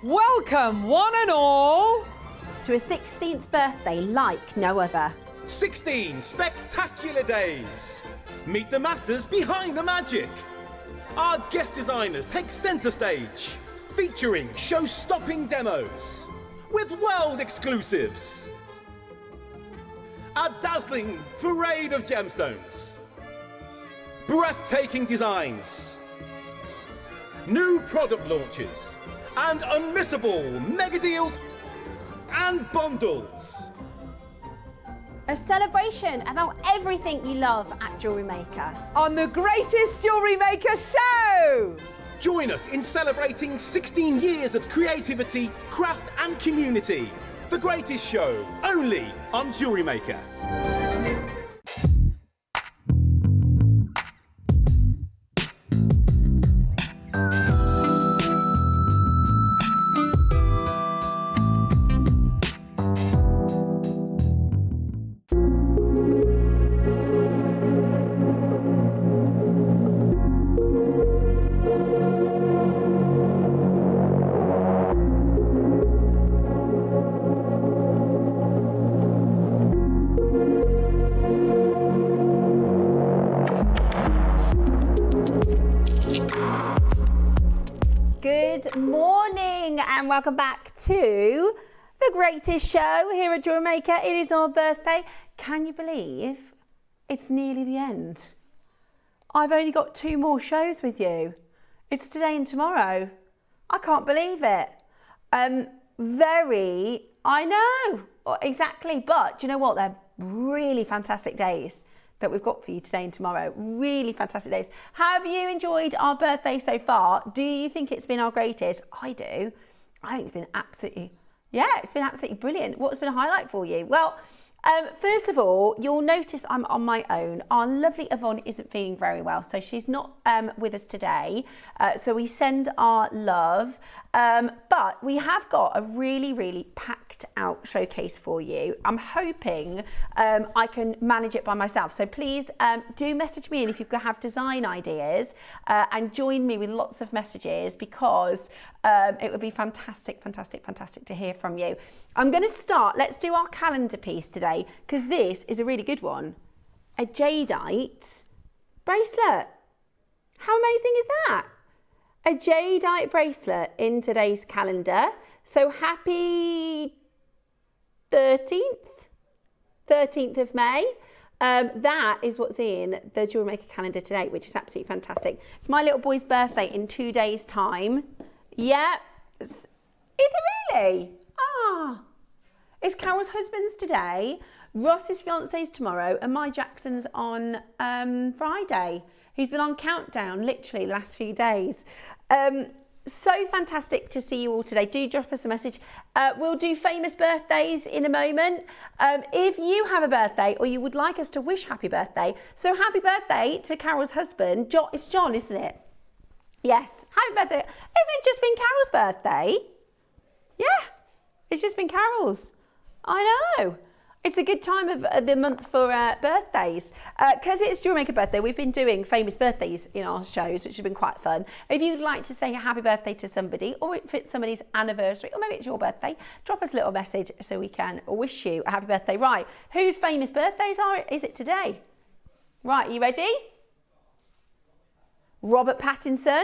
Welcome, one and all, to a 16th birthday like no other. 16 spectacular days. Meet the masters behind the magic. Our guest designers take centre stage, featuring show-stopping demos with world exclusives. A dazzling parade of gemstones, breathtaking designs, new product launches, and unmissable mega deals and bundles. A celebration about everything you love at Jewellery Maker. on the greatest Jewellery Maker show. Join us in celebrating 16 years of creativity, craft and community. The greatest show, only on Jewellery Maker. Good morning and welcome back to the greatest show here at Jewellery Maker. It is our birthday. Can you believe it's nearly the end? I've only got 2 more shows with you. It's today and tomorrow. I can't believe it. I know, exactly. But do you know what? They're really fantastic days that we've got for you today and tomorrow. Really fantastic days. Have you enjoyed our birthday so far? Do you think it's been our greatest? I do. I think it's been absolutely brilliant. What's been a highlight for you? Well, first of all, you'll notice I'm on my own. Our lovely Yvonne isn't feeling very well, so she's not with us today. So we send our love. But we have got a really, really packed out showcase for you. I'm hoping I can manage it by myself. So please do message me in if you have design ideas and join me with lots of messages, because it would be fantastic, fantastic, fantastic to hear from you. I'm going to start. Let's do our calendar piece today, because this is a really good one. A jadeite bracelet. How amazing is that? A jadeite bracelet in today's calendar. So happy 13th of May. That is what's in the Jewellery Maker calendar today, which is absolutely fantastic. It's my little boy's birthday in 2 days' time. Yeah. Is it really? Ah. It's Carol's husband's today, Ross's fiance's tomorrow, and my Jackson's on Friday. He's been on countdown literally the last few days. So fantastic to see you all today. Do drop us a message. We'll do famous birthdays in a moment. If you have a birthday or you would like us to wish happy birthday, so happy birthday to Carol's husband. It's John, isn't it? Yes, happy birthday. Isn't it just been Carol's birthday? Yeah, it's just been Carol's. I know. It's a good time of the month for birthdays. Because it's Jewellery Maker birthday, we've been doing famous birthdays in our shows, which has been quite fun. If you'd like to say a happy birthday to somebody, or if it's somebody's anniversary, or maybe it's your birthday, drop us a little message so we can wish you a happy birthday. Right, whose famous birthdays is it today? Right, you ready? Robert Pattinson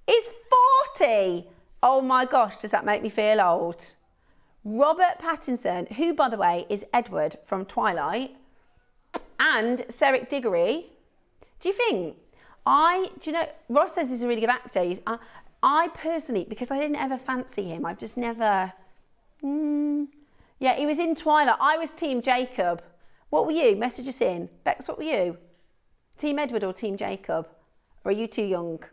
is 40. Oh my gosh, does that make me feel old? Robert Pattinson, who, by the way, is Edward from Twilight, and Cedric Diggory. Do you think? Ross says he's a really good actor. I personally, because I didn't ever fancy him, I've just never... Yeah, he was in Twilight. I was Team Jacob. What were you? Message us in. Bex, what were you? Team Edward or Team Jacob? Or are you too young?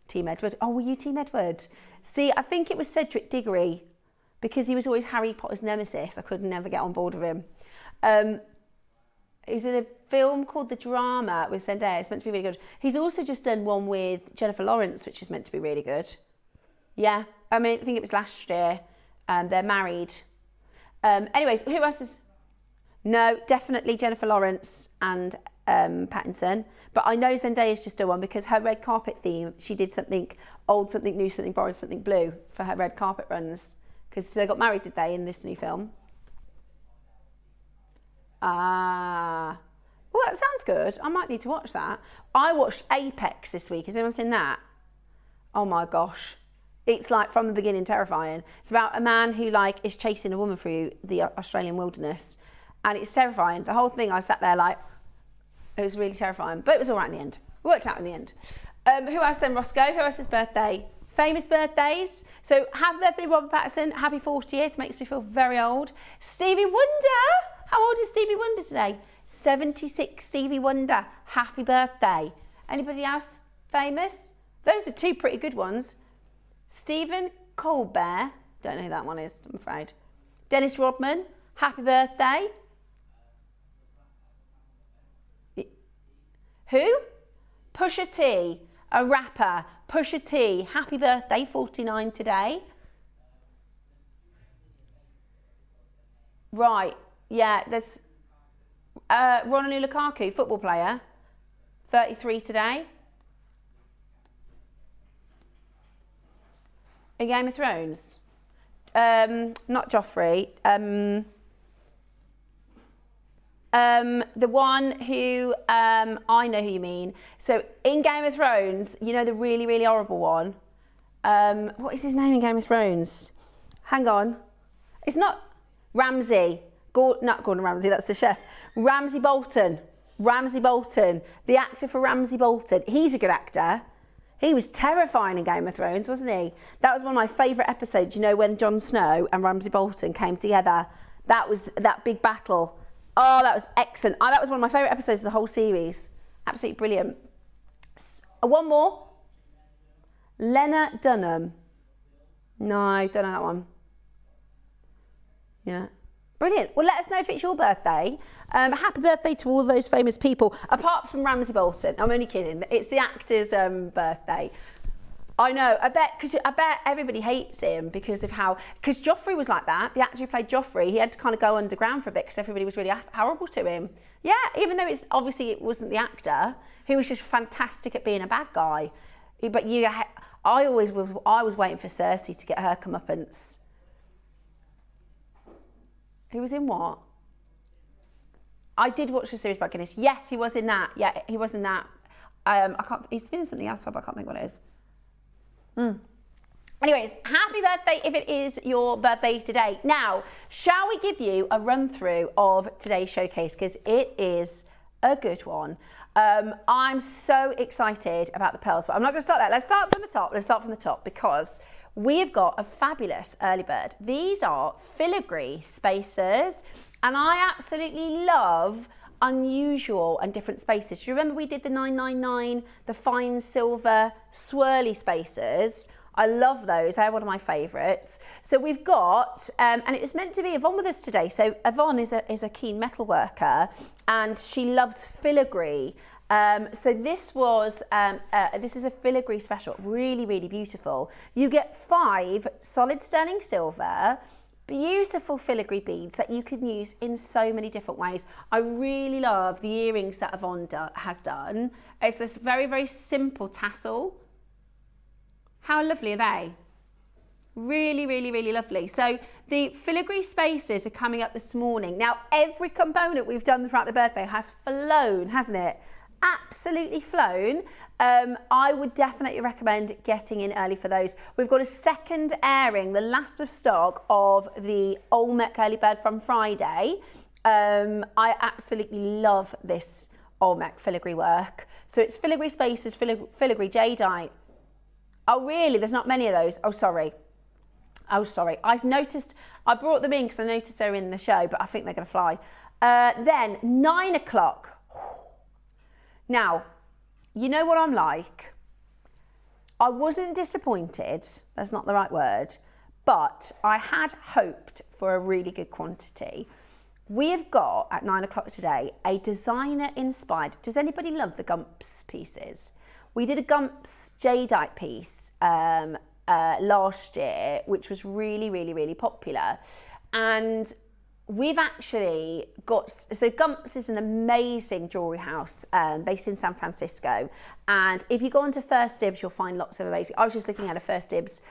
Team Edward. Oh, were you Team Edward? See, I think it was Cedric Diggory, because he was always Harry Potter's nemesis. I could never get on board with him. He was in a film called The Drama with Zendaya. It's meant to be really good. He's also just done one with Jennifer Lawrence, which is meant to be really good. Yeah, I think it was last year. They're married. Anyways, who else is... No, definitely Jennifer Lawrence and Pattinson. But I know Zendaya's just done one because her red carpet theme, she did something old, something new, something borrowed, something blue for her red carpet runs. Because they got married, did they, in this new film? Well, that sounds good. I might need to watch that. I watched Apex this week. Has anyone seen that? Oh my gosh. It's like from the beginning terrifying. It's about a man who like is chasing a woman through the Australian wilderness. And it's terrifying. The whole thing, I sat there like, it was really terrifying. But it was all right in the end. It worked out in the end. Who else then, Roscoe? Who else's birthday? Famous birthdays. So happy birthday, Robert Pattinson. Happy 40th. Makes me feel very old. Stevie Wonder. How old is Stevie Wonder today? 76 Stevie Wonder. Happy birthday. Anybody else famous? Those are two pretty good ones. Stephen Colbert. Don't know who that one is, I'm afraid. Dennis Rodman. Happy birthday. Who? Pusha T. A rapper. Pusha T. Happy birthday. 49 today. Right. Yeah, there's Romelu Lukaku, football player, 33 today. In Game of Thrones, not Joffrey. The one who I know who you mean. So in Game of Thrones, you know the really, really horrible one. What is his name in Game of Thrones? Hang on, it's not Ramsay. Not Gordon Ramsay, that's the chef. Ramsay Bolton. Ramsay Bolton, the actor for Ramsay Bolton. He's a good actor. He was terrifying in Game of Thrones, wasn't he? That was one of my favourite episodes, you know, when Jon Snow and Ramsay Bolton came together. That was that big battle. Oh, that was excellent. Oh, that was one of my favourite episodes of the whole series. Absolutely brilliant. One more. Lena Dunham. No, don't know that one. Yeah. Brilliant. Well, let us know if it's your birthday. Happy birthday to all those famous people, apart from Ramsay Bolton. I'm only kidding. It's the actor's birthday. I know. I bet everybody hates him because of how. Because Joffrey was like that. The actor who played Joffrey, he had to kind of go underground for a bit because everybody was really horrible to him. Yeah, even though it wasn't the actor. He was just fantastic at being a bad guy. But I was waiting for Cersei to get her comeuppance. He was in what? I did watch the series about Guinness. Yes, he was in that. Yeah, he was in that. He's been in something else, but I can't think what it is. Anyways, happy birthday if it is your birthday today. Now, shall we give you a run through of today's showcase? Because it is a good one. I'm so excited about the pearls, but I'm not going to start there. Let's start from the top because we've got a fabulous early bird. These are filigree spacers, and I absolutely love unusual and different spacers. Do you remember we did the 999, the fine silver swirly spacers? I love those. They're one of my favourites. So we've got, and it was meant to be Yvonne with us today. So Yvonne is a keen metal worker, and she loves filigree. So this is a filigree special, really, really beautiful. You get 5 solid sterling silver, beautiful filigree beads that you can use in so many different ways. I really love the earrings that Yvonne has done. It's this very, very simple tassel. How lovely are they? Really, really, really lovely. So the filigree spacers are coming up this morning. Now, every component we've done throughout the birthday has flown, hasn't it? Absolutely flown. I would definitely recommend getting in early for those. We've got a second airing, the last of stock of the Olmec early bird from Friday. I absolutely love this Olmec filigree work. So it's filigree spacers, filigree jadeite. Oh really, there's not many of those. Oh sorry. I brought them in because I noticed they were in the show, but I think they're going to fly. Then 9 o'clock. Now, you know what I'm like. I wasn't disappointed, that's not the right word, but I had hoped for a really good quantity. We've got, at 9 o'clock today, a designer-inspired, does anybody love the Gumps pieces? We did a Gumps jadeite piece last year, which was really, really, really popular. And we've actually got, so Gumps is an amazing jewellery house based in San Francisco. And if you go onto First Dibs, you'll find lots of amazing, I was just looking at a First Dibs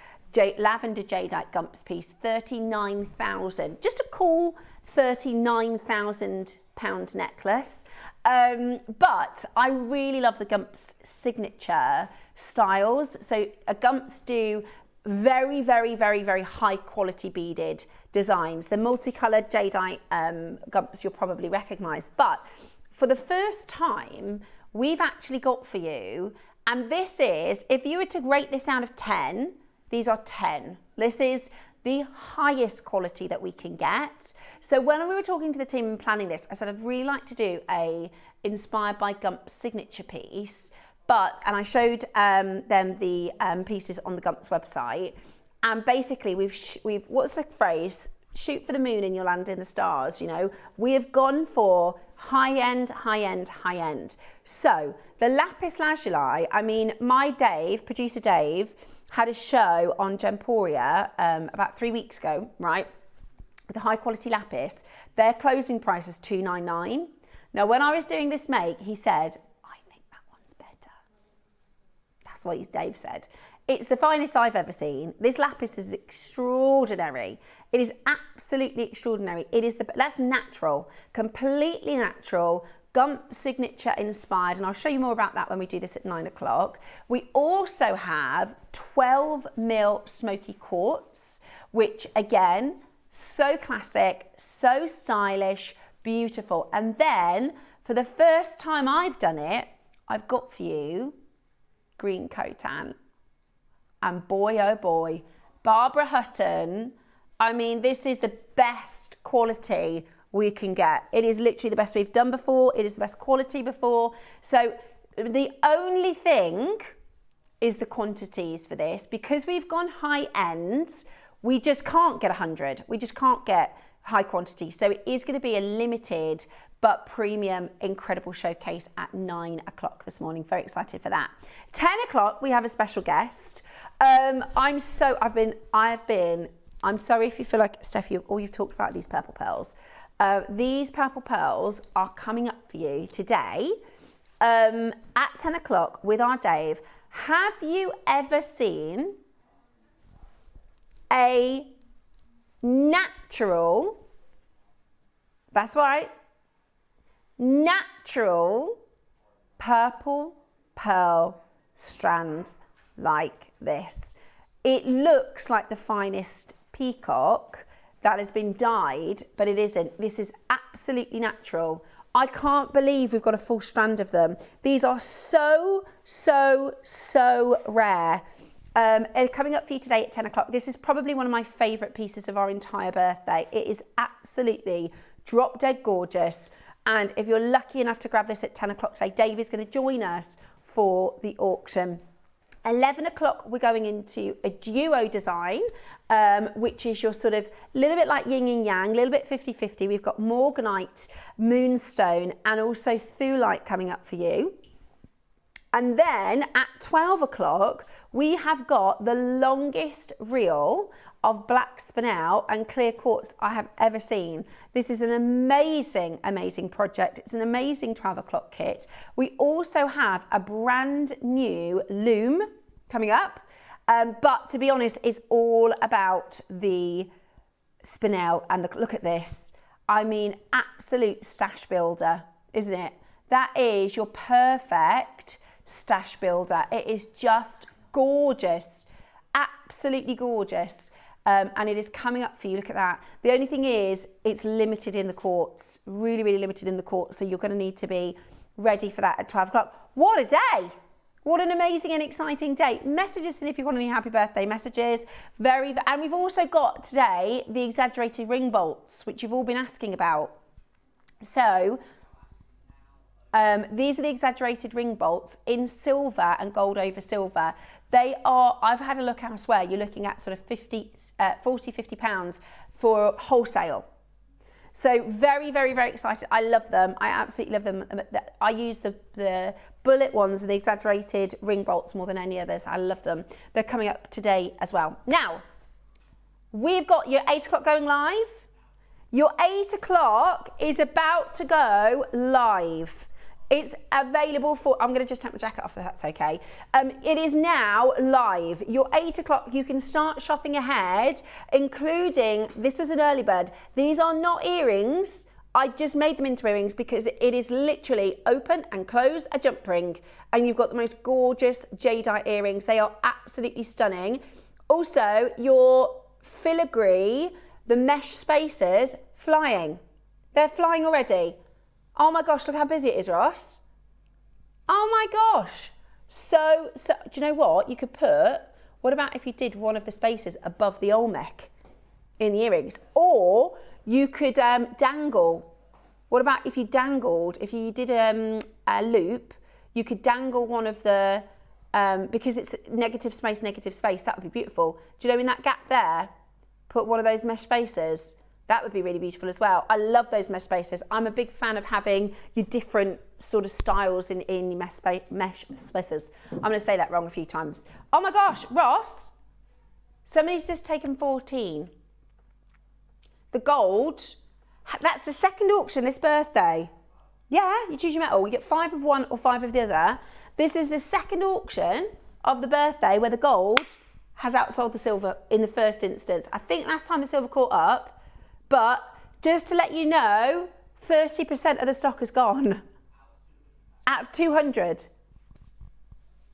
lavender jadeite Gumps piece, 39,000, just a cool 39,000 pound necklace. But I really love the Gumps signature styles. So Gumps do very, very, very, very high quality beaded designs. The multicolored jadeite Gumps you'll probably recognize, but for the first time we've actually got for you, and this is, if you were to rate this out of 10, these are 10. This is the highest quality that we can get. So when we were talking to the team and planning this, I said I'd really like to do a inspired by Gumps signature piece, and I showed them the pieces on the Gumps website, and basically we've what's the phrase? Shoot for the moon and you'll land in the stars. You know, we have gone for high end. So the lapis lazuli. I mean, my producer Dave, had a show on Gemporia about 3 weeks ago, right? The high quality lapis. Their closing price is $299. Now, when I was doing this make, he said, I think that one's better. That's what Dave said. It's the finest I've ever seen. This lapis is extraordinary. It is absolutely extraordinary. That's natural, completely natural, Gump signature inspired, and I'll show you more about that when we do this at 9 o'clock. We also have 12 mil smoky quartz, which again, so classic, so stylish, beautiful. And then for the first time I've done it, I've got for you green cotan. And boy, oh boy, Barbara Hutton, I mean, this is the best quality we can get. It is literally the best we've done before. It is the best quality before. So the only thing is the quantities for this. Because we've gone high end, we just can't get 100. We just can't get high quantity. So it is going to be a limited but premium, incredible showcase at 9 o'clock this morning. Very excited for that. 10 o'clock, we have a special guest. I'm sorry if you feel like, Steph, you've talked about these purple pearls. These purple pearls are coming up for you today at 10 o'clock with our Dave. Have you ever seen a natural, that's right, natural purple pearl strand like this? It looks like the finest peacock that has been dyed, but it isn't. This is absolutely natural. I can't believe we've got a full strand of them. These are so, so, so rare. Coming up for you today at 10 o'clock. This is probably one of my favourite pieces of our entire birthday. It is absolutely drop dead gorgeous. And if you're lucky enough to grab this at 10 o'clock today, Dave is going to join us for the auction. 11 o'clock, we're going into a duo design, which is your sort of little bit like yin and yang, a little bit 50-50. We've got morganite, moonstone, and also thulite coming up for you. And then at 12 o'clock, we have got the longest reel of black spinel and clear quartz I have ever seen. This is an amazing, amazing project. It's an amazing 12 o'clock kit. We also have a brand new loom coming up. But to be honest, it's all about the spinel. And look at this. I mean, absolute stash builder, isn't it? That is your perfect stash builder. It is just gorgeous, absolutely gorgeous. And it is coming up for you. Look at that. The only thing is it's limited in the quartz, really, really limited in the quartz. So you're going to need to be ready for that at 12 o'clock. What a day. What an amazing and exciting day. Message us in if you want any happy birthday messages. And we've also got today the exaggerated ring bolts, which you've all been asking about. So these are the exaggerated ring bolts in silver and gold over silver. They are, I've had a look elsewhere, you're looking at sort of 40, 50 pounds for wholesale. So very, very, very excited. I love them. I absolutely love them. I use the bullet ones, the exaggerated ring bolts more than any others. I love them. They're coming up today as well. Now, we've got your 8 o'clock going live. Your 8 o'clock is about to go live. It's available for, I'm going to just take my jacket off if that's okay. It is now live. Your 8 o'clock, you can start shopping ahead, including, this was an early bird. These are not earrings. I just made them into earrings because it is literally open and close a jump ring. And you've got the most gorgeous jadeite earrings. They are absolutely stunning. Also, your filigree, the mesh spacers, flying. They're flying already. Oh my gosh, look how busy it is, Ross. Oh my gosh. So, do you know what? You could put, what about if you did one of the spacers above the Olmec in the earrings? Or you could dangle. What about if you dangled, if you did a loop, you could dangle one of the, because it's negative space, that would be beautiful. Do you know in that gap there, put one of those mesh spacers? That would be really beautiful as well. I love those mesh spacers. I'm a big fan of having your different sort of styles in your mesh spacers. I'm going to say that wrong a few times. Oh my gosh, Ross, somebody's just taken 14. The gold, that's the second auction this birthday. Yeah, you choose your metal. You get 5 of one or 5 of the other. This is the second auction of the birthday where the gold has outsold the silver in the first instance. I think last time the silver caught up, but just to let you know, 30% of the stock is gone. Out of 200.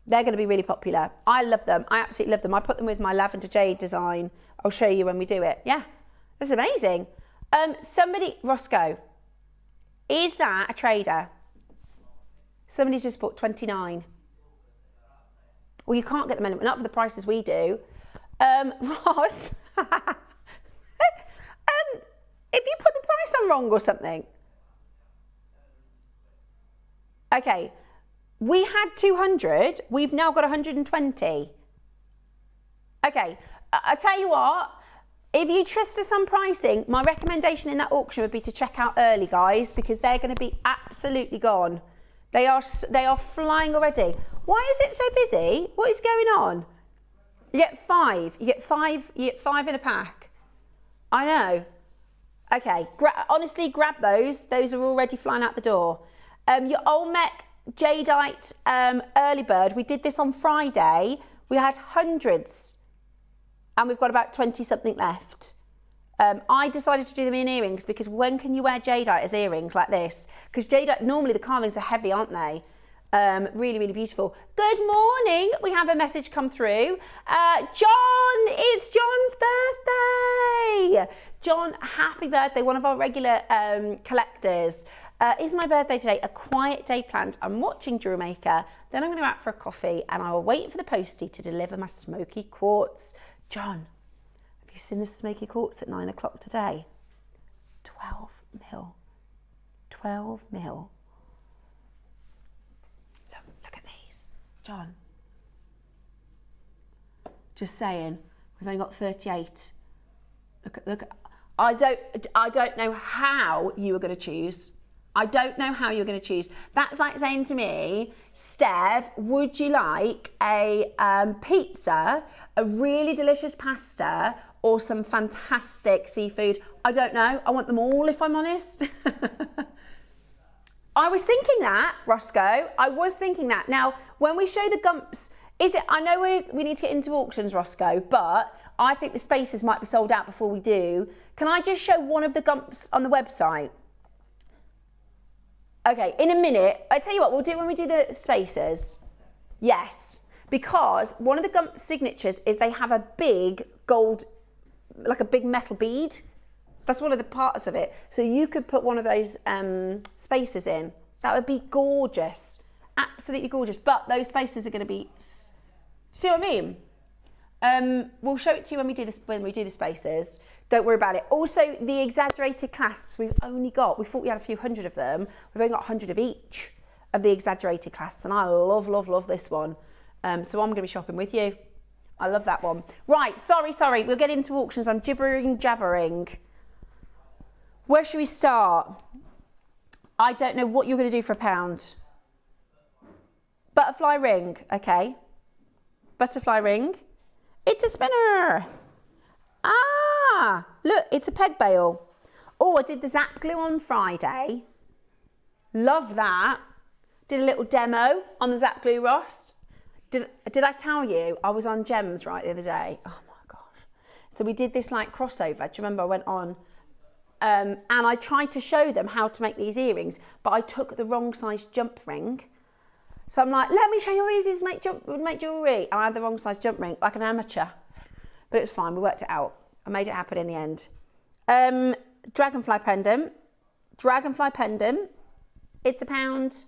They're going to be really popular. I love them. I absolutely love them. I put them with my lavender jade design. I'll show you when we do it. Yeah, that's amazing. Somebody, Roscoe, is that a trader? Somebody's just bought 29. Well, you can't get them anymore, not for the prices we do. Ross, if you put the price on wrong or something. Okay, we had 200, we've now got 120. Okay, I tell you what, if you trust us on pricing, my recommendation in that auction would be to check out early, guys, because they're going to be absolutely gone. They are flying already. Why is it so busy? What is going on? You get 5. You get 5 in a pack. I know. Okay, honestly, grab those. Those are already flying out the door. Your Olmec jadeite early bird. We did this on Friday. We had hundreds, and we've got about 20 something left. I decided to do them in earrings because when can you wear jadeite as earrings like this? Because jadeite, normally the carvings are heavy, aren't they? Really, really beautiful. Good morning. We have a message come through. John, it's John's birthday. John, happy birthday. One of our regular collectors. Is my birthday today? A quiet day planned. I'm watching JewelleryMaker. Then I'm going to go out for a coffee and I will wait for the postie to deliver my smoky quartz. John, have you seen the smoky quartz at 9 o'clock today? 12 mil. 12 mil. Look at these. John. Just saying, we've only got 38. Look. I don't know how you were going to choose. I don't know how you're going to choose. That's like saying to me, Steph, would you like a pizza, a really delicious pasta, or some fantastic seafood? I don't know. I want them all, if I'm honest. I was thinking that, Roscoe. I was thinking that. Now, when we show the gumps, I know we need to get into auctions, Roscoe, but I think the spaces might be sold out before we do. Can I just show one of the gumps on the website? Okay, in a minute. I tell you what, we'll do it when we do the spaces. Yes, because one of the gump signatures is they have a big gold, like a big metal bead. That's one of the parts of it. So you could put one of those spacers in. That would be gorgeous. Absolutely gorgeous. But those spacers are going to be, see what I mean? We'll show it to you when we do the spacers. Don't worry about it. Also, the exaggerated clasps, we thought we had a few hundred of them. We've only got 100 of each of the exaggerated clasps, and I love, love, love this one. So I'm going to be shopping with you. I love that one. Right, sorry. We'll get into auctions. I'm jabbering. Where should we start? I don't know what you're going to do for £1. Butterfly ring, okay. Butterfly ring. It's a spinner. Ah, look, it's a peg bail. Oh, I did the Zap glue on Friday. Love that. Did a little demo on the Zap glue, Ross. Did I tell you I was on Gems right the other day? Oh my gosh. So we did this like crossover. Do you remember I went on and I tried to show them how to make these earrings, but I took the wrong size jump ring. So I'm like, let me show you how easy it is to make jewellery. And I had the wrong size jump ring, like an amateur. But it was fine, we worked it out. I made it happen in the end. Dragonfly pendant. It's £1.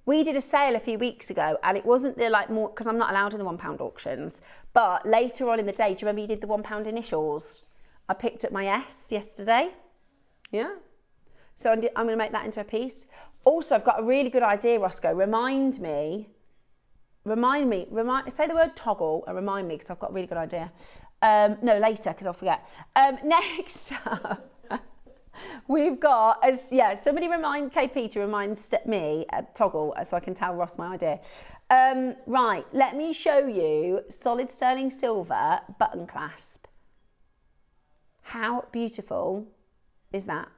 We did a sale a few weeks ago and it wasn't the like more, because I'm not allowed in the £1 auctions, but later on in the day, do you remember you did the £1 initials? I picked up my S yesterday. Yeah. So I'm going to make that into a piece. Also, I've got a really good idea, Roscoe. Remind me, say the word toggle and remind me because I've got a really good idea. No, later because I'll forget. Next up. We've got, somebody remind KP to remind me, toggle, so I can tell Ross my idea. Right, let me show you solid sterling silver button clasp. How beautiful is that?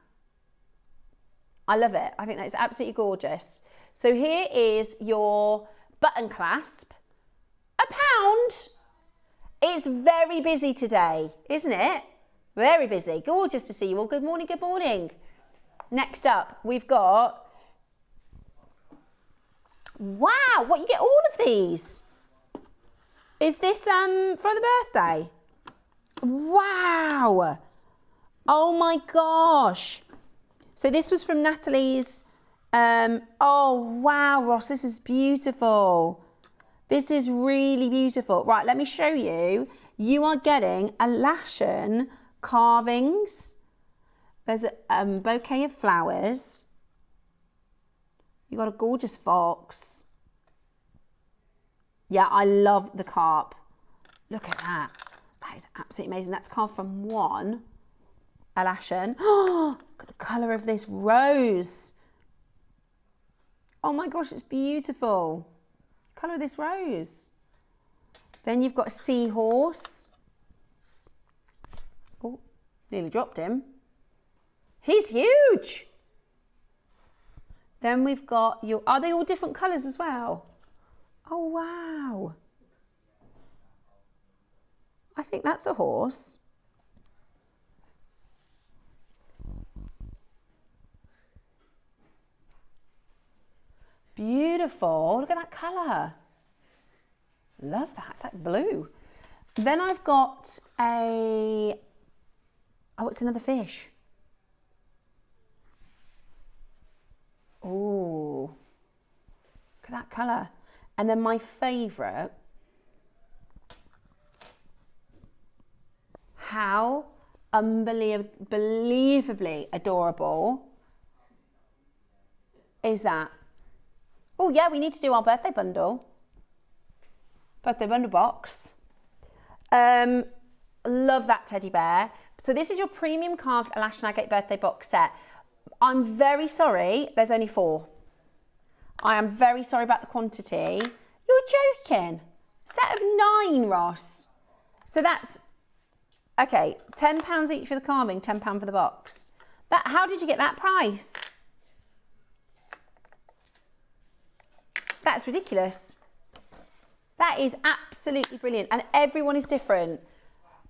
I love it. I think that's absolutely gorgeous. So here is your button clasp. £1. It's very busy today, isn't it? Very busy. Gorgeous to see you all. Good morning, good morning. Next up, we've got... Wow, what, you get all of these? Is this for the birthday? Wow. Oh my gosh. So this was from Natalie's... oh, wow, Ross, this is beautiful. This is really beautiful. Right, let me show you. You are getting a Lashen carvings. There's a bouquet of flowers. You got a gorgeous fox. Yeah, I love the carp. Look at that. That is absolutely amazing. That's carved from one Lashen. Oh, look at the colour of this rose. Oh my gosh, it's beautiful. Colour of this rose. Then you've got a seahorse. Oh, nearly dropped him. He's huge. Then we've got your, are they all different colours as well? Oh, wow. I think that's a horse. Beautiful. Look at that colour. Love that. It's like blue. Then I've got a... Oh, it's another fish. Oh, look at that colour. And then my favourite. How unbelievably adorable is that? Oh yeah, we need to do our birthday bundle. Birthday bundle box. Love that teddy bear. So this is your premium carved Lashen agate birthday box set. I'm very sorry, there's only 4. I am very sorry about the quantity. You're joking. Set of 9, Ross. So that's, okay, £10 each for the carving, £10 for the box. How did you get that price? That's ridiculous. That is absolutely brilliant. And everyone is different.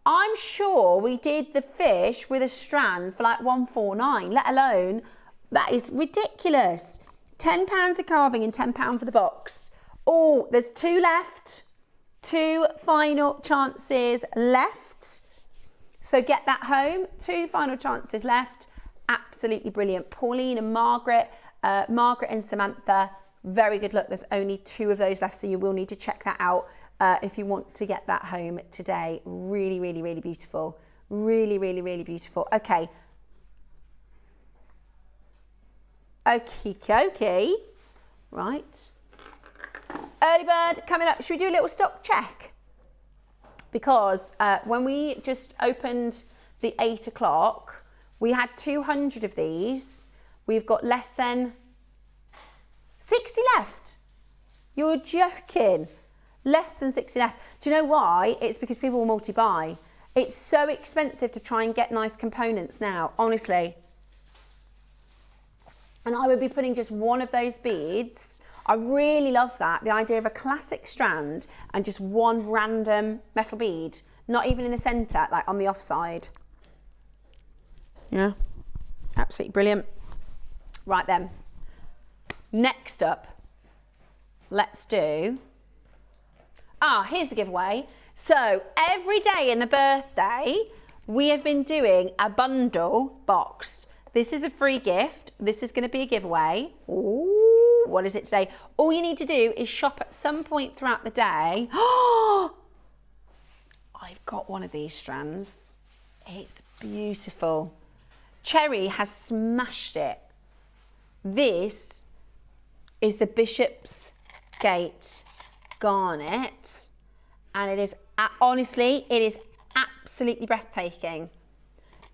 I'm sure we did the fish with a strand for like £149, let alone, that is ridiculous. £10 a carving and £10 for the box. Oh, there's 2 left. 2 final chances left. So get that home. 2 final chances left. Absolutely brilliant. Pauline and Margaret, Margaret and Samantha, very good luck. There's only 2 of those left, so you will need to check that out if you want to get that home today. Really, really, really beautiful. Really, really, really beautiful. Okay. Okie dokie. Right. Early bird coming up. Should we do a little stock check? Because when we just opened the 8 o'clock, we had 200 of these. We've got less than 60 left. You're joking. Less than 60 left. Do you know why? It's because people will multi-buy. It's so expensive to try and get nice components now. Honestly, And I would be putting just one of those beads. I really love that, the idea of a classic strand and just one random metal bead, not even in the center, like on the offside. Yeah, absolutely brilliant. Right then, next up, let's do, here's the giveaway. So every day in the birthday, we have been doing a bundle box. This is a free gift. This is gonna be a giveaway. Ooh, what is it today? All you need to do is shop at some point throughout the day. Oh, I've got one of these strands. It's beautiful. Cherry has smashed it. This is the Bishopsgate Garnet, and it is, honestly, it is absolutely breathtaking.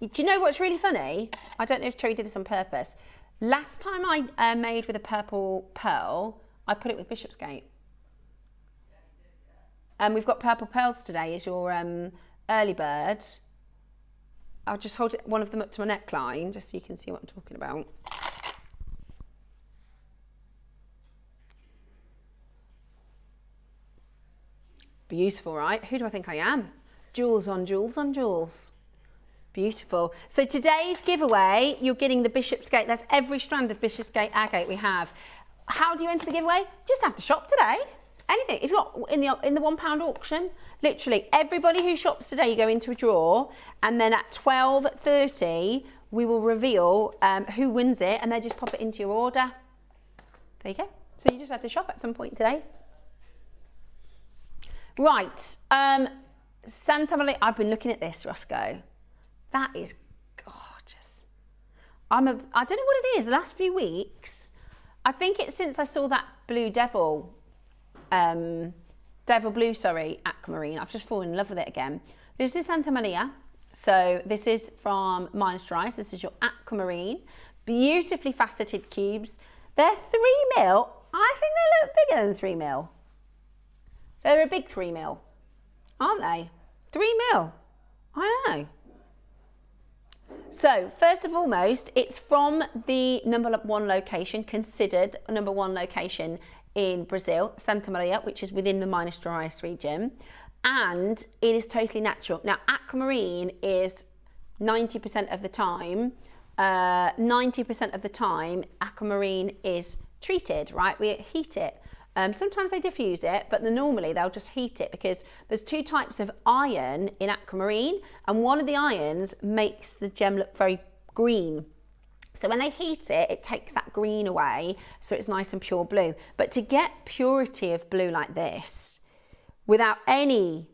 Do you know what's really funny? I don't know if Cherry did this on purpose. Last time I made with a purple pearl, I put it with Bishopsgate. And we've got purple pearls today as your early bird. I'll just hold one of them up to my neckline just so you can see what I'm talking about. Beautiful, right? Who do I think I am? Jewels on jewels on jewels. Beautiful. So today's giveaway, you're getting the Bishopsgate. That's every strand of Bishopsgate agate we have. How do you enter the giveaway? Just have to shop today. Anything. If you're in the £1 auction, literally everybody who shops today, you go into a draw, and then at 12:30 we will reveal who wins it, and they just pop it into your order. There you go. So you just have to shop at some point today. Right, Santa Maria. I've been looking at this, Roscoe. That is gorgeous. I don't know what it is. The last few weeks, I think it's since I saw that blue devil blue, aquamarine. I've just fallen in love with it again. This is Santa Maria. So this is from Minus Rice. This is your aquamarine. Beautifully faceted cubes. They're 3 mil. I think they look bigger than 3 mil. They're a big 3 mil, aren't they? 3 mil. I know. So first and foremost, it's from the #1 location, considered #1 location in Brazil, Santa Maria, which is within the Minas Gerais region, and it is totally natural. Now, aquamarine is 90% of the time, aquamarine is treated, right? We heat it. Sometimes they diffuse it, but normally they'll just heat it because there's 2 types of iron in aquamarine, and one of the irons makes the gem look very green. So when they heat it, it takes that green away, so it's nice and pure blue. But to get purity of blue like this, without any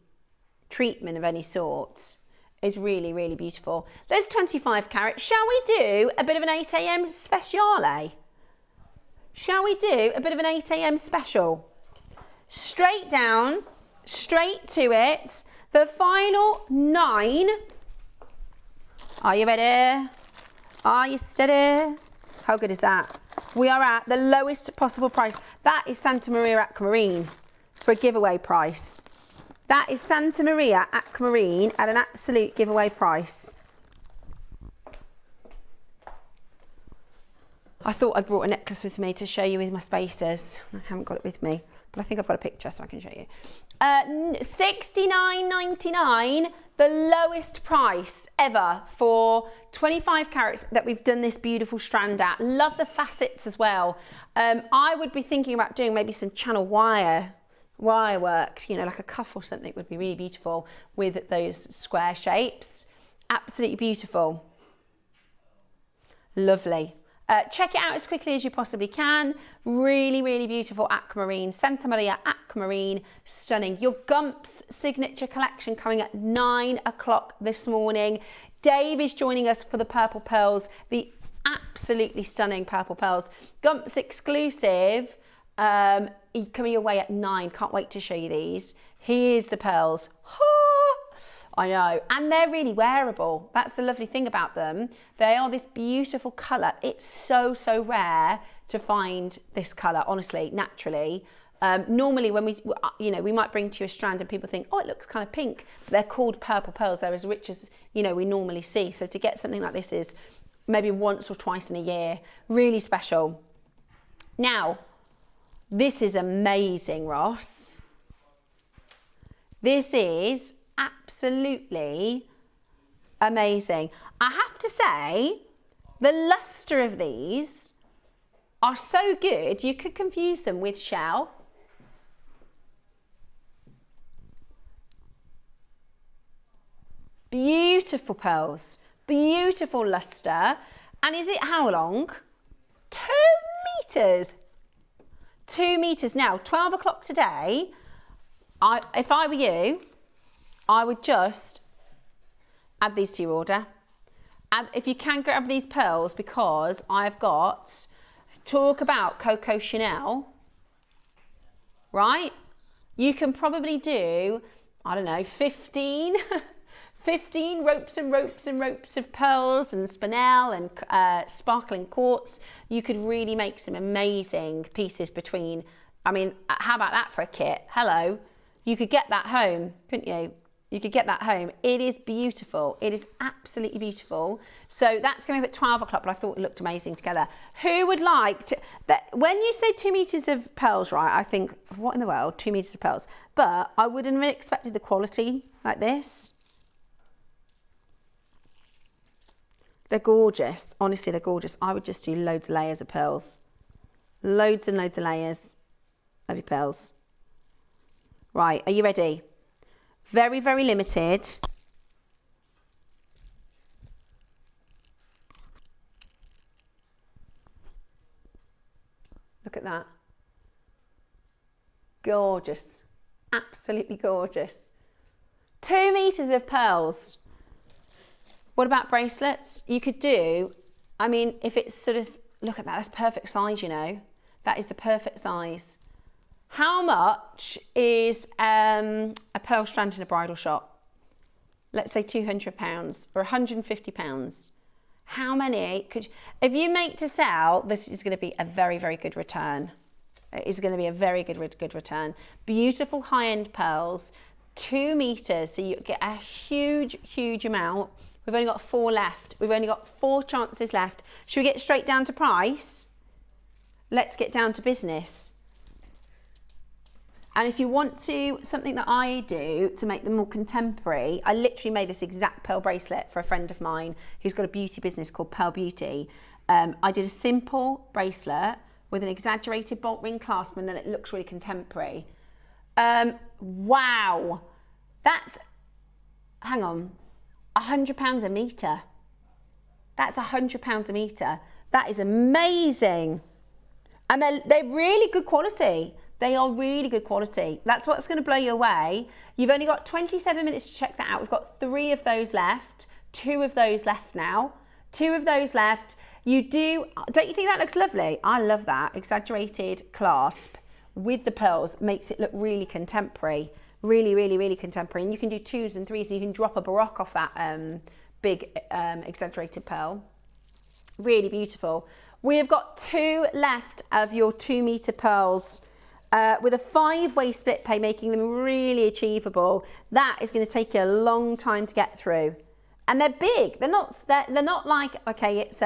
treatment of any sort, is really, really beautiful. There's 25 carats. Shall we do a bit of an 8 AM speciale? Shall we do a bit of an 8 AM special? Straight down, straight to it. The final 9. Are you ready? Are you steady? How good is that? We are at the lowest possible price. That is Santa Maria Aquamarine for a giveaway price. That is Santa Maria Aquamarine at an absolute giveaway price. I thought I'd brought a necklace with me to show you with my spacers. I haven't got it with me, but I think I've got a picture so I can show you. $69.99, the lowest price ever for 25 carats that we've done this beautiful strand at. Love the facets as well. I would be thinking about doing maybe some channel wire work, you know, like a cuff or something would be really beautiful with those square shapes. Absolutely beautiful. Lovely. Check it out as quickly as you possibly can. Really, really beautiful aquamarine. Santa Maria Aquamarine, stunning. Your Gumps signature collection coming at 9 o'clock this morning. Dave is joining us for the purple pearls, the absolutely stunning purple pearls. Gumps exclusive, coming your way at 9. Can't wait to show you these. Here's the pearls. I know, and they're really wearable. That's the lovely thing about them. They are this beautiful colour. It's so, so rare to find this colour, honestly, naturally. Normally when we might bring to you a strand and people think, oh, it looks kind of pink. But they're called purple pearls. They're as rich as, we normally see. So to get something like this is maybe once or twice in a year. Really special. Now, this is amazing, Ross. This is absolutely amazing. I have to say, the luster of these are so good, you could confuse them with shell. Beautiful pearls, beautiful luster. And is it how long? 2 meters. 2 meters. Now, 12 o'clock today, if I were you, I would just add these to your order. And if you can grab these pearls, because I've got, talk about Coco Chanel, right? You can probably do, I don't know, 15 ropes and ropes and ropes of pearls and spinel and sparkling quartz. You could really make some amazing pieces between, I mean, how about that for a kit? Hello. You could get that home, couldn't you? You could get that home. It is beautiful. It is absolutely beautiful. So that's going to be at 12 o'clock, but I thought it looked amazing together. Who would like to, when you say 2 meters of pearls, right, I think, what in the world, 2 meters of pearls? But I wouldn't have expected the quality like this. They're gorgeous. Honestly, they're gorgeous. I would just do loads of layers of pearls. Loads and loads of layers of your pearls. Right, are you ready? Very, very limited. Look at that. Gorgeous. Absolutely gorgeous. 2 meters of pearls. What about bracelets? You could do, I mean, if it's sort of, look at that, that's perfect size, you know. That is the perfect size. How much is a pearl strand in a bridal shop? Let's say £200 or £150. How many could, if you make to sell, this is going to be a very, very good return. It is going to be a very good return. Beautiful high-end pearls, 2 meters, so you get a huge, huge amount. We've only got 4 left. We've only got 4 chances left. Should we get straight down to price? Let's get down to business. And if you want to, something that I do to make them more contemporary, I literally made this exact pearl bracelet for a friend of mine who's got a beauty business called Pearl Beauty. I did a simple bracelet with an exaggerated bolt ring clasp, and then it looks really contemporary. Wow. That's, hang on, £100 a metre. That's £100 a metre. That is amazing. And they're really good quality. They are really good quality. That's what's going to blow you away. You've only got 27 minutes to check that out. We've got 3 of those left, 2 of those left now, 2 of those left. You do, don't you think that looks lovely? I love that. Exaggerated clasp with the pearls makes it look really contemporary. Really, really, really contemporary. And you can do 2s and 3s. So you can drop a baroque off that big exaggerated pearl. Really beautiful. We have got 2 left of your 2 metre pearls. With a 5-way split pay, making them really achievable. That is going to take you a long time to get through. And they're big. They're not like, okay, it's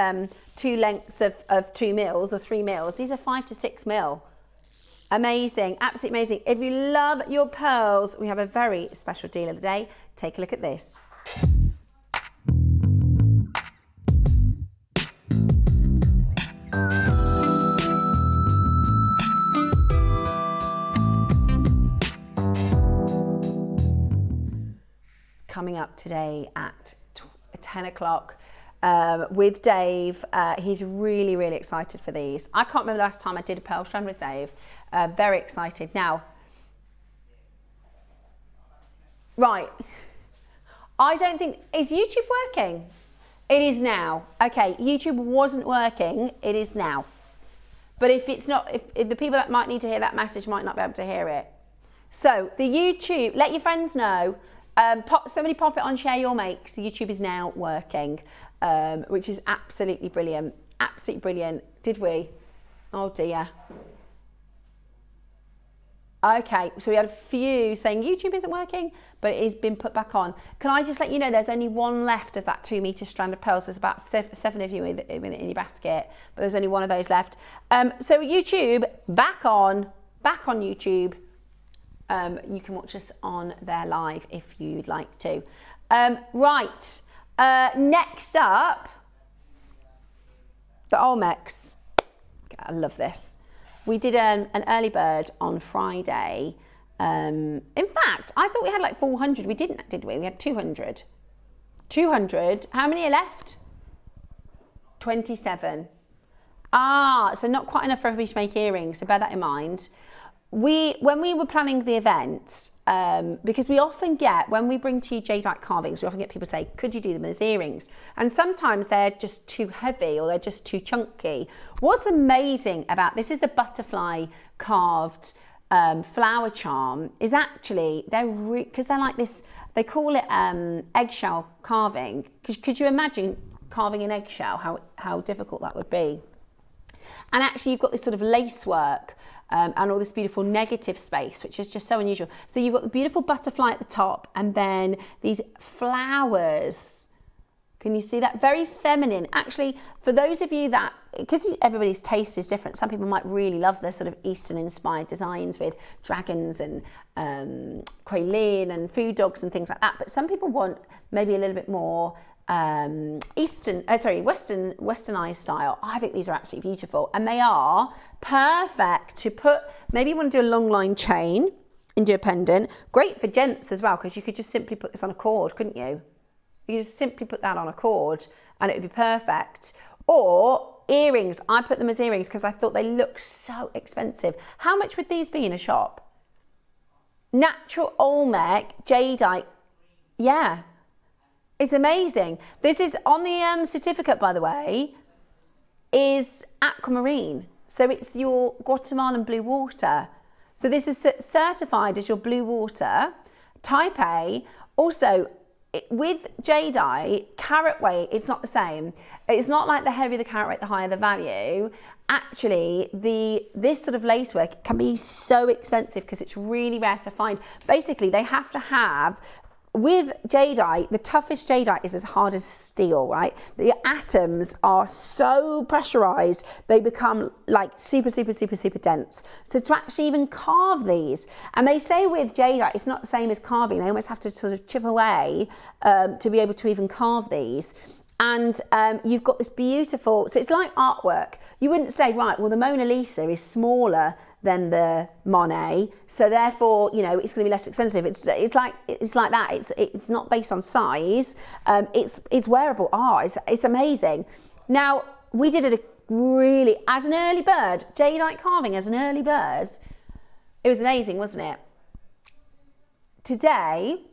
2 lengths of 2 mils or 3 mils. These are 5 to 6 mil. Amazing, absolutely amazing. If you love your pearls, we have a very special deal of the day. Take a look at this. Coming up today at 10 o'clock with Dave. He's really, really excited for these. I can't remember the last time I did a pearl strand with Dave. Very excited. Now, right, I don't think, is YouTube working? It is now. Okay, YouTube wasn't working, it is now. But if it's not, if the people that might need to hear that message might not be able to hear it. So the YouTube, let your friends know. Somebody pop it on Share Your Makes. The YouTube is now working, which is absolutely brilliant. Absolutely brilliant. Did we? Oh dear. Okay, so we had a few saying YouTube isn't working, but it has been put back on. Can I just let you know there's only one left of that 2 metre strand of pearls. There's about seven of you in your basket, but there's only one of those left. So YouTube, back on YouTube. You can watch us on there live if you'd like to. Right, next up, the Olmecs. I love this. We did an early bird on Friday. In fact, I thought we had like 400. We didn't, did we? We had 200. 200. How many are left? 27. So not quite enough for everybody to make earrings, so bear that in mind. When we were planning the event, because we often get, when we bring to you jadeite carvings, we often get people say, could you do them as earrings? And sometimes they're just too heavy or they're just too chunky. What's amazing about this is the butterfly carved flower charm is actually, because they're like this, they call it eggshell carving. Could you imagine carving an eggshell, how difficult that would be? And actually you've got this sort of lace work and all this beautiful negative space, which is just so unusual. So you've got the beautiful butterfly at the top and then these flowers. Can you see that? Very feminine. Actually, for those of you that, because everybody's taste is different, some people might really love the sort of Eastern inspired designs with dragons and quailin and food dogs and things like that. But some people want maybe a little bit more westernized style. I think these are absolutely beautiful, and they are perfect to put, maybe you want to do a long line chain and do a pendant. Great for gents as well, because you could just simply put this on a cord, couldn't you? You just simply put that on a cord and it would be perfect. Or earrings. I put them as earrings because I thought they looked so expensive. How much would these be in a shop? Natural Olmec jadeite. Yeah. It's amazing. This is on the certificate, by the way, is aquamarine. So it's your Guatemalan blue water. So this is certified as your blue water, type A. Also, with jadeite, carat weight, it's not the same. It's not like the heavier the carat weight, the higher the value. Actually, this sort of lacework can be so expensive because it's really rare to find. Basically, they have to have, with jadeite, the toughest jadeite is as hard as steel, right? The atoms are so pressurized, they become like super, super, super, super dense. So to actually even carve these, and they say with jadeite, it's not the same as carving. They almost have to sort of chip away to be able to even carve these. And you've got this beautiful, so it's like artwork. You wouldn't say, right, well, the Mona Lisa is smaller than the Monet, so therefore, you know, it's going to be less expensive. It's like that. It's not based on size. It's wearable art. It's amazing. Now we did it really as an early bird, jadeite carving as an early bird. It was amazing, wasn't it? Today,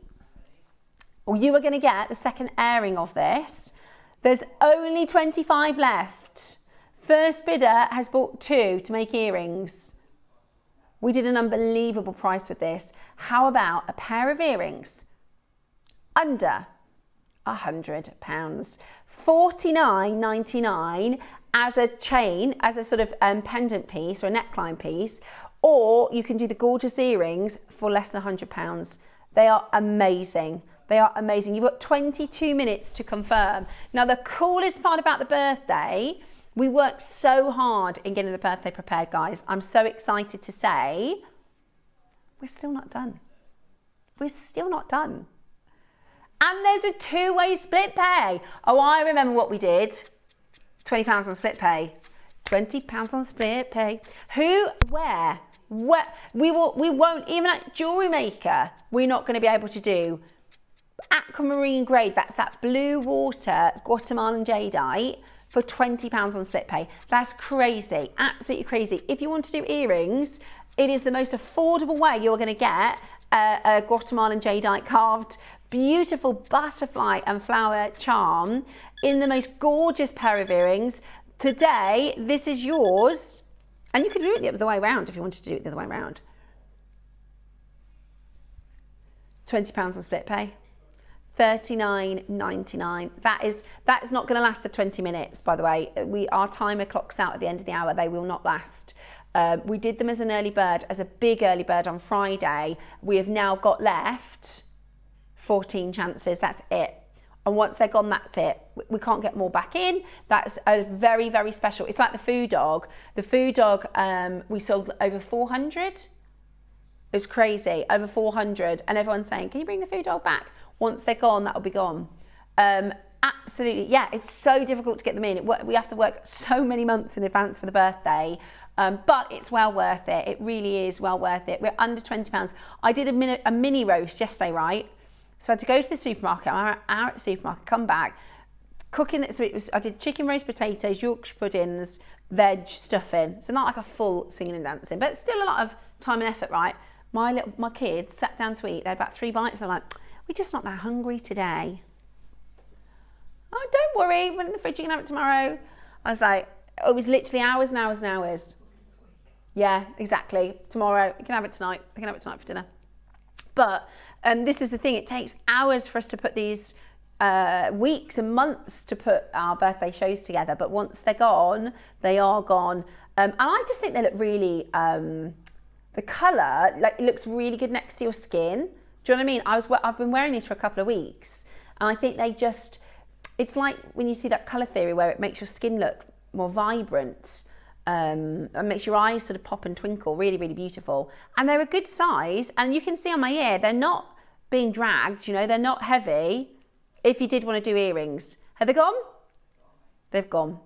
you are going to get the second airing of this. There's only 25 left. First bidder has bought 2 to make earrings. We did an unbelievable price with this. How about a pair of earrings under £100? $49.99 as a chain, as a sort of pendant piece or a neckline piece, or you can do the gorgeous earrings for less than £100. They are amazing. They are amazing. You've got 22 minutes to confirm. Now, the coolest part about the birthday, we worked so hard in getting the birthday prepared, guys. I'm so excited to say we're still not done. We're still not done. And there's a 2-way split pay. Oh, I remember what we did. £20 on split pay. £20 on split pay. Who, where? We won't, even at JewelleryMaker, we're not going to be able to do aquamarine grade. That's that blue water Guatemalan jadeite for £20 on split pay. That's crazy, absolutely crazy. If you want to do earrings, it is the most affordable way you're going to get a Guatemalan jadeite carved, beautiful butterfly and flower charm in the most gorgeous pair of earrings. Today, this is yours, and you could do it the other way around if you wanted to do it the other way around. £20 on split pay. $39.99. That's not going to last the 20 minutes, by the way. Our timer clocks out at the end of the hour. They will not last We did them as an early bird, as a big early bird on Friday. We have now got left 14 chances, that's it. And once they're gone, that's it. We can't get more back in. That's a very, very special. It's like the food dog. The food dog, we sold over 400. It's crazy, over 400. And everyone's saying, can you bring the food dog back? Once they're gone, that'll be gone. Absolutely, yeah, it's so difficult to get them in. We have to work so many months in advance for the birthday. But it's well worth it. It really is well worth it. We're under £20. I did a mini roast yesterday, right? So I had to go to the supermarket, I'm out at the supermarket, come back, cooking it. So I did chicken roast potatoes, Yorkshire puddings, veg stuffing. So not like a full singing and dancing, but still a lot of time and effort, right? My kids sat down to eat. They had about 3 bites. I'm like, we're just not that hungry today. Oh, don't worry, we're in the fridge, you can have it tomorrow. I was like, it was literally hours and hours and hours. Yeah, exactly. Tomorrow, you can have it tonight. You can have it tonight for dinner. But this is the thing, it takes hours for us to put these, weeks and months to put our birthday shows together. But once they're gone, they are gone. And I just think they look really, the colour, like it looks really good next to your skin. Do you know what I mean? I've been wearing these for a couple of weeks. And I think they just, it's like when you see that colour theory where it makes your skin look more vibrant. And makes your eyes sort of pop and twinkle, really, really beautiful. And they're a good size, and you can see on my ear, they're not being dragged, you know, they're not heavy. If you did want to do earrings. Have they gone? They've gone.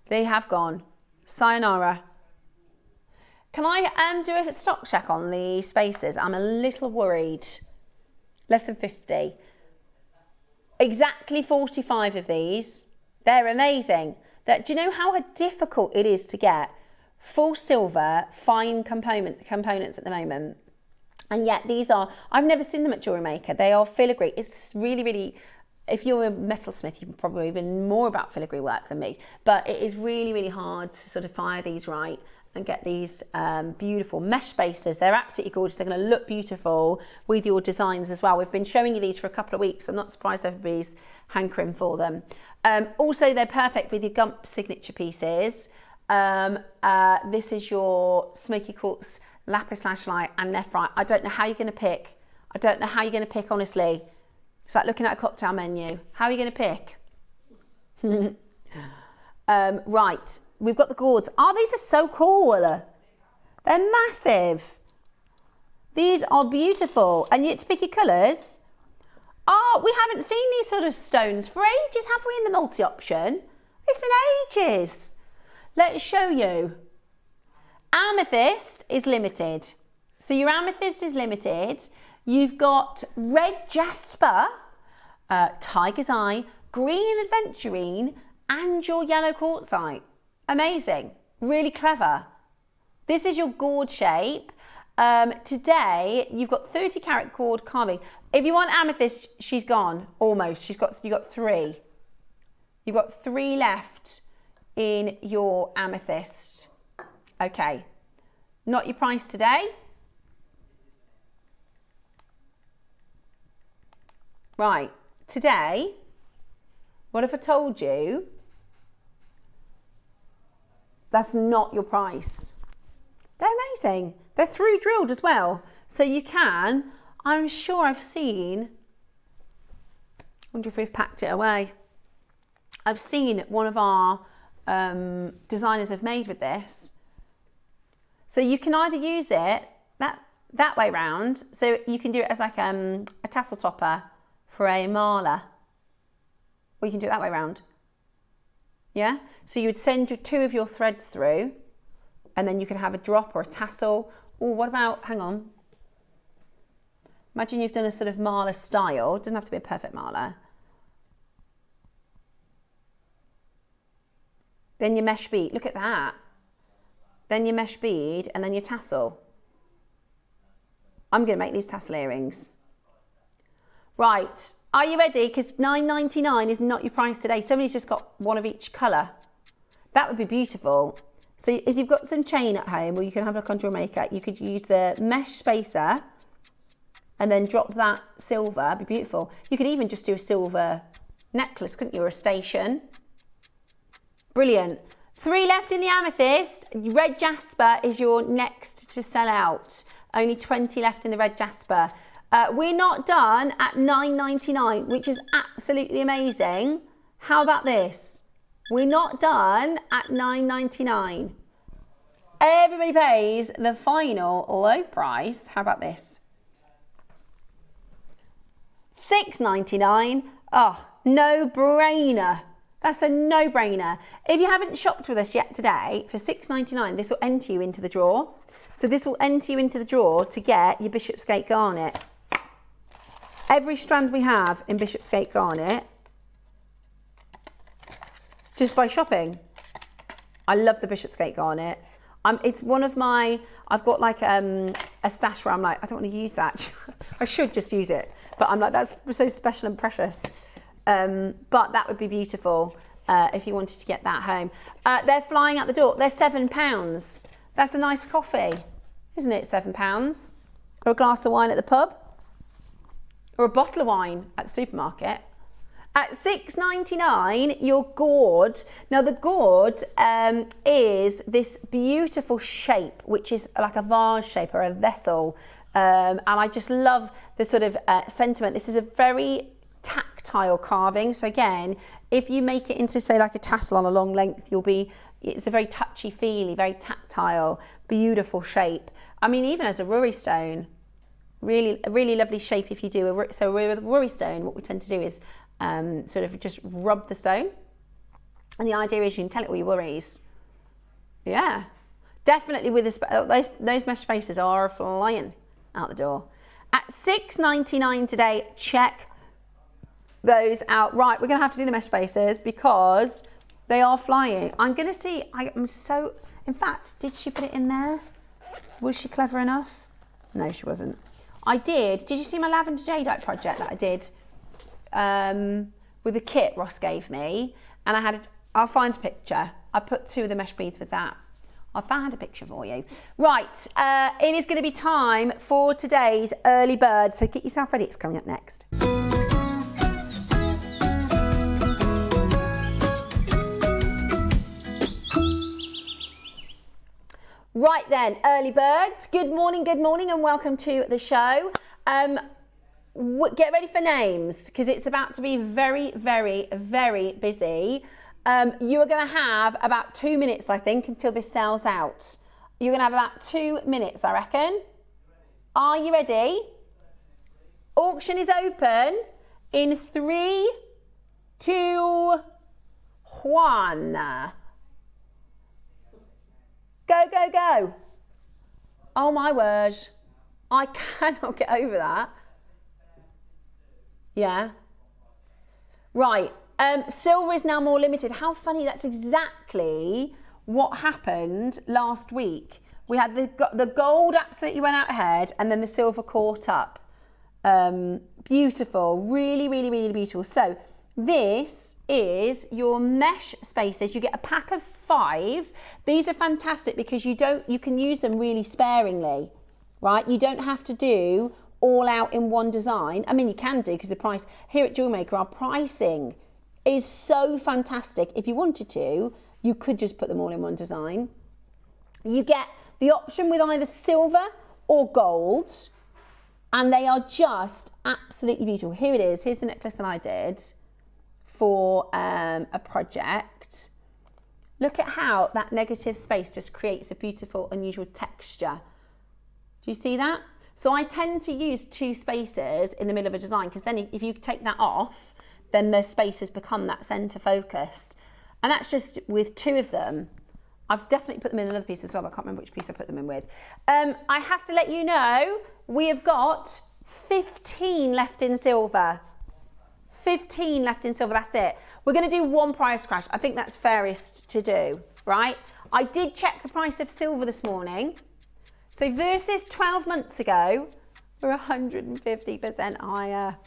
They have gone. Sayonara. Can I do a stock check on the spaces? I'm a little worried. Less than 50. Exactly 45 of these. They're amazing. Do you know how difficult it is to get full silver, fine components at the moment? And yet these are, I've never seen them at JewelleryMaker. They are filigree. It's really, really, if you're a metalsmith, you're probably even more about filigree work than me. But it is really, really hard to sort of fire these right and get these beautiful mesh spaces. They're absolutely gorgeous. They're going to look beautiful with your designs as well. We've been showing you these for a couple of weeks. So I'm not surprised everybody's hankering for them. Also, they're perfect with your Gump signature pieces. This is your Smoky Quartz Lapis Lazuli and Nephrite. I don't know how you're going to pick. I don't know how you're going to pick, honestly. It's like looking at a cocktail menu. How are you going to pick? Right, we've got the gourds. Oh, these are so cool. They're massive. These are beautiful. And you get to pick your colours. Oh, we haven't seen these sort of stones for ages, have we, in the multi-option? It's been ages. Let's show you. Amethyst is limited. So your amethyst is limited. You've got red jasper, tiger's eye, green aventurine, and your yellow quartzite. Amazing. Really clever. This is your gourd shape. Today, you've got 30 carat gourd carving. If you want amethyst, she's gone, almost. You've got 3. You've got 3 left in your amethyst. Okay, not your price today. Right, today, what if I told you that's not your price? They're amazing. They're through drilled as well. So you can, I'm sure I've seen, wonder if we've packed it away. I've seen one of our designers have made with this. So you can either use it that way round. So you can do it as like a tassel topper for a mala. Or you can do it that way round. Yeah? So you would send 2 of your threads through, and then you can have a drop or a tassel. Or what about, hang on. Imagine you've done a sort of mala style. It doesn't have to be a perfect mala. Then your mesh bead, look at that. Then your mesh bead and then your tassel. I'm gonna make these tassel earrings. Right, are you ready? Because $9.99 is not your price today. Somebody's just got one of each colour. That would be beautiful. So if you've got some chain at home, or you can have a look on JewelleryMaker, you could use the mesh spacer and then drop that silver, it'd be beautiful. You could even just do a silver necklace, couldn't you, or a station. Brilliant. 3 left in the amethyst. Red jasper is your next to sell out. Only 20 left in the red jasper. We're not done at $9.99, which is absolutely amazing. How about this? We're not done at $9.99. Everybody pays the final low price. How about this? $6.99. Oh, no brainer. That's a no brainer. If you haven't shopped with us yet today, for $6.99, this will enter you into the draw. So this will enter you into the draw to get your Bishopsgate garnet. Every strand we have in Bishopsgate garnet, just by shopping. I love the Bishopsgate garnet. It's one of my, I've got like a stash where I'm like, I don't want to use that. I should just use it. But I'm like, that's so special and precious. But that would be beautiful if you wanted to get that home. They're flying out the door. They're £7. That's a nice coffee, isn't it? £7. Or a glass of wine at the pub. Or a bottle of wine at the supermarket. At $6.99, your gourd. Now the gourd is this beautiful shape, which is like a vase shape or a vessel. And I just love the sort of sentiment. This is a very tactile carving. So again, if you make it into say like a tassel on a long length, it's a very touchy-feely, very tactile, beautiful shape. I mean, even as a Ruri stone, really, a really lovely shape if you do with Ruri stone, what we tend to do is sort of just rub the stone. And the idea is you can tell it all your worries. Yeah, definitely with those mesh spaces are flying out the door. At $6.99 today, check those out. Right, we're gonna have to do the mesh spaces because they are flying. I'm gonna see, in fact, did she put it in there? Was she clever enough? No, she wasn't. Did you see my lavender jadeite project that I did with a kit Ross gave me? And I'll find a picture. I put 2 of the mesh beads with that. I found a picture for you. Right, it is going to be time for today's early bird. So get yourself ready, it's coming up next. Right then, early birds, good morning, and welcome to the show. Get ready for names, because it's about to be very, very, very busy. You are going to have about 2 minutes, I think, until this sells out. You're going to have about 2 minutes, I reckon. Are you ready? Auction is open in 3, 2, 1. Go, go, go. Oh my word. I cannot get over that. Yeah. Right. Silver is now more limited. How funny, that's exactly what happened last week. We had the gold absolutely went out ahead and then the silver caught up. Beautiful, really, really, really beautiful. So this is your mesh spaces. You get a pack of 5. These are fantastic because you can use them really sparingly, right? You don't have to do all out in one design. I mean, you can do because the price here at JewelleryMaker, our pricing is so fantastic. If you wanted to, you could just put them all in one design. You get the option with either silver or gold, and they are just absolutely beautiful. Here it is. Here's the necklace that I did for a project. Look at how that negative space just creates a beautiful, unusual texture. Do you see that? So I tend to use 2 spaces in the middle of a design because then if you take that off, then those spaces become that center focus. And that's just with 2 of them. I've definitely put them in another piece as well, but I can't remember which piece I put them in with. I have to let you know, we have got 15 left in silver. 15 left in silver, that's it. We're gonna do 1 price crash. I think that's fairest to do, right? I did check the price of silver this morning. So versus 12 months ago, we're 150% higher.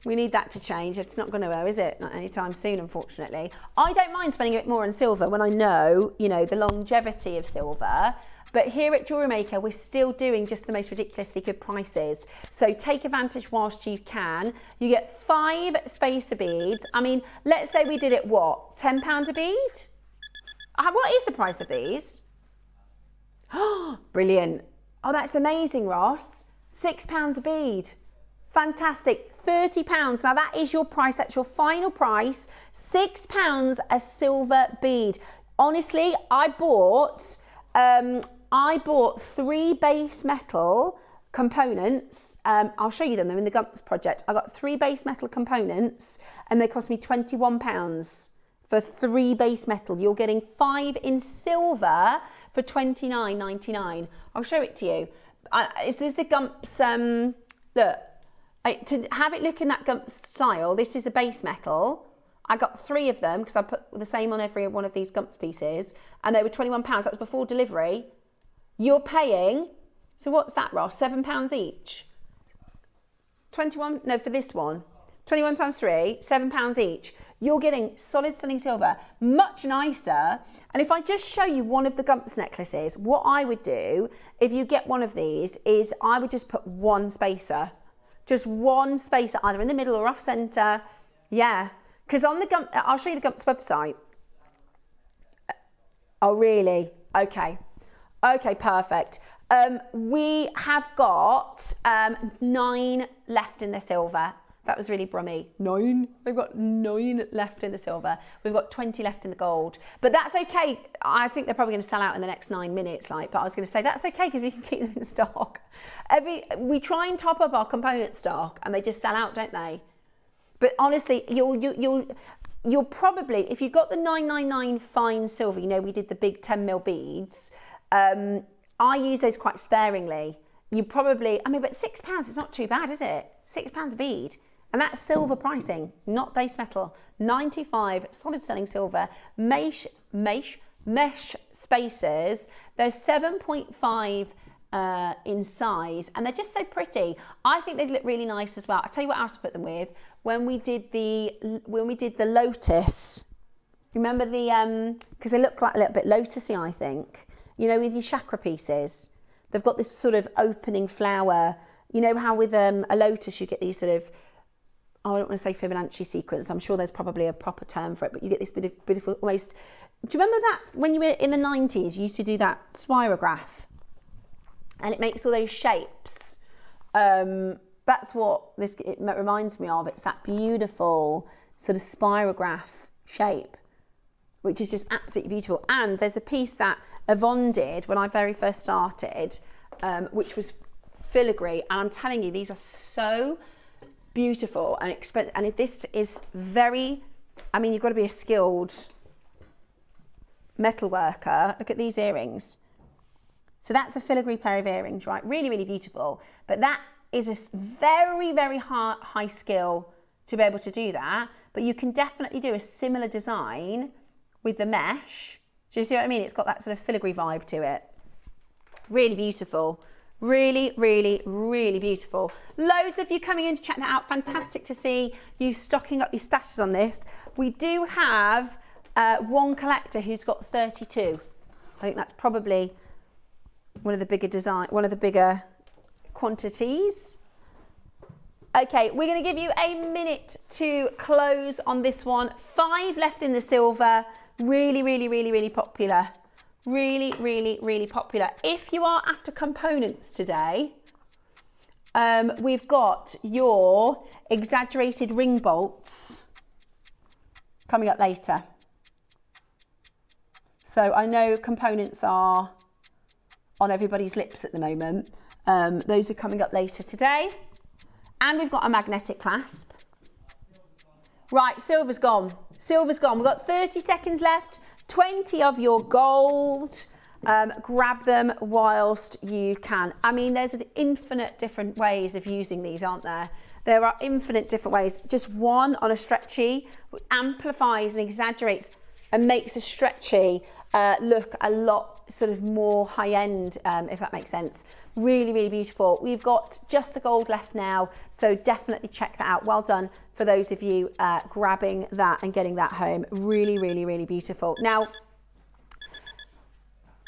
We need that to change. It's not going to, is it? Not anytime soon, unfortunately. I don't mind spending a bit more on silver when I know, the longevity of silver. But here at Jewellery Maker, we're still doing just the most ridiculously good prices. So take advantage whilst you can. You get 5 spacer beads. I mean, let's say we did it, what, £10 a bead? What is the price of these? Oh, brilliant. Oh, that's amazing, Ross. £6 a bead. Fantastic. £30. Now that is your price. That's your final price. £6 a silver bead. Honestly, I bought 3 base metal components. I'll show you them. They're in the Gumps project. I got 3 base metal components and they cost me £21 for 3 base metal. You're getting 5 in silver for $29.99. I'll show it to you. This is the Gumps, look, to have it look in that Gumps style, this is a base metal. I got 3 of them because I put the same on every one of these Gumps pieces and they were £21. That was before delivery. You're paying, so what's that, Ross? £7 each? 21, no, for this one. 21 times 3, £7 each. You're getting solid stunning silver, much nicer. And if I just show you one of the Gumps necklaces, what I would do if you get one of these is I would just put 1 spacer. Just 1 spacer, either in the middle or off center. Yeah, because on the Gumps, I'll show you the Gumps website. Oh, really? Okay. Okay, perfect. We have got 9 left in the silver. That was really brummy. 9? We've got 9 left in the silver. We've got 20 left in the gold. But that's okay. I think they're probably going to sell out in the next 9 minutes. But I was going to say that's okay because we can keep them in stock. We try and top up our component stock and they just sell out, don't they? But honestly, you'll probably, if you've got the 999 fine silver, you know, we did the big 10mm beads. I use those quite sparingly. You probably, I mean, but £6, it's not too bad, is it? £6 a bead. And that's silver pricing, not base metal. 95 solid stunning silver, mesh spacers. They're 7.5 in size, and they're just so pretty. I think they look really nice as well. I'll tell you what else to put them with. When we did the lotus, remember the because they look like a little bit lotusy, I think. You know, with your chakra pieces, they've got this sort of opening flower. You know how with a lotus you get these sort of, oh, I don't want to say Fibonacci sequence. I'm sure there's probably a proper term for it, but you get this beautiful, almost. Do you remember that when you were in the 90s? You used to do that spirograph, and it makes all those shapes. That's what it reminds me of. It's that beautiful sort of spirograph shape, which is just absolutely beautiful. And there's a piece that Yvonne did when I very first started, which was filigree, and I'm telling you, these are so beautiful and expensive. And this is very, I mean, you've got to be a skilled metal worker. Look at these earrings. So that's a filigree pair of earrings, right? Really, really beautiful. But that is a very, very high skill to be able to do that. But you can definitely do a similar design with the mesh. Do you see what I mean? It's got that sort of filigree vibe to it. Really beautiful. Really, really, really beautiful. Loads of you coming in to check that out. Fantastic to see you stocking up your stashes on this. We do have one collector who's got 32. I think that's probably one of the bigger quantities. Okay, we're going to give you a minute to close on this one. 5 left in the silver. Really, really, really, really popular. Really, really, really popular. If you are after components today, we've got your exaggerated ring bolts coming up later. So I know components are on everybody's lips at the moment. Those are coming up later today. And we've got a magnetic clasp. Right, silver's gone. Silver's gone. We've got 30 seconds left. 20 of your gold. Grab them whilst you can. I mean, there's an infinite different ways of using these, aren't there? There are infinite different ways. Just one on a stretchy amplifies and exaggerates and makes a stretchy look a lot sort of more high-end, if that makes sense. Really, really beautiful. We've got just the gold left now, so definitely check that out. Well done for those of you grabbing that and getting that home. Really, really, really beautiful. Now,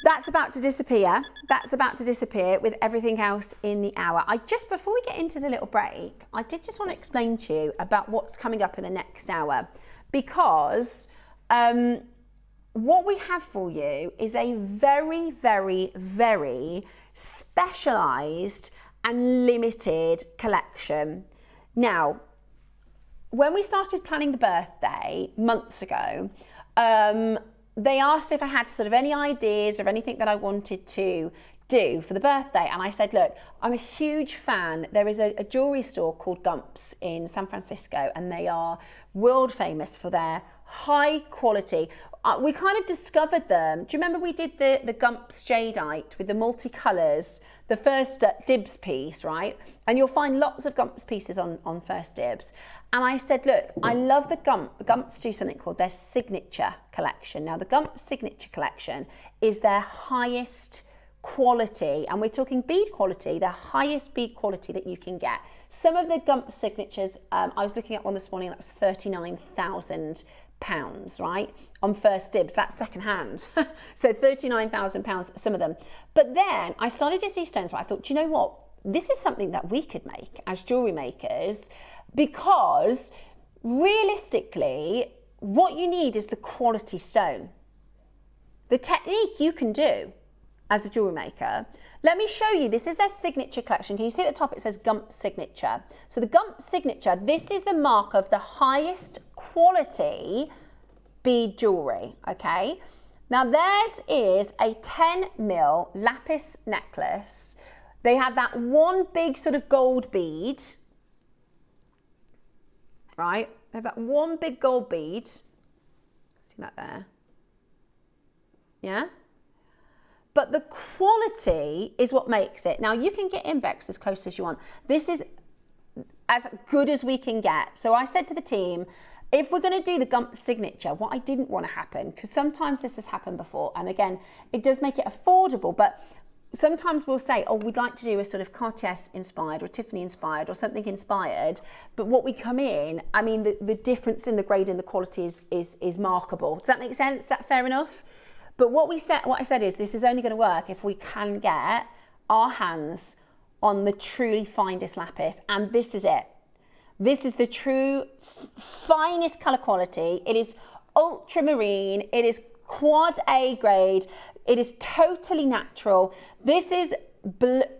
That's about to disappear. That's about to disappear with everything else in the hour. Before we get into the little break, I did just want to explain to you about what's coming up in the next hour, because what we have for you is a very, very, very specialised and limited collection. Now, when we started planning the birthday months ago, they asked if I had sort of any ideas or anything that I wanted to do for the birthday. And I said, look, I'm a huge fan. There is a jewelry store called Gumps in San Francisco, and they are world famous for their high quality. We kind of discovered them. Do you remember we did the Gumps jadeite with the multicolours, the first dibs piece, right? And you'll find lots of Gumps pieces on first dibs. And I said, look, I love the Gumps do something called their signature collection. Now, the Gumps signature collection is their highest quality, and we're talking bead quality, the highest bead quality that you can get. Some of the Gumps signatures, I was looking at one this morning, that's £39,000, right? On first dibs, that's second hand. So £39,000, some of them. But then I started to see stones where I thought, do you know what? This is something that we could make as jewellery makers, because realistically, what you need is the quality stone. The technique you can do as a jewellery maker. Let me show you, this is their signature collection. Can you see at the top it says Gumps signature? So the Gumps signature, this is the mark of the highest quality bead jewellery, okay? Now theirs is a 10mm lapis necklace. They have that one big sort of gold bead, right? They have that one big gold bead. See that there? Yeah? But the quality is what makes it. Now you can get Imbex as close as you want. This is as good as we can get. So I said to the team, if we're going to do the Gumps signature, what I didn't want to happen, because sometimes this has happened before, and again, it does make it affordable, but sometimes we'll say, oh, we'd like to do a sort of Cartier inspired or Tiffany inspired or something inspired, but what we come in, I mean, the difference in the grade and the quality is markable. Does that make sense? Is that fair enough? But what I said is, this is only going to work if we can get our hands on the truly finest lapis, and this is it. This is the true finest colour quality. It is ultramarine. It is quad A grade. It is totally natural. This is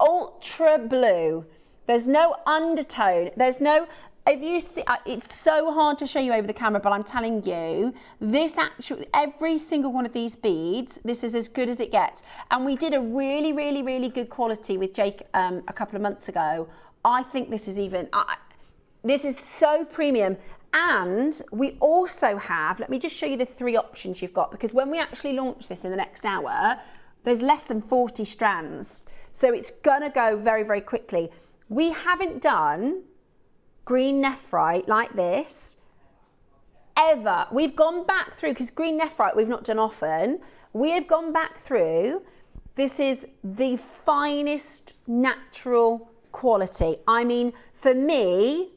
ultra blue. There's no undertone. There's no, if you see, it's so hard to show you over the camera, but I'm telling you, this actually, every single one of these beads, this is as good as it gets. And we did a really, really, really good quality with Jake a couple of months ago. I think this is even, this is so premium. And we also have, let me just show you the 3 options you've got, because when we actually launch this in the next hour, there's less than 40 strands. So it's gonna go very, very quickly. We haven't done green nephrite like this ever. We've gone back through, because green nephrite we've not done often. We have gone back through. This is the finest natural quality. I mean, for me,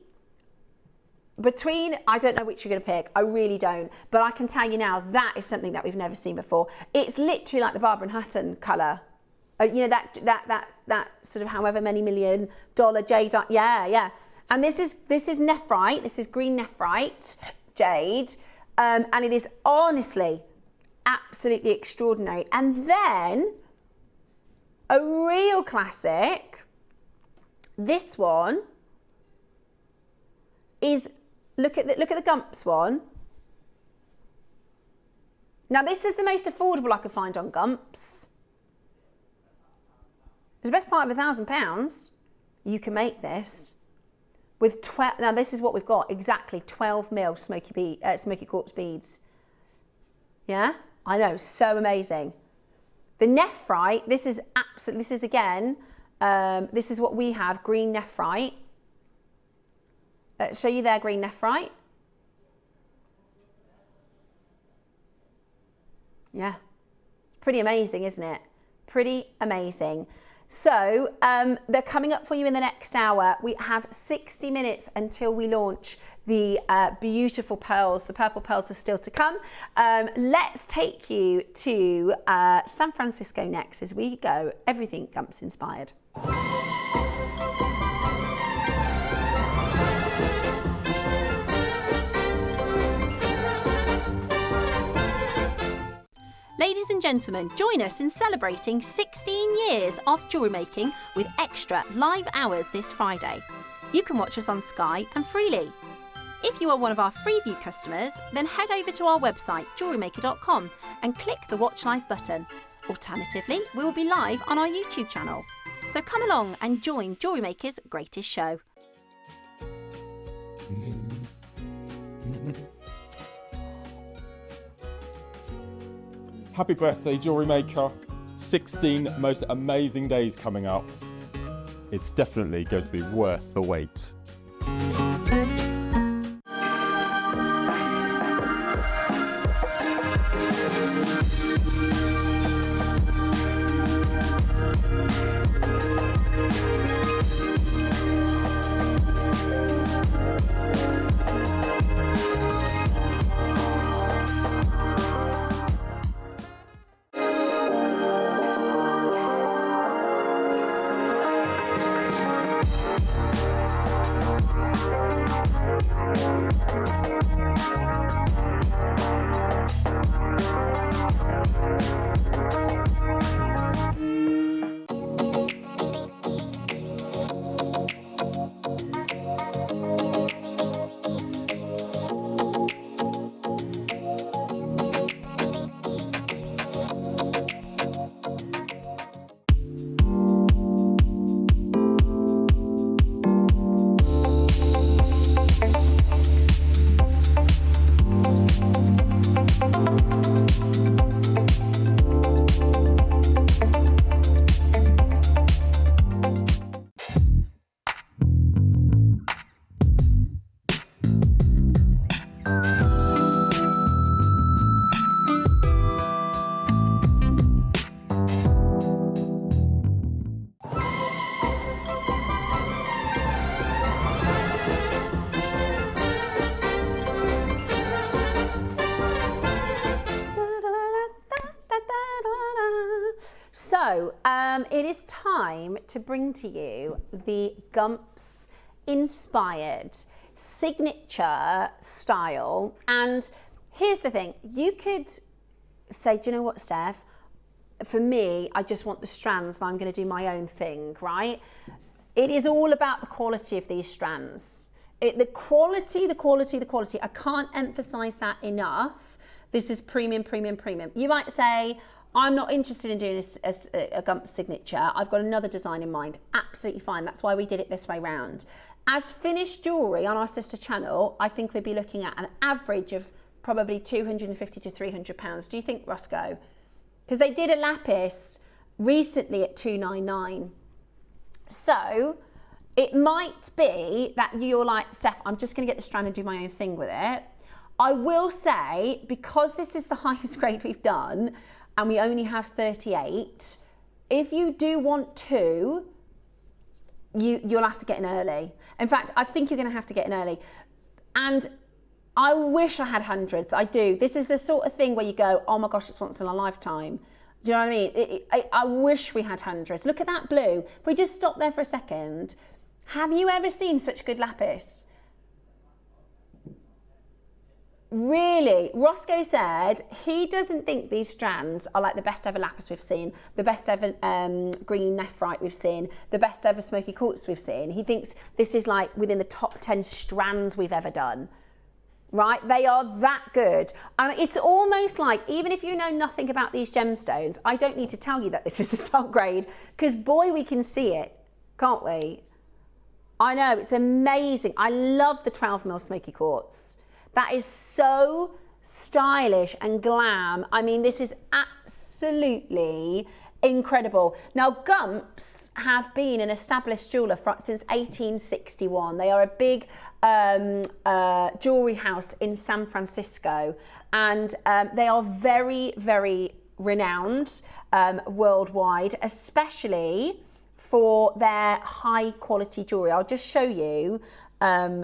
between, I don't know which you're going to pick, I really don't, but I can tell you now, that is something that we've never seen before. It's literally like the Barbara and Hutton colour. You know, that sort of however many $1 million jade, yeah. And this is nephrite, this is green nephrite jade, and it is honestly absolutely extraordinary. And then a real classic, this one is, look at the Gumps one. Now this is the most affordable I could find on Gumps. It's the best part of £1,000. You can make this with 12. Now this is what we've got, exactly 12mm smoky quartz beads. Yeah, I know, so amazing. The nephrite, this is again, this is what we have, green nephrite. Show you their green nephrite. Yeah, pretty amazing, isn't it? Pretty amazing. So they're coming up for you in the next hour. We have 60 minutes until we launch the beautiful pearls. The purple pearls are still to come. Let's take you to San Francisco next as we go everything Gumps inspired. Ladies and gentlemen, join us in celebrating 16 years of jewellery making with extra live hours this Friday. You can watch us on Sky and freely. If you are one of our Freeview customers, then head over to our website jewellerymaker.com and click the Watch Live button. Alternatively, we will be live on our YouTube channel. So come along and join Jewellery Maker's greatest show. Happy birthday, Jewellery Maker. 16 most amazing days coming up. It's definitely going to be worth the wait. So it is time to bring to you the Gumps inspired signature style. And here's the thing, you could say, do you know what, Steph? For me, I just want the strands and I'm going to do my own thing, right? It is all about the quality of these strands. The quality. I can't emphasize that enough. This is premium, premium, premium. You might say, I'm not interested in doing a Gump signature. I've got another design in mind. Absolutely fine. That's why we did it this way round. As finished jewellery on our sister channel, I think we'd be looking at an average of probably £250 to £300. Do you think, Roscoe? Because they did a lapis recently at £299. So it might be that you're like, Steph, I'm just going to get the strand and do my own thing with it. I will say, because this is the highest grade we've done, and we only have 38, if you do want to, you'll have to get in early. In fact, I think you're going to have to get in early. And I wish I had hundreds. I do. This is the sort of thing where you go, oh my gosh, it's once in a lifetime. Do you know what I mean? I wish we had hundreds. Look at that blue. If we just stop there for a second, have you ever seen such good lapis? Really, Roscoe said he doesn't think these strands are like the best ever lapis we've seen, the best ever green nephrite we've seen, the best ever smoky quartz we've seen. He thinks this is like within the top 10 strands we've ever done. Right? They are that good. And it's almost like, even if you know nothing about these gemstones, I don't need to tell you that this is the top grade, because boy, we can see it, can't we? I know, it's amazing. I love the 12mm smoky quartz. That is so stylish and glam. I mean, this is absolutely incredible. Now, Gumps have been an established jeweller since 1861. They are a big jewellery house in San Francisco, and they are very, very renowned worldwide, especially for their high quality jewellery. I'll just show you.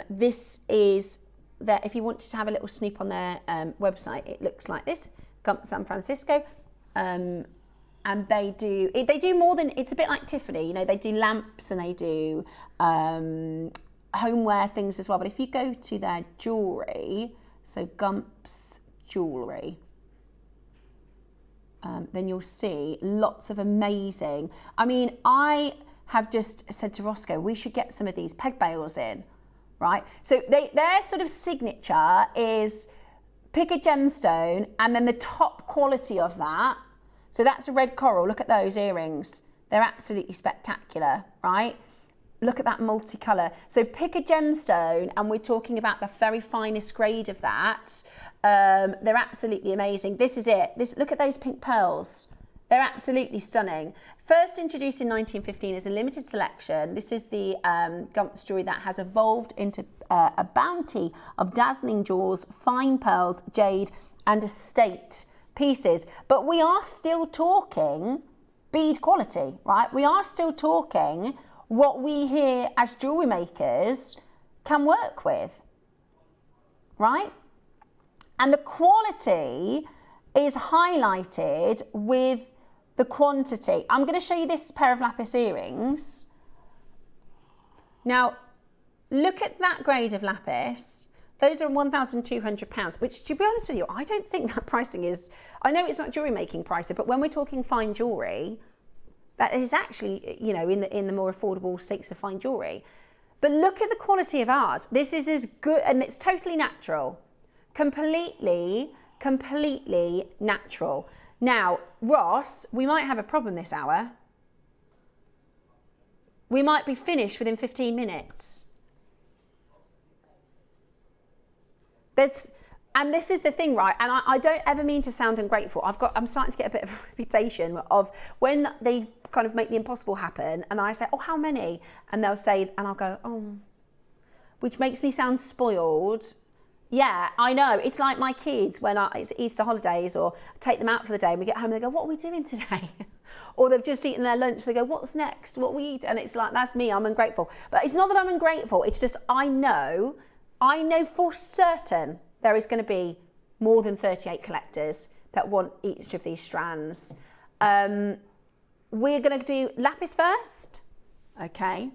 This is that if you wanted to have a little snoop on their website, it looks like this, Gump San Francisco. And they do more than, it's a bit like Tiffany, you know, they do lamps and they do homeware things as well. But if you go to their jewellery, so Gump's Jewellery, then you'll see lots of amazing, I mean, I have just said to Roscoe, we should get some of these peg bales in, right? So their sort of signature is pick a gemstone and then the top quality of that. So that's a red coral. Look at those earrings. They're absolutely spectacular, right? Look at that multicolour. So pick a gemstone and we're talking about the very finest grade of that. They're absolutely amazing. This is it. Look at those pink pearls. They're absolutely stunning. First introduced in 1915 as a limited selection, this is the Gump's jewellery that has evolved into a bounty of dazzling jewels, fine pearls, jade and estate pieces. But we are still talking bead quality, right? We are still talking what we here as jewellery makers can work with, right? And the quality is highlighted with the quantity. I'm going to show you this pair of lapis earrings. Now, look at that grade of lapis. Those are £1,200, which, to be honest with you, I don't think that pricing is, I know it's not jewellery making pricing, but when we're talking fine jewellery, that is actually, you know, in the more affordable stakes of fine jewellery. But look at the quality of ours. This is as good, and it's totally natural. Completely natural. Now, Ross, we might have a problem this hour. We might be finished within 15 minutes. And this is the thing, right? And I don't ever mean to sound ungrateful. I'm starting to get a bit of a reputation of when they kind of make the impossible happen and I say, oh, how many? And they'll say, and I'll go, oh, which makes me sound spoiled. Yeah, I know. It's like my kids when it's Easter holidays or I take them out for the day and we get home and they go, what are we doing today? Or they've just eaten their lunch. They go, what's next? What we eat? And it's like, that's me. I'm ungrateful. But it's not that I'm ungrateful. It's just I know for certain there is going to be more than 38 collectors that want each of these strands. We're going to do lapis first. Okay.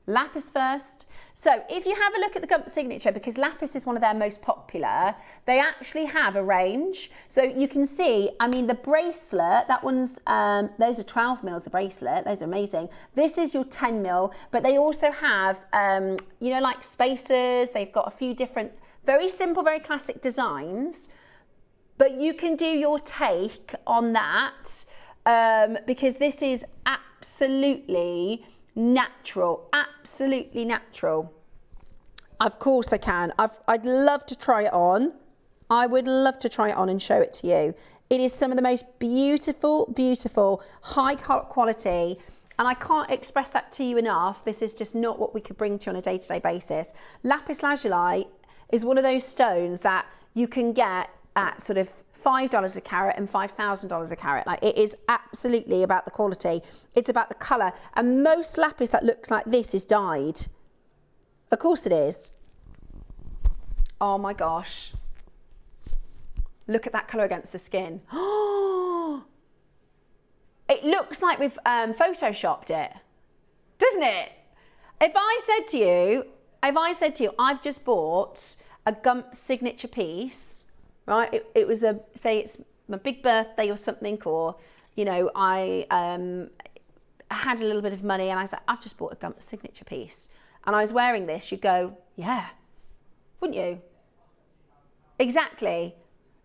Lapis first. So if you have a look at the Gump signature, because lapis is one of their most popular, they actually have a range. So you can see, I mean, the bracelet, that one's, those are 12 mils, the bracelet, those are amazing. This is your 10 mil, but they also have, you know, like spacers. They've got a few different, very simple, very classic designs, but you can do your take on that because this is absolutely natural, absolutely natural. Of course I can. I'd love to try it on. I would love to try it on and show it to you. It is some of the most beautiful, beautiful, high quality, and I can't express that to you enough. This is just not what we could bring to you on a day-to-day basis. Lapis lazuli is one of those stones that you can get at sort of $5 a carat and $5,000 a carat. Like, it is absolutely about the quality. It's about the colour. And most lapis that looks like this is dyed. Of course it is. Oh my gosh. Look at that colour against the skin. Oh, it looks like we've photoshopped it, doesn't it? If I said to you, I've just bought a Gump signature piece, right? It was say it's my big birthday or something, or, you know, I had a little bit of money and I said, I've just bought a Gump signature piece. And I was wearing this, you'd go, yeah, wouldn't you? Exactly.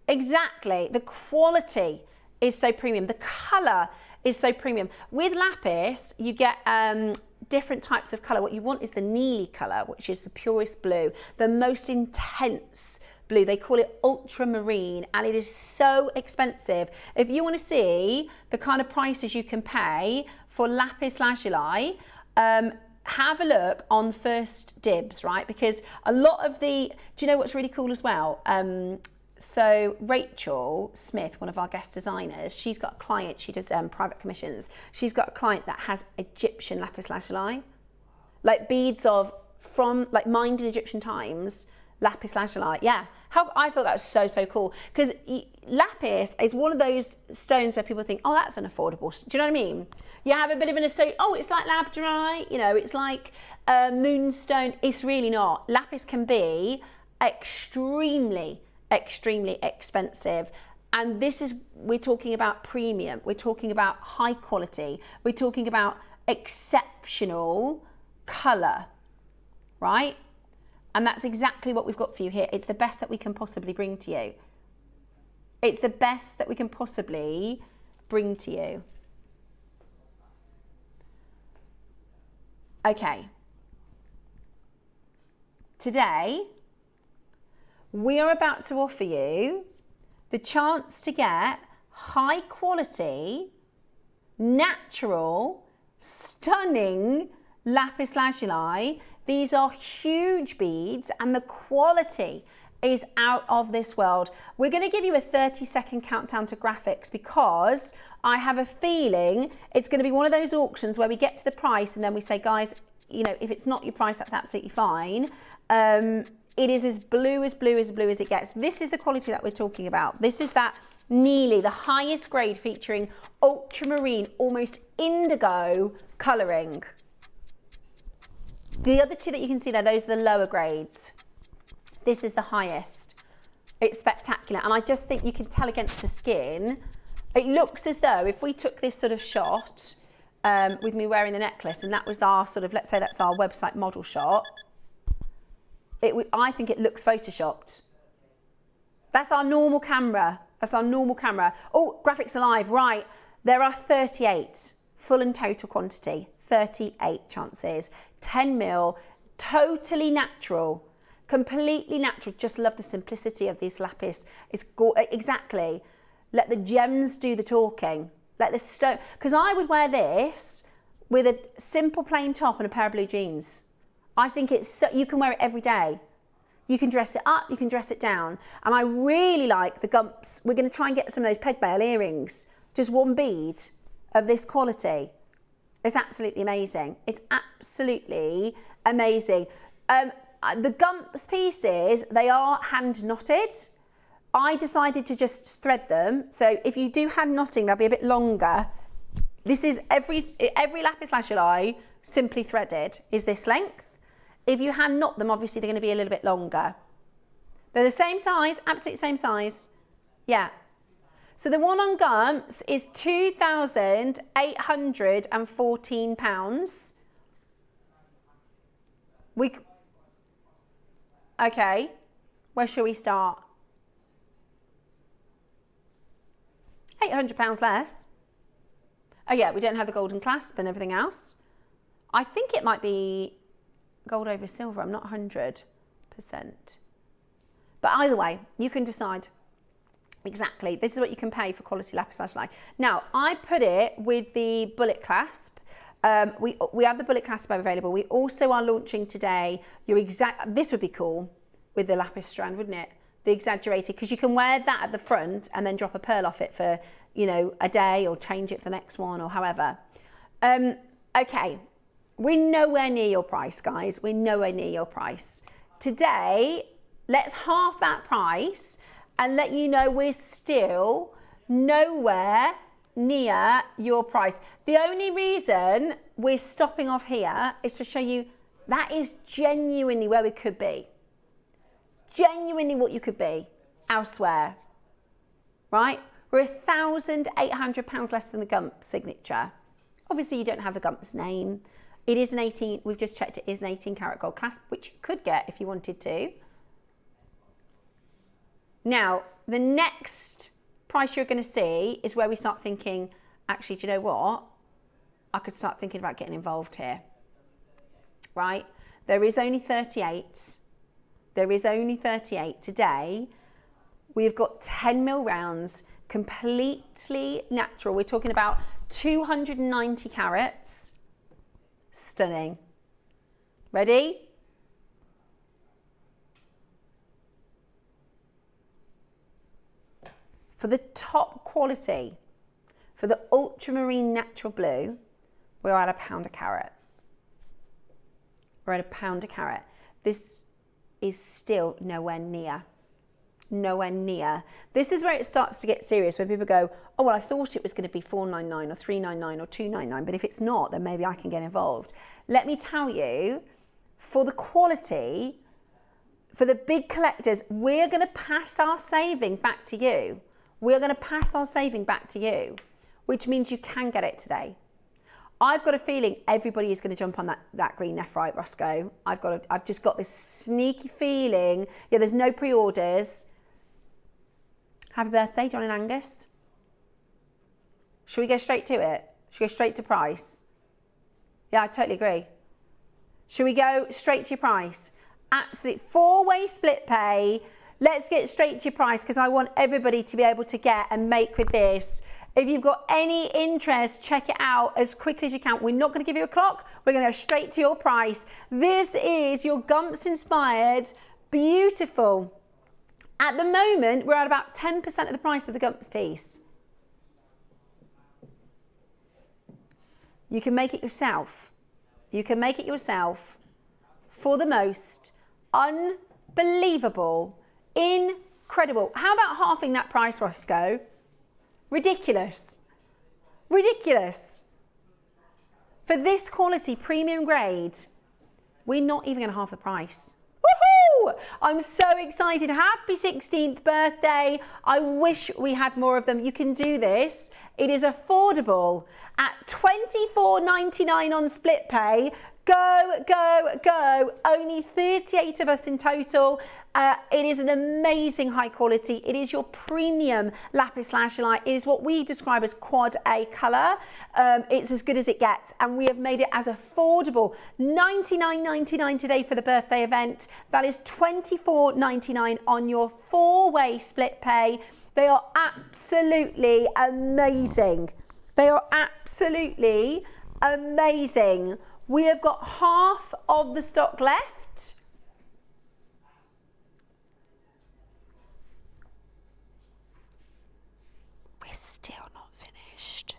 The quality is so premium. The colour is so premium. With lapis, you get different types of colour. What you want is the Neely colour, which is the purest blue, the most intense blue. They call it ultramarine, and it is so expensive. If you want to see the kind of prices you can pay for lapis lazuli, have a look on First Dibs, right? Because a lot of the, do you know what's really cool as well? So Rachel Smith, one of our guest designers, she's got a client, she does private commissions. She's got a client that has Egyptian lapis lazuli, like beads from like mined in Egyptian times, lapis lazuli. Yeah, I thought that was so cool, because lapis is one of those stones where people think, oh, that's unaffordable. Do you know what I mean? You have a bit of an oh, it's like labradorite, you know, it's like moonstone. It's really not. Lapis can be extremely expensive, and we're talking about premium, we're talking about high quality, we're talking about exceptional colour, right? And that's exactly what we've got for you here. It's the best that we can possibly bring to you. It's the best that we can possibly bring to you. Okay. Today, we are about to offer you the chance to get high quality, natural, stunning lapis lazuli. These are huge beads and the quality is out of this world. We're going to give you a 30-second countdown to graphics, because I have a feeling it's going to be one of those auctions where we get to the price and then we say, guys, you know, if it's not your price, that's absolutely fine. It is as blue as it gets. This is the quality that we're talking about. This is that Neely, the highest grade, featuring ultramarine, almost indigo colouring. The other two that you can see there, those are the lower grades. This is the highest. It's spectacular. And I just think you can tell against the skin. It looks as though if we took this sort of shot with me wearing the necklace, and that was our sort of, let's say that's our website model shot, I think it looks photoshopped. That's our normal camera. That's our normal camera. Oh, graphics are live, right. There are 38, full and total quantity, 38 chances, 10 mil, totally natural, completely natural. Just love the simplicity of these lapis. It's exactly. Let the gems do the talking. Let the stone, because I would wear this with a simple plain top and a pair of blue jeans. I think it's so, you can wear it every day. You can dress it up, you can dress it down. And I really like the gumps. We're going to try and get some of those pegbail earrings. Just one bead of this quality. It's absolutely amazing. It's absolutely amazing. The gumps pieces, they are hand knotted. I decided to just thread them. So if you do hand knotting, they'll be a bit longer. This is every lapis lazuli simply threaded is this length. If you hand knot them, obviously they're going to be a little bit longer. They're the same size, absolutely same size. Yeah. So the one on gumps is £2,814. Okay, where shall we start? £800 less. Oh yeah, we don't have the golden clasp and everything else. I think it might be gold over silver, I'm not 100%. But either way, you can decide exactly. This is what you can pay for quality lapis lazuli. Now, I put it with the bullet clasp. We have the bullet clasp available. We also are launching today this would be cool with the lapis strand, wouldn't it? The exaggerated, because you can wear that at the front and then drop a pearl off it for, you know, a day, or change it for the next one, or however. Okay. We're nowhere near your price, guys. We're nowhere near your price. Today, let's half that price and let you know we're still nowhere near your price. The only reason we're stopping off here is to show you that is genuinely where we could be. Genuinely what you could be elsewhere, right? We're £1,800 less than the Gump signature. Obviously, you don't have the Gump's name. It is an 18, we've just checked, it is an 18 karat gold clasp, which you could get if you wanted to. Now, the next price you're going to see is where we start thinking, actually, do you know what? I could start thinking about getting involved here, right? There is only 38. There is only 38 today. We've got 10 mil rounds, completely natural. We're talking about 290 carats. Stunning. Ready? . For the top quality, for the ultramarine natural blue, we're at £1 a carat. We're at £1 a carat. This is still nowhere near. Nowhere near. This is where it starts to get serious, when people go, oh, well, I thought it was going to be $4.99 or $3.99 or $2.99, but if it's not, then maybe I can get involved. Let me tell you, for the quality, for the big collectors, we're going to pass our saving back to you. We're going to pass our saving back to you, which means you can get it today. I've got a feeling everybody is going to jump on that green nephrite, Roscoe. I've just got this sneaky feeling. Yeah, there's no pre-orders. Happy birthday, John and Angus. Should we go straight to it? Should we go straight to price? Yeah, I totally agree. Should we go straight to your price? Absolutely. 4-way split pay. Let's get straight to your price, because I want everybody to be able to get and make with this. If you've got any interest, check it out as quickly as you can. We're not going to give you a clock. We're going to go straight to your price. This is your Gumps inspired, beautiful. At the moment, we're at about 10% of the price of the Gumps piece. You can make it yourself. You can make it yourself for the most unbelievable, incredible. How about halving that price, Roscoe? Ridiculous. Ridiculous. For this quality, premium grade, we're not even going to halve the price. Woohoo! I'm so excited. Happy 16th birthday. I wish we had more of them. You can do this. It is affordable at $24.99 on split pay. Go, go, go. Only 38 of us in total. It is an amazing high quality. It is your premium lapis lazuli. It is what we describe as quad A colour. It's as good as it gets, and we have made it as affordable. $99.99 today for the birthday event. That is $24.99 on your 4-way split pay. They are absolutely amazing. They are absolutely amazing. We have got half of the stock left. We're still not finished.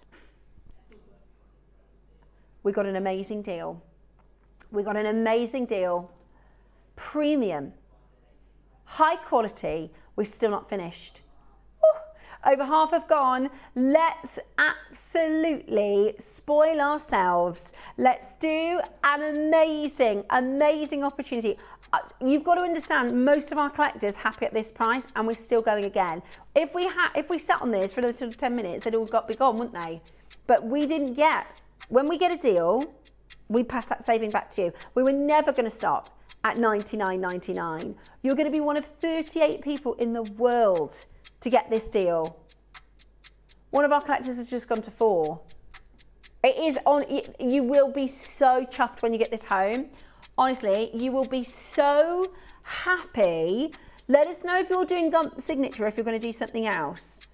We got an amazing deal. We got an amazing deal. Premium, high quality. We're still not finished. Over half have gone. Let's absolutely spoil ourselves. Let's do an amazing, amazing opportunity. You've got to understand, most of our collectors happy at this price, and we're still going again. If we sat on this for another sort of 10 minutes, they'd all be gone, wouldn't they? But we didn't get. When we get a deal, we pass that saving back to you. We were never going to stop at $99.99. You're going to be one of 38 people in the world to get this deal. One of our collectors has just gone to 4. It is on. You will be so chuffed when you get this home. Honestly, you will be so happy. Let us know if you're doing Gump signature, if you're going to do something else.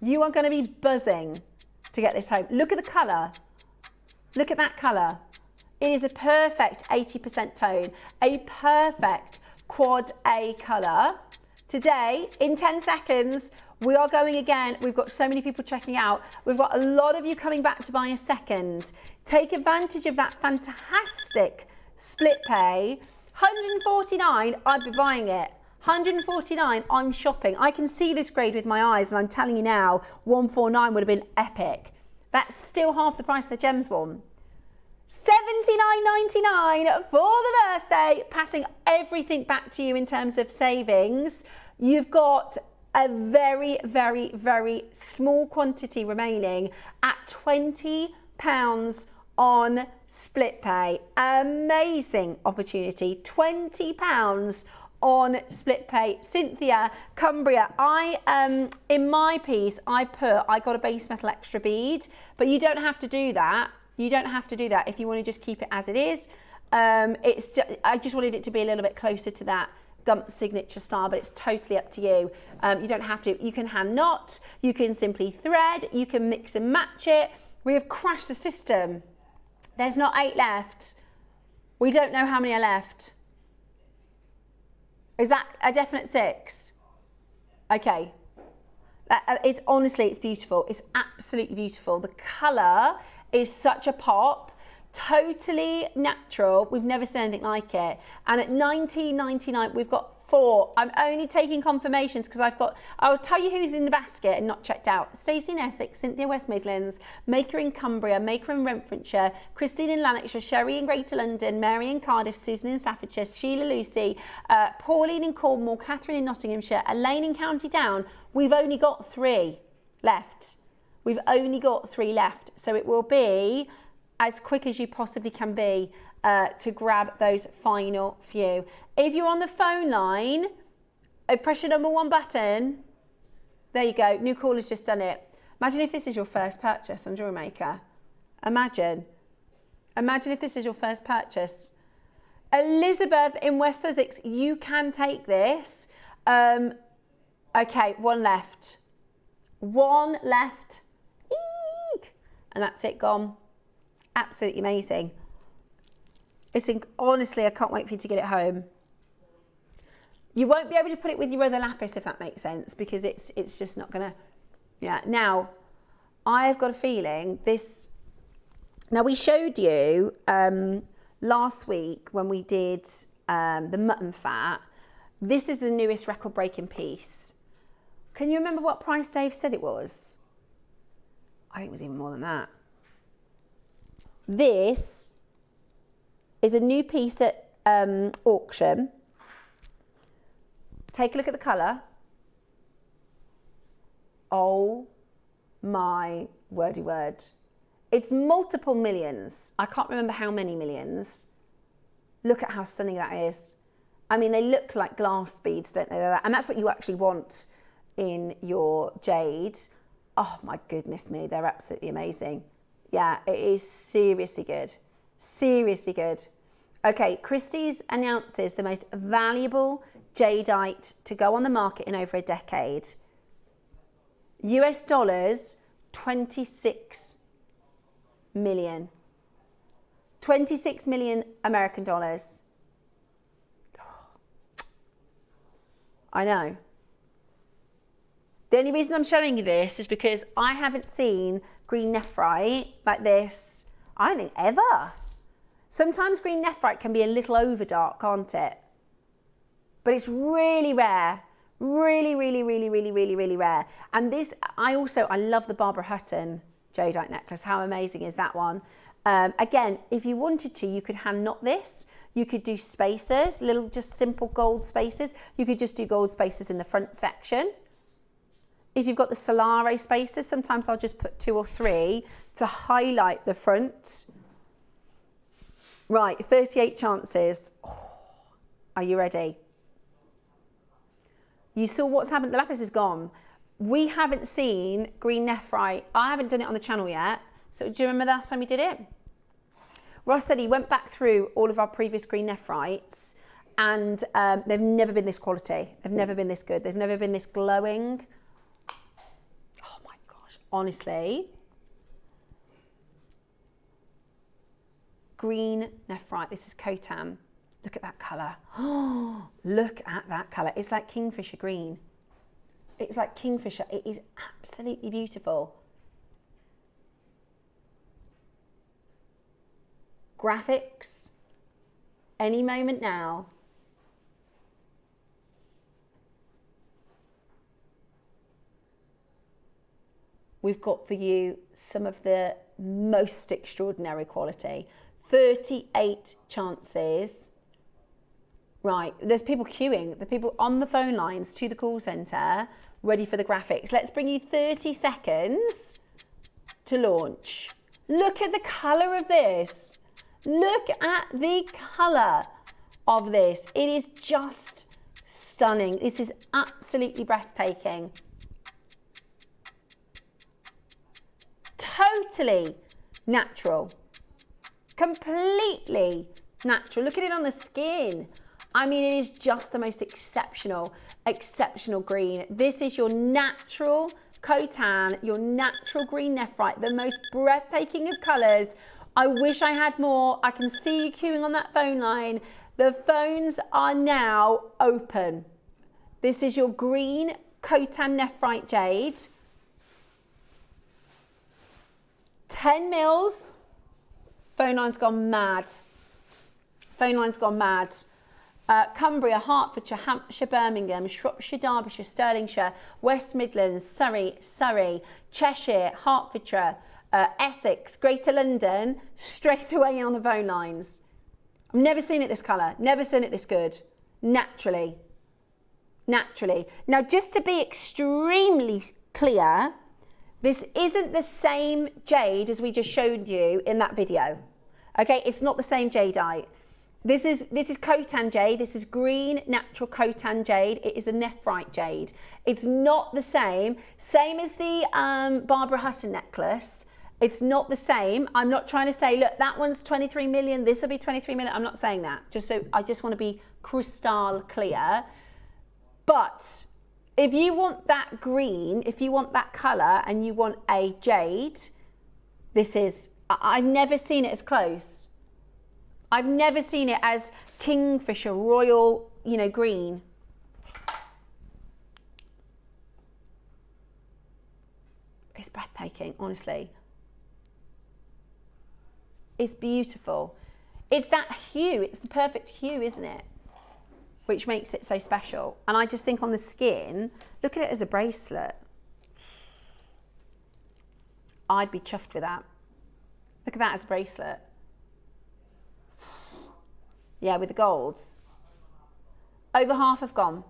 You are going to be buzzing to get this home. Look at the colour. Look at that colour. It is a perfect 80% tone, a perfect quad A colour. Today, in 10 seconds, we are going again. We've got so many people checking out. We've got a lot of you coming back to buy a second. Take advantage of that fantastic split pay. $149, I'd be buying it. $149, I'm shopping. I can see this grade with my eyes, and I'm telling you now, $149 would have been epic. That's still half the price of the gems one. $79.99 for the birthday, passing everything back to you in terms of savings. You've got a very, very, very small quantity remaining at £20 on split pay. Amazing opportunity. £20 on split pay. Cynthia, Cumbria, in my piece, I got a base metal extra bead, but you don't have to do that. You don't have to do that if you want to just keep it as it is. I just wanted it to be a little bit closer to that Gump signature style, but it's totally up to you. You don't have to. You can hand knot, you can simply thread, you can mix and match it. We have crashed the system. There's not 8 left. We don't know how many are left. Is that a definite 6? Okay. It's honestly, it's beautiful. It's absolutely beautiful. The colour is such a pop. Totally natural. We've never seen anything like it. And at $19.99, we've got 4. I'm only taking confirmations because I'll tell you who's in the basket and not checked out. Stacey in Essex, Cynthia West Midlands, Maker in Cumbria, Maker in Renfrewshire, Christine in Lanarkshire, Sherry in Greater London, Mary in Cardiff, Susan in Staffordshire, Sheila Lucy, Pauline in Cornwall, Catherine in Nottinghamshire, Elaine in County Down. We've only got 3 left. We've only got 3 left. So it will be as quick as you possibly can be to grab those final few. If you're on the phone line, press your number 1 button. There you go. New caller's just done it. Imagine if this is your first purchase on JewelleryMaker. Imagine if this is your first purchase. Elizabeth in West Sussex, you can take this. Okay, 1 left. 1 left. Eek. And that's it, gone. Absolutely amazing. Honestly, I can't wait for you to get it home. You won't be able to put it with your other lapis, if that makes sense, because it's just not gonna. Yeah. Now, I've got a feeling this. Now we showed you last week when we did the mutton fat. This is the newest record-breaking piece. Can you remember what price Dave said it was? I think it was even more than that. This is a new piece at auction. Take a look at the colour. Oh my wordy word. It's multiple millions. I can't remember how many millions. Look at how stunning that is. I mean, they look like glass beads, don't they? And that's what you actually want in your jade. Oh my goodness me, they're absolutely amazing. Yeah, it is seriously good. Seriously good. Okay, Christie's announces the most valuable jadeite to go on the market in over a decade. US dollars, 26 million. 26 million American dollars. I know. The only reason I'm showing you this is because I haven't seen green nephrite like this, I don't think ever. Sometimes green nephrite can be a little over dark, can't it? But it's really rare. Really, really, really, really, really, really rare. And this, I love the Barbara Hutton jadeite necklace. How amazing is that one? Again, if you wanted to, you could hand knot this. You could do spacers, little just simple gold spacers. You could just do gold spacers in the front section. If you've got the Solare spacers, sometimes I'll just put 2 or 3 to highlight the front. Right, 38 chances. Oh, are you ready? You saw what's happened. The lapis is gone. We haven't seen green nephrite. I haven't done it on the channel yet. So do you remember the last time we did it? Ross said he went back through all of our previous green nephrites and they've never been this quality. They've never been this good. They've never been this glowing. Oh my gosh, honestly. Green nephrite, this is Khotan. Look at that colour. Oh, look at that colour. It's like kingfisher green. It's like kingfisher. It is absolutely beautiful. Graphics, any moment now. We've got for you some of the most extraordinary quality. 38 chances. Right, there's people queuing, the people on the phone lines to the call centre, ready for the graphics. Let's bring you 30 seconds to launch. Look at the colour of this. Look at the colour of this. It is just stunning. This is absolutely breathtaking. Totally natural. Completely natural. Look at it on the skin. I mean, it is just the most exceptional green. This is your natural Khotan, your natural green nephrite, the most breathtaking of colours. I wish I had more. I can see you queuing on that phone line. The phones are now open. This is your green Khotan nephrite jade. 10 mils. Phone line's gone mad. Phone line's gone mad. Cumbria, Hertfordshire, Hampshire, Birmingham, Shropshire, Derbyshire, Stirlingshire, West Midlands, Surrey, Cheshire, Hertfordshire, Essex, Greater London, straight away in on the phone lines. I've never seen it this colour, never seen it this good. Naturally. Now, just to be extremely clear, this isn't the same jade as we just showed you in that video. Okay, it's not the same jadeite. This is Khotan jade. This is green natural Khotan jade. It is a nephrite jade. It's not the same as the Barbara Hutton necklace. It's not the same. I'm not trying to say, look, that one's 23 million. This will be 23 million. I'm not saying that. I just want to be crystal clear. But if you want that green, if you want that colour, and you want a jade, this is. I've never seen it as close. I've never seen it as Kingfisher Royal, green. It's breathtaking, honestly. It's beautiful. It's that hue, it's the perfect hue, isn't it? Which makes it so special. And I just think on the skin, look at it as a bracelet. I'd be chuffed with that. Look at that as a bracelet. Yeah, with the golds. Over half have gone.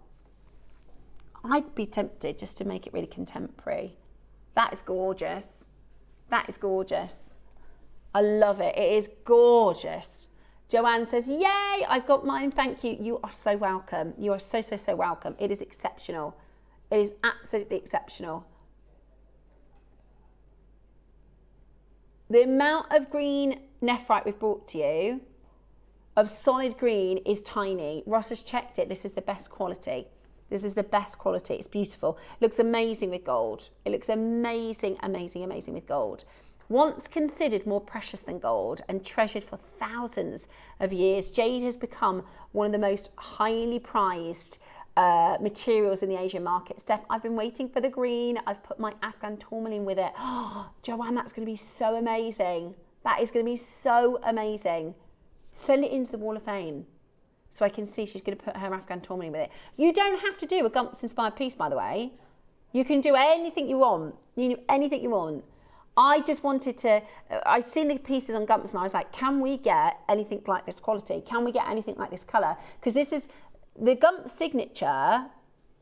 I'd be tempted just to make it really contemporary. That is gorgeous. That is gorgeous. I love it. It is gorgeous. Joanne says, yay, I've got mine. Thank you. You are so welcome. You are so, so, so welcome. It is exceptional. It is absolutely exceptional. The amount of green nephrite we've brought to you of solid green is tiny. Ross has checked it. This is the best quality. This is the best quality. It's beautiful. It looks amazing with gold. It looks amazing, amazing, amazing with gold. Once considered more precious than gold and treasured for thousands of years, jade has become one of the most highly prized materials in the Asian market. Steph, I've been waiting for the green. I've put my Afghan tourmaline with it. Oh, Joanne, that's going to be so amazing. That is going to be so amazing. Send it into the Wall of Fame so I can see she's going to put her Afghan tourmaline with it. You don't have to do a Gumps inspired piece, by the way. You can do anything you want. You can do anything you want. I just wanted to, I've seen the pieces on Gumps and I was like, can we get anything like this quality? Can we get anything like this colour? Because this is, the Gumps signature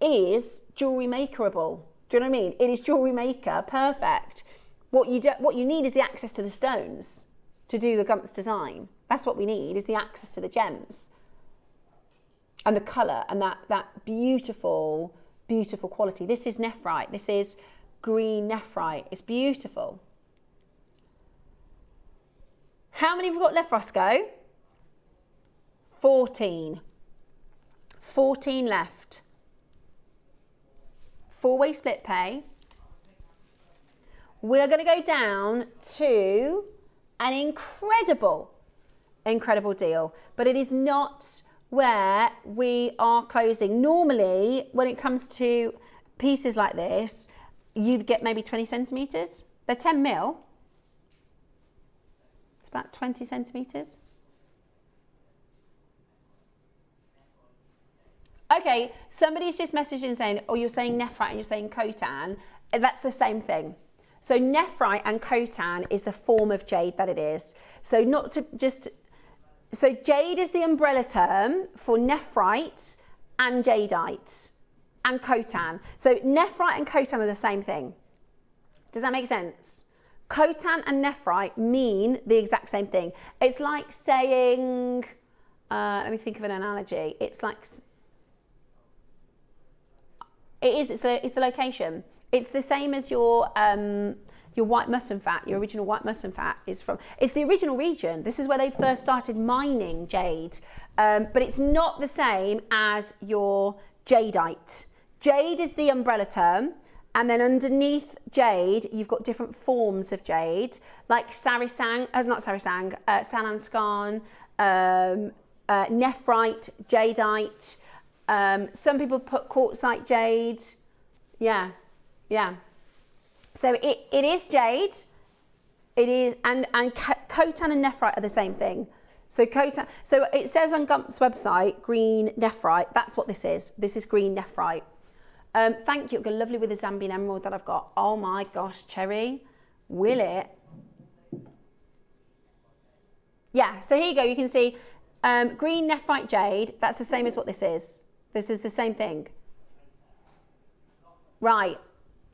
is jewellery makerable. Do you know what I mean? It is jewellery maker, perfect. What you need is the access to the stones to do the Gumps design. That's what we need, is the access to the gems. And the colour and that beautiful, beautiful quality. This is nephrite. This is green nephrite. It's beautiful. How many have we got left, Roscoe? 14. 14 left. 4-way split pay. We're going to go down to an incredible deal, but it is not where we are closing. Normally, when it comes to pieces like this, you'd get maybe 20 centimetres. They're 10 mil. It's about 20 centimetres. Okay, somebody's just messaged in saying, oh, you're saying nephrite and you're saying Khotan. That's the same thing. So nephrite and Khotan is the form of jade that it is. So so jade is the umbrella term for nephrite and jadeite and Khotan. So nephrite and Khotan are the same thing. Does that make sense? Khotan and nephrite mean the exact same thing. It's like saying, let me think of an analogy. It's like, it's the location. It's the same as your white mutton fat, your original white mutton fat is from, it's the original region. This is where they first started mining jade, but it's not the same as your jadeite. Jade is the umbrella term, and then underneath jade, you've got different forms of jade, like sarisang, sananskan, nephrite, jadeite. Some people put quartzite jade. Yeah, yeah. So it is jade. It is, and coltan and nephrite are the same thing. So coltan, so it says on Gump's website, green nephrite. That's what this is. This is green nephrite. Thank you. It'll go lovely with the Zambian emerald that I've got. Oh my gosh, Cherry, will it? Yeah. So here you go. You can see green nephrite jade. That's the same as what this is. This is the same thing. Right.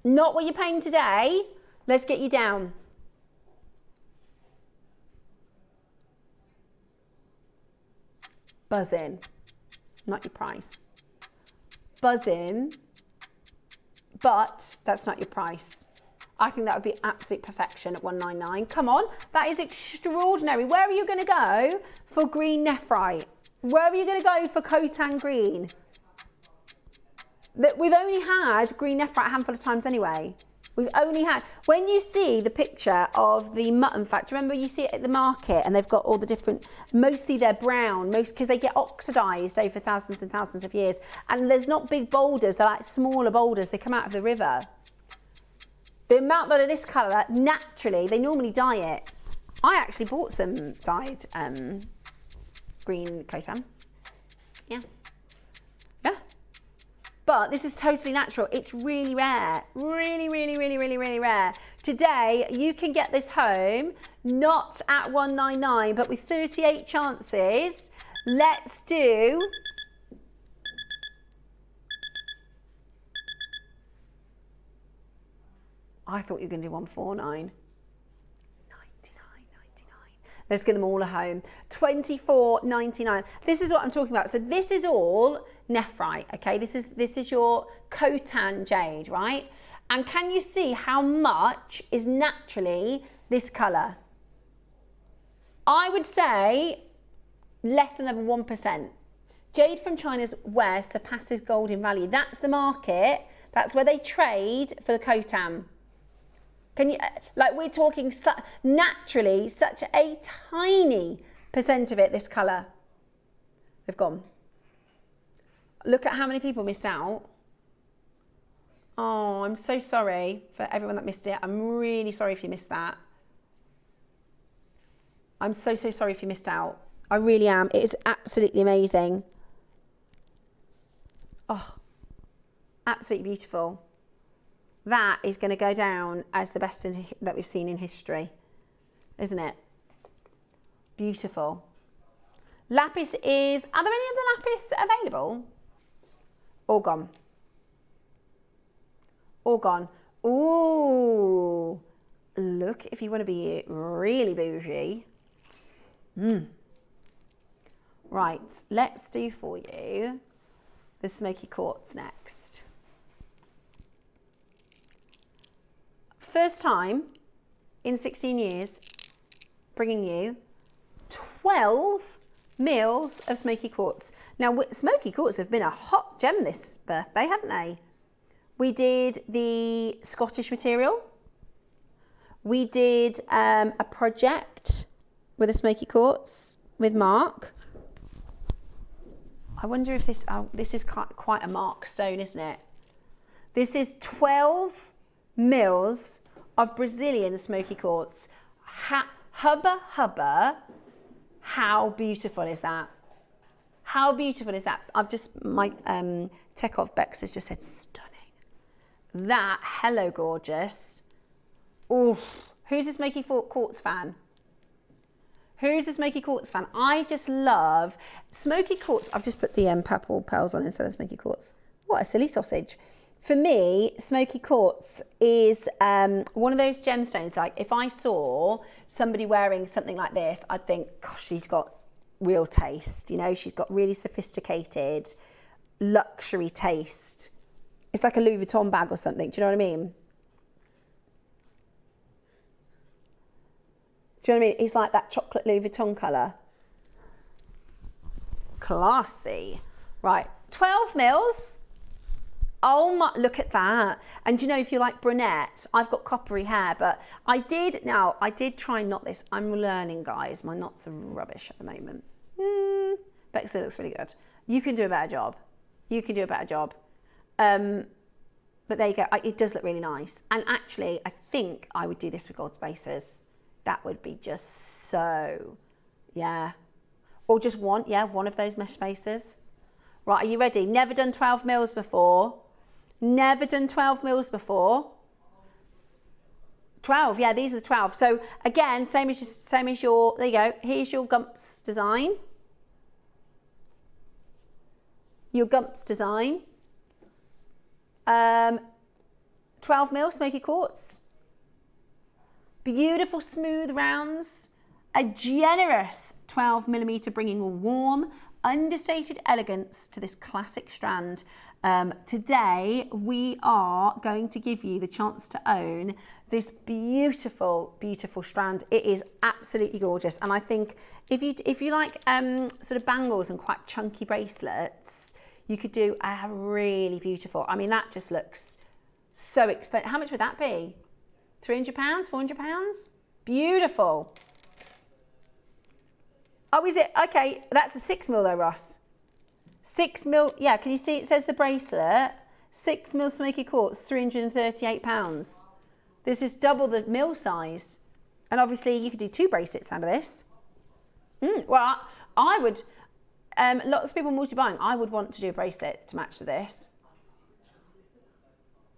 Not what you're paying today. Let's get you down. Buzzing, not your price. Buzzing, but that's not your price. I think that would be absolute perfection at $199. Come on, that is extraordinary. Where are you going to go for green nephrite? Where are you going to go for coltan green? That we've only had green nephrite a handful of times anyway. We've only had, when you see the picture of the mutton fat, remember you see it at the market and they've got all the different, mostly they're brown, because they get oxidized over thousands and thousands of years. And there's not big boulders, they're like smaller boulders, they come out of the river. The amount that are this colour, naturally, they normally dye it. I actually bought some dyed green coltan. Yeah. Yeah. But this is totally natural. It's really rare. Really, really, really, really, really rare. Today, you can get this home, not at $199, but with 38 chances. Let's do... I thought you were going to do $149. Let's get them all at home. $24.99. This is what I'm talking about. So this is all nephrite, okay? This is your coltan jade, right? And can you see how much is naturally this colour? I would say less than 1%. Jade from China's west surpasses gold in value. That's the market. That's where they trade for the coltan. Can you, like we're talking naturally such a tiny percent of it, this colour. They've gone. Look at how many people missed out. Oh, I'm so sorry for everyone that missed it. I'm really sorry if you missed that. I'm so sorry if you missed out. I really am. It is absolutely amazing. Oh, absolutely beautiful. That is going to go down as the best that we've seen in history, isn't it? Beautiful. Lapis is, are there any other lapis available? All gone. All gone. Ooh, look if you want to be really bougie. Right, let's do for you the smoky quartz next. First time in 16 years, bringing you 12 mils of smoky quartz. Now, smoky quartz have been a hot gem this birthday, haven't they? We did the Scottish material. We did a project with a smoky quartz with Mark. I wonder if this, this is quite a Mark stone, isn't it? This is 12 mils of Brazilian smoky quartz. Hubba hubba, how beautiful is that? How beautiful is that? I've just, my tech of Bex has just said stunning. That, hello gorgeous. Ooh, who's a smoky quartz fan? Who's a smoky quartz fan? I just love smoky quartz. I've just put the purple pearls on instead of smoky quartz. What a silly sausage. For me, smoky quartz is one of those gemstones, like if I saw somebody wearing something like this, I'd think, gosh, she's got real taste, you know, she's got really sophisticated luxury taste. It's like a Louis Vuitton bag or something, do you know what I mean? Do you know what I mean? It's like that chocolate Louis Vuitton colour. Classy. Right, 12 mils. Oh my, look at that. And you know, if you like brunette, I've got coppery hair, but I did try and knot this. I'm learning, guys. My knots are rubbish at the moment. Bexley looks really good. You can do a better job. You can do a better job. But there you go, it does look really nice. And actually, I think I would do this with gold spacers. That would be just so, yeah. Or just one of those mesh spacers. Right, are you ready? Never done 12 mils before. Never done 12 mils before. 12, yeah, these are the 12. So again, same as your, there you go. Here's your Gumps design. Your Gumps design. 12 mil smoky quartz. Beautiful smooth rounds. A generous 12 millimeter, bringing a warm, understated elegance to this classic strand. Today, we are going to give you the chance to own this beautiful, beautiful strand. It is absolutely gorgeous. And I think if you like sort of bangles and quite chunky bracelets, you could do a really beautiful, I mean, that just looks so expensive. How much would that be? £300, £400? Beautiful. Oh, is it? Okay, that's a 6 mil though, Ross. 6 mil, yeah, can you see it says the bracelet? 6 mil smoky quartz, £338. This is double the mil size. And obviously you could do 2 bracelets out of this. Well, I would, lots of people multi-buying, I would want to do a bracelet to match to this.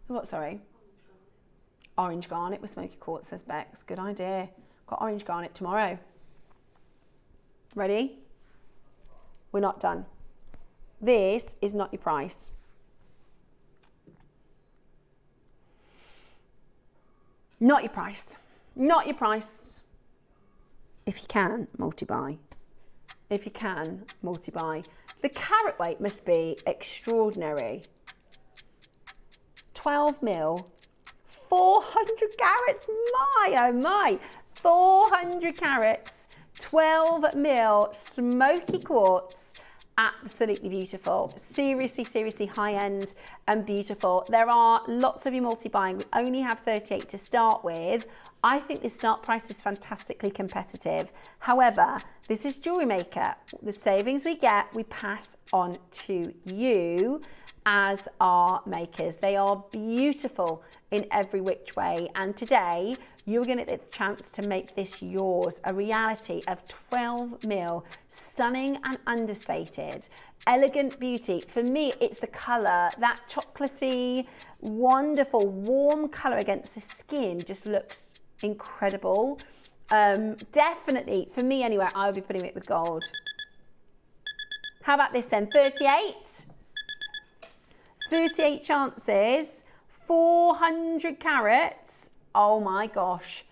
What, sorry? Orange garnet with smoky quartz, says Bex. Good idea. Got orange garnet tomorrow. Ready? We're not done. This is not your price. Not your price. Not your price. If you can, multi-buy. If you can, multi-buy. The carat weight must be extraordinary. 12 mil, 400 carats, my oh my. 400 carats, 12 mil, smoky quartz. Absolutely beautiful. Seriously, seriously high end and beautiful. There are lots of you multi-buying. We only have 38 to start with. I think this start price is fantastically competitive. However, this is Jewellery Maker. The savings we get, we pass on to you as our makers. They are beautiful in every which way. And today, you're going to get the chance to make this yours, a reality of 12 mil, stunning and understated, elegant beauty. For me, it's the colour, that chocolatey, wonderful, warm colour against the skin just looks incredible. Definitely, for me anyway, I would be putting it with gold. How about this then? 38? 38 chances, 400 carats. Oh my gosh,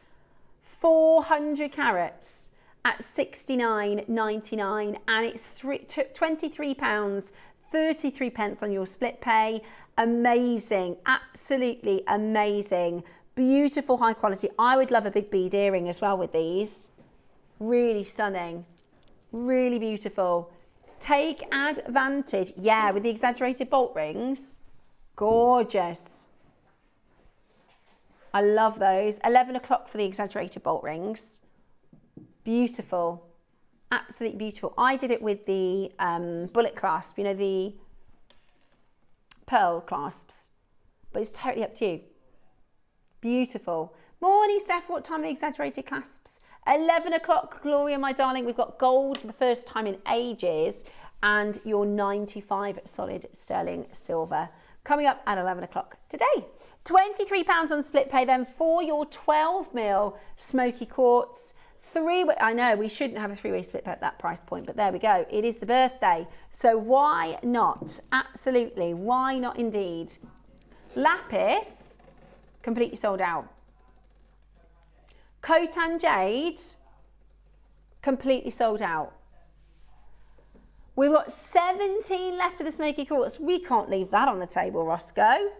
400 carats at £69.99, and it's £23, 33 pence on your split pay. Amazing, absolutely amazing, beautiful, high quality. I would love a big bead earring as well with these. Really stunning, really beautiful. Take advantage, yeah, with the exaggerated bolt rings. Gorgeous. I love those. 11 o'clock for the exaggerated bolt rings. Beautiful. Absolutely beautiful. I did it with the bullet clasp, you know, the pearl clasps. But it's totally up to you. Beautiful. Morning, Steph. What time are the exaggerated clasps? 11 o'clock, Gloria, my darling. We've got gold for the first time in ages. And your 95 solid sterling silver coming up at 11 o'clock today. £23 on split pay then for your 12 mil smoky quartz. I know we shouldn't have a 3-way split pay at that price point, but there we go. It is the birthday. So why not? Absolutely. Why not indeed? Lapis, completely sold out. Khotan jade, completely sold out. We've got 17 left of the smoky quartz. We can't leave that on the table, Roscoe.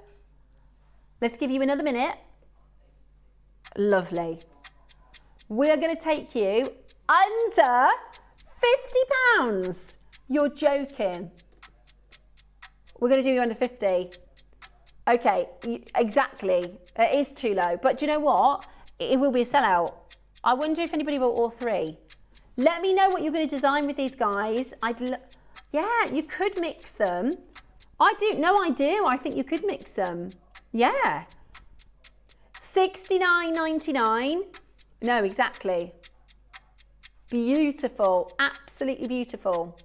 Let's give you another minute. Lovely. We are going to take you under £50. You're joking. We're going to do you under 50. Okay, exactly. It is too low. But do you know what? It will be a sellout. I wonder if anybody bought all 3. Let me know what you're going to design with these guys. Yeah, you could mix them. I do. No, I do. I think you could mix them. Yeah. $69.99. No, exactly. Beautiful, absolutely beautiful.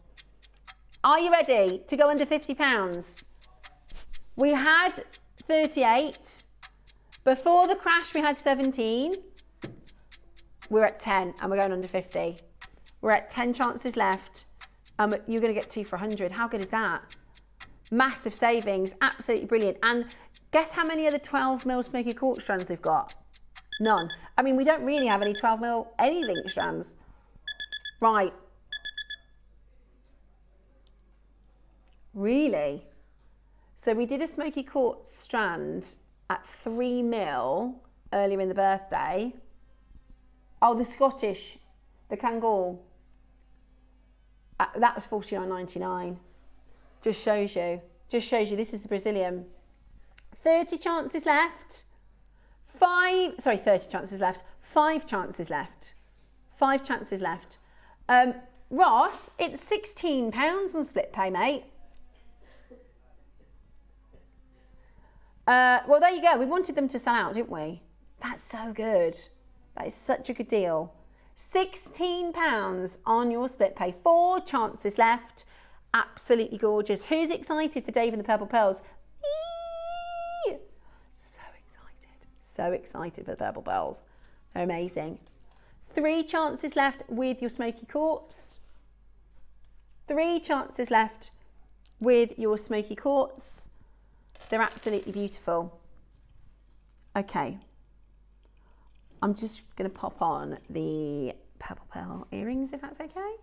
Are you ready to go under £50? We had 38. Before the crash, we had 17. We're at 10 and we're going under 50. We're at 10 chances left. You're going to get 2 for 100. How good is that? Massive savings, absolutely brilliant. And guess how many of the 12mm smoky quartz strands we've got? None. I mean, we don't really have any 12mm anything strands. Right. Really? So we did a smoky quartz strand at 3mm earlier in the birthday. Oh, the Scottish, the Kangol. That was $49.99. Just shows you. This is the Brazilian. 30 chances left. 30 chances left. 5 chances left. 5 chances left. Ross, it's £16 on split pay, mate. Well, there you go. We wanted them to sell out, didn't we? That's so good. That is such a good deal. £16 on your split pay. 4 chances left. Absolutely gorgeous. Who's excited for Dave and the Purple Pearls? Eee! So excited. So excited for the Purple Pearls. They're amazing. 3 chances left with your smoky quartz. 3 chances left with your smoky quartz. They're absolutely beautiful. Okay. I'm just going to pop on the Purple Pearl earrings, if that's okay.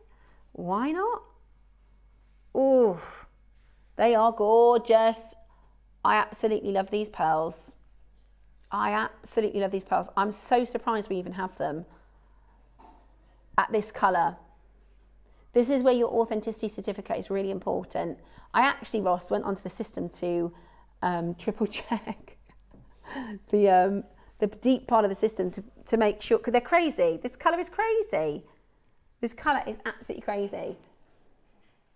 Why not? Ooh, they are gorgeous. I absolutely love these pearls. I'm so surprised we even have them at this colour. This is where your authenticity certificate is really important. I actually, Ross, went onto the system to triple check the deep part of the system to make sure, because they're crazy. This colour is crazy. This colour is absolutely crazy.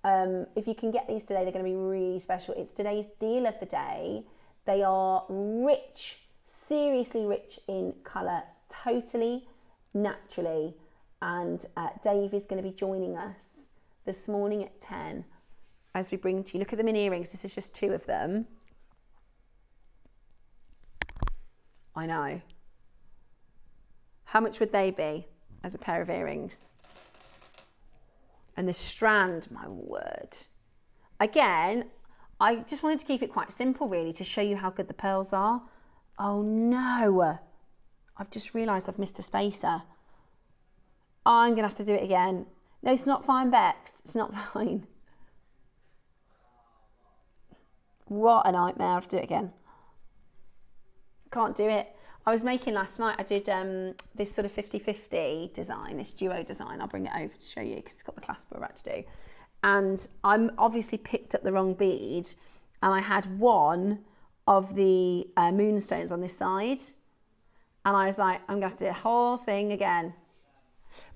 If you can get these today, they're going to be really special. It's today's deal of the day. They are rich, seriously rich in colour, totally naturally. And Dave is going to be joining us this morning at 10 as we bring to you. Look at them in earrings. This is just 2 of them. I know. How much would they be as a pair of earrings? And the strand, my word. Again, I just wanted to keep it quite simple really to show you how good the pearls are. Oh no, I've just realised I've missed a spacer. I'm going to have to do it again. No, it's not fine, Bex. It's not fine. What a nightmare. I have to do it again. Can't do it. I was making last night, I did this sort of 50-50 design, this duo design. I'll bring it over to show you because it's got the clasp we're about to do. And I obviously picked up the wrong bead and I had one of the moonstones on this side. And I was like, I'm going to have to do the whole thing again.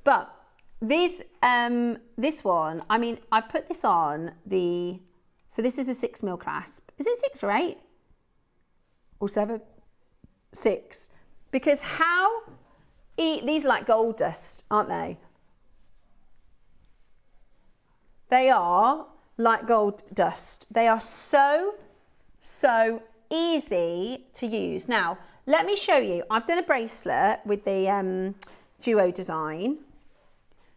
But this one, I mean, I've put this on the, so this is a 6mm clasp. Is it 6 or 8? Or 7? 6. Because these are like gold dust, aren't they? They are like gold dust. They are so easy to use. Now, let me show you. I've done a bracelet with the duo design.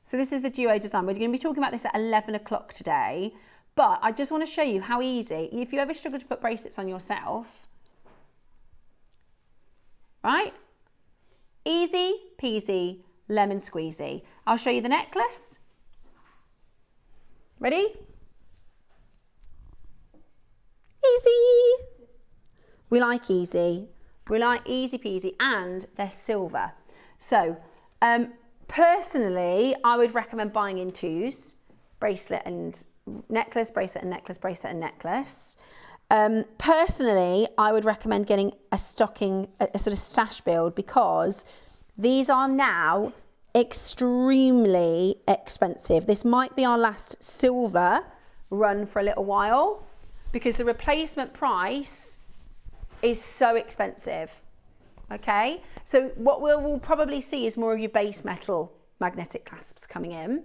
So this is the duo design. We're going to be talking about this at 11 o'clock today. But I just want to show you how easy, if you ever struggle to put bracelets on yourself, right? Easy peasy, lemon squeezy. I'll show you the necklace. Ready? Easy. We like easy. We like easy peasy, and they're silver. So, personally, I would recommend buying in 2s, bracelet and necklace, bracelet and necklace, bracelet and necklace. Personally, I would recommend getting a stocking, a sort of stash build, because these are now extremely expensive. This might be our last silver run for a little while, because the replacement price is so expensive. Okay, so what we'll probably see is more of your base metal magnetic clasps coming in.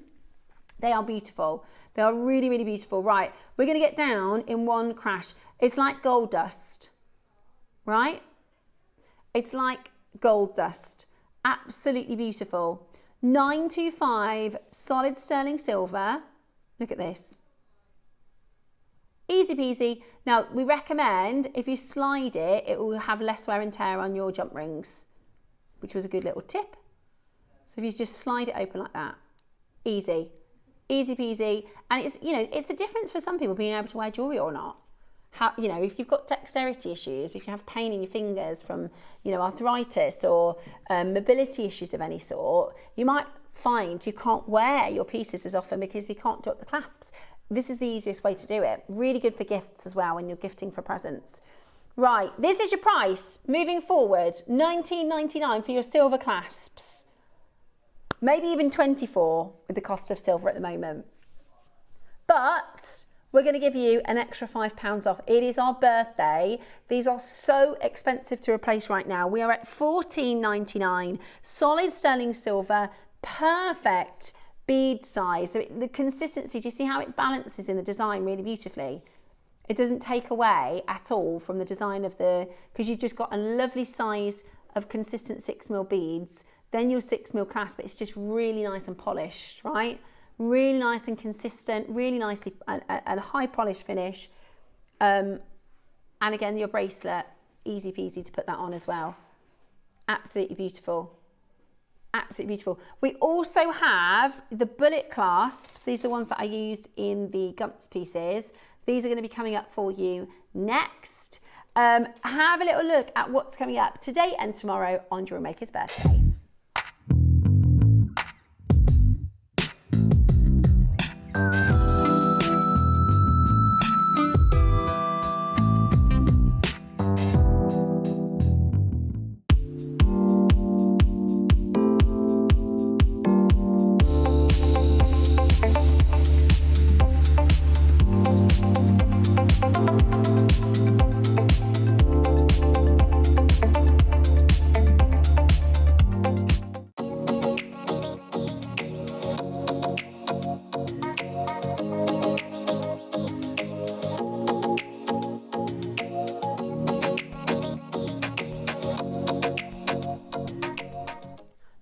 They are beautiful. They are really, really beautiful. Right, we're going to get down in one crash. It's like gold dust, right? It's like gold dust. Absolutely beautiful. 925 solid sterling silver. Look at this. Easy peasy. Now, we recommend if you slide it, it will have less wear and tear on your jump rings, which was a good little tip. So if you just slide it open like that, easy. Easy peasy. And it's, you know, it's the difference for some people being able to wear jewelry or not. How, you know, if you've got dexterity issues, if you have pain in your fingers from, you know, arthritis or mobility issues of any sort, you might find you can't wear your pieces as often because you can't do up the clasps. This is the easiest way to do it. Really good for gifts as well when you're gifting for presents. Right, this is your price moving forward. $19.99 for your silver clasps. Maybe even $24 with the cost of silver at the moment. But we're going to give you an extra £5 off. It is our birthday. These are so expensive to replace right now. We are at $14.99. Solid sterling silver, perfect bead size. So the consistency, do you see how it balances in the design really beautifully? It doesn't take away at all from the design of the, because you've just got a lovely size of consistent 6mm beads, then your 6mm clasp. It's just really nice and polished, right? Really nice and consistent, really nicely, and high polish finish. And again, your bracelet, easy peasy to put that on as well. Absolutely beautiful. Absolutely beautiful. We also have the bullet clasps. These are the ones that I used in the Gumps pieces. These are going to be coming up for you next. Have a little look at what's coming up today and tomorrow on Jewelry Maker's birthday.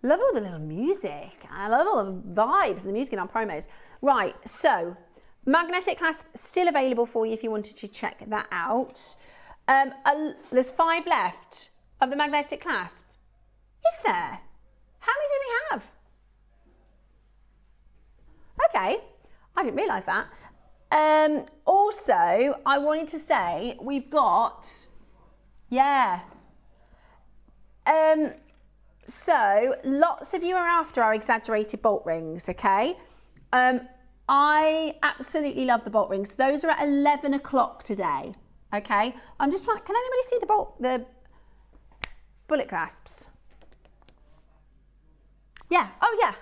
Love all the little music. I love all the vibes and the music in our promos. Right, so magnetic clasp still available for you if you wanted to check that out. There's 5 left of the magnetic clasp. Is there? How many did we have? Okay, I didn't realise that. Also, I wanted to say we've got, so lots of you are after our exaggerated bolt rings, okay? I absolutely love the bolt rings. Those are at 11 o'clock today, okay? I'm just trying, can anybody see the bullet clasps? Yeah, oh yeah.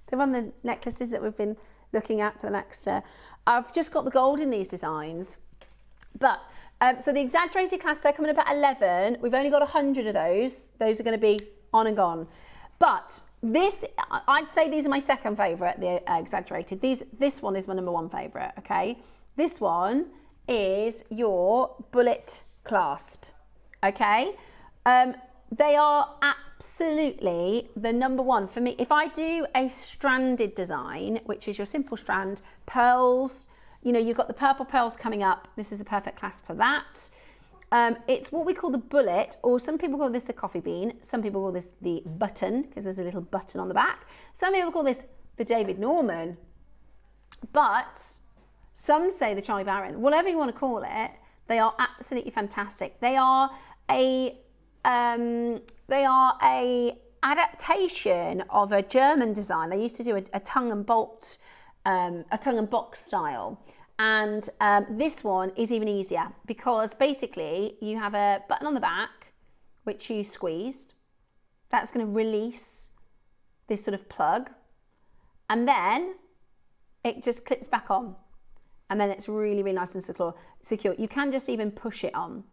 They're on the necklaces that we've been looking at for the next, I've just got the gold in these designs, but so the exaggerated clasp, they're coming up at 11. We've only got 100 of those. Those are going to be on and gone. But this, I'd say these are my second favourite, the exaggerated. This one is my number 1 favourite, okay? This one is your bullet clasp, okay? They are absolutely the number 1 for me. If I do a stranded design, which is your simple strand, pearls, you know, you've got the purple pearls coming up. This is the perfect clasp for that. It's what we call the bullet, or some people call this the coffee bean. Some people call this the button, because there's a little button on the back. Some people call this the David Norman. But some say the Charlie Barron. Whatever you want to call it, they are absolutely fantastic. They are a adaptation of a German design. They used to do a tongue and bolt, a tongue and box style. And this one is even easier because basically you have a button on the back, which you squeezed. That's going to release this sort of plug. And then it just clips back on. and then it's really, really nice and secure. You can just even push it on.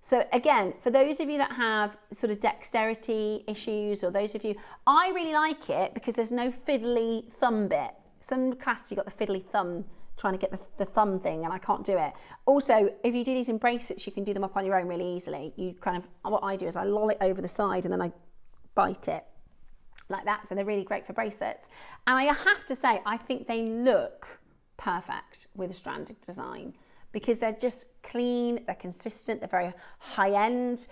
So again, for those of you that have sort of dexterity issues, or those of you, I really like it because there's no fiddly thumb bit. Some clasps, you've got the fiddly thumb trying to get the thumb thing, and I can't do it. Also, if you do these in bracelets, you can do them up on your own really easily. You kind of, what I do is I loll it over the side and then I bite it like that. So they're really great for bracelets. And I have to say, I think they look perfect with a stranded design because they're just clean, they're consistent, they're very high end.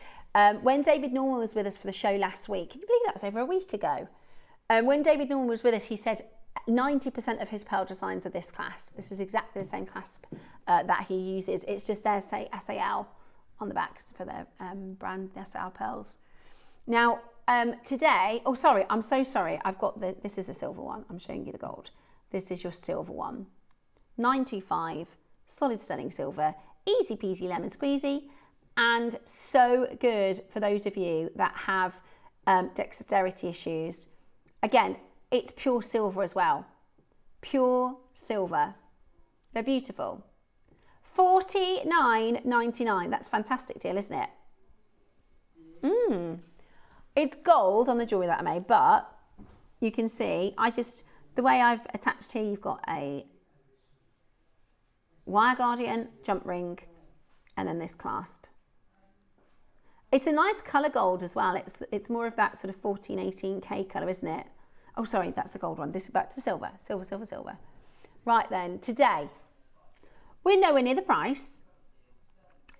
When David Norman was with us for the show last week, can you believe that was over a week ago? When David Norman was with us, he said 90% of his pearl designs are this clasp. This is exactly the same clasp that he uses. It's just there's say SAL on the back for their brand, the SAL pearls. Now, today, oh sorry, I'm so sorry. I've got this is the silver one. I'm showing you the gold. This is your silver one. 925, solid sterling silver, easy peasy lemon squeezy, and so good for those of you that have dexterity issues. Again, it's pure silver as well. Pure silver. They're beautiful. $49.99. That's a fantastic deal, isn't it? It's gold on the jewellery that I made, but you can see, the way I've attached here, you've got a wire guardian, jump ring, and then this clasp. It's a nice colour gold as well. It's more of that sort of 14, 18K colour, isn't it? Oh, sorry, that's the gold one. This is back to the silver. Silver, silver, silver. Right then, today, we're nowhere near the price.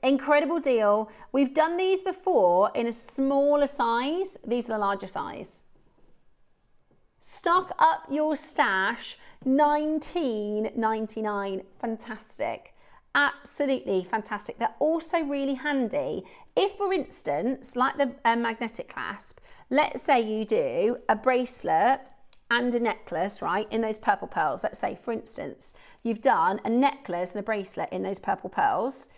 Incredible deal. We've done these before in a smaller size. These are the larger size. Stock up your stash, $19.99. Fantastic. Absolutely fantastic. They're also really handy. If, for instance, like the magnetic clasp, let's say you do a bracelet and a necklace, right, in those purple pearls. Let's say, for instance, you've done a necklace and a bracelet in those purple pearls.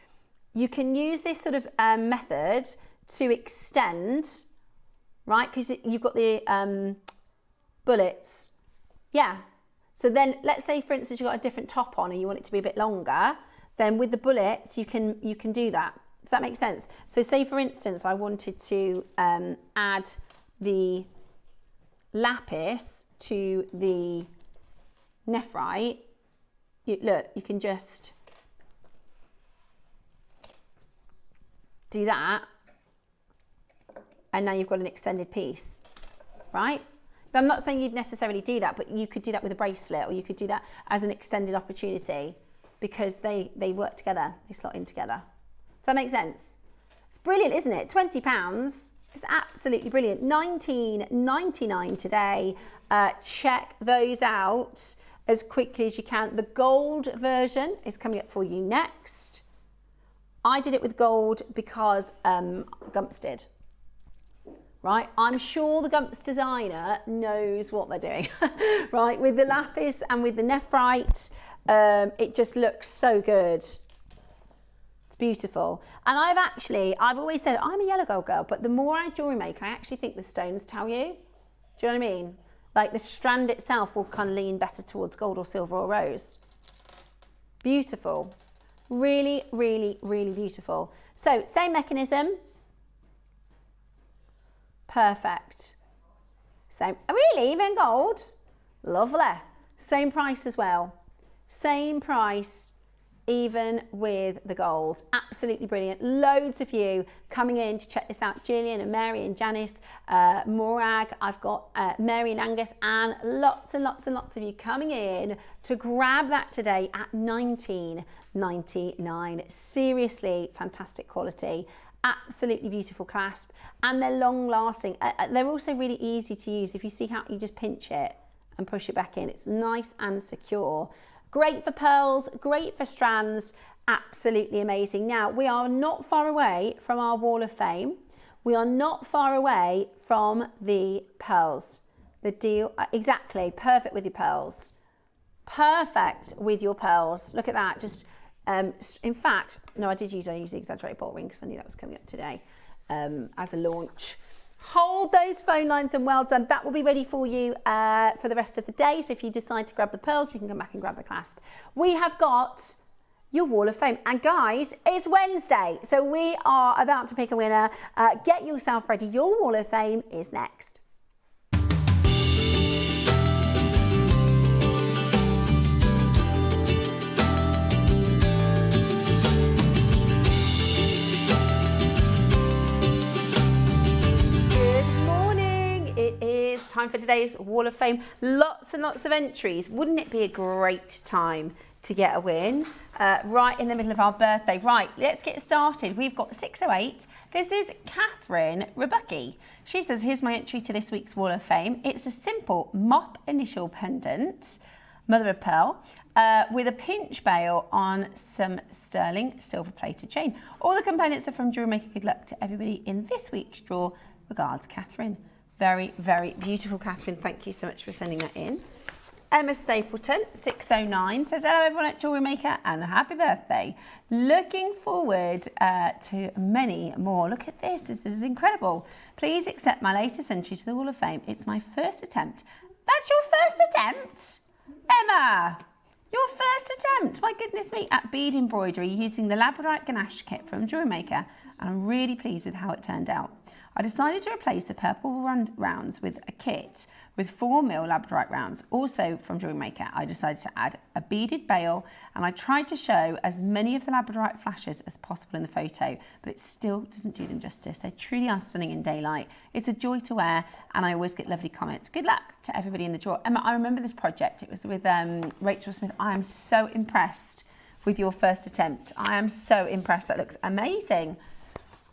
You can use this sort of method to extend, right, because you've got the bullets. Yeah. So then let's say, for instance, you've got a different top on and you want it to be a bit longer. Then with the bullets, you can do that. Does that make sense? So say, for instance, I wanted to add the lapis to the nephrite. Look, you can just do that. And now you've got an extended piece, right? I'm not saying you'd necessarily do that, but you could do that with a bracelet, or you could do that as an extended opportunity because they work together, they slot in together. Does that make sense? It's brilliant, isn't it? £20. It's absolutely brilliant. $19.99 today. Check those out as quickly as you can. The gold version is coming up for you next. I did it with gold because Gumps did. Right, I'm sure the Gumps designer knows what they're doing. Right, with the lapis and with the nephrite, it just looks so good. It's beautiful. And I've always said I'm a yellow gold girl, but the more I jewellery make, I actually think the stones tell you. Do you know what I mean? Like the strand itself will kind of lean better towards gold or silver or rose. Beautiful. Really, really, really beautiful. So same mechanism. Perfect. Same, really, even gold? Lovely. Same price as well. Same price, even with the gold. Absolutely brilliant. Loads of you coming in to check this out. Gillian and Mary and Janice, Morag. I've got Mary and Angus, and lots and lots and lots of you coming in to grab that today at $19.99. Seriously fantastic quality. Absolutely beautiful clasp, and they're long lasting. They're also really easy to use. If you see how you just pinch it and push it back in, it's nice and secure. Great for pearls, great for strands, absolutely amazing. Now, we are not far away from our wall of fame. We are not far away from the pearls. The deal, exactly, perfect with your pearls. Perfect with your pearls. Look at that, just in fact, no, I use the exaggerated bolt ring because I knew that was coming up today as a launch. Hold those phone lines and well done. That will be ready for you for the rest of the day. So if you decide to grab the pearls, you can come back and grab the clasp. We have got your Wall of Fame. And guys, it's Wednesday, so we are about to pick a winner. Get yourself ready. Your Wall of Fame is next. Time for today's Wall of Fame. Lots and lots of entries. Wouldn't it be a great time to get a win right in the middle of our birthday? Right, let's get started. We've got 608. This is Catherine Rebucky. She says, here's my entry to this week's Wall of Fame. It's a simple mop initial pendant, mother of pearl, with a pinch bail on some sterling silver plated chain. All the components are from JewelleryMaker. Good luck to everybody in this week's draw. Regards, Catherine. Very, very beautiful, Catherine. Thank you so much for sending that in. Emma Stapleton, 609, says, hello everyone at JewelleryMaker and happy birthday. Looking forward to many more. Look at this. This is incredible. Please accept my latest entry to the Wall of Fame. It's my first attempt. That's your first attempt? Emma, your first attempt. My goodness me. At bead embroidery using the labradorite ganache kit from JewelleryMaker. And I'm really pleased with how it turned out. I decided to replace the purple rounds with a kit with 4mm labradorite rounds. Also from JewelleryMaker, I decided to add a beaded bail, and I tried to show as many of the labradorite flashes as possible in the photo, but it still doesn't do them justice. They truly are stunning in daylight. It's a joy to wear, and I always get lovely comments. Good luck to everybody in the draw. Emma, I remember this project. It was with Rachel Smith. I am so impressed with your first attempt. I am so impressed. That looks amazing.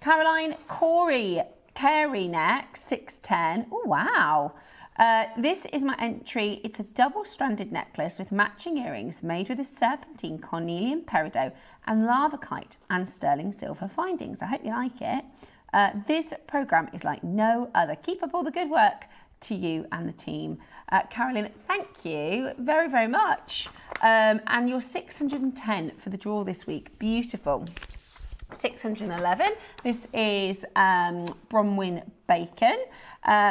Caroline Carey next, 610. Oh, wow. This is my entry. It's a double-stranded necklace with matching earrings made with a serpentine cornelian peridot and lava kite and sterling silver findings. I hope you like it. This programme is like no other. Keep up all the good work to you and the team. Caroline, thank you very, very much. And you're 610 for the draw this week. Beautiful. 611. This is Bronwyn Bacon,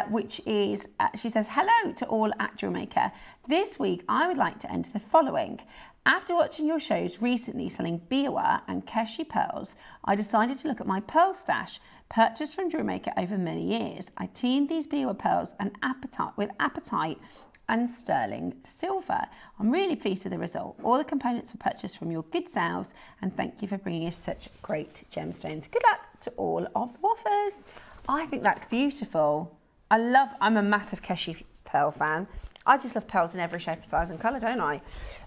which is, she says, hello to all at JewelleryMaker. This week, I would like to enter the following. After watching your shows recently selling biwa and keshi pearls, I decided to look at my pearl stash, purchased from JewelleryMaker over many years. I teamed these biwa pearls with apatite and sterling silver. I'm really pleased with the result. All the components were purchased from your good selves, and thank you for bringing us such great gemstones. Good luck to all of the waffers. I think that's beautiful. I'm a massive keshi pearl fan. I just love pearls in every shape, size and colour, don't I?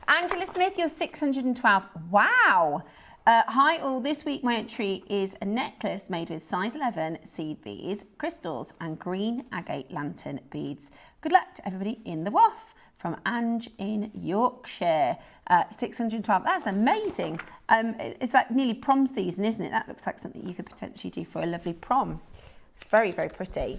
Angela Smith, you're 612. Wow. Hi all, this week my entry is a necklace made with size 11 seed beads, crystals and green agate lantern beads. Good luck to everybody in the waff. From Ange in Yorkshire, 612. That's amazing. It's like nearly prom season, isn't it? That looks like something you could potentially do for a lovely prom. It's very, very pretty.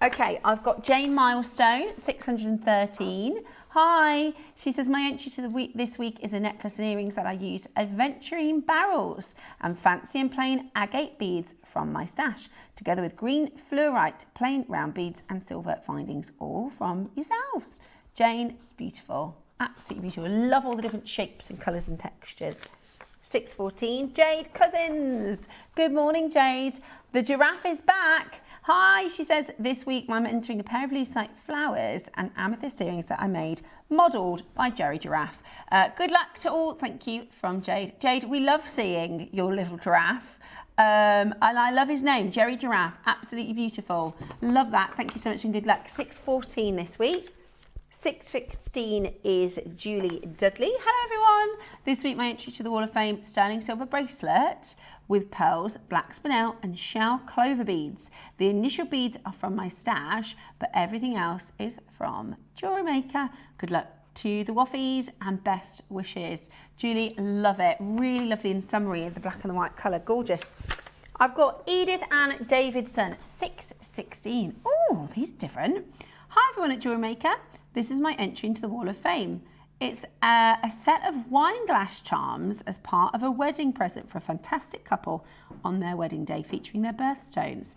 Okay, I've got Jane Milestone, 613. Hi, she says, my entry to the week this week is a necklace and earrings that I use aventurine barrels and fancy and plain agate beads from my stash, together with green fluorite, plain round beads and silver findings, all from yourselves. Jane, it's beautiful, absolutely beautiful. I love all the different shapes and colours and textures. 614, Jade Cousins. Good morning, Jade. The giraffe is back. Hi, she says, this week I'm entering a pair of lucite flowers and amethyst earrings that I made, modelled by Jerry Giraffe. Good luck to all. Thank you from Jade. Jade, we love seeing your little giraffe. And I love his name, Jerry Giraffe. Absolutely beautiful. Love that. Thank you so much and good luck. 614 this week. 615 is Julie Dudley. Hello everyone. This week my entry to the Wall of Fame, sterling silver bracelet with pearls, black spinel and shell clover beads. The initial beads are from my stash, but everything else is from JewelleryMaker. Good luck to the waffies and best wishes. Julie, love it. Really lovely and summery in the black and the white colour. Gorgeous. I've got Edith Ann Davidson, 616. Oh, these are different. Hi everyone at JewelleryMaker. This is my entry into the Wall of Fame. It's a set of wine glass charms as part of a wedding present for a fantastic couple on their wedding day, featuring their birthstones.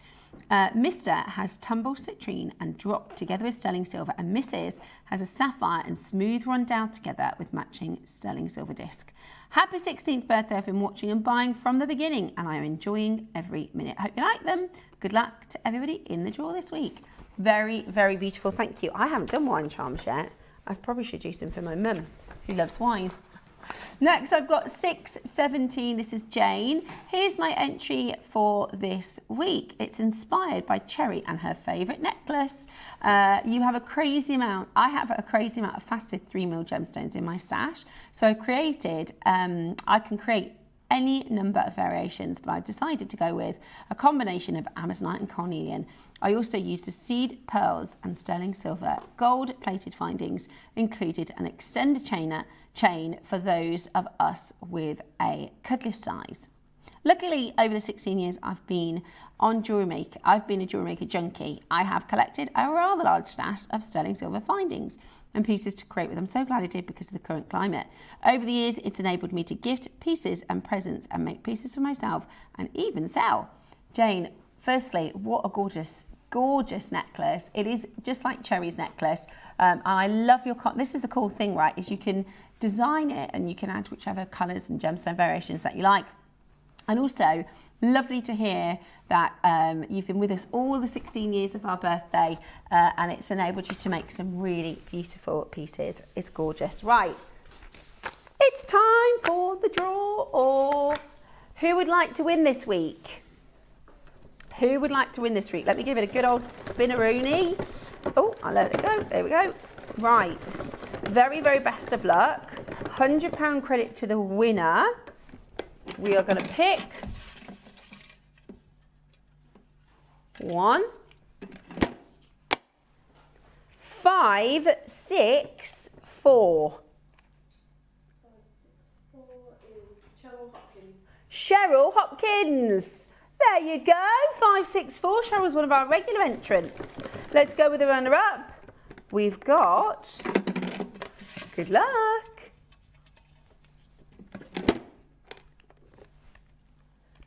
Mr. has tumbled citrine and drop together with sterling silver, and Mrs. has a sapphire and smooth rondelle together with matching sterling silver disc. Happy 16th birthday. I've been watching and buying from the beginning, and I am enjoying every minute. Hope you like them. Good luck to everybody in the draw this week. Very, very beautiful. Thank you. I haven't done wine charms yet. I probably should do some for my mum, who loves wine. Next, I've got 617. This is Jane. Here's my entry for this week. It's inspired by Cherry and her favourite necklace. You have a crazy amount. I have a crazy amount of faceted 3mm gemstones in my stash. So I created, I can create any number of variations, but I decided to go with a combination of Amazonite and carnelian. I also used the seed pearls and sterling silver gold plated findings, included an extended chain for those of us with a cutlass size. Luckily, over the 16 years I've been on JewelleryMaker, I've been a JewelleryMaker junkie. I have collected a rather large stash of sterling silver findings and pieces to create with. I'm so glad I did because of the current climate. Over the years, it's enabled me to gift pieces and presents and make pieces for myself and even sell. Jane, firstly, what a gorgeous, gorgeous necklace. It is just like Cherry's necklace. I love your, this is the cool thing, right, is you can design it and you can add whichever colours and gemstone variations that you like. And also, lovely to hear that you've been with us all the 16 years of our birthday and it's enabled you to make some really beautiful pieces. It's gorgeous. Right, it's time for the draw. Or who would like to win this week? Who would like to win this week? Let me give it a good old spinneroony. Oh, I'll let it go. There we go. Right, very, very best of luck. £100 credit to the winner. We are going to pick 1, 5, 6, 4. Cheryl Hopkins. There you go. 564. Cheryl's one of our regular entrants. Let's go with the runner-up. We've got, good luck,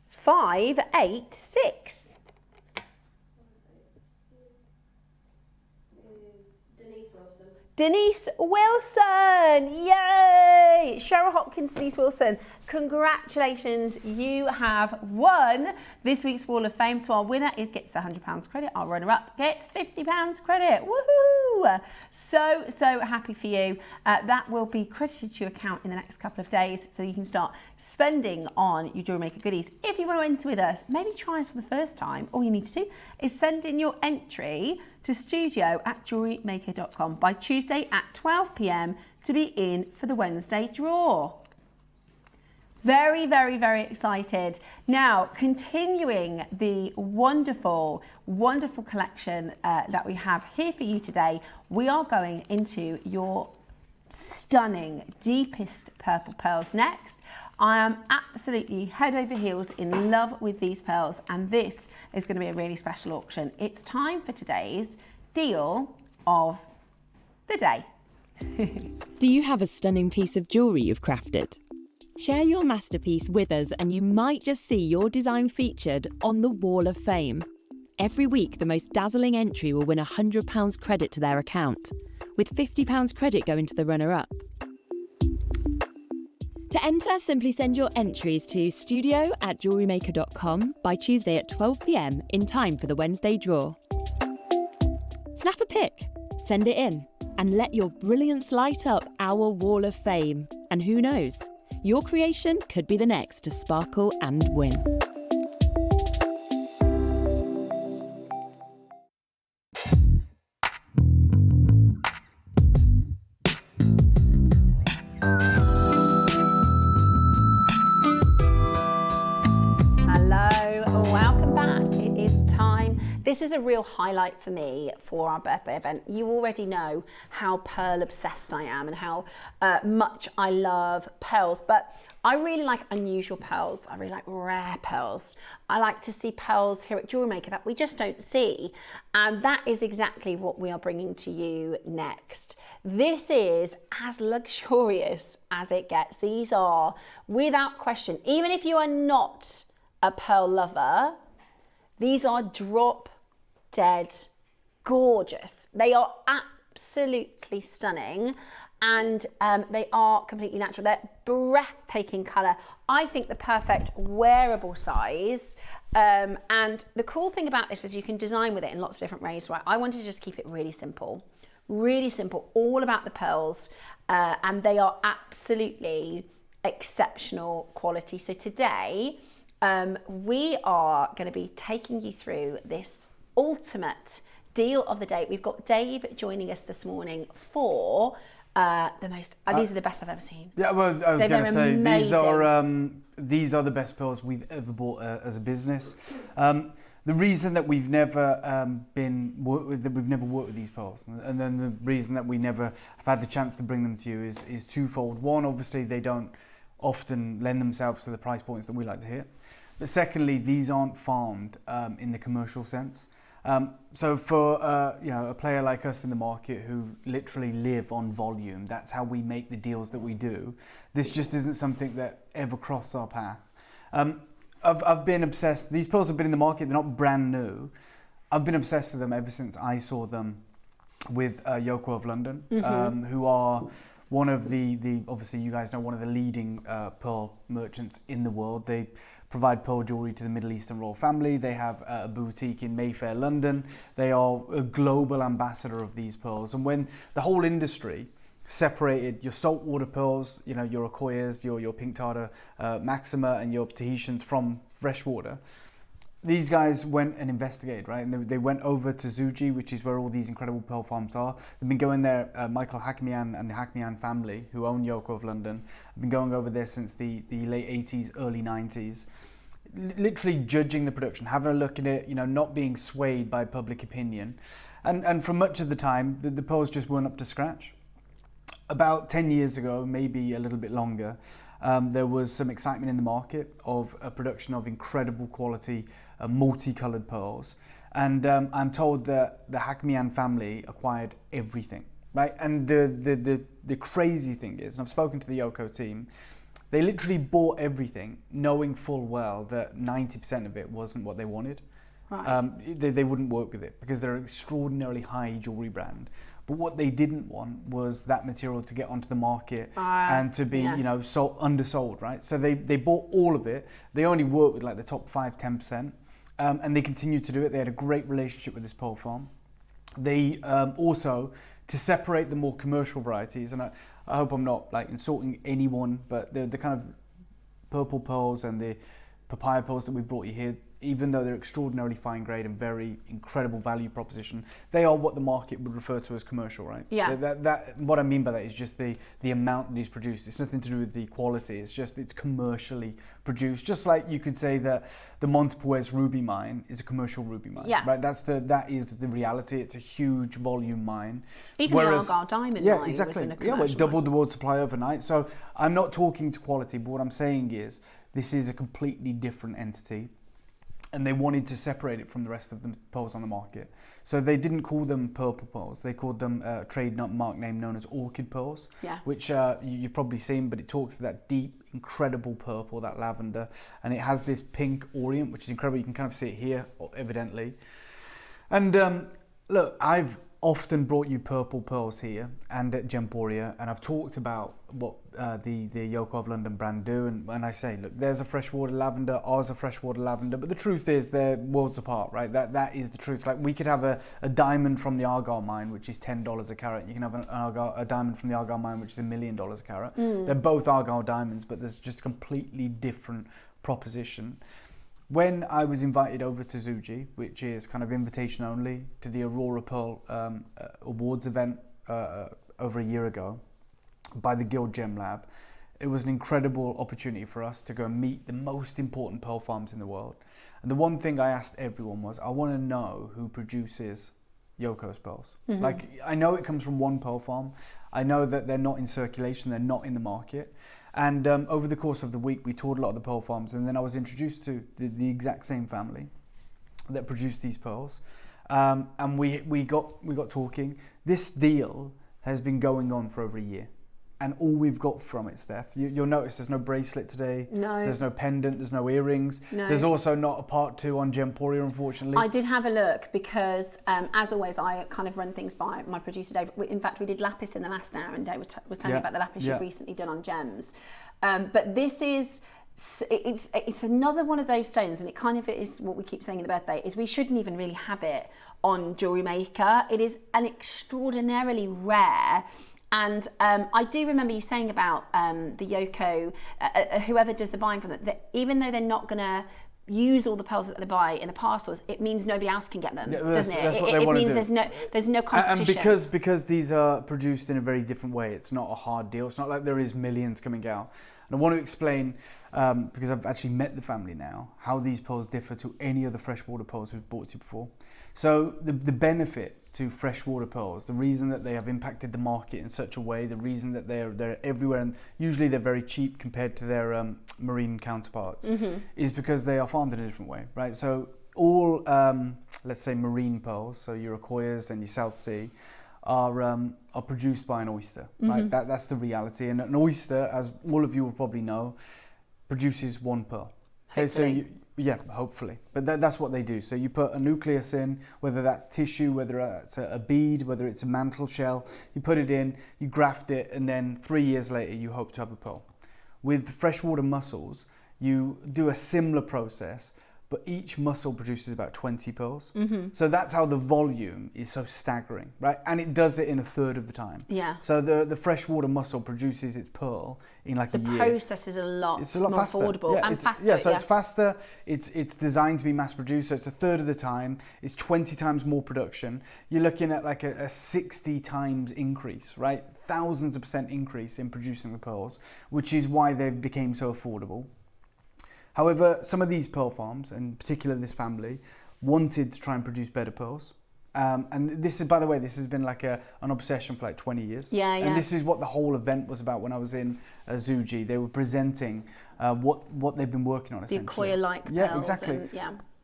5, 8, 6. Denise Wilson, yay! Cheryl Hopkins, Denise Wilson, congratulations, you have won this week's Wall of Fame. So our winner, it gets £100 credit, our runner-up gets £50 credit, woohoo! So, so happy for you. That will be credited to your account in the next couple of days, so you can start spending on your JewelleryMaker goodies. If you want to enter with us, maybe try us for the first time, all you need to do is send in your entry to studio@jewellerymaker.com by Tuesday at 12 p.m. to be in for the Wednesday draw. Very, very, very excited. Now, continuing the wonderful, wonderful collection that we have here for you today, we are going into your stunning, deepest purple pearls next. I am absolutely head over heels in love with these pearls, and this is going to be a really special auction. It's time for today's deal of the day. Do you have a stunning piece of jewellery you've crafted? Share your masterpiece with us and you might just see your design featured on the Wall of Fame. Every week, the most dazzling entry will win £100 credit to their account, with £50 credit going to the runner-up. To enter, simply send your entries to studio@jewellerymaker.com by Tuesday at 12 p.m. in time for the Wednesday draw. Snap a pic, send it in, and let your brilliance light up our Wall of Fame. And who knows, your creation could be the next to sparkle and win. This is a real highlight for me for our birthday event. You already know how pearl obsessed I am and how much I love pearls, but I really like unusual pearls. I really like rare pearls. I like to see pearls here at JewelleryMaker that we just don't see. And that is exactly what we are bringing to you next. This is as luxurious as it gets. These are, without question, even if you are not a pearl lover, these are drop dead gorgeous. They are absolutely stunning. And they are completely natural. They're breathtaking colour. I think the perfect wearable size. And the cool thing about this is you can design with it in lots of different ways, right? I wanted to just keep it really simple, all about the pearls. And they are absolutely exceptional quality. So today, we are going to be taking you through this ultimate deal of the day. We've got Dave joining us this morning for the most. These are the best I've ever seen. Yeah, well, I was going to say amazing. these are the best pearls we've ever bought as a business. The reason that we've never worked with these pearls, and then the reason that we never have had the chance to bring them to you is twofold. One, obviously, they don't often lend themselves to the price points that we like to hit. But secondly, these aren't farmed in the commercial sense. So for a player like us in the market who literally live on volume, that's how we make the deals that we do. This just isn't something that ever crossed our path. I've been obsessed. These pearls have been in the market. They're not brand new. I've been obsessed with them ever since I saw them with Yoko of London, who are one of the obviously you guys know, one of the leading pearl merchants in the world. They provide pearl jewellery to the Middle Eastern royal family. They have a boutique in Mayfair, London. They are a global ambassador of these pearls. And when the whole industry separated your saltwater pearls, your Okoyas, your Pink Tartar Maxima and your Tahitians from freshwater, these guys went and investigated, right? And they went over to Zuji, which is where all these incredible pearl farms are. They've been going there. Michael Hakimian and the Hakimian family, who own Yoko of London, have been going over there since the late 80s, early 90s. Literally judging the production, having a look at it, not being swayed by public opinion. And for much of the time, the pearls just weren't up to scratch. About 10 years ago, maybe a little bit longer, there was some excitement in the market of a production of incredible quality, multicoloured pearls. And I'm told that the Hakimian family acquired everything, right? And the crazy thing is, and I've spoken to the Yoko team, they literally bought everything, knowing full well that 90% of it wasn't what they wanted. Right. They wouldn't work with it because they're an extraordinarily high jewellery brand. But what they didn't want was that material to get onto the market and to be, so undersold, right? So they bought all of it. They only worked with like the top 5-10%, and they continued to do it. They had a great relationship with this pearl farm. They also, to separate the more commercial varieties, and I hope I'm not like insulting anyone, but the kind of purple pearls and the papaya pearls that we brought you here, even though they're extraordinarily fine grade and very incredible value proposition, they are what the market would refer to as commercial, right? Yeah. That what I mean by that is just the amount that is produced. It's nothing to do with the quality. It's commercially produced. Just like you could say that the Montepuez ruby mine is a commercial ruby mine. Yeah. Right. That is the reality. It's a huge volume mine. Even the Argyle diamond mine exactly. was in a commercial it doubled the world supply overnight. So I'm not talking to quality, but what I'm saying is this is a completely different entity. And they wanted to separate it from the rest of the pearls on the market. So they didn't call them purple pearls. They called them a trademark name known as orchid pearls, which you've probably seen, but it talks to that deep, incredible purple, that lavender. And it has this pink orient, which is incredible. You can kind of see it here, evidently. And look, I've often brought you purple pearls here and at Gemporia, and I've talked about what the Yoko of London brand do, and I say, look, there's a freshwater lavender, ours a freshwater lavender, but the truth is they're worlds apart, right? That is the truth. Like, we could have a diamond from the Argyle mine, which is $10 a carat. You can have a diamond from the Argyle mine, which is $1 million a carat. They're both Argyle diamonds, but there's just a completely different proposition. When I was invited over to Zuji, which is kind of invitation only, to the Aurora Pearl Awards event over a year ago by the Guild Gem Lab, it was an incredible opportunity for us to go and meet the most important pearl farms in the world. And the one thing I asked everyone was, I want to know who produces Yoko's pearls. Like, I know it comes from one pearl farm. I know that they're not in circulation, they're not in the market. And over the course of the week, we toured a lot of the pearl farms, and then I was introduced to the exact same family that produced these pearls. And we got talking. This deal has been going on for over a year. And all we've got from it, Steph, you'll notice there's no bracelet today. No. There's no pendant. There's no earrings. No. There's also not a part 2 on Gemporia, unfortunately. I did have a look because, as always, I kind of run things by my producer, Dave. In fact, we did lapis in the last hour, and Dave was telling me about the lapis you've recently done on gems. But this is... It's another one of those stones, and it kind of is what we keep saying in the birthday, is we shouldn't even really have it on Jewellery Maker. It is an extraordinarily rare, and I do remember you saying about the Yoko, whoever does the buying from them, that even though they're not going to use all the pearls that they buy in the parcels, it means nobody else can get them, doesn't it? That's what they want to do. There's no competition. And because these are produced in a very different way, it's not a hard deal. It's not like there is millions coming out. And I want to explain, because I've actually met the family now, how these pearls differ to any other freshwater pearls we've bought to before. So the benefit to freshwater pearls, the reason that they have impacted the market in such a way, the reason that they're everywhere, and usually they're very cheap compared to their marine counterparts, is because they are farmed in a different way, right? So all, let's say, marine pearls, so your Iroquois and your South Sea, are produced by an oyster, right? That's the reality. And an oyster, as all of you will probably know, produces one pearl. Okay, so hopefully. But that's what they do. So you put a nucleus in, whether that's tissue, whether it's a bead, whether it's a mantle shell, you put it in, you graft it, and then 3 years later you hope to have a pearl. With freshwater mussels, you do a similar process, but each mussel produces about 20 pearls. So that's how the volume is so staggering, right? And it does it in a third of the time. Yeah. So the freshwater mussel produces its pearl in like a year. The process is a lot more faster. affordable and faster. It's faster. It's designed to be mass produced, so it's a third of the time. It's 20 times more production. You're looking at like a 60 times increase, right? Thousands of % increase in producing the pearls, which is why they became so affordable. However, some of these pearl farms, and particularly this family, wanted to try and produce better pearls. And this is, by the way, this has been like an obsession for like 20 years. And this is what the whole event was about when I was in Zuji. They were presenting what they've been working on, essentially. The Iroquois-like pearls. Yeah, exactly.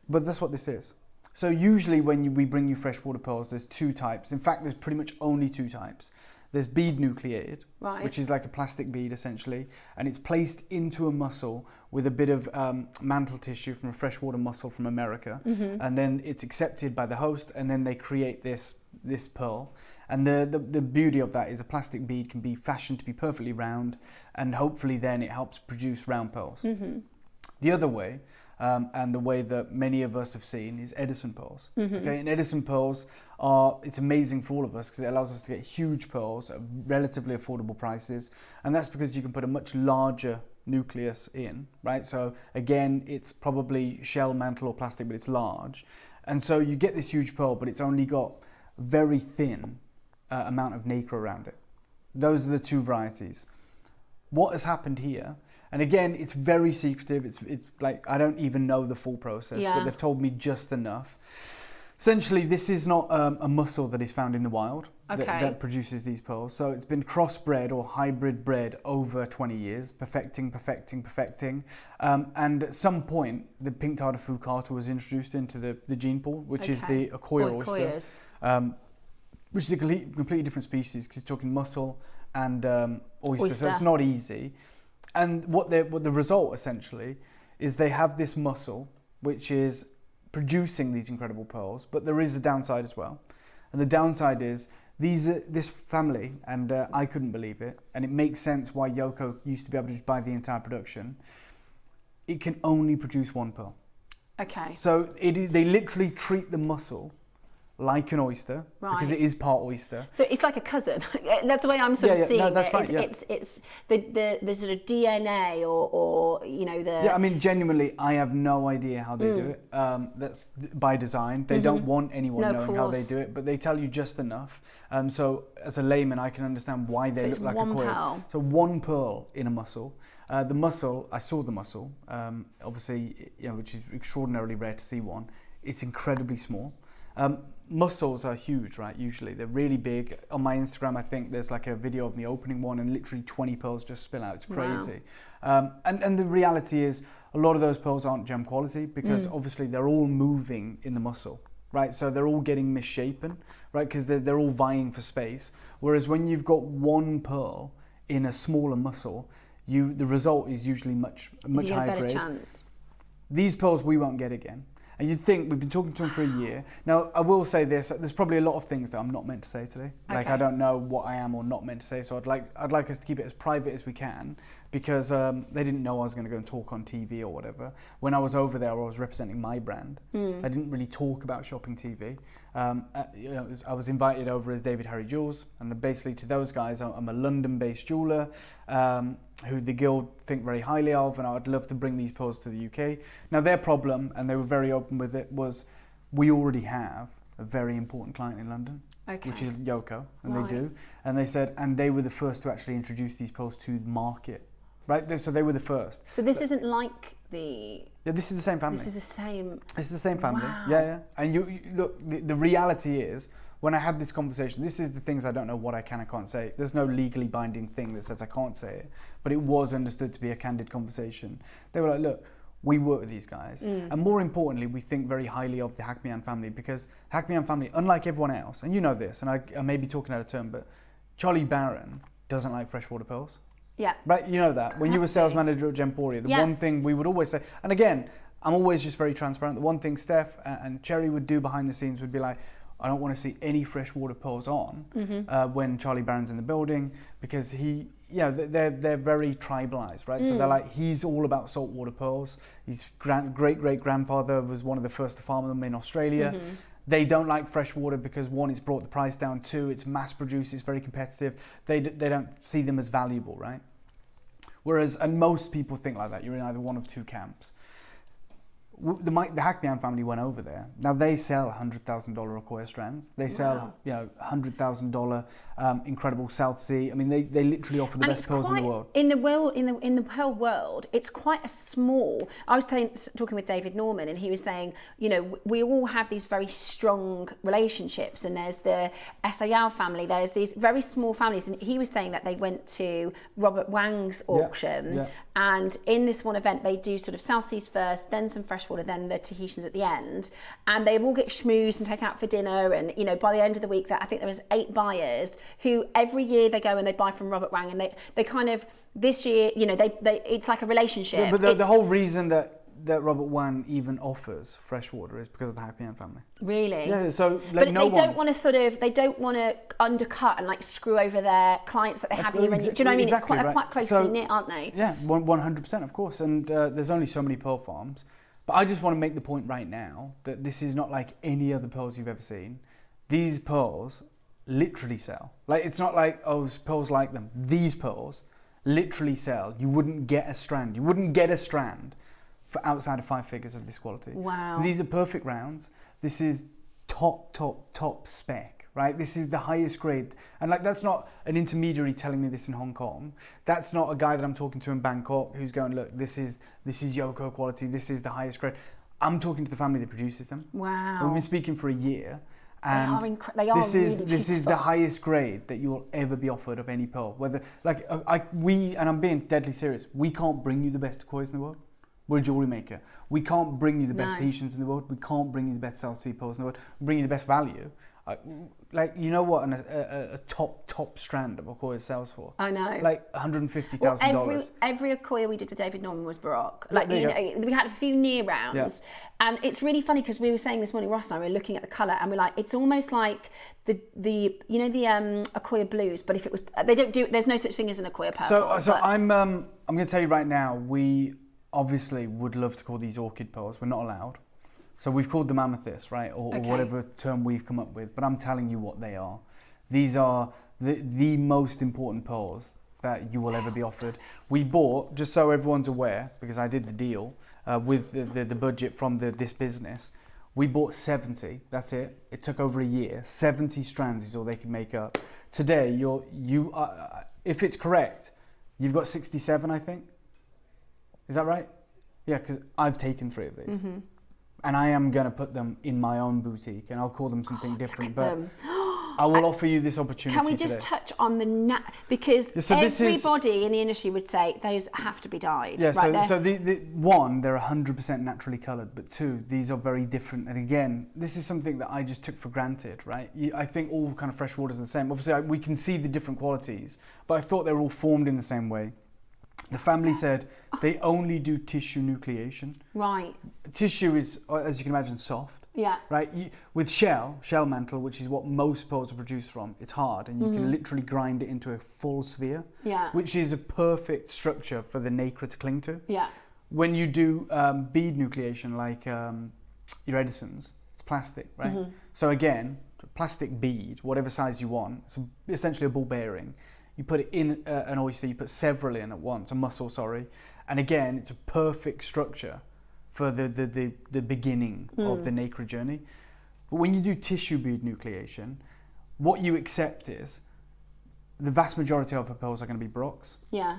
But that's what this is. So usually when we bring you freshwater pearls, there's 2 types. In fact, there's pretty much only 2 types. There's bead nucleated, which is like a plastic bead essentially, and it's placed into a mussel with a bit of mantle tissue from a freshwater mussel from America, and then it's accepted by the host, and then they create this pearl. And the beauty of that is a plastic bead can be fashioned to be perfectly round, and hopefully then it helps produce round pearls. The other way, and the way that many of us have seen, is Edison pearls. Okay, and Edison pearls it's amazing for all of us because it allows us to get huge pearls at relatively affordable prices, and that's because you can put a much larger nucleus in, right? So again, it's probably shell, mantle or plastic, but it's large, and so you get this huge pearl, but it's only got very thin amount of nacre around it. Those are the 2 varieties. What has happened here, and again, it's very secretive. It's like I don't even know the full process, but they've told me just enough. Essentially, this is not a mussel that is found in the wild that produces these pearls. So it's been crossbred or hybrid bred over 20 years, perfecting. And at some point, the pink tartar foucata was introduced into the gene pool, which is the Iroquois oyster, which is a completely different species because you're talking mussel and oyster, so it's not easy. And what the result essentially is they have this mussel which is producing these incredible pearls, but there is a downside as well. And the downside is this family, and I couldn't believe it, and it makes sense why Yoko used to be able to buy the entire production. It can only produce 1 pearl. Okay. So they literally treat the mussel like an oyster, because it is part oyster. So it's like a cousin. That's the way I'm sort of seeing no, that's it. right, It's the sort of DNA or you know the. Yeah, I mean, genuinely, I have no idea how they do it. That's by design. They don't want anyone knowing how they do it, but they tell you just enough. So as a layman, I can understand why they look like a coils. So 1 pearl in a mussel. The mussel, I saw the mussel. Obviously, which is extraordinarily rare to see one. It's incredibly small. Muscles are huge, right? Usually they're really big. On my Instagram, I think there's like a video of me opening one and literally 20 pearls just spill out. It's crazy. Wow. And the reality is a lot of those pearls aren't gem quality because obviously they're all moving in the muscle, right? So they're all getting misshapen, right? Because they're all vying for space. Whereas when you've got one pearl in a smaller muscle, the result is usually much higher grade. Chance. These pearls we won't get again. And you'd think, we've been talking to them for a year. Now, I will say this, there's probably a lot of things that I'm not meant to say today. Like, I don't know what I am or not meant to say, so I'd like us to keep it as private as we can, because they didn't know I was going to go and talk on TV or whatever. When I was over there, I was representing my brand. I didn't really talk about shopping TV. I was invited over as David Harry Jewels, and basically to those guys, I'm a London-based jeweller, who the guild think very highly of, and I'd love to bring these pearls to the UK. Now their problem, and they were very open with it, was we already have a very important client in London, which is Yoko, and they do. And they said, and they were the first to actually introduce these pearls to the market, right? So they were the first. So this isn't like the... Yeah, this is the same family. This is the same... It's the same family, wow. yeah. And you look, the reality is, when I had this conversation, this is the things I don't know what I can and can't say. There's no legally binding thing that says I can't say it, but it was understood to be a candid conversation. They were like, look, we work with these guys. And more importantly, we think very highly of the Hackmian family, because Hackmian family, unlike everyone else, and you know this, and I may be talking out of turn, but Charlie Barron doesn't like freshwater pearls. Yeah. Right, you know that. When you were sales manager at Gemporia, the one thing we would always say, and again, I'm always just very transparent, the one thing Steph and Cherry would do behind the scenes would be like, I don't want to see any freshwater pearls on when Charlie Barron's in the building, because they're very tribalized, right? So they're like, he's all about saltwater pearls. His great-great-grandfather was one of the first to farm them in Australia. They don't like freshwater because one, it's brought the price down, two, it's mass-produced, it's very competitive. They don't see them as valuable, right? Whereas, and most people think like that, you're in either one of two camps. The Hackmian family went over there. Now they sell $100,000 Accoya strands. They sell, $100,000 incredible South Sea. I mean, they literally offer the best pearls in the world. In the pearl world, it's quite a small. I was talking with David Norman, and he was saying, we all have these very strong relationships, and there's the SAL family. There's these very small families, and he was saying that they went to Robert Wang's auction, and in this one event, they do sort of South Seas first, then some freshwater, then the Tahitians at the end, and they all get schmoozed and taken out for dinner. And by the end of the week, I think there was 8 buyers who every year they go and they buy from Robert Wang, and they kind of this year, it's like a relationship. Yeah, but the whole reason that Robert Wang even offers freshwater is because of the Hackmian family. Really? Yeah. So but they don't want to undercut and like screw over their clients that they have here. Do you know what I mean? Exactly, it's quite closely knit, aren't they? Yeah, 100%, of course. And there's only so many pearl farms. But I just want to make the point right now that this is not like any other pearls you've ever seen. These pearls literally sell. Like, it's not like, pearls like them. These pearls literally sell. You wouldn't get a strand. You wouldn't get a strand for outside of 5 figures of this quality. Wow. So these are perfect rounds. This is top spec, right? This is the highest grade. And like, that's not an intermediary telling me this in Hong Kong. That's not a guy that I'm talking to in Bangkok who's going, look, this is Yoko quality. This is the highest grade. I'm talking to the family that produces them. Wow. We've been speaking for a year. And they are this is really this is the highest grade that you will ever be offered of any pearl. Whether and I'm being deadly serious, we can't bring you the best Accoyas in the world. We're a jewellery maker. We can't bring you the best Tahitians in the world. We can't bring you the best South Sea pearls in the world. We bring you the best value. Like, you know what a top strand of Accoya sells for? I know. Like $150,000. Every Accoya we did with David Norman was Baroque. Like, we had a few near rounds. Yeah. And it's really funny because we were saying this morning, Ross and I were looking at the colour, and we're like, it's almost like the Accoya blues, but if it was, there's no such thing as an Accoya purple. So I'm going to tell you right now, we obviously would love to call these orchid pearls. We're not allowed. So we've called them amethyst, right? Or whatever term we've come up with, but I'm telling you what they are. These are the most important pearls that you will ever be offered. We bought, just so everyone's aware, because I did the deal with the budget from this business, we bought 70, that's it. It took over a year. 70 strands is all they can make up. Today, if it's correct, you've got 67, I think. Is that right? Yeah, because I've taken 3 of these. and I am going to put them in my own boutique, and I'll call them something different. But I will offer you this opportunity. Can we just today. touch on the because so everybody in the industry would say those have to be dyed. Yeah. Right, so the one, they're 100% naturally coloured, but two, these are very different. And again, this is something that I just took for granted, right? I think all kind of fresh water is the same. Obviously, we can see the different qualities, but I thought they were all formed in the same way. The family said they only do tissue nucleation. Right. Tissue is, as you can imagine, soft. Yeah. Right. With shell mantle, which is what most pearls are produced from, it's hard, and you can literally grind it into a full sphere. Yeah. Which is a perfect structure for the nacre to cling to. Yeah. When you do bead nucleation, like your Edison's, it's plastic, right? So again, plastic bead, whatever size you want, it's essentially a ball bearing. You put it in an oyster, you put several in at once, a mussel, sorry, and again, it's a perfect structure for the beginning of the nacre journey. But when you do tissue bead nucleation, what you accept is the vast majority of the pearls are going to be brocks. Yeah.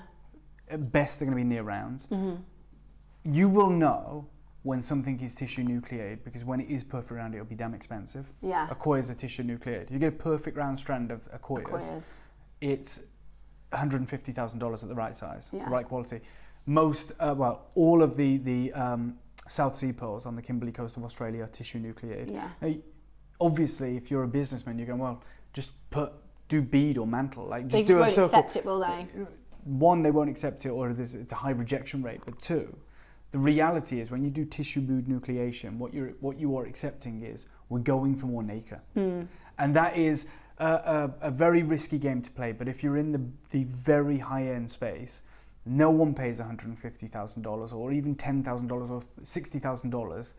At best, they're going to be near rounds. You will know when something is tissue nucleated, because when it is perfect round, it'll be damn expensive. Yeah. Acquoyas are tissue nucleated. You get a perfect round strand of acquoyas. It's $150,000 at the right size, the right quality. Most, all of the South Sea pearls on the Kimberley coast of Australia are tissue nucleated. Yeah. Now, obviously, if you're a businessman, you're going, well, just do bead or mantle, like just do a circle. They won't accept it, will they? One, they won't accept it, or it's a high rejection rate. But two, the reality is when you do tissue bead nucleation, what you are accepting is we're going for more nacre, and that is a very risky game to play. But if you're in the very high end space, no one pays $150,000 or even $10,000 or $60,000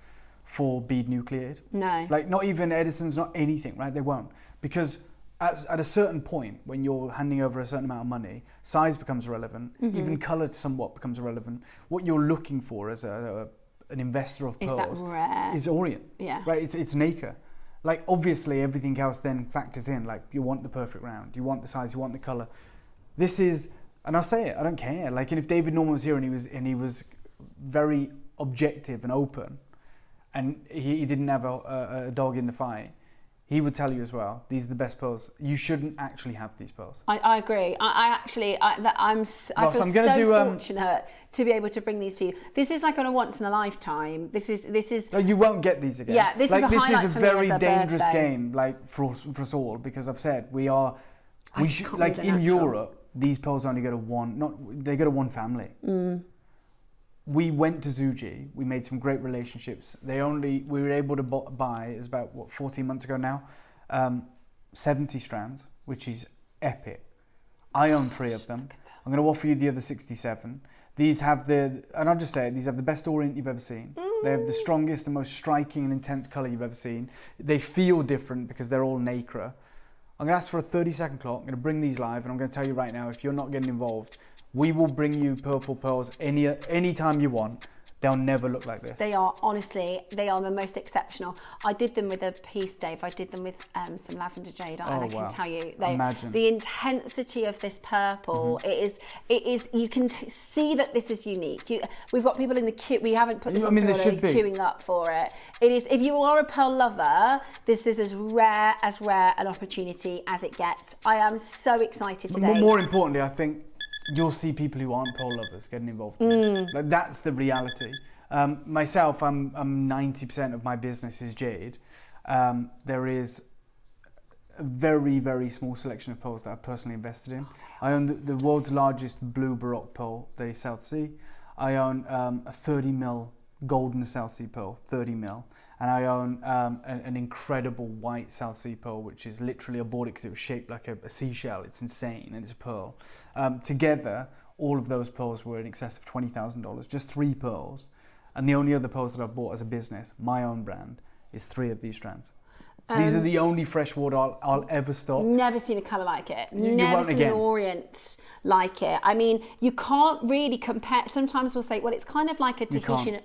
for bead nucleated. No. Like not even Edison's, not anything, right? They won't. Because at a certain point, when you're handing over a certain amount of money, size becomes relevant, even colour somewhat becomes irrelevant. What you're looking for as an investor of pearls is orient. Yeah. Right? It's nacre. Like obviously everything else then factors in. Like you want the perfect round, you want the size, you want the colour. This is, and I'll say it, I don't care. Like, and if David Norman was here and he was very objective and open, and he didn't have a dog in the fight, he would tell you as well, these are the best pearls. You shouldn't actually have these pearls. I agree. I feel so fortunate to be able to bring these to you. This is like on a once in a lifetime. This is. No, you won't get these again. Yeah, this is a highlight for me as a very dangerous game, like for us all, because I've said we should, like in Europe, these pearls only go to one. They go to one family. We went to Zuji. We made some great relationships. We were able to buy, it's about 14 months ago now, 70 strands, which is epic. I own 3 of them. I'm going to offer you the other 67. These have and I'll just say it, these have the best orient you've ever seen. They have the strongest and most striking and intense colour you've ever seen. They feel different because they're all nacre. I'm going to ask for a 30-second clock. I'm going to bring these live, and I'm going to tell you right now, if you're not getting involved, we will bring you purple pearls any time you want. They'll never look like this. They are, honestly, they are the most exceptional. I did them with a piece, Dave. I did them with some lavender jade, and I can tell you, the intensity of this purple, it is. You can see that this is unique. We've got people in the queue. We haven't put this on queuing up for it. It is. If you are a pearl lover, this is as rare an opportunity as it gets. I am so excited today. More importantly, I think you'll see people who aren't pearl lovers getting involved in this. Like, that's the reality. Myself, I'm 90% of my business is jade. There is a very, very small selection of pearls that I've personally invested in. I own the world's largest blue Baroque pearl, the South Sea. I own a 30 mil golden South Sea pearl, 30 mil. And I own an incredible white South Sea pearl, which is literally, I bought it because it was shaped like a seashell. It's insane, and it's a pearl. Together, all of those pearls were in excess of $20,000, just 3 pearls. And the only other pearls that I've bought as a business, my own brand, is 3 of these strands. These are the only freshwater I'll ever stock. Never seen a colour like it. Never seen an orient like it. I mean, you can't really compare. Sometimes we'll say, well, it's kind of like a Tahitian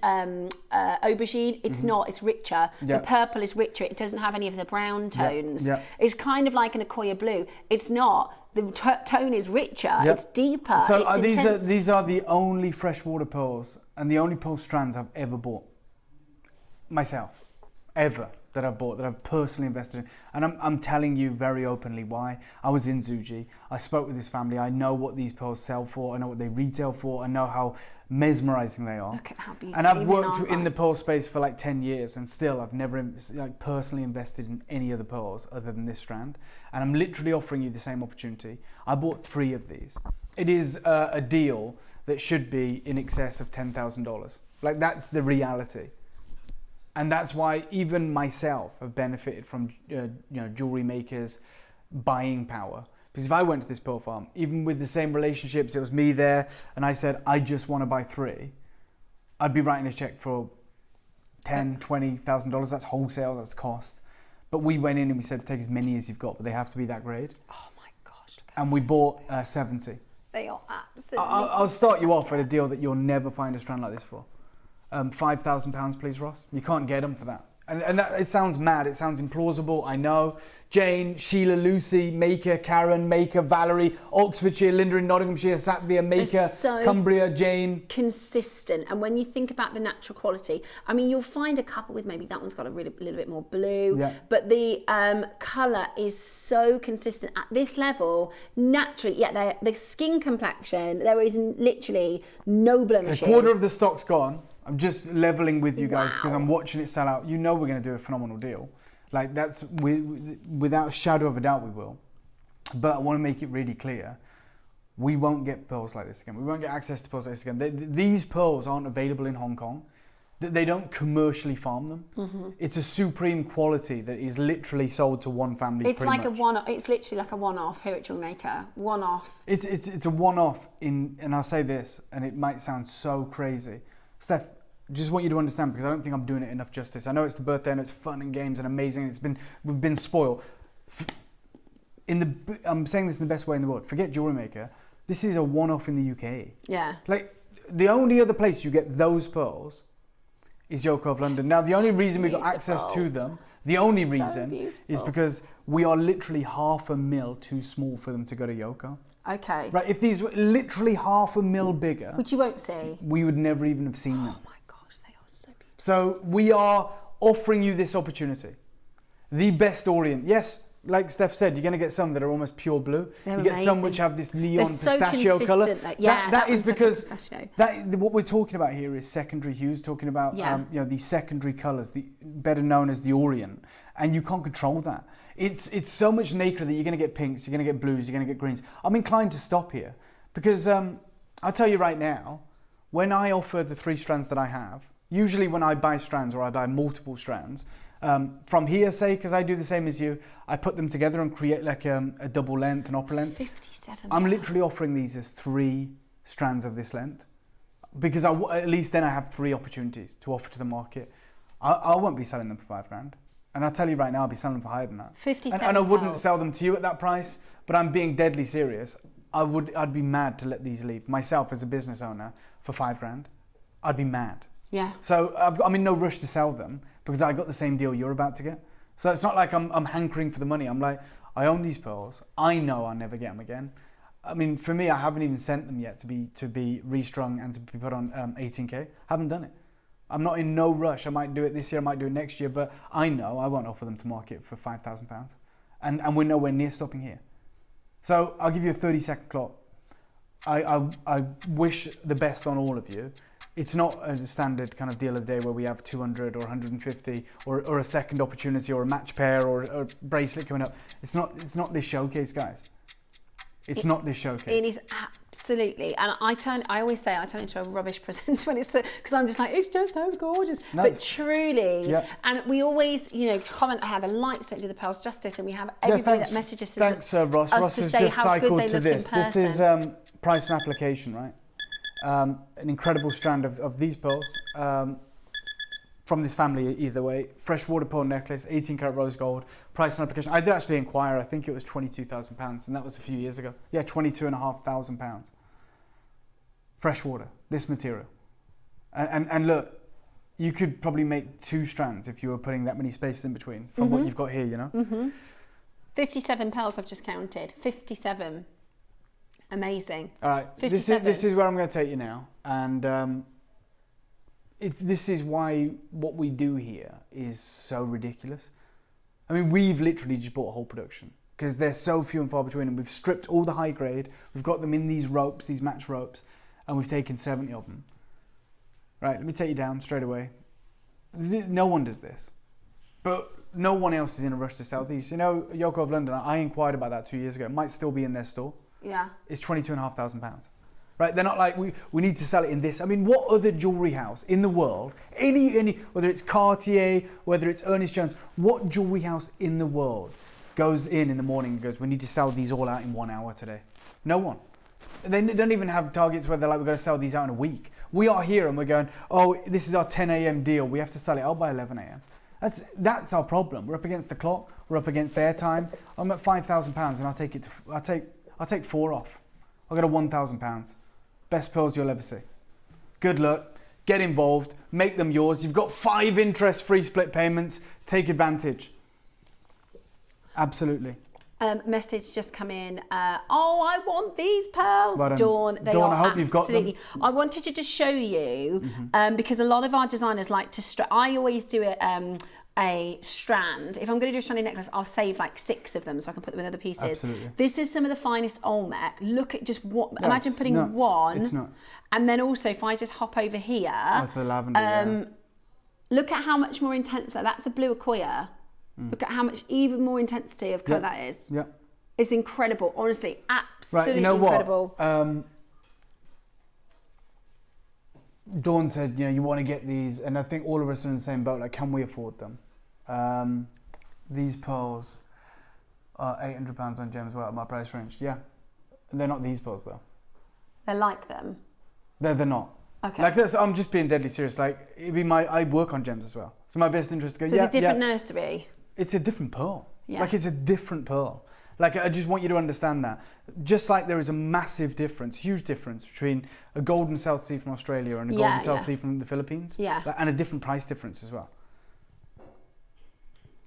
aubergine. It's not, it's richer. The purple is richer. It doesn't have any of the brown tones. It's kind of like an Acquoia blue. It's not. The tone is richer. It's deeper. So these are the only freshwater pearls and the only pearl strands I've ever bought. myself, ever, that I've bought, that I've personally invested in. And I'm telling you very openly why. I was in Zuji. I spoke with this family. I know what these pearls sell for. I know what they retail for. I know how mesmerizing they are. Look at how beautiful. And I've worked in the pearl space for like 10 years, and still I've never like personally invested in any other pearls other than this strand. And I'm literally offering you the same opportunity. I bought 3 of these. It is a deal that should be in excess of $10,000. Like, that's the reality. And that's why even myself have benefited from JewelleryMaker's buying power. Because if I went to this pearl farm, even with the same relationships, it was me there, and I said, I just want to buy 3, I'd be writing a check for $10,000, $20,000. That's wholesale, that's cost. But we went in and we said, take as many as you've got, but they have to be that grade. Oh my gosh. And we bought 70. They are absolutely... I'll start you off at a deal that you'll never find a strand like this for. £5,000, please, Ross. You can't get them for that. And that, it sounds mad, it sounds implausible, I know. Jane, Sheila, Lucy, Maker, Karen, Maker, Valerie, Oxfordshire, Linda in Nottinghamshire, Satvia, Maker, so Cumbria, Jane. Consistent. And when you think about the natural quality, I mean, you'll find a couple with maybe that one's got a little bit more blue, yeah. But the colour is so consistent at this level. Naturally, yeah, the skin complexion, there is literally no blemishes. A quarter of the stock's gone. I'm just leveling with you guys because I'm watching it sell out. You know we're going to do a phenomenal deal. Like, that's without a shadow of a doubt we will. But I want to make it really clear, we won't get pearls like this again. We won't get access to pearls like this again. These pearls aren't available in Hong Kong. They don't commercially farm them. Mm-hmm. It's a supreme quality that is literally sold to one family. It's like much. It's literally like a one-off here at JewelleryMaker. One-off. It's a one-off and I'll say this, and it might sound so crazy, Steph. Just want you to understand, because I don't think I'm doing it enough justice. I know it's the birthday and it's fun and games and amazing. We've been spoiled. I'm saying this in the best way in the world. Forget JewelleryMaker. This is a one-off in the UK. Yeah. Like, the only other place you get those pearls is Yoko of London. Now, the only reason we got access to them, is because we are literally $500,000 too small for them to go to Yoko. Okay. Right. If these were literally $500,000 bigger, which you won't see, we would never even have seen them. So So we are offering you this opportunity. The best orient. Yes, like Steph said, you're going to get some that are almost pure blue. They're you get amazing. some which have this neon They're pistachio so colour. Yeah, that is because like what we're talking about here is secondary hues, talking about the secondary colours, better known as the orient. And you can't control that. It's so much nacre that you're going to get pinks, you're going to get blues, you're going to get greens. I'm inclined to stop here because I'll tell you right now, when I offer the 3 strands that I have, usually when I buy strands or I buy multiple strands, from here, say, because I do the same as you, I put them together and create like a double length, an upper length. 57. I'm literally offering these as 3 strands of this length because at least then I have 3 opportunities to offer to the market. I won't be selling them for £5,000. And I'll tell you right now, I'll be selling them for higher than that. 57. And I wouldn't sell them to you at that price, but I'm being deadly serious. I'd be mad to let these leave myself as a business owner for £5,000. I'd be mad. Yeah. So I'm in no rush to sell them because I got the same deal you're about to get. So it's not like I'm hankering for the money. I'm like, I own these pearls. I know I'll never get them again. I mean, for me, I haven't even sent them yet to be restrung and to be put on 18K. Haven't done it. I'm not in no rush. I might do it this year, I might do it next year, but I know I won't offer them to market for £5,000. And we're nowhere near stopping here. So I'll give you a 30-second clock. I wish the best on all of you. It's not a standard kind of deal of the day where we have 200 or 150 or a second opportunity or a match pair or a bracelet coming up. It's not this showcase, guys. It's not this showcase. It is absolutely, and I always say I turn into a rubbish presenter when it's because I'm just like, it's just so gorgeous. No, but truly, and we always, comment how the lights don't do the pearls justice, and we have everybody that messages us. Thanks, Ross. Ross has just cycled to this. This is price and application, right? An incredible strand of these pearls from this family either way. Freshwater pearl necklace, 18 karat rose gold, price and application. I did actually inquire, I think it was £22,000 and that was a few years ago. Yeah, £22,500. Freshwater, this material. And look, you could probably make 2 strands if you were putting that many spaces in between from what you've got here, 57 pearls I've just counted, 57. Amazing. All right, this is where I'm going to take you now. And this is why what we do here is so ridiculous. I mean, we've literally just bought a whole production because they're so few and far between, and we've stripped all the high grade. We've got them in these ropes, these match ropes, and we've taken 70 of them. Right, let me take you down straight away. No one does this, but no one else is in a rush to sell these. You know, Yoko of London, I inquired about that 2 years ago. It might still be in their store. Yeah. It's £22,500. Right, they're not like, we need to sell it in this. I mean, what other jewellery house in the world, any, whether it's Cartier, whether it's Ernest Jones, what jewellery house in the world goes in the morning and goes, we need to sell these all out in 1 hour today? No one. They don't even have targets where they're like, we're going to sell these out in a week. We are here and we're going, oh, this is our 10 a.m. deal. We have to sell it out by 11 a.m. That's our problem. We're up against the clock. We're up against airtime. I'm at £5,000 and I'll take 4 off. I'll get a £1,000. Best pearls you'll ever see. Good luck. Get involved. Make them yours. You've got 5 interest-free split payments. Take advantage. Absolutely. Message just come in. Oh, I want these pearls. Well done. Dawn, they Dawn, are I hope you've got them. I wanted to just show you because a lot of our designers like to. I always do it. A strand. If I'm going to do a stranded necklace, I'll save like 6 of them so I can put them in other pieces. Absolutely. This is some of the finest Olmec. Look at just what. Imagine putting nuts. one. It's nuts. And then also, if I just hop over here, With the lavender. Yeah. look at how much more intense that's a blue Aquia. Look at how much even more intensity of colour that is. Yeah. It's incredible, honestly, absolutely right, you know incredible. What? Dawn said, you know, you want to get these, and I think all of us are in the same boat. Like, can we afford them? These pearls are £800 on Gems, well at my price range. Yeah, they're not these pearls though. They're like them. They're not. Okay. Like this, I'm just being deadly serious. Like, it'd be I work on Gems as well. So my best interest to go. So it's a different nursery. It's a different pearl. Yeah. Like, it's a different pearl. Like, I just want you to understand that. Just like there is a massive difference, huge difference between a golden South Sea from Australia and a golden South Sea from the Philippines. Yeah. Like, and a different price difference as well.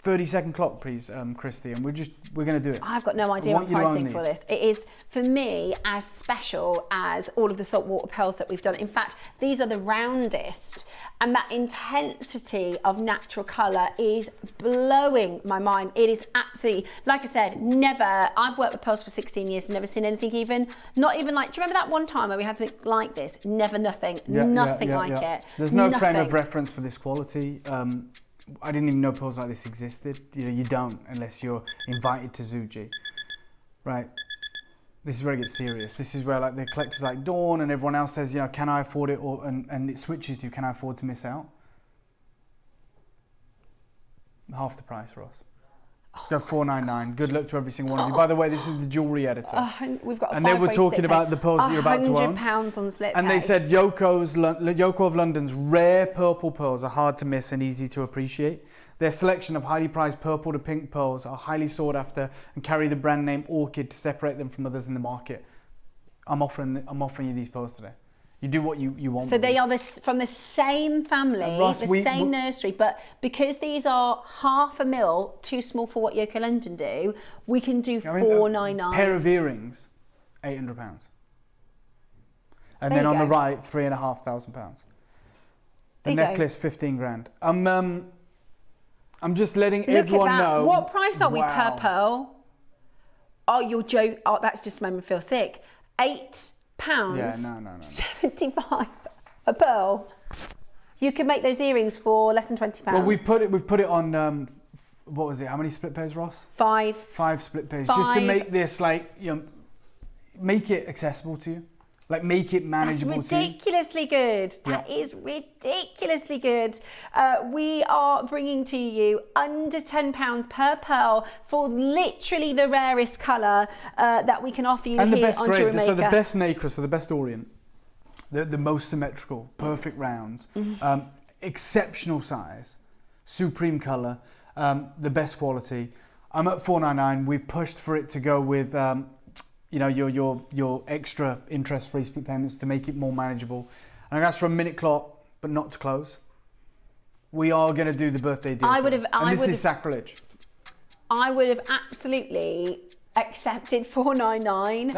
30-second clock, please, Christy, and we're going to do it. I've got no idea what pricing for this. It is, for me, as special as all of the saltwater pearls that we've done. In fact, these are the roundest, and that intensity of natural colour is blowing my mind. It is absolutely, like I said, I've worked with pearls for 16 years, never seen anything not even like, do you remember that one time where we had something like this? Nothing like it. There's no frame of reference for this quality. I didn't even know pearls like this existed. You know, you don't unless you're invited to Zuji, right? This is where it gets serious. This is where like the collectors like Dawn and everyone else says, you know, can I afford it? And it switches to, can I afford to miss out? Half the price, Ross. Let's go $499. Good luck to every single one of you. By the way, this is the jewellery editor. We've got and they were talking about the pearls that you're about to own. £100 on split and pay. they said Yoko of London's rare purple pearls are hard to miss and easy to appreciate. Their selection of highly prized purple to pink pearls are highly sought after and carry the brand name Orchid to separate them from others in the market. I'm offering you these pearls today. You do what you want. So they are from the same family, Ross, same nursery, but because these are £0.5 mil too small for what Yoko London do, we can do $499. A pair of earrings, £800. And then on the right, £3,500. The necklace, 15 grand. I'm just letting everyone know. What price are we per pearl? Oh, you're joking. Oh, that's just made me feel sick. £8. Yeah, no. 75 a pearl. You can make those earrings for less than £20. Well, we've put it on. What was it? How many split pairs, Ross? 5. 5 split pairs, just to make this like make it accessible to you, like make it manageable. That's ridiculously good. That is ridiculously good. We are bringing to you under £10 per pearl for literally the rarest colour that we can offer you and here the best on grade. JewelleryMaker. So the best nacre, so the best orient, the most symmetrical, perfect rounds, exceptional size, supreme colour, the best quality. I'm at $499. We've pushed for it to go with your extra interest-free split payments to make it more manageable. And I asked for a minute clock, but not to close. We are going to do the birthday deal. This is sacrilege. I would have absolutely accepted $499.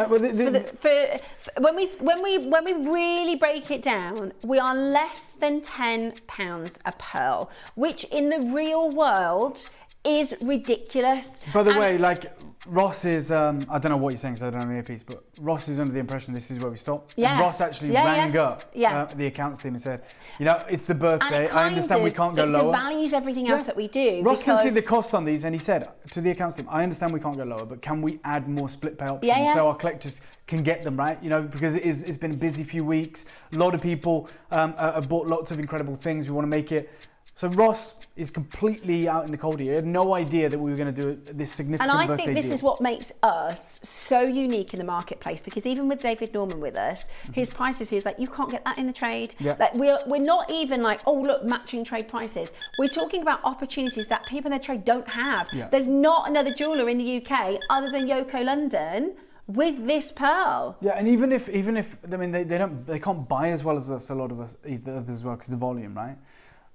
When we really break it down, we are less than £10 a pearl, which in the real world is ridiculous. By the way, like Ross is, I don't know what you're saying because I don't know the earpiece, but Ross is under the impression this is where we stop. Yeah. And Ross actually rang up the accounts team and said, you know, it's the birthday. I understand we can't go lower. It devalues everything else that we do. Ross can see the cost on these, and he said to the accounts team, I understand we can't go lower, but can we add more split pay options so our collectors can get them, right? You know, because it's been a busy few weeks. A lot of people have bought lots of incredible things. We want to make it. So Ross is completely out in the cold here. He had no idea that we were going to do this significant birthday deal. And I think this is what makes us so unique in the marketplace, because even with David Norman with us, his prices, he was like, you can't get that in the trade. Yeah. Like we're not even like, oh look, matching trade prices. We're talking about opportunities that people in their trade don't have. Yeah. There's not another jeweller in the UK other than Yoko London with this pearl. Yeah, and even if I mean they can't buy as well as us, a lot of us either as well because of the volume, right?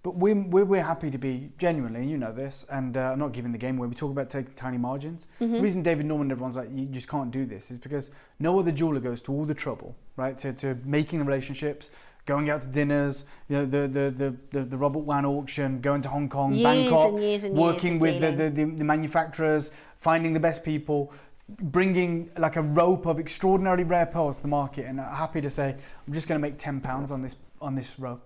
But we're happy to be genuinely, you know this, and I'm not giving the game away. We talk about taking tiny margins. The reason David Norman, everyone's like, you just can't do this, is because no other jeweler goes to all the trouble, right, to making the relationships, going out to dinners, you know, the Robert Wan auction, going to Hong Kong, Bangkok, working with the manufacturers, finding the best people, bringing like a rope of extraordinarily rare pearls to the market, and happy to say, I'm just going to make £10 on this rope.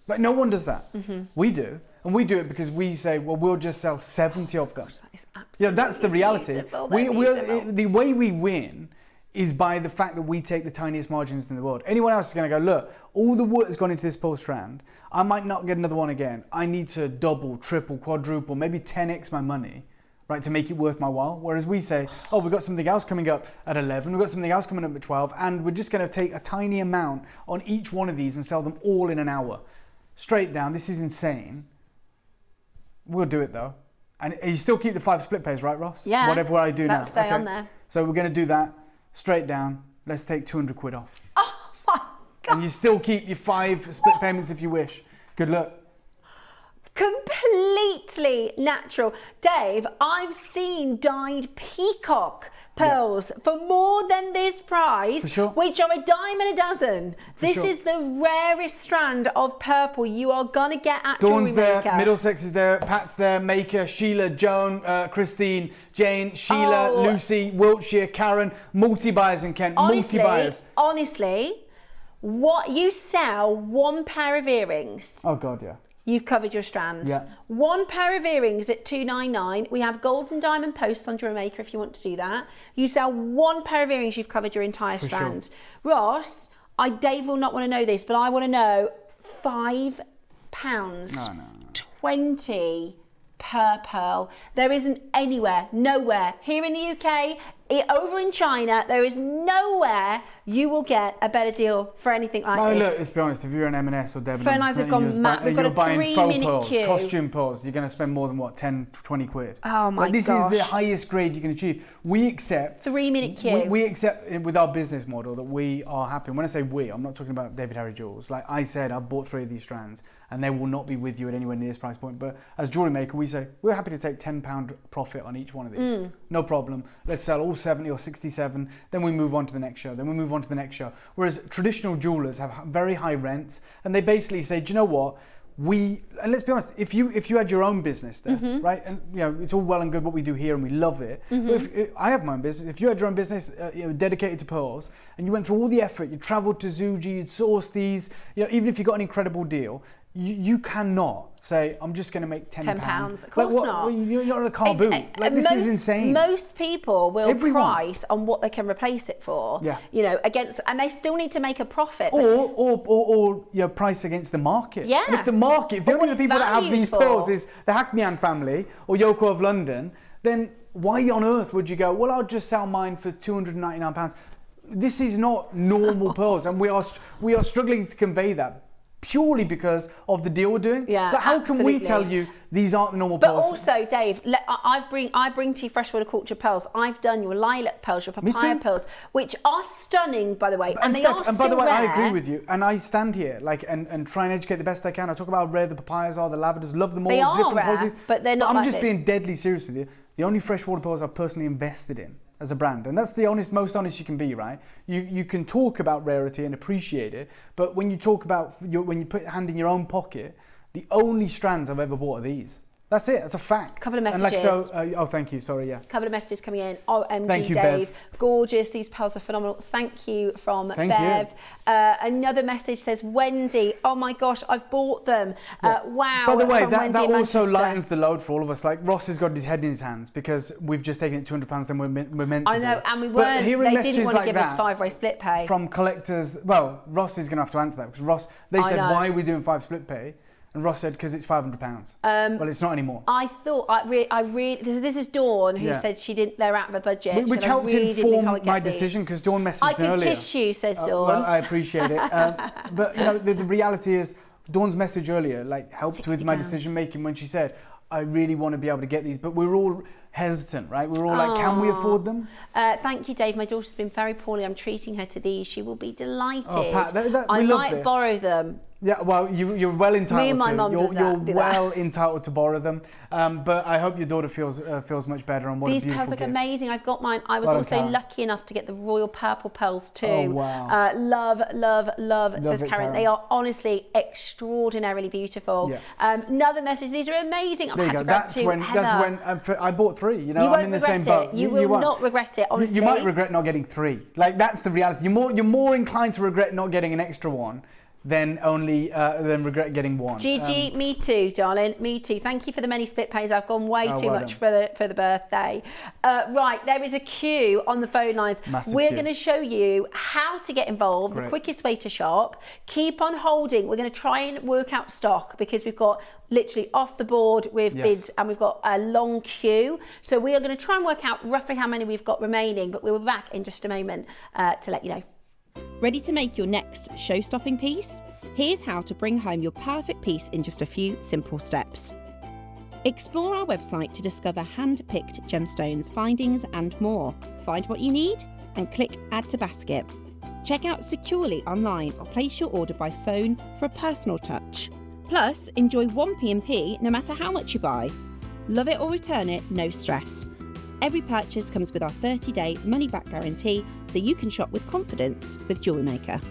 Like no one does that. We do, and we do it because we say, well, we'll just sell 70 of them. That is absolutely that's the reality. The way we win is by the fact that we take the tiniest margins in the world. Anyone else is going to go, look, all the work has gone into this pearl strand. I might not get another one again. I need to double, triple, quadruple, maybe 10x my money, right, to make it worth my while. Whereas we say, oh, we've got something else coming up at 11, we've got something else coming up at 12, and we're just going to take a tiny amount on each one of these and sell them all in an hour. Straight down, this is insane. We'll do it though. And you still keep the 5 split pays, right, Ross? Yeah. Whatever I do now. Stay on there. So we're going to do that. Straight down. Let's take 200 quid off. Oh my God. And you still keep your 5 split payments if you wish. Good luck. Completely natural. Dave, I've seen dyed peacock pearls for more than this price, which are a dime and a dozen. This is the rarest strand of purple you are going to get at Dawn's JewelleryMaker. there, Middlesex is there, Pat's there, Maker, Sheila, Joan, Christine, Jane, Sheila, Lucy, Wiltshire, Karen, multi-buyers in Kent, multi-buyers. Honestly, what you sell one pair of earrings. Oh God, yeah. You've covered your strand. Yeah. One pair of earrings at $299. We have gold and diamond posts on JewelleryMaker if you want to do that. You sell one pair of earrings, you've covered your entire strand. Sure. Ross, Dave will not want to know this, but I want to know £5. No. 20 per pearl. There isn't nowhere here in the UK, over in China, there is nowhere you will get a better deal for anything like this. Look, let's be honest, if you're an M&S or Debenhams, phone lines have gone mad. We've got a 3-minute queue. Costume pearls, you're going to spend more than what, 10, 20 quid. Oh my gosh. This is the highest grade you can achieve. We accept 3-minute queue. We accept with our business model that we are happy. And when I say we, I'm not talking about David Harry Jewels. Like I said, I've bought 3 of these strands and they will not be with you at anywhere near this price point. But as JewelleryMaker, we say we're happy to take £10 profit on each one of these. No problem. Let's sell all 70 or 67. Then we move on to the next show. Then we move on to the next show. Whereas traditional jewelers have very high rents, and they basically say, do you know what? And let's be honest, if you had your own business there, right? And you know, it's all well and good what we do here and we love it. But if I have my own business, if you had your own business dedicated to pearls and you went through all the effort, you traveled to Zuji, you'd sourced these, even if you got an incredible deal, you cannot say, I'm just going to make £10. Of course not. You're not a car boot. This is insane. Most people will price on what they can replace it for. Yeah. And they still need to make a profit. Or price against the market. Yeah. And if the only people that have these pearls is the Hackmian family or Yoko of London, then why on earth would you go, well, I'll just sell mine for £299? This is not normal pearls, and we are struggling to convey that. Purely because of the deal we're doing. Yeah, how can we tell you these aren't the normal pearls? But also, Dave, I bring to you freshwater culture pearls. I've done your lilac pearls, your papaya pearls, which are stunning, by the way, and they are still by the way, rare. I agree with you, and I stand here and try and educate the best I can. I talk about how rare the papayas are, the lavenders, love them all, they are different rare, qualities. but they're not. I'm just being deadly serious with you. The only freshwater pearls I've personally invested in as a brand, and that's the most honest you can be, right? You can talk about rarity and appreciate it, but when you talk about when you put your hand in your own pocket, the only strands I've ever bought are these. That's it. That's a fact. Couple of messages. And oh, thank you. Sorry, yeah. Couple of messages coming in. Oh, thank you, Dave. Bev. Gorgeous. These pearls are phenomenal. Thank you from Thank Bev. you. Another message says, Wendy, oh my gosh, I've bought them. Wow. By the way, from that Wendy in also Manchester. lightens the load for all of us. Like Ross has got his head in his hands because we've just taken it £200 than we're meant to. I know, do. and we But weren't. hearing They didn't messages want to like give us that 5-way split pay. from collectors. Well, Ross is going to have to answer that because Ross. They I said, know. why are we doing 5 split pay? And Ross said, because it's £500. Well, it's not anymore. I thought this is Dawn who Yeah. said they're out of a budget. She Which said, I helped really didn't think I inform would my get these. decision because Dawn messaged I me could earlier. kiss you, says Dawn. Well, I appreciate it. But you know, the reality is, Dawn's message earlier like helped with my £60. decision making when she said, I really want to be able to get these, but we're all hesitant, right? We're all like, can we afford them? Thank you, Dave. My daughter's been very poorly. I'm treating her to these. She will be delighted. Oh, Pat, I we love might this. borrow them. Yeah, well, you're well entitled Me and my to. mum does that, You're do that. well entitled to borrow them. But I hope your daughter feels much better. And what These a beautiful pearls look gift. amazing. I've got mine. I was Well also done, Karen. lucky enough to get the royal purple pearls too. Oh, wow. Love, love, love, says it, Karen. Karen. They are honestly extraordinarily beautiful. Yeah. Another message. These are amazing. I've There you had go. to grab That's two. when I bought 3. You know, You I'm won't in the regret same boat. it. You will won't. not regret it, honestly. You might regret not getting 3. Like that's the reality. You're more inclined to regret not getting an extra one than regret getting 1. Gigi, me too, darling. Me too. Thank you for the many split pays. I've gone way too well much for the birthday. Right, there is a queue on the phone lines. Massive We're queue. going to show you how to get involved, the Great. quickest way to shop. Keep on holding. We're going to try and work out stock because we've got literally off the board with bids and we've got a long queue. So we are going to try and work out roughly how many we've got remaining, but we'll be back in just a moment to let you know. Ready to make your next show-stopping piece? Here's how to bring home your perfect piece in just a few simple steps. Explore our website to discover hand-picked gemstones, findings and more. Find what you need and click Add to Basket. Check out securely online or place your order by phone for a personal touch. Plus, enjoy 1 P&P no matter how much you buy. Love it or return it, no stress. Every purchase comes with our 30-day money-back guarantee, so you can shop with confidence with JewelleryMaker.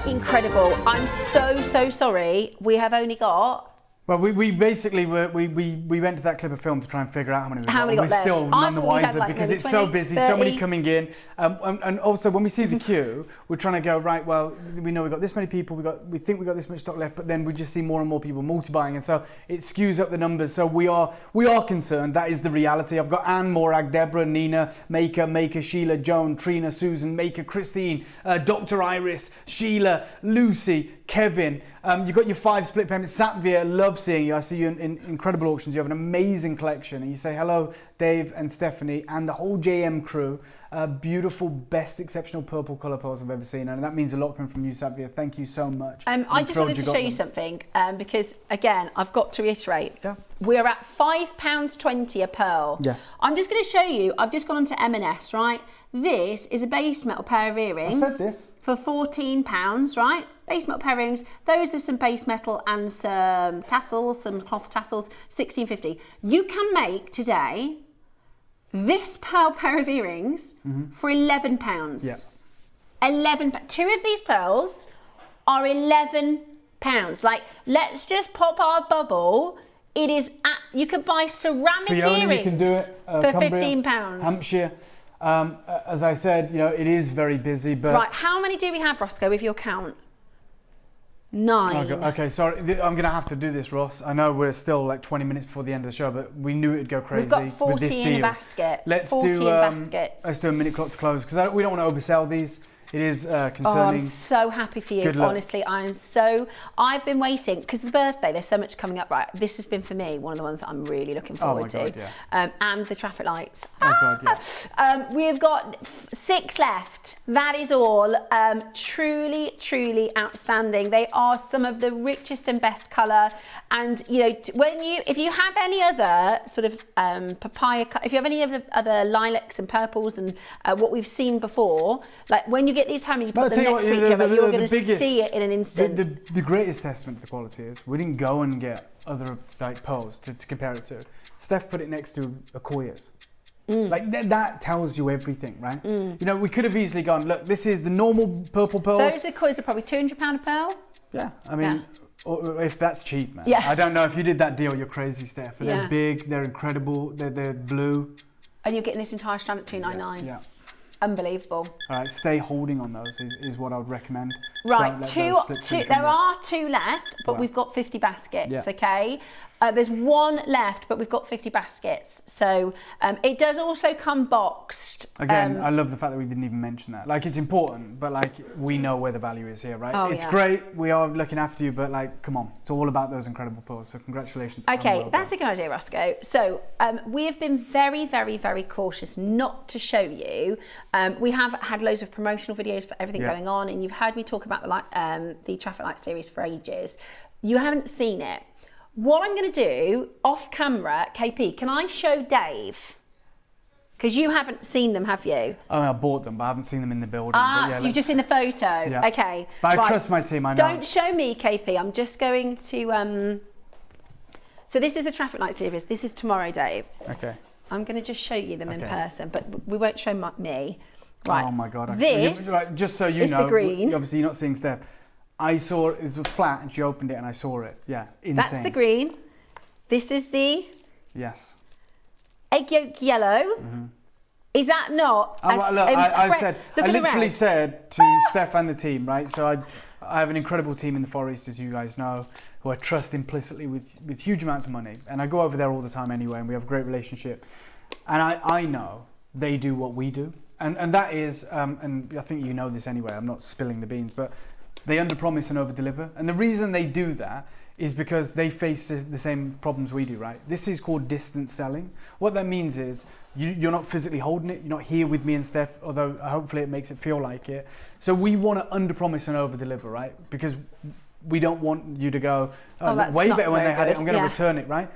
Incredible. I'm so sorry. We have only got... Well, we basically we went to that clip of film to try and figure out how many we got. How many And got we're left? still I none the thought we had, wiser like, because maybe it's so 20, busy, so many 30. coming in. And also when we see the queue, we're trying to go right. Well, we know we got this many people. We think we got this much stock left, but then we just see more and more people multi-buying, and so it skews up the numbers. So we are concerned. That is the reality. I've got Anne, Morag, Deborah, Nina, Maker, Sheila, Joan, Trina, Susan, Maker, Christine, Dr. Iris, Sheila, Lucy, Kevin. You've got your 5 split payments. Satvia, love seeing you. I see you in incredible auctions. You have an amazing collection. And you say hello, Dave and Stephanie and the whole JM crew. Beautiful, best exceptional purple colour pearls I've ever seen. And that means a lot coming from you, Satvia. Thank you so much. I just wanted to show you something because, again, I've got to reiterate. Yeah. We're at £5.20 a pearl. Yes. I'm just going to show you. I've just gone onto M&S, right? This is a base metal pair of earrings. I said this. For £14, right? Base metal pair of earrings. Those are some base metal and some tassels, some cloth tassels, £16.50. You can make today this pearl pair of earrings for £11. Yeah. 11. 2 of these pearls are £11. Like, let's just pop our bubble. It is you can buy ceramic Fiona, earrings you can do it. for Cumbria, £15. Hampshire. As I said, you know, it is very busy, but... Right, how many do we have, Roscoe, with your count? 9. Okay, sorry. I'm going to have to do this, Ross. I know we're still like 20 minutes before the end of the show, but we knew it'd go crazy. We've got with 40 this in deal. a basket. Let's 40 do, baskets. Let's do a minute clock to close because we don't want to oversell these. It is concerning. Oh, I'm so happy for you. Good luck. Honestly, I've been waiting because the birthday, there's so much coming up, right? This has been for me one of the ones that I'm really looking forward God, to. yeah. And the traffic lights. Oh, God, yeah. We've got 6 left. That is all. Truly, truly outstanding. They are some of the richest and best colour. And you know, if you have any other sort of papaya, if you have any of the other lilacs and purples and what we've seen before, like when you get these time and you But put them I'll next tell to you each what, other, you're going to biggest- see it in an instant. The greatest testament to the quality is we didn't go and get other like pearls to compare it to. Steph put it next to a Koya's. Like that tells you everything, right? You know, we could have easily gone, look, this is the normal purple pearls. Those are coins are probably £200 a pearl. Yeah, I mean, or if that's cheap, man. Yeah. I don't know if you did that deal, you're crazy, Steph. Yeah. They're big, they're incredible, they're blue. And you're getting this entire strand at $299. Yeah. Unbelievable. All right, stay holding on those is what I would recommend. Right, Don't let those slip through your there fingers. are 2 left, but Right. we've got 50 baskets, Yeah. okay? There's 1 left, but we've got 50 baskets. So it does also come boxed. Again, I love the fact that we didn't even mention that. Like, it's important, but like, we know where the value is here, right? Oh, it's yeah. great, we are looking after you, but like, come on, it's all about those incredible pearls. So congratulations. and Okay, well that's a done. good idea, Roscoe. So we have been very, very, very cautious not to show you. We have had loads of promotional videos for everything Yeah. going on, and you've heard me talk about the traffic light series for ages. You haven't seen it. What I'm going to do off camera, KP, can I show Dave? Because you haven't seen them, have you? I mean, I bought them, but I haven't seen them in the building. Ah, but yeah, so you've just seen the photo. Yeah. Okay. But I trust my team, I know. Don't show me, KP. I'm just going to. So this is the traffic light series. This is tomorrow, Dave. Okay. I'm going to just show you them in Okay. person, but we won't show me. Right. Oh my God. This Right, just so you is know, the green. obviously you're not seeing Steph. I saw it was flat and she opened it and I saw it. Yeah, insane. That's the green. This is the Yes. egg yolk yellow. Is that not? Look, I said, Look I at the literally red. said to Steph and the team, right? So I have an incredible team in the Far East, as you guys know, who I trust implicitly with huge amounts of money. And I go over there all the time anyway, and we have a great relationship. And I know they do what we do. And that is, and I think you know this anyway, I'm not spilling the beans, but they underpromise and overdeliver. And the reason they do that is because they face the same problems we do, right? This is called distance selling. What that means is you're not physically holding it, you're not here with me and Steph, although hopefully it makes it feel like it. So we want to underpromise and overdeliver, right? Because we don't want you to go, Oh, that's way not better when very they had it, good. I'm going to Yeah. return it, right?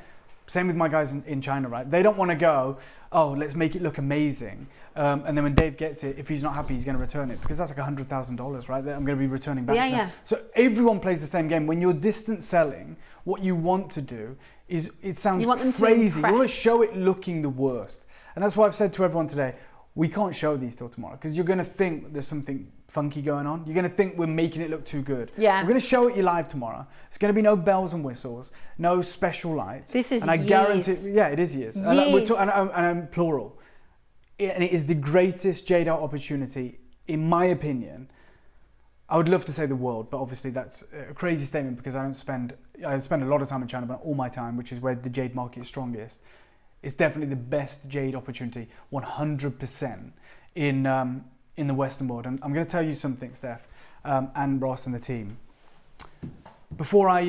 Same with my guys in China, right? They don't want to go, oh, let's make it look amazing. And then when Dave gets it, if he's not happy, he's going to return it because that's like $100,000, right? That I'm going to be returning back Yeah, to them. yeah. So everyone plays the same game. When you're distance selling, what you want to do is, it sounds You want them to crazy. You want to impress. show it looking the worst. And that's why I've said to everyone today, we can't show these till tomorrow because you're going to think there's something funky going on. You're going to think we're making it look too good. Yeah. We're going to show it you live tomorrow. It's going to be no bells and whistles, no special lights. This is and I years. guarantee, yeah, it is years. And Years. and I'm plural. And it is the greatest jade art opportunity, in my opinion. I would love to say the world, but obviously that's a crazy statement because I spend a lot of time in China, but not all my time, which is where the jade market is strongest. It's definitely the best jade opportunity, 100% in the Western world. And I'm going to tell you something, Steph, and Ross and the team. Before I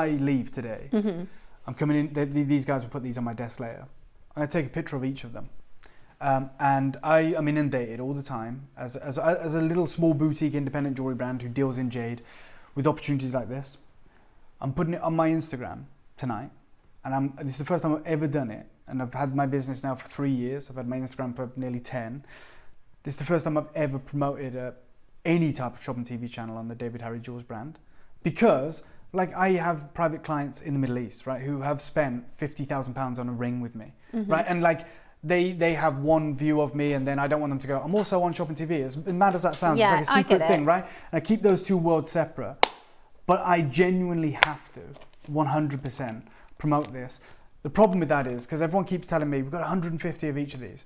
leave today, I'm coming in. These guys will put these on my desk later. I'm going to take a picture of each of them. And I am inundated all the time as a little small boutique independent jewelry brand who deals in jade with opportunities like this. I'm putting it on my Instagram tonight, and this is the first time I've ever done it. And I've had my business now for 3 years. I've had my Instagram for nearly 10. This is the first time I've ever promoted any type of shop and TV channel on the David Harry Jewels brand, because like I have private clients in the Middle East, right, who have spent £50,000 on a ring with me, right, and like they have one view of me, and then I don't want them to go, I'm also on shop and TV. As mad as that sounds, Yeah, it's I like a secret get thing, it. right? And I keep those two worlds separate, but I genuinely have to 100% promote this. The problem with that is because everyone keeps telling me we've got 150 of each of these.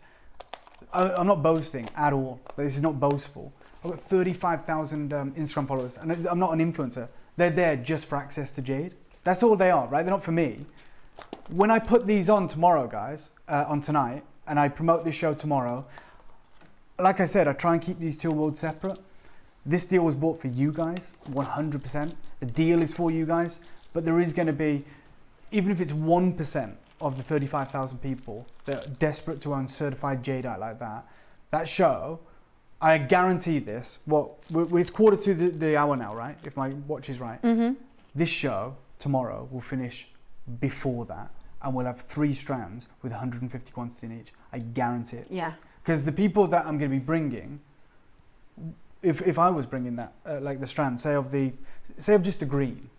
I'm not boasting at all. This is not boastful. I've got 35,000 Instagram followers, and I'm not an influencer. They're there just for access to jade. That's all they are, right? They're not for me. When I put these on tomorrow, guys, on tonight, and I promote this show tomorrow, like I said, I try and keep these two worlds separate. This deal was bought for you guys, 100%. The deal is for you guys, but there is going to be, even if it's 1% of the 35,000 people that are desperate to own certified jadeite like that, that show, I guarantee this, it's quarter to the hour now, right? If my watch is right. This show tomorrow will finish before that, and we'll have 3 strands with 150 quantity in each. I guarantee it. Yeah. Because the people that I'm going to be bringing if I was bringing that, like the strand, say of just the green,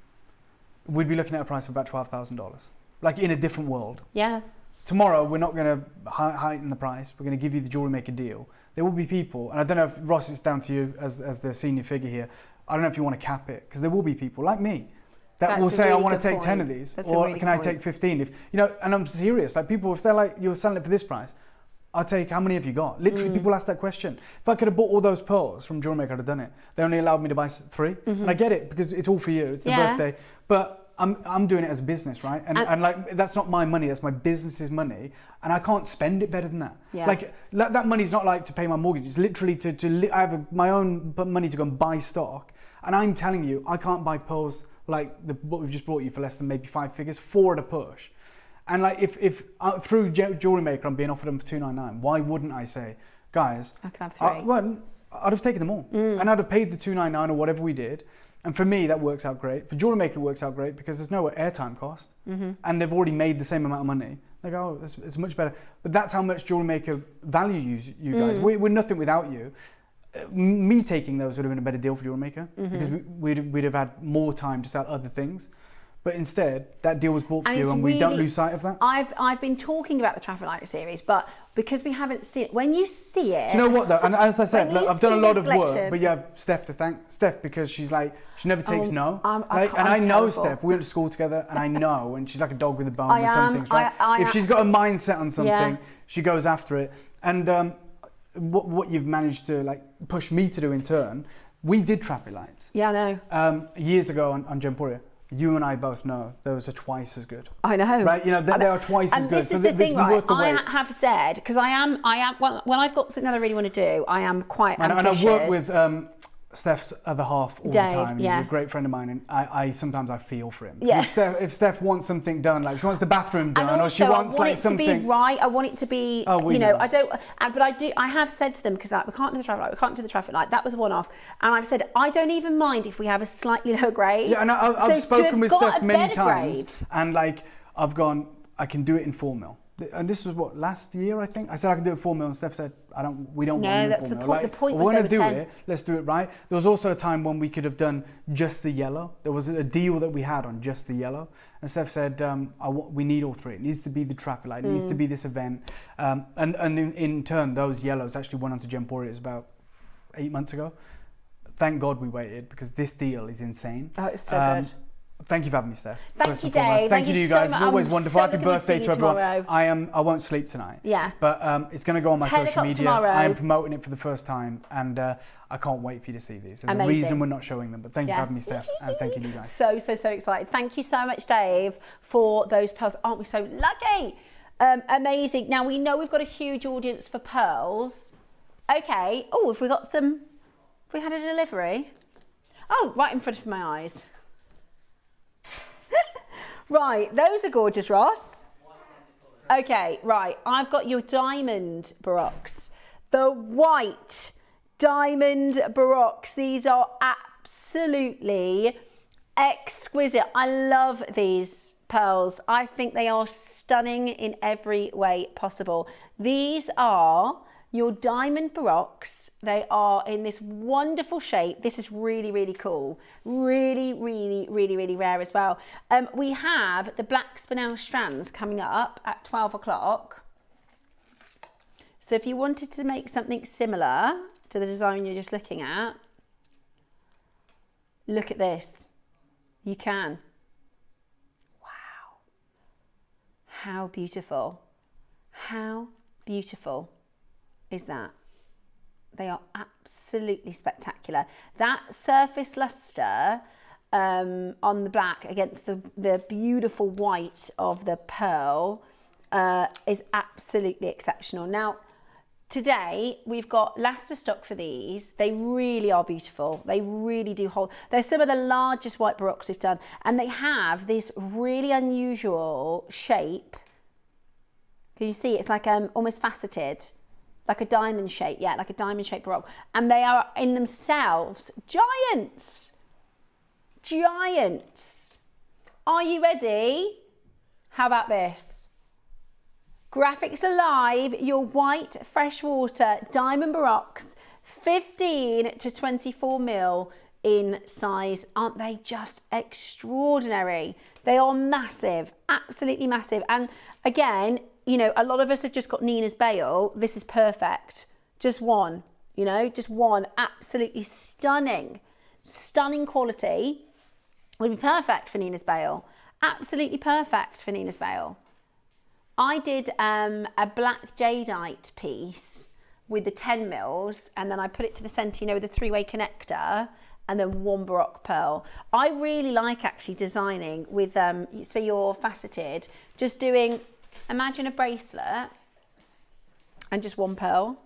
we'd be looking at a price of about $12,000. Like in a different world. Yeah. Tomorrow, we're not going to heighten the price. We're going to give you the Jewellery Maker deal. There will be people, and I don't know if Ross, it's down to you as the senior figure here. I don't know if you want to cap it, because there will be people like me that will say, I want to take 10 of these, or can I take 15? If you know, and I'm serious. Like people, if they're like, you're selling it for this price, I'll take, how many have you got? Literally, people ask that question. If I could have bought all those pearls from Jewellery Maker, I'd have done it. They only allowed me to buy 3, and I get it because it's all for you. It's the birthday, but. I'm doing it as a business, right? And like, that's not my money, that's my business's money. And I can't spend it better than that. Yeah. Like, that money's not like to pay my mortgage. It's literally I have my own money to go and buy stock. And I'm telling you, I can't buy pearls like what we've just brought you for less than maybe 5 figures, 4 at a push. And like, if through Jewellery Maker, I'm being offered them for $299, why wouldn't I say, guys, I can have 3. I'd have taken them all. And I'd have paid the $299 or whatever we did. And for me, that works out great. For Jewellery Maker, it works out great because there's no airtime cost. And they've already made the same amount of money. They go, oh, it's much better. But that's how much Jewellery Maker values you guys. We're nothing without you. Me taking those would have been a better deal for Jewellery Maker because we'd have had more time to sell other things. But instead, that deal was bought for you, and we don't lose sight of that. I've been talking about the traffic light series, but because we haven't seen it, when you see it... Do you know what, though? And as I said, look, I've done a lot of work, but you have Steph to thank. Steph, because she's like, she never takes no. And I know Steph. We went to school together, and I know, and she's like a dog with a bone with some things, right? If she's got a mindset on something, she goes after it. And what you've managed to like push me to do in turn, we did traffic lights. Yeah, I know. Years ago on Gemporia. You and I both know those are twice as good. I know. Right? You know, they are twice as good. And this is the thing, right? I have said, because I am, well, when I've got something that I really want to do, I am quite ambitious. And I work with Steph's other half all Dave, the time. He's a great friend of mine, and I sometimes I feel for him. Yeah. If Steph wants something done, like she wants the bathroom done, or she wants like something. I want it to be right. I want it to be. You know, I don't. But I do. I have said to them, because like, we can't do the traffic light. We can't do the traffic light. That was one off. And I've said I don't even mind if we have a slightly lower grade. Yeah, and I've spoken with Steph many times, and like I've gone, I can do it in 4 mil. And this was what, last year, I think? I said I could do it 4 mil, and Steph said, we don't want to do 4 mil. No, that's the point. We want to do it, let's do it right. There was also a time when we could have done just the yellow. There was a deal that we had on just the yellow. And Steph said, we need all 3. It needs to be the traffic light, it needs to be this event. And in turn, those yellows actually went onto Gemporia about 8 months ago. Thank God we waited, because this deal is insane. Oh, it's so good. Thank you for having me, Steph. Thank you, Dave. Thank you to you guys. It's always wonderful. Happy birthday to everyone. Tomorrow. I won't sleep tonight. Yeah. But it's going to go on my 10 social media. tomorrow. I am promoting it for the first time, and I can't wait for you to see these. There's a reason we're not showing them. But thank you for having me, Steph, and thank you to you guys. So excited. Thank you so much, Dave, for those pearls. Aren't we so lucky? Amazing. Now we know we've got a huge audience for pearls. Okay. Oh, have we got some? Have we had a delivery? Oh, right in front of my eyes. Right, those are gorgeous, Ross. Okay, right, I've got your diamond baroques. The white diamond baroques. These are absolutely exquisite. I love these pearls. I think they are stunning in every way possible. These are your diamond baroques. They are in this wonderful shape. This is really, really cool. Really, really, really, really rare as well. We have the black Spinel strands coming up at 12 o'clock. So if you wanted to make something similar to the design you're just looking at, look at this. You can. Wow. How beautiful. How beautiful is that? They are absolutely spectacular. That surface luster on the black against the beautiful white of the pearl is absolutely exceptional. Now, today we've got last of stock for these. They really are beautiful. They really do hold. They're some of the largest white baroques we've done, and they have this really unusual shape. Can you see? It's like almost faceted. Like a diamond shape, yeah, like a diamond shaped baroque. And they are in themselves giants. Giants. Are you ready? How about this? Graphics Alive, your white freshwater diamond baroques, 15 to 24 mil in size. Aren't they just extraordinary? They are massive, absolutely massive. And again, you know, a lot of us have just got Nina's bail. This is perfect. Just one, you know, just one. Absolutely stunning, stunning quality. Would be perfect for Nina's bail. Absolutely perfect for Nina's bail. I did a black jadeite piece with the 10 mils, and then I put it to the centre, you know, with a three-way connector, and then one Baroque pearl. I really like actually designing with, so you're faceted, just doing, imagine a bracelet and just one pearl,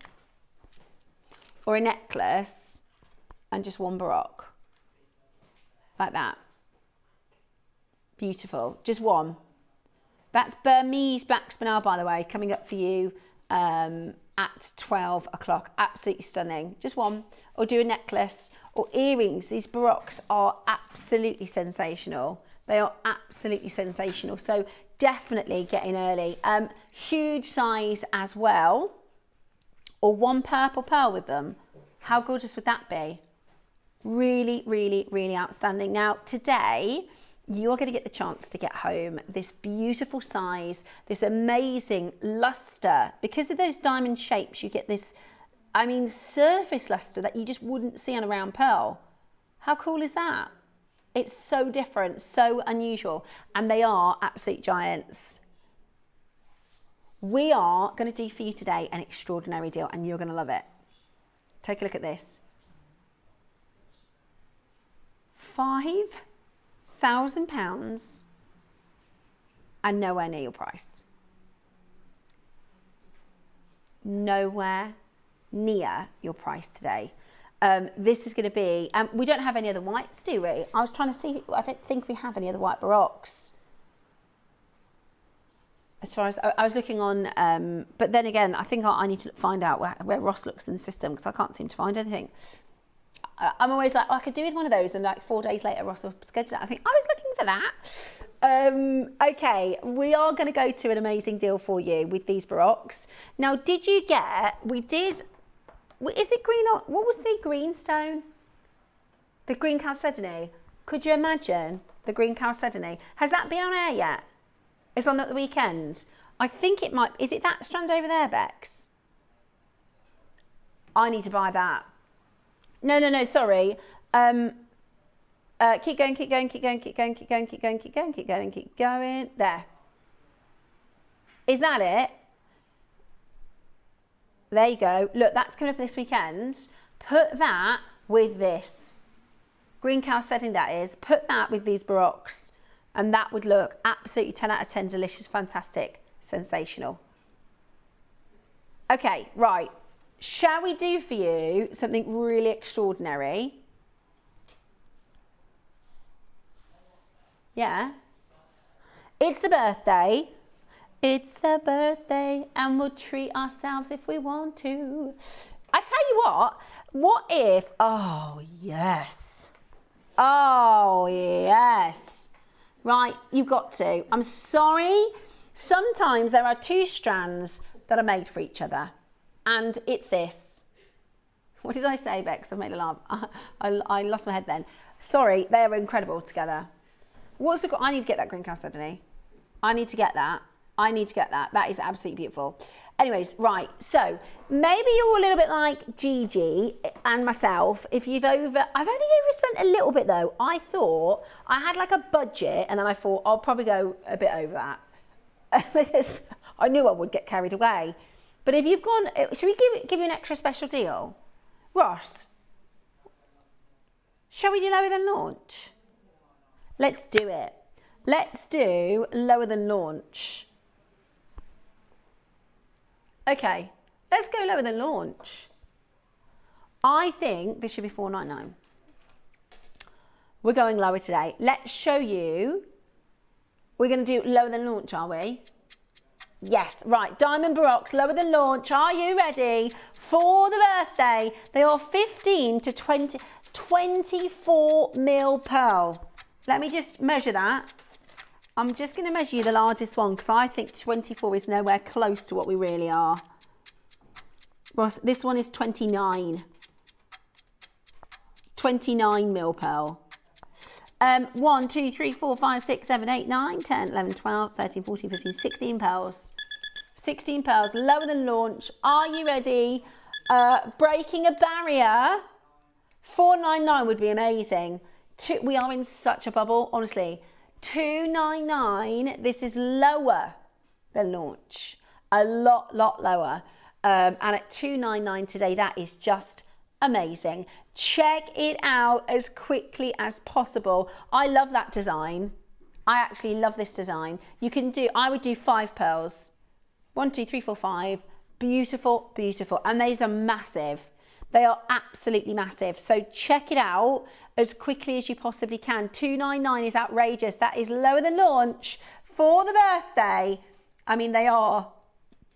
or a necklace and just one Baroque, like that. Beautiful, just one. That's Burmese black spinel, by the way, coming up for you at 12 o'clock. Absolutely stunning. Just one. Or do a necklace or earrings. These Baroques are absolutely sensational. They are absolutely sensational. So definitely get in early. Huge size as well. Or one purple pearl with them. How gorgeous would that be? Really, really, really outstanding. Now, today, you're going to get the chance to get home this beautiful size, this amazing luster. Because of those diamond shapes, you get this, I mean, surface luster that you just wouldn't see on a round pearl. How cool is that? It's so different, so unusual, and they are absolute giants. We are going to do for you today an extraordinary deal, and you're going to love it. Take a look at this. £5,000 and nowhere near your price. Nowhere near your price today. This is going to be, we don't have any other whites, do we? I was trying to see, I don't think we have any other white Baroques. As far as, I was looking on, but then again, I think I need to find out where Ross looks in the system, because I can't seem to find anything. I'm always like, oh, I could do with one of those, and like 4 days later Ross will schedule it. I think I was looking for that. Okay, we are going to go to an amazing deal for you with these Baroques. Now, did you get, is it green, what was the green stone? The green chalcedony. Could you imagine the green chalcedony? Has that been on air yet? It's on at the weekend. I think it might, is it that strand over there, Bex? I need to buy that. No, sorry. Keep going. There. Is that it? There you go. Look, that's coming up this weekend. Put that with this. Green chalcedony, that is. Put that with these Baroques, and that would look absolutely 10 out of 10, delicious, fantastic, sensational. Okay, right. Shall we do for you something really extraordinary? Yeah. It's the birthday. It's the birthday, and we'll treat ourselves if we want to. I tell you what if, oh yes. Oh yes. Right, you've got to. I'm sorry. Sometimes there are two strands that are made for each other. And it's this. What did I say, Bex? I made a laugh. I lost my head then. Sorry, they are incredible together. I need to get that green chalcedony. I need to get that. That is absolutely beautiful. Anyways, right. So maybe you're a little bit like Gigi and myself. I've only overspent a little bit though. I thought I had like a budget, and then I thought I'll probably go a bit over that because I knew I would get carried away. But if you've gone, should we give you an extra special deal? Ross, shall we do lower than launch? Let's do it. Let's do lower than launch. Okay, let's go lower than launch. I think this should be $4.99. We're going lower today. Let's show you. We're going to do lower than launch, are we? Yes, right, diamond Baroques, lower than launch. Are you ready for the birthday? They are 15 to 24 mil pearl. Let me just measure that. I'm just going to measure you the largest one, because I think 24 is nowhere close to what we really are. Ross, this one is 29. 29 mil pearl. 1, 2, 3, 4, 5, 6, 7, 8, 9, 10, 11, 12, 13, 14, 15, 16 pearls. 16 pearls, lower than launch. Are you ready? Breaking a barrier. 499 would be amazing. We are in such a bubble, honestly. 299, this is lower than launch. A lot lower. And at 299 today, that is just amazing. Check it out as quickly as possible. I love that design. I actually love this design. You can do, I would do 5 pearls. 1, 2, 3, 4, 5. Beautiful, beautiful. And these are massive. They are absolutely massive. So check it out as quickly as you possibly can. 299 is outrageous. That is lower than launch for the birthday. I mean, they are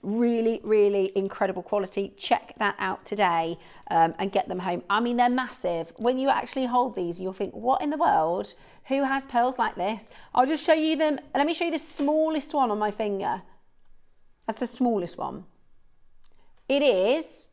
really, really incredible quality. Check that out today and get them home. I mean, they're massive. When you actually hold these, you'll think, what in the world? Who has pearls like this? I'll just show you them. Let me show you the smallest one on my finger. That's the smallest one. It is,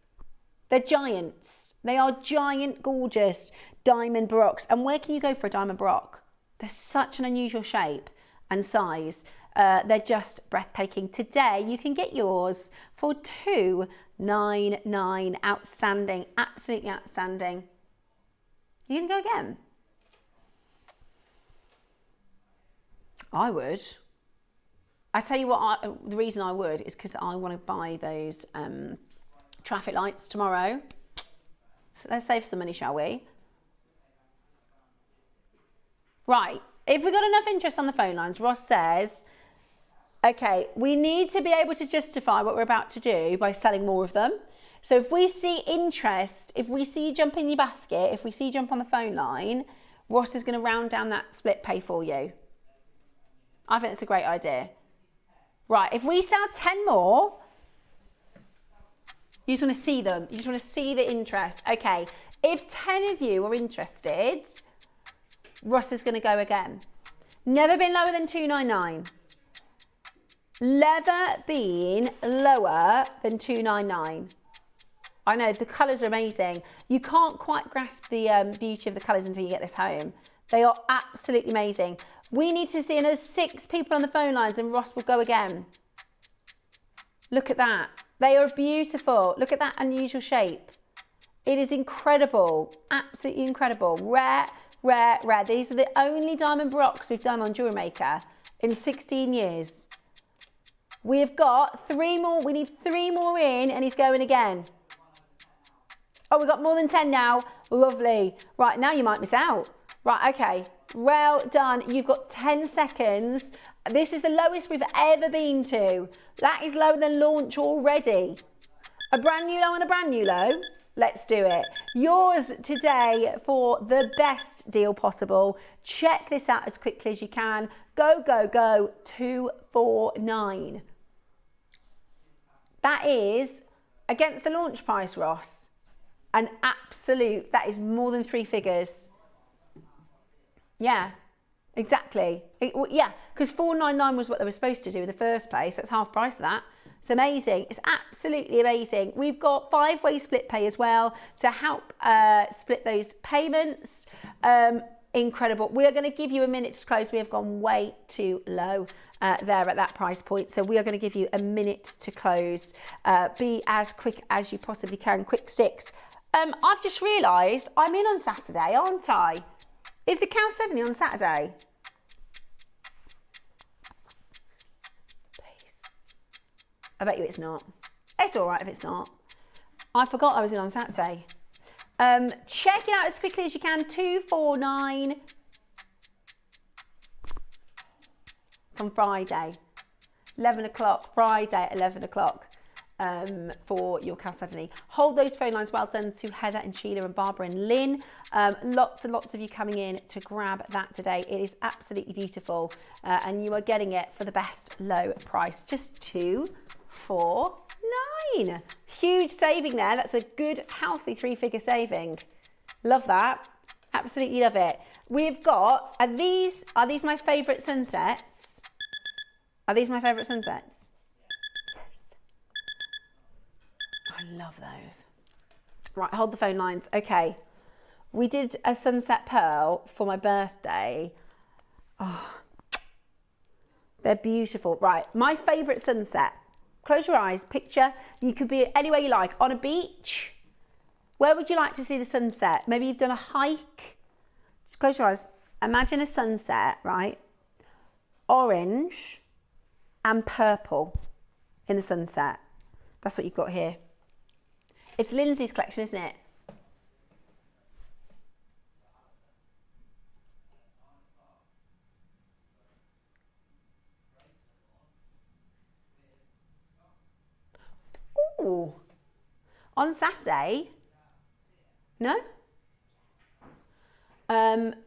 they're giants. They are giant, gorgeous diamond baroques. And where can you go for a diamond baroque? They're such an unusual shape and size. They're just breathtaking. Today, you can get yours for $299. Outstanding, absolutely outstanding. You can go again. I would. I tell you what, the reason I would is because I want to buy those traffic lights tomorrow. So let's save some money, shall we? Right, if we've got enough interest on the phone lines, Ross says, okay, we need to be able to justify what we're about to do by selling more of them. So if we see interest, if we see you jump in your basket, if we see you jump on the phone line, Ross is going to round down that split pay for you. I think it's a great idea. Right, if we sell 10 more, you just want to see them. You just want to see the interest. Okay, if 10 of you are interested, Ross is going to go again. Never been lower than 299. Never been lower than 299. I know, the colours are amazing. You can't quite grasp the beauty of the colours until you get this home. They are absolutely amazing. We need to see another 6 people on the phone lines and Ross will go again. Look at that. They are beautiful. Look at that unusual shape. It is incredible. Absolutely incredible. Rare, rare, rare. These are the only diamond baroques we've done on JewelleryMaker in 16 years. We have got 3 more. We need 3 more in and he's going again. Oh, we've got more than 10 now. Lovely. Right, now you might miss out. Right, okay. Well done. You've got 10 seconds. This is the lowest we've ever been to. That is lower than launch already. A brand new low and a brand new low. Let's do it. Yours today for the best deal possible. Check this out as quickly as you can. Go, go, go. 249. That is against the launch price, Ross. An absolute, that is more than 3 figures. Yeah, exactly. Yeah, because 499 was what they were supposed to do in the first place. That's half price of that. It's amazing. It's absolutely amazing. We've got 5-way split pay as well to help split those payments. Incredible. We are going to give you a minute to close. We have gone way too low there at that price point. So we are going to give you a minute to close. Be as quick as you possibly can. Quick sticks. I've just realised I'm in on Saturday, aren't I? Is the Chalcedony on Saturday? Please. I bet you it's not. It's all right if it's not. I forgot I was in on Saturday. Check it out as quickly as you can. 249. It's on Friday. 11 o'clock. Friday at 11 o'clock. For your Chalcedony. Hold those phone lines. Well done to Heather and Sheila and Barbara and Lynn. Lots and lots of you coming in to grab that today. It is absolutely beautiful and you are getting it for the best low price. Just 249. Huge saving there. That's a good healthy 3-figure saving. Love that. Absolutely love it. We've got, are these my favourite sunsets? Are these my favourite sunsets? I love those. Right, hold the phone lines. Okay. We did a sunset pearl for my birthday. Oh, they're beautiful. Right, my favourite sunset. Close your eyes, picture. You could be anywhere you like, on a beach. Where would you like to see the sunset? Maybe you've done a hike. Just close your eyes. Imagine a sunset, right? Orange and purple in the sunset. That's what you've got here. It's Lindsay's collection, isn't it? Ooh. On Saturday? No?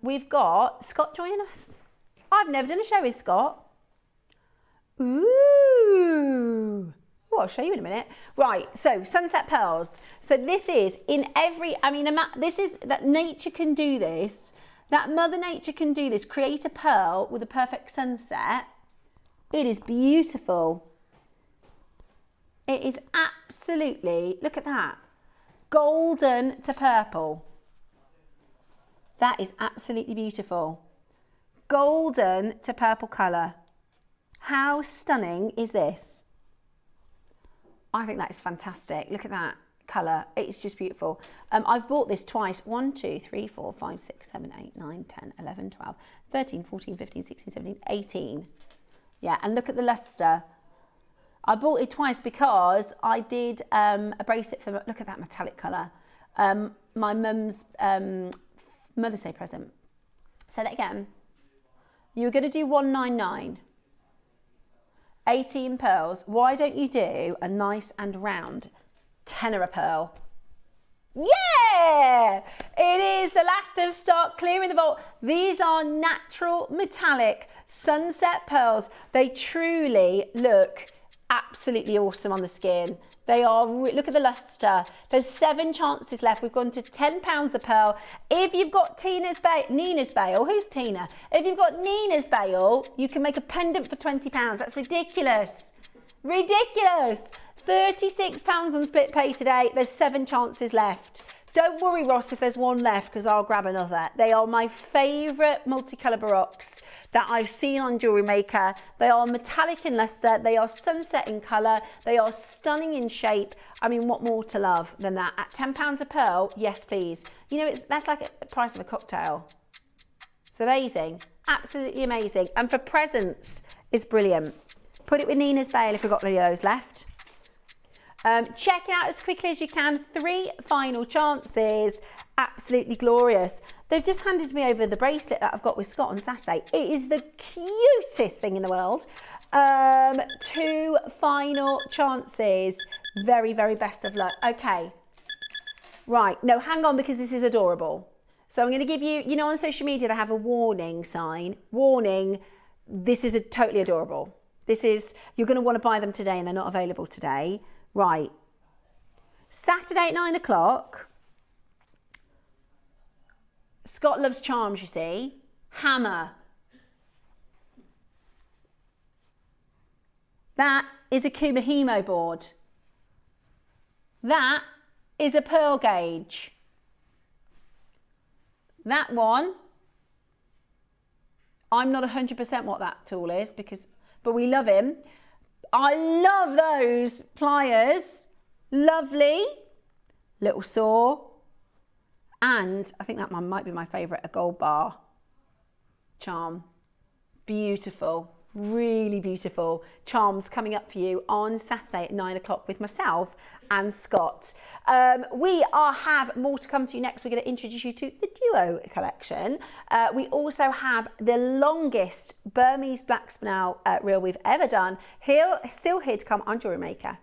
We've got Scott joining us. I've never done a show with Scott. Ooh. Well, I'll show you in a minute. Right, so sunset pearls. So this is in every, this is, that nature can do this, that Mother Nature can do this, create a pearl with a perfect sunset. It is beautiful. It is absolutely, look at that, golden to purple. That is absolutely beautiful. Golden to purple colour. How stunning is this? I think that is fantastic. Look at that colour. It's just beautiful. I've bought this twice. 1, 2, 3, 4, 5, 6, 7, 8, 9, 10, 11, 12, 13, 14, 15, 16, 17, 18. Yeah, and look at the lustre. I bought it twice because I did a bracelet for, look at that metallic colour. My mum's Mother's Day present. Say that again. You were going to do 199. 18 pearls. Why don't you do a nice and round tenner a pearl? Yeah! It is the last of stock, clearing the vault. These are natural metallic sunset pearls. They truly look absolutely awesome on the skin. They are, look at the lustre. There's 7 chances left. We've gone to £10 a pearl. If you've got Nina's Bail, who's Tina? If you've got Nina's Bail, you can make a pendant for £20. That's ridiculous. Ridiculous. £36 on split pay today. There's 7 chances left. Don't worry, Ross, if there's one left, because I'll grab another. They are my favourite multicolour baroques that I've seen on Jewellery Maker. They are metallic in lustre, they are sunset in colour, they are stunning in shape. I mean, what more to love than that? At £10 a pearl, yes please. You know, that's like the price of a cocktail. It's amazing, absolutely amazing. And for presents, it's brilliant. Put it with Nina's Bail if we've got any of those left. Check it out as quickly as you can. 3 final chances. Absolutely glorious. They've just handed me over the bracelet that I've got with Scott on Saturday. It is the cutest thing in the world. 2 final chances. Very, very best of luck. Okay. Right. No, hang on, because this is adorable. So I'm going to give you, you know, on social media, they have a warning sign. Warning, this is totally adorable. This is, you're going to want to buy them today and they're not available today. Right. Saturday at 9 o'clock. Scott loves charms, you see. Hammer. That is a Kumahimo board. That is a pearl gauge. That one, I'm not 100% what that tool is, but we love him. I love those pliers. Lovely. Little saw. And I think that one might be my favourite, a gold bar charm. Beautiful. Really beautiful charms coming up for you on Saturday at 9 o'clock with myself and Scott. We have more to come to you next. We're going to introduce you to the Duo collection. We also have the longest Burmese black spinel reel we've ever done. Still here to come on Jewellery Maker.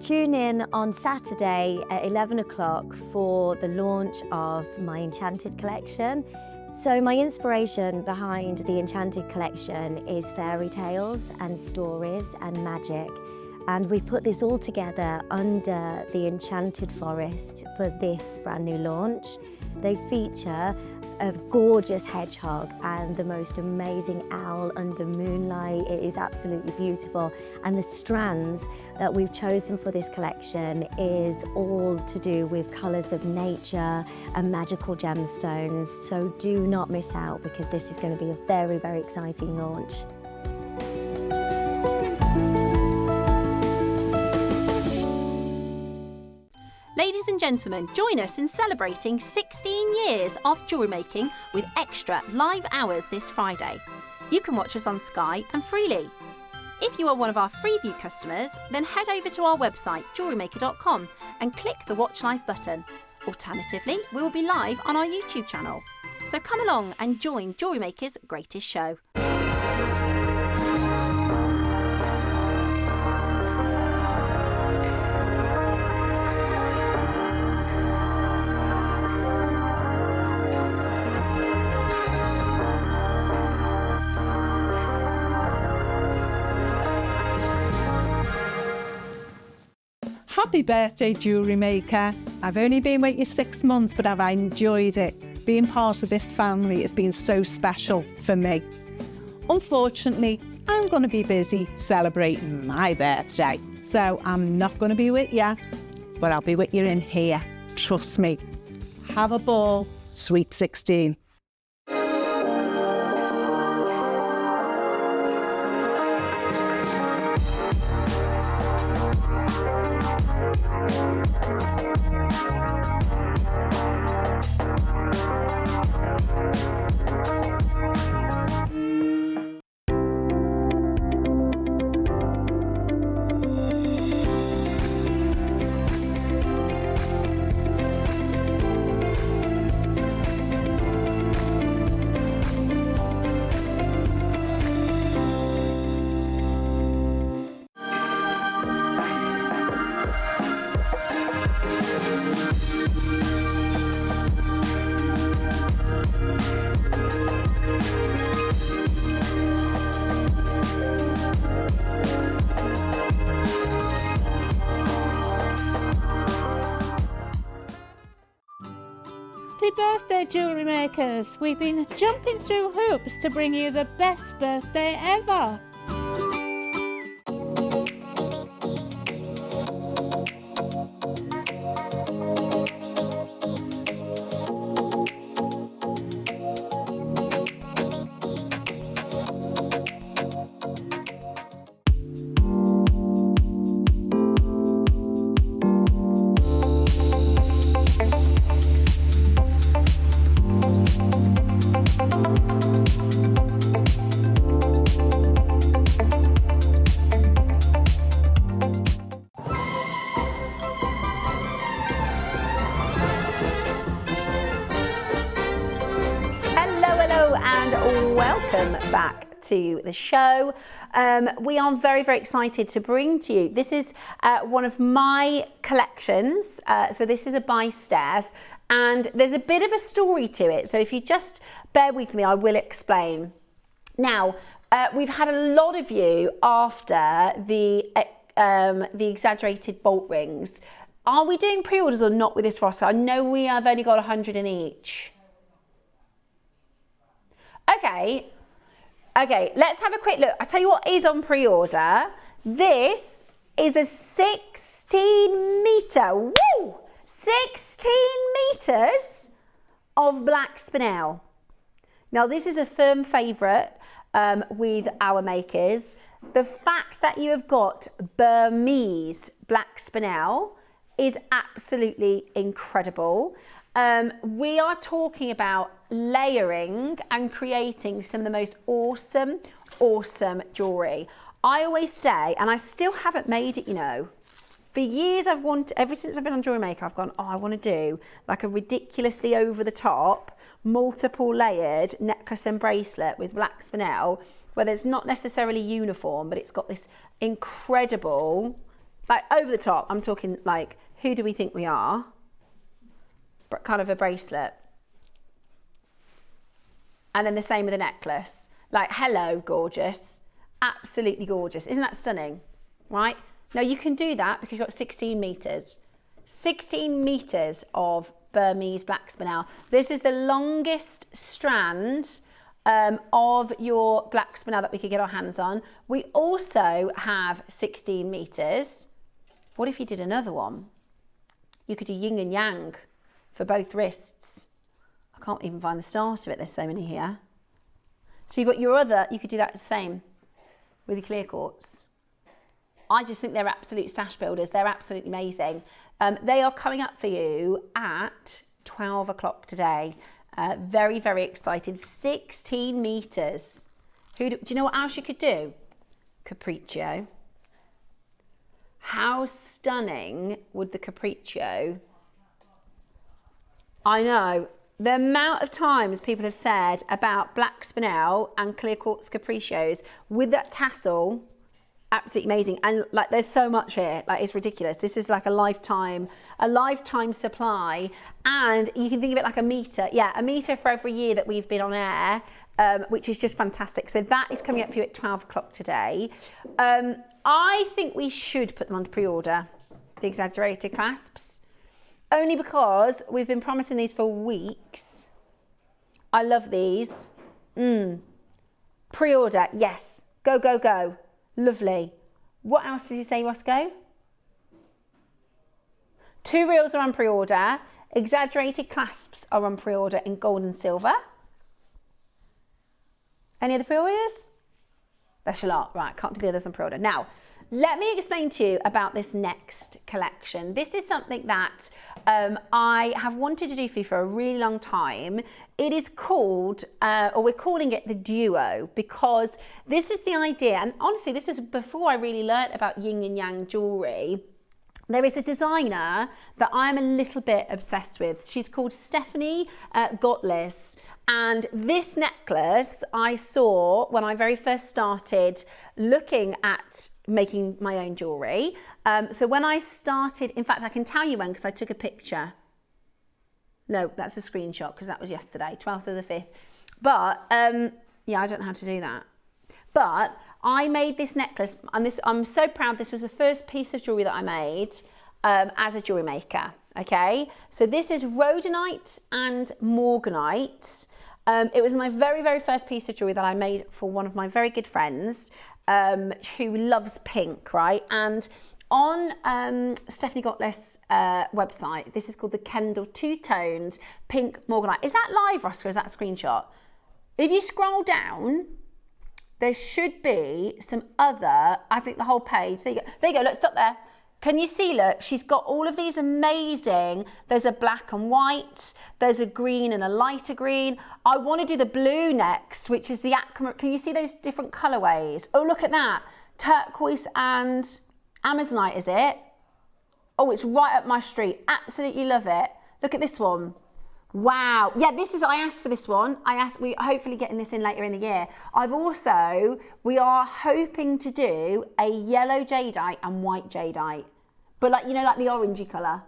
Tune in on Saturday at 11 o'clock for the launch of my Enchanted collection. So my inspiration behind the Enchanted collection is fairy tales and stories and magic. And we put this all together under the Enchanted Forest for this brand new launch. They feature a gorgeous hedgehog and the most amazing owl under moonlight. It is absolutely beautiful. And the strands that we've chosen for this collection is all to do with colours of nature and magical gemstones. So do not miss out, because this is going to be a very, very exciting launch. Ladies and gentlemen, join us in celebrating 16 years of jewellery making with extra live hours this Friday. You can watch us on Sky and freely. If you are one of our Freeview customers, then head over to our website jewellerymaker.com and click the Watch Live button. Alternatively, we will be live on our YouTube channel. So come along and join Jewellery Maker's greatest show. Happy birthday, Jewellery Maker. I've only been with you 6 months, but I've enjoyed it. Being part of this family has been so special for me. Unfortunately, I'm going to be busy celebrating my birthday, so I'm not going to be with you, but I'll be with you in here. Trust me. Have a ball, sweet 16. Happy birthday, Jewellery Makers! We've been jumping through hoops to bring you the best birthday ever. Welcome back to the show. We are very, very excited to bring to you, this is one of my collections. So this is a by Steph, and there's a bit of a story to it. So if you just bear with me, I will explain. Now, we've had a lot of you after the exaggerated bolt rings. Are we doing pre-orders or not with this roster? I know we have only got 100 in each. Okay, let's have a quick look. I'll tell you what is on pre-order. This is a 16 metre, woo! 16 metres of black spinel. Now this is a firm favourite with our makers. The fact that you have got Burmese black spinel is absolutely incredible. We are talking about layering and creating some of the most awesome jewellery. I always say, and I still haven't made it, you know, for years I've wanted, ever since I've been on JewelleryMaker, I've gone, oh, I want to do like a ridiculously over the top, multiple layered necklace and bracelet with black spinel, where there's not necessarily uniform, but it's got this incredible, like over the top, I'm talking like, who do we think we are? Kind of a bracelet. And then the same with the necklace. Like, hello, gorgeous. Absolutely gorgeous. Isn't that stunning? Right? Now you can do that because you've got 16 metres. 16 metres of Burmese black spinel. This is the longest strand of your black spinel that we could get our hands on. We also have 16 metres. What if you did another one? You could do yin and yang for both wrists. I can't even find the start of it, there's so many here. So you've got your other, you could do that the same with your clear quartz. I just think they're absolute stash builders. They're absolutely amazing. They are coming up for you at 12 o'clock today. Very, very excited. 16 metres. Do you know what else you could do? Capriccio. How stunning would the Capriccio? I know. The amount of times people have said about black spinel and clear quartz Capriccios with that tassel, absolutely amazing. And like, there's so much here, like, it's ridiculous. This is like a lifetime supply. And you can think of it like a metre. Yeah, a metre for every year that we've been on air, which is just fantastic. So that is coming up for you at 12 o'clock today. I think we should put them on pre-order, the exaggerated clasps. Only because we've been promising these for weeks. I love these. Pre-order, yes. Go, go, go. Lovely. What else did you say, Roscoe? 2 reels are on pre-order. Exaggerated clasps are on pre-order in gold and silver. Any other pre-orders? That's a lot. Right, can't do the others on pre-order. Now, let me explain to you about this next collection. This is something that I have wanted to do for you for a really long time. It is called, or we're calling it the Duo, because this is the idea, and honestly, this is before I really learnt about yin and yang jewellery. There is a designer that I'm a little bit obsessed with. She's called Stephanie Gottlieb. And this necklace I saw when I very first started looking at making my own jewellery. So when I started, in fact, I can tell you when, because I took a picture. No, that's a screenshot, because that was yesterday, 12th of the 5th. But, yeah, I don't know how to do that. But I made this necklace, and this, I'm so proud. This was the first piece of jewellery that I made as a jewellery maker, okay? So this is rhodonite and morganite. It was my very, very first piece of jewellery that I made for one of my very good friends who loves pink, right? And on Stephanie Gottlieb's website, this is called the Kendall two-toned pink morganite. Is that live, Roscoe? Is that a screenshot? If you scroll down, there should be some other, I think the whole page. There you go. There you go. Look, stop there. Can you see, look, she's got all of these amazing, there's a black and white, there's a green and a lighter green. I want to do the blue next, which is the aquamarine. Can you see those different colorways? Oh, look at that. Turquoise and Amazonite, is it? Oh, it's right up my street. Absolutely love it. Look at this one. Wow. Yeah, this is, I asked for this one. We're hopefully getting this in later in the year. We are hoping to do a yellow jadeite and white jadeite. But like, you know, like the orangey colour.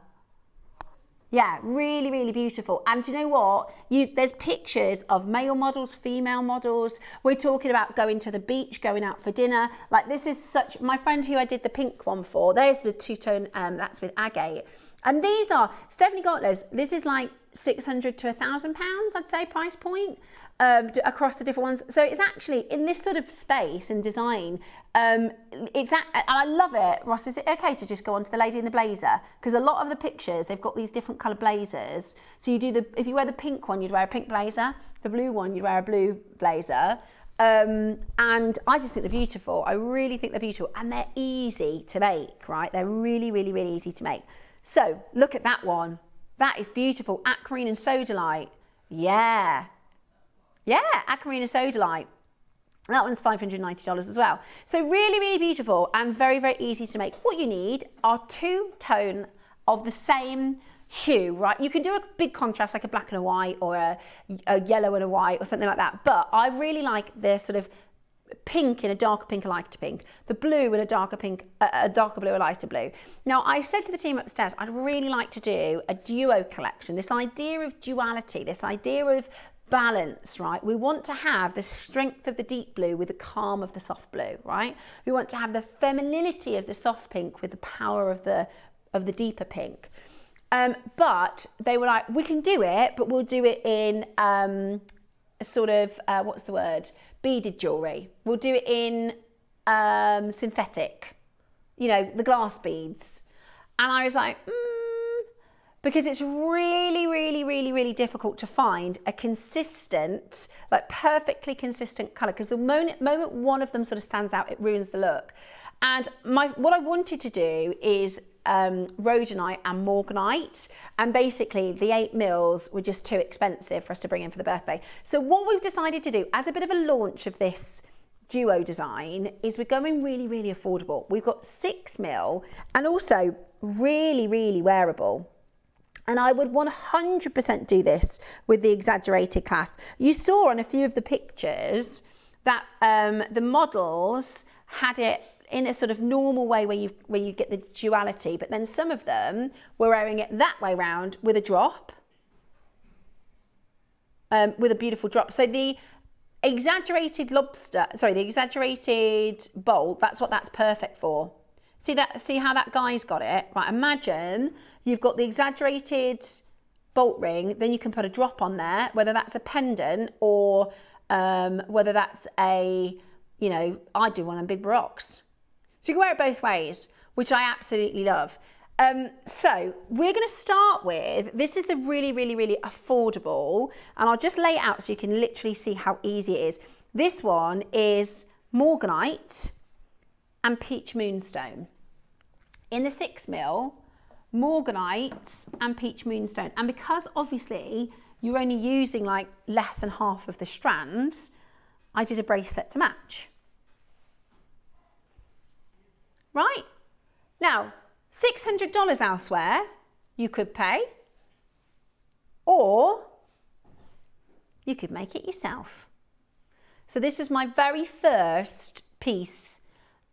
Yeah, really, really beautiful. And do you know what? There's pictures of male models, female models. We're talking about going to the beach, going out for dinner. Like, this is such, my friend who I did the pink one for, there's the two-tone, that's with agate. And these are, Stephanie Gottlieb's, this is like £600 to £1,000, I'd say, price point, across the different ones. So it's actually, in this sort of space and design, and I love it. Ross, is it okay to just go on to the lady in the blazer? Because a lot of the pictures, they've got these different colour blazers. So you do if you wear the pink one, you'd wear a pink blazer. The blue one, you'd wear a blue blazer. And I just think they're beautiful. I really think they're beautiful. And they're easy to make, right? They're really, really, really easy to make. So look at that one. That is beautiful. Aquamarine and sodalite. Yeah. Yeah, aquamarine and sodalite. That one's $590 as well. So really, really beautiful and very, very easy to make. What you need are two-tone of the same hue, right? You can do a big contrast like a black and a white or a yellow and a white or something like that. But I really like the sort of pink in a darker pink, a lighter pink, the blue in a darker pink, a darker blue, a lighter blue. Now, I said to the team upstairs, I'd really like to do a duo collection, this idea of duality, this idea of balance, right? We want to have the strength of the deep blue with the calm of the soft blue, right? We want to have the femininity of the soft pink with the power of the deeper pink. But they were like, we can do it, but we'll do it in a sort of, what's the word? Beaded jewellery. We'll do it in synthetic, you know, the glass beads. And I was like, because it's really, really, really, really difficult to find a consistent, like perfectly consistent colour, because the moment one of them sort of stands out, it ruins the look. And what I wanted to do is rhodonite and morganite, and basically the 8 mils were just too expensive for us to bring in for the birthday. So what we've decided to do as a bit of a launch of this duo design is we're going really, really affordable. We've got 6 mil and also really, really wearable. And I would 100% do this with the exaggerated clasp. You saw on a few of the pictures that the models had it in a sort of normal way where you get the duality, but then some of them were wearing it that way round with a drop, with a beautiful drop. So the exaggerated the exaggerated bolt, that's what that's perfect for. See how that guy's got it? Right, imagine you've got the exaggerated bolt ring, then you can put a drop on there, whether that's a pendant or whether that's a, you know, I do one of them big rocks. So you can wear it both ways, which I absolutely love. So we're going to start with, this is the really, really, really affordable, and I'll just lay it out so you can literally see how easy it is. This one is morganite and peach moonstone. In the 6 mil, morganite and peach moonstone. And because obviously you're only using like less than half of the strand, I did a bracelet to match. Right? Now, $600 elsewhere you could pay, or you could make it yourself. So this was my very first piece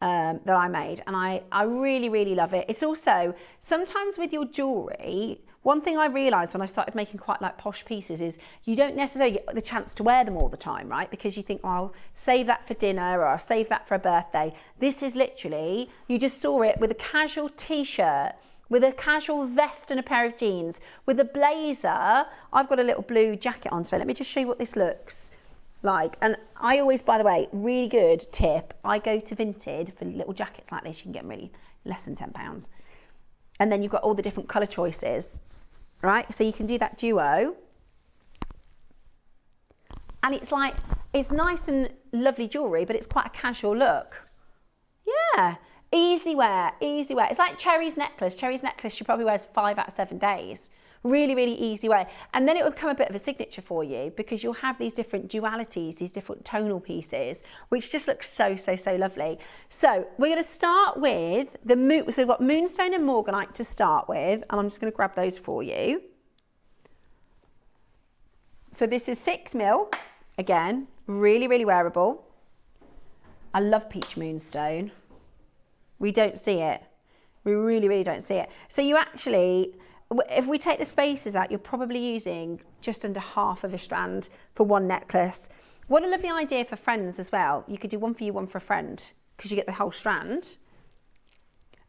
that I made, and I really, really love it. It's also, sometimes with your jewellery, one thing I realised when I started making quite like posh pieces is you don't necessarily get the chance to wear them all the time, right? Because you think, oh, I'll save that for dinner or I'll save that for a birthday. This is literally, you just saw it with a casual t-shirt, with a casual vest and a pair of jeans, with a blazer. I've got a little blue jacket on, so let me just show you what this looks like. And I always, by the way, really good tip, I go to Vinted for little jackets like this. You can get them really less than £10. And then you've got all the different colour choices, right? So you can do that duo. And it's like, it's nice and lovely jewellery, but it's quite a casual look. Yeah, easy wear, easy wear. It's like Cherry's necklace. Cherry's necklace, she probably wears 5 out of 7 days. Really, really easy way. And then it will become a bit of a signature for you because you'll have these different dualities, these different tonal pieces, which just looks so, so, so lovely. So we're going to start with so we've got moonstone and morganite to start with, and I'm just going to grab those for you. So this is 6 mil, again, really, really wearable. I love peach moonstone. We don't see it. We really, really don't see it. So you actually, if we take the spacers out, you're probably using just under half of a strand for one necklace. What a lovely idea for friends as well. You could do one for you, one for a friend, because you get the whole strand.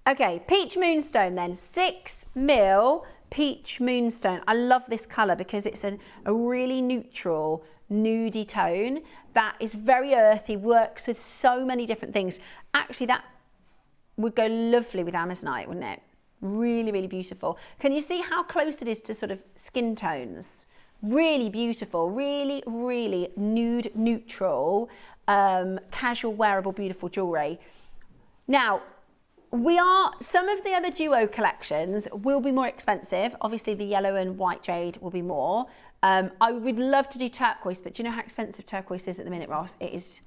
Okay, peach moonstone then, 6 mil peach moonstone. I love this colour because it's a really neutral, nudie tone that is very earthy, works with so many different things. Actually, that would go lovely with Amazonite, wouldn't it? Really, really beautiful. Can you see how close it is to sort of skin tones? Really beautiful, really, really nude, neutral, casual, wearable, beautiful jewellery. Now, some of the other duo collections will be more expensive. Obviously, the yellow and white jade will be more. I would love to do turquoise, but do you know how expensive turquoise is at the minute, Ross? It is.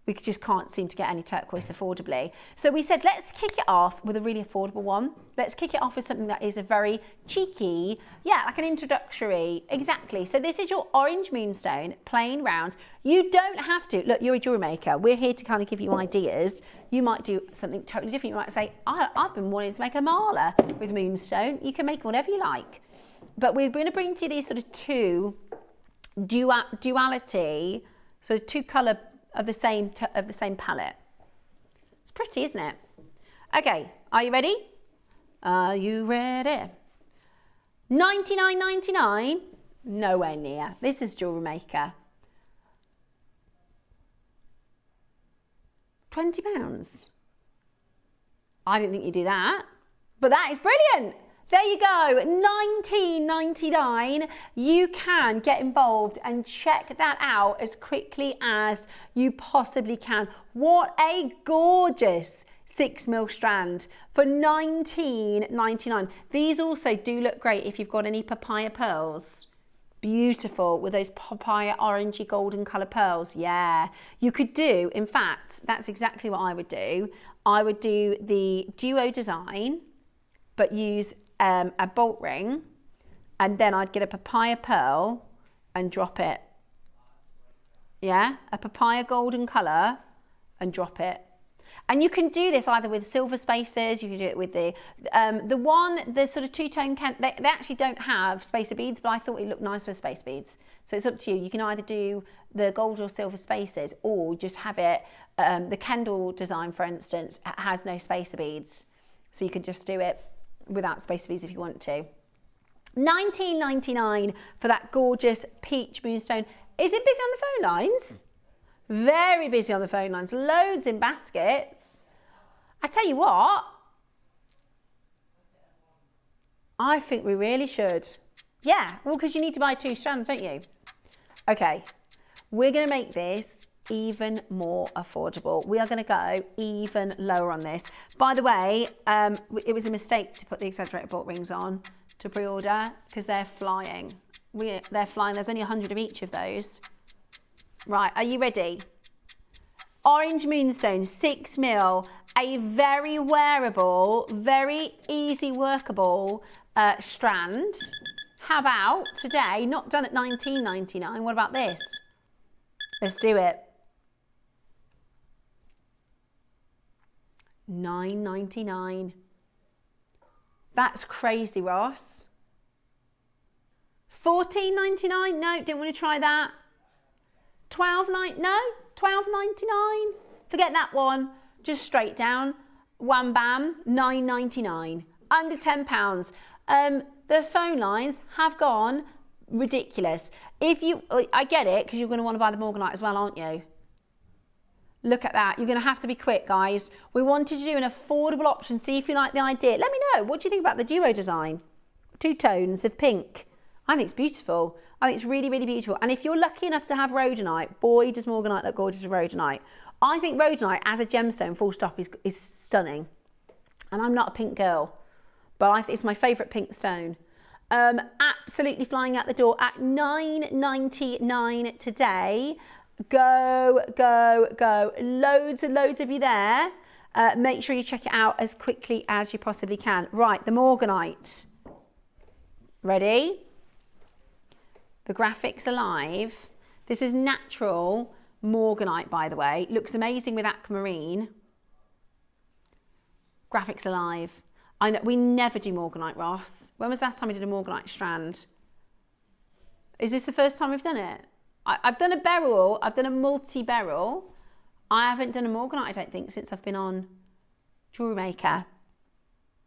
We just can't seem to get any turquoise affordably. So we said, let's kick it off with a really affordable one. Let's kick it off with something that is a very cheeky, yeah, like an introductory, exactly. So this is your orange moonstone, plain round. You don't have to, look, you're a jewellery maker. We're here to kind of give you ideas. You might do something totally different. You might say, I've been wanting to make a mala with moonstone. You can make whatever you like. But we're going to bring to you these sort of two duality, so two colour of the same palette. It's pretty, isn't it? Okay, are you ready? Are you ready? $99.99? Nowhere near. This is JewelleryMaker. £20. I didn't think you'd do that, but that is brilliant. There you go, $19.99. You can get involved and check that out as quickly as you possibly can. What a gorgeous 6mm strand for $19.99. These also do look great if you've got any papaya pearls. Beautiful with those papaya orangey golden colour pearls. Yeah, you could do, in fact, that's exactly what I would do. I would do the duo design, but use a bolt ring, and then I'd get a papaya pearl and drop it. Yeah, a papaya golden colour and drop it. And you can do this either with silver spaces, you can do it with the sort of two-tone, they actually don't have spacer beads, but I thought it looked nice with spacer beads. So it's up to you. You can either do the gold or silver spaces, or just have it, the candle design, for instance, has no spacer beads. So you can just do it without spacer beads if you want to. $19.99 for that gorgeous peach moonstone. Is it busy on the phone lines? Very busy on the phone lines, loads in baskets. I tell you what, I think we really should. Yeah, well, because you need to buy 2 strands, don't you? Okay, we're going to make this even more affordable. We are going to go even lower on this. By the way, it was a mistake to put the exaggerated bolt rings on to pre-order because they're flying. They're flying. There's only 100 of each of those. Right, are you ready? Orange moonstone, 6mm, a very wearable, very easy workable strand. How about today, not done at $19.99, what about this? Let's do it. $9.99. That's crazy, Ross. $14.99, no, didn't want to try that. $12.99. Forget that one. Just straight down. Wham bam. $9.99. Under £10. The phone lines have gone ridiculous. I get it because you're going to want to buy the Morganite as well, aren't you? Look at that. You're going to have to be quick, guys. We wanted to do an affordable option. See if you like the idea. Let me know. What do you think about the duo design? 2 tones of pink. I think it's beautiful. I think it's really, really beautiful. And if you're lucky enough to have rhodonite, boy, does Morganite look gorgeous with rhodonite. I think rhodonite as a gemstone, full stop, is stunning. And I'm not a pink girl, but I think it's my favourite pink stone. Absolutely flying out the door at $9.99 today. Go, go, go. Loads and loads of you there. Make sure you check it out as quickly as you possibly can. Right, the Morganite. Ready? The graphics are live. This is natural Morganite, by the way. Looks amazing with aquamarine. Graphics are live. I know we never do Morganite, Ross. When was the last time we did a Morganite strand? Is this the first time we've done it? I've done a beryl. I've done a multi-beryl. I haven't done a Morganite, I don't think, since I've been on JewelleryMaker.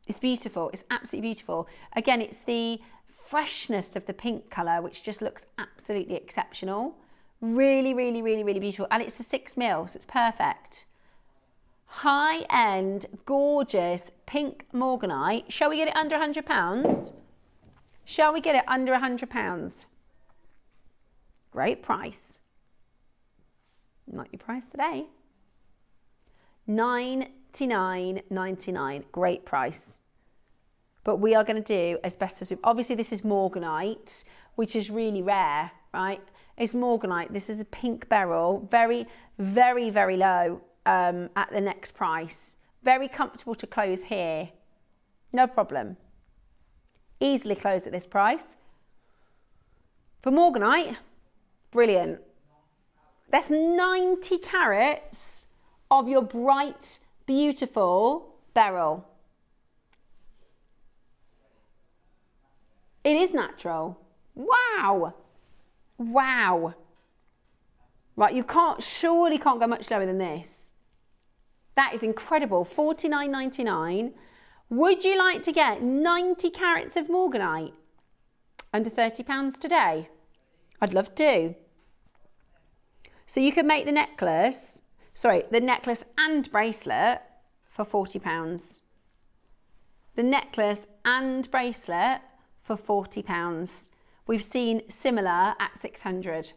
It's beautiful. It's absolutely beautiful. Again, it's the freshness of the pink colour, which just looks absolutely exceptional. Really, really, really, really beautiful. And it's a 6mm, so it's perfect. High-end, gorgeous pink Morganite. Shall we get it under £100? Shall we get it under £100? Great price. Not your price today. $99.99. Great price. But we are going to do as best as we... Obviously, this is Morganite, which is really rare, right? It's Morganite. This is a pink beryl. Very, very, very low at the next price. Very comfortable to close here. No problem. Easily close at this price. For Morganite, brilliant. That's 90 carats of your bright, beautiful beryl. It is natural. Wow. Wow. Right, you surely can't go much lower than this. That is incredible. $49.99. Would you like to get 90 carats of morganite under £30 today? I'd love to. So you can make the necklace and bracelet for £40. The necklace and bracelet for £40. We've seen similar at $600.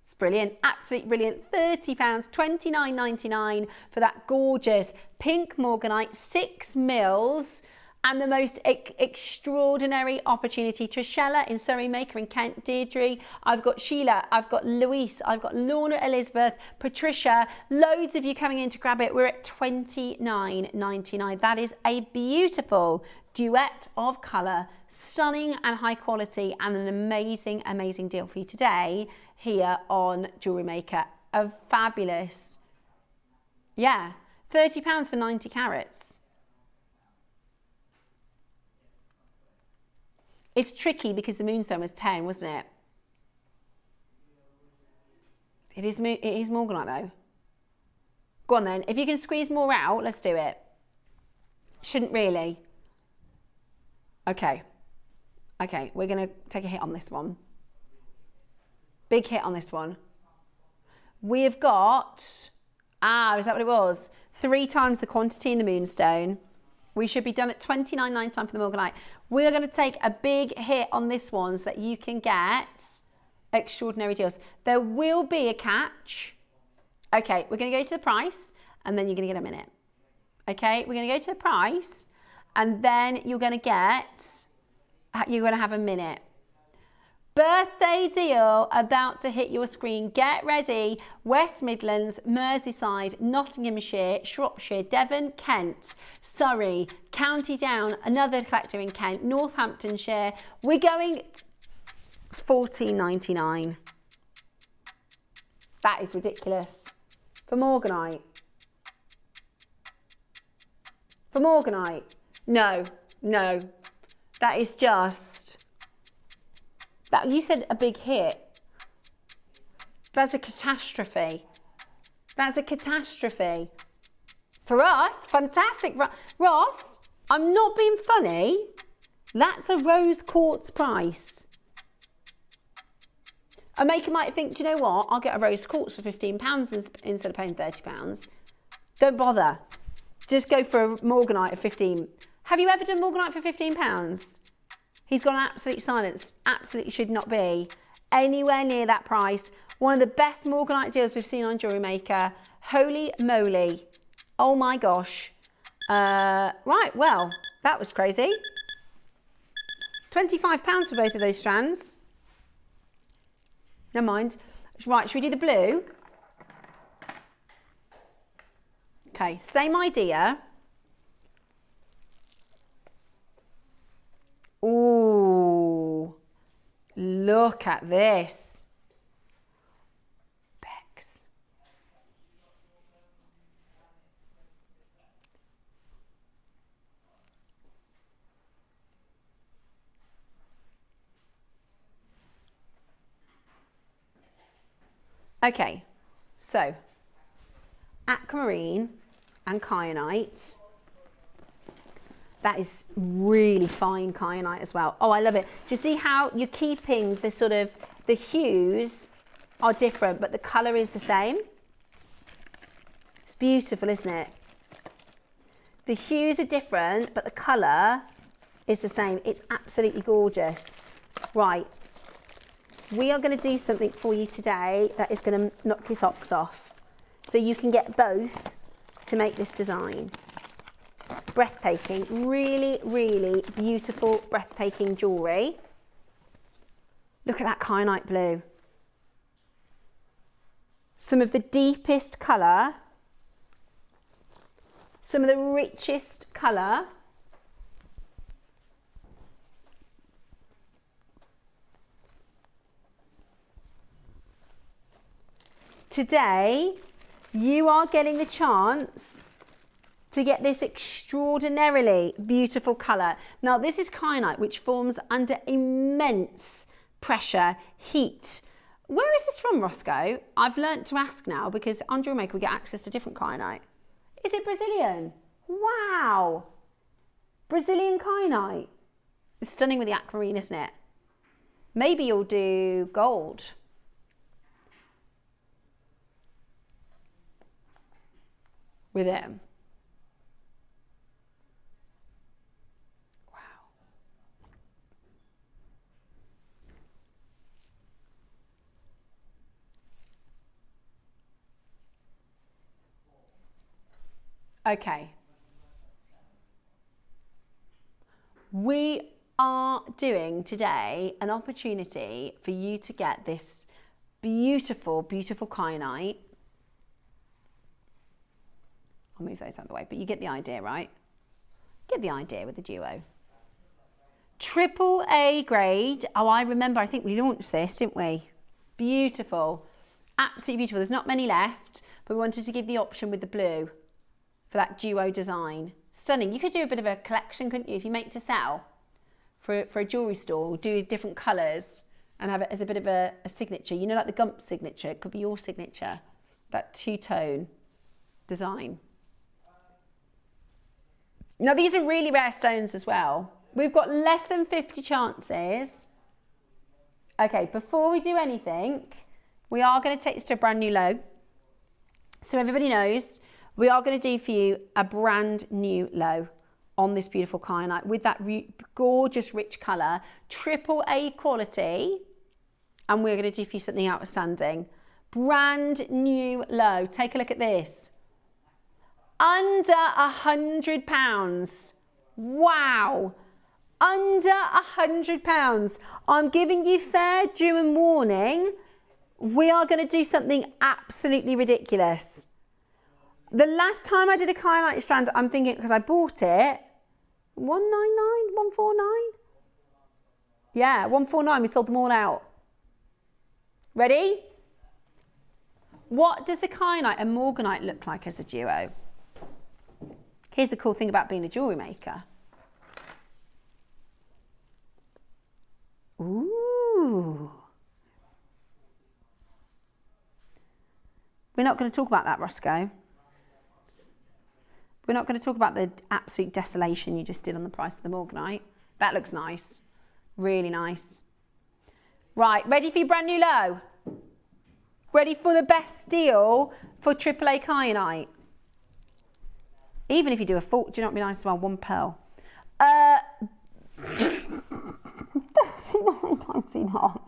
It's brilliant, absolutely brilliant. £30, $29.99 for that gorgeous pink morganite, 6 mils. And the most extraordinary opportunity. Trishella in JewelleryMaker in Kent, Deirdre, I've got Sheila, I've got Louise, I've got Lorna Elizabeth, Patricia, loads of you coming in to grab it. We're at $29.99. That is a beautiful duet of colour, stunning and high quality, and an amazing, amazing deal for you today here on JewelleryMaker. A fabulous, yeah, £30 for 90 carats. It's tricky because the moonstone was 10, wasn't it? It is morganite though. Go on then, if you can squeeze more out, let's do it. Shouldn't really. Okay, we're gonna take a hit on this one. Big hit on this one. We've got, is that what it was? 3 times the quantity in the moonstone. We should be done at $29.99 for the morganite. We're going to take a big hit on this one so that you can get extraordinary deals. There will be a catch. Okay, we're going to go to the price and then you're going to get a minute. Okay, we're going to go to the price and then you're going to have a minute. Birthday deal about to hit your screen. Get ready. West Midlands, Merseyside, Nottinghamshire, Shropshire, Devon, Kent, Surrey, County Down, another collector in Kent, Northamptonshire. We're going $14.99. That is ridiculous. For morganite. For morganite. No. That is just... That you said a big hit. That's a catastrophe. That's a catastrophe. For us, fantastic. Ross, I'm not being funny. That's a rose quartz price. A maker might think, do you know what? I'll get a rose quartz for £15 instead of paying £30. Don't bother. Just go for a morganite of 15. Have you ever done morganite for £15? He's gone absolute silence. Absolutely should not be anywhere near that price. One of the best morganite deals we've seen on JewelleryMaker. Holy moly. Oh my gosh. Right, well, that was crazy. £25 for both of those strands. Never mind. Right, should we do the blue? Okay, same idea. Ooh, look at this. Bex. Okay, so aquamarine and kyanite. That is really fine kyanite as well. Oh, I love it. Do you see how you're keeping the sort of, the hues are different, but the colour is the same? It's beautiful, isn't it? The hues are different, but the colour is the same. It's absolutely gorgeous. Right. We are going to do something for you today that is going to knock your socks off. So you can get both to make this design. Breathtaking, really, really beautiful, breathtaking jewellery. Look at that kyanite blue. Some of the deepest colour, some of the richest colour. Today, you are getting the chance to get this extraordinarily beautiful colour. Now, this is kyanite, which forms under immense pressure, heat. Where is this from, Roscoe? I've learnt to ask now because on JewelleryMaker we get access to different kyanite. Is it Brazilian? Wow. Brazilian kyanite. It's stunning with the aquamarine, isn't it? Maybe you'll do gold. With it. Wow. Okay. We are doing today an opportunity for you to get this beautiful, beautiful kyanite. I'll move those out of the way, but you get the idea, right? Get the idea with the duo. AAA grade. Oh, I remember, I think we launched this, didn't we? Beautiful. Absolutely beautiful. There's not many left, but we wanted to give the option with the blue for that duo design. Stunning. You could do a bit of a collection, couldn't you? If you make to sell for a jewellery store, do different colours and have it as a bit of a signature. You know, like the Gump signature. It could be your signature. That two-tone design. Now, these are really rare stones as well. We've got less than 50 chances. Okay, before we do anything, we are going to take this to a brand new low. So everybody knows, we are going to do for you a brand new low on this beautiful kyanite with that gorgeous rich colour, AAA quality, and we're going to do for you something outstanding. Brand new low. Take a look at this. Under £100. Wow. Under £100. I'm giving you fair due and warning. We are going to do something absolutely ridiculous. The last time I did a kyanite strand, I'm thinking, because I bought it, 199, 149? Yeah, 149, we sold them all out. Ready? What does the kyanite and morganite look like as a duo? Here's the cool thing about being a jewellery maker. Ooh. We're not going to talk about that, Roscoe. We're not going to talk about the absolute desolation you just did on the price of the morganite. That looks nice. Really nice. Right, ready for your brand new low? Ready for the best deal for AAA kyanite? Even if you do a full, do you know what would be nice as well? One pearl. 39.99.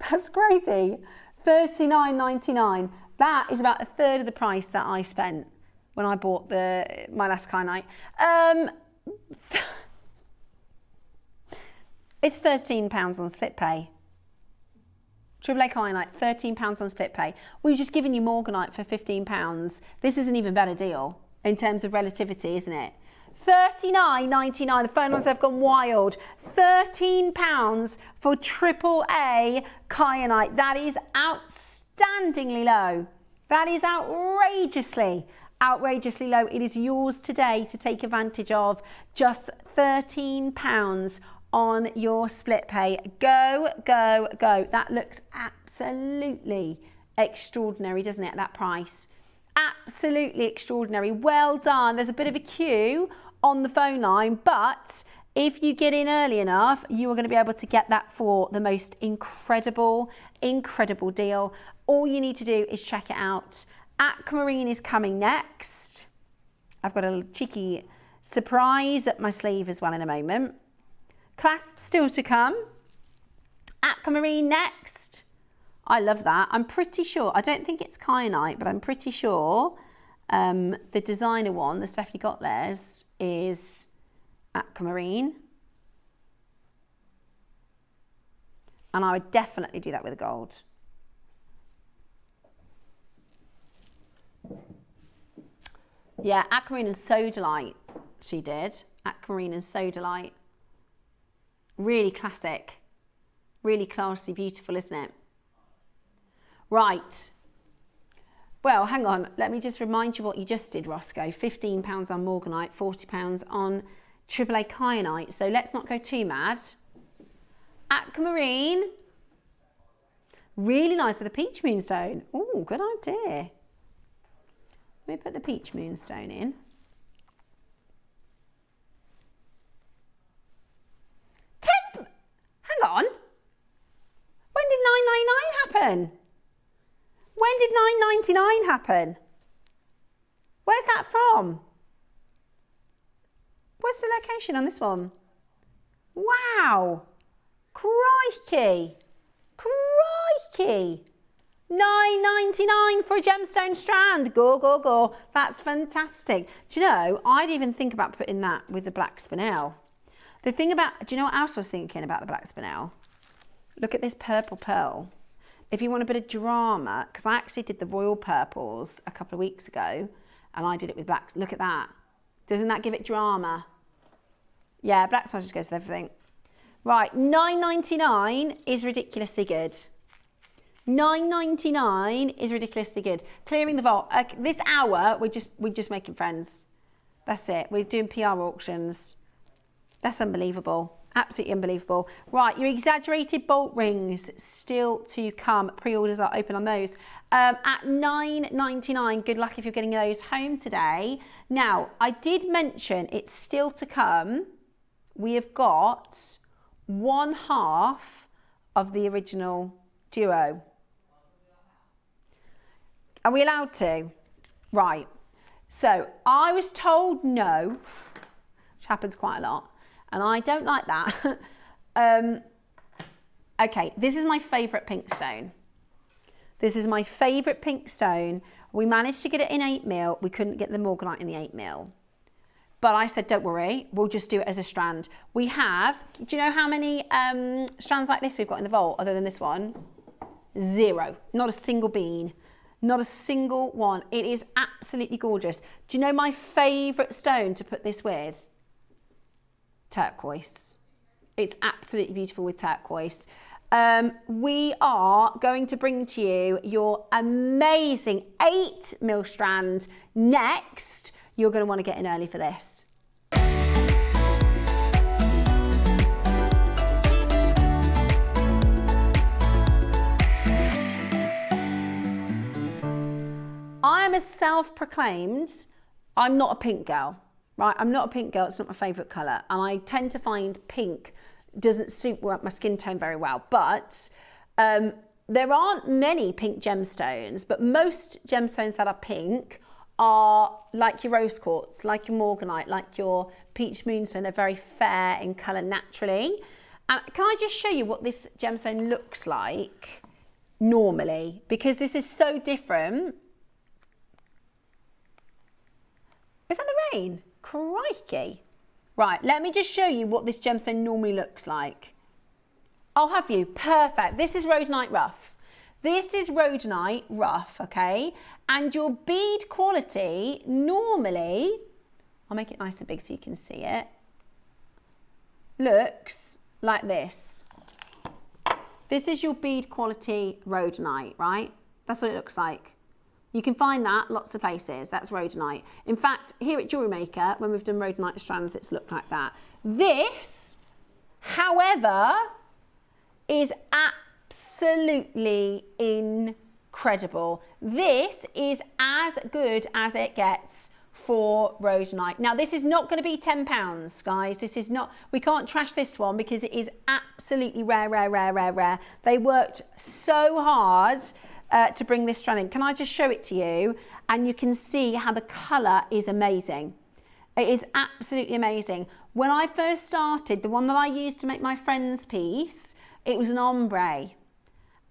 That's crazy. 39.99. That is about a third of the price that I spent when I bought my last kyanite. It's £13 on split pay. AAA kyanite, £13 on split pay. We've just given you morganite for £15. This is an even better deal in terms of relativity, isn't it? $39.99. The phone lines have gone wild. £13 for AAA kyanite. That is outstandingly low. That is outrageously low. It is yours today to take advantage of. Just £13 on your split pay. Go, go, go. That looks absolutely extraordinary, doesn't it, at that price? Absolutely extraordinary. Well done. There's a bit of a queue on the phone line, but if you get in early enough, you are going to be able to get that for the most incredible deal. All you need to do is check it out. Aquamarine is coming next. I've got a cheeky surprise up my sleeve as well in a moment. Clasp still to come. Aquamarine next. I love that. I'm pretty sure, I don't think it's kyanite, but I'm pretty sure the designer one, the Stephanie Gottlieb's, is aquamarine. And I would definitely do that with a gold. Yeah, aquamarine and sodalite she did. Aquamarine and sodalite. Really classic. Really classy, beautiful, isn't it? Right. Well, hang on. Let me just remind you what you just did, Roscoe. £15 on morganite, £40 on AAA kyanite. So let's not go too mad. Aquamarine. Really nice with the peach moonstone. Oh, good idea. Let me put the peach moonstone in. Hang on. When did 999 happen? When did 999 happen? Where's that from? Where's the location on this one? Wow. Crikey. Crikey. 9.99 for a gemstone strand. Go, go, go. That's fantastic. Do you know, I'd even think about putting that with the black spinel. The thing about, do you know what else I was thinking about the black spinel? Look at this purple pearl. If you want a bit of drama, because I actually did the royal purples a couple of weeks ago, and I did it with blacks. Look at that. Doesn't that give it drama? Yeah, black spinel just goes with everything. Right, 9.99 is ridiculously good. 9.99 is ridiculously good. Clearing the vault. This hour, we're just making friends. That's it. We're doing PR auctions. That's unbelievable. Absolutely unbelievable. Right, your exaggerated bolt rings still to come. Pre-orders are open on those. At $9.99. Good luck if you're getting those home today. Now, I did mention it's still to come. We have got 1/2 of the original duo. Are we allowed to? Right. So I was told no, which happens quite a lot, and I don't like that. Okay, this is my favourite pink stone. This is my favourite pink stone. We managed to get it in 8mm. We couldn't get the morganite in the 8mm. But I said, don't worry, we'll just do it as a strand. We have, do you know how many strands like this we've got in the vault other than this one? 0, not a single bean. Not a single one. It is absolutely gorgeous. Do you know my favourite stone to put this with? Turquoise. It's absolutely beautiful with turquoise. We are going to bring to you your amazing 8mm strand next. You're going to want to get in early for this. I am a self-proclaimed, I'm not a pink girl, right? I'm not a pink girl, it's not my favourite colour. And I tend to find pink doesn't suit my skin tone very well. But there aren't many pink gemstones, but most gemstones that are pink are like your rose quartz, like your morganite, like your peach moonstone. They're very fair in colour naturally. And can I just show you what this gemstone looks like normally? Because this is so different. Is that the rain? Crikey. Right, let me just show you what this gemstone normally looks like. I'll have you. Perfect. This is rhodonite rough. This is rhodonite rough, okay? And your bead quality normally, I'll make it nice and big so you can see it, looks like this. This is your bead quality rhodonite, right? That's what it looks like. You can find that lots of places. That's rhodonite. In fact, here at JewelleryMaker, when we've done rhodonite strands, it's looked like that. This, however, is absolutely incredible. This is as good as it gets for rhodonite. Now, this is not going to be £10, guys. This is not, we can't trash this one because it is absolutely rare, rare, rare, rare, rare. They worked so hard to bring this strand in. Can I just show it to you? And you can see how the colour is amazing. It is absolutely amazing. When I first started, the one that I used to make my friend's piece, it was an ombre.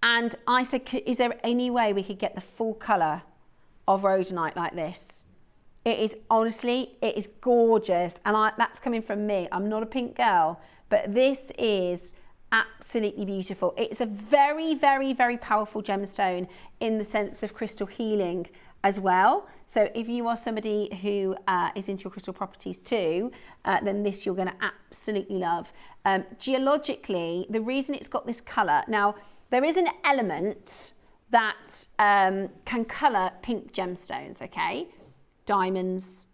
And I said, is there any way we could get the full colour of rhodonite like this? It is, honestly, it is gorgeous. And that's coming from me. I'm not a pink girl, but this is absolutely beautiful. It's a very, very, very powerful gemstone in the sense of crystal healing as well. So if you are somebody who is into your crystal properties too, then this you're going to absolutely love. Geologically, the reason it's got this colour, now there is an element that can colour pink gemstones, okay? Diamonds,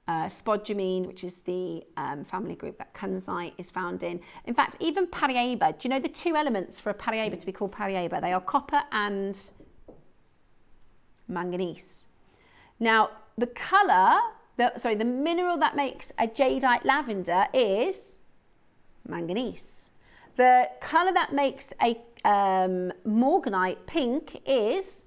spodumene, which is the family group that kunzite is found in. In fact, even pareaba, do you know the two elements for a pareaba to be called pareaba? They are copper and manganese. Now, the colour, the mineral that makes a jadeite lavender is manganese. The colour that makes a morganite pink is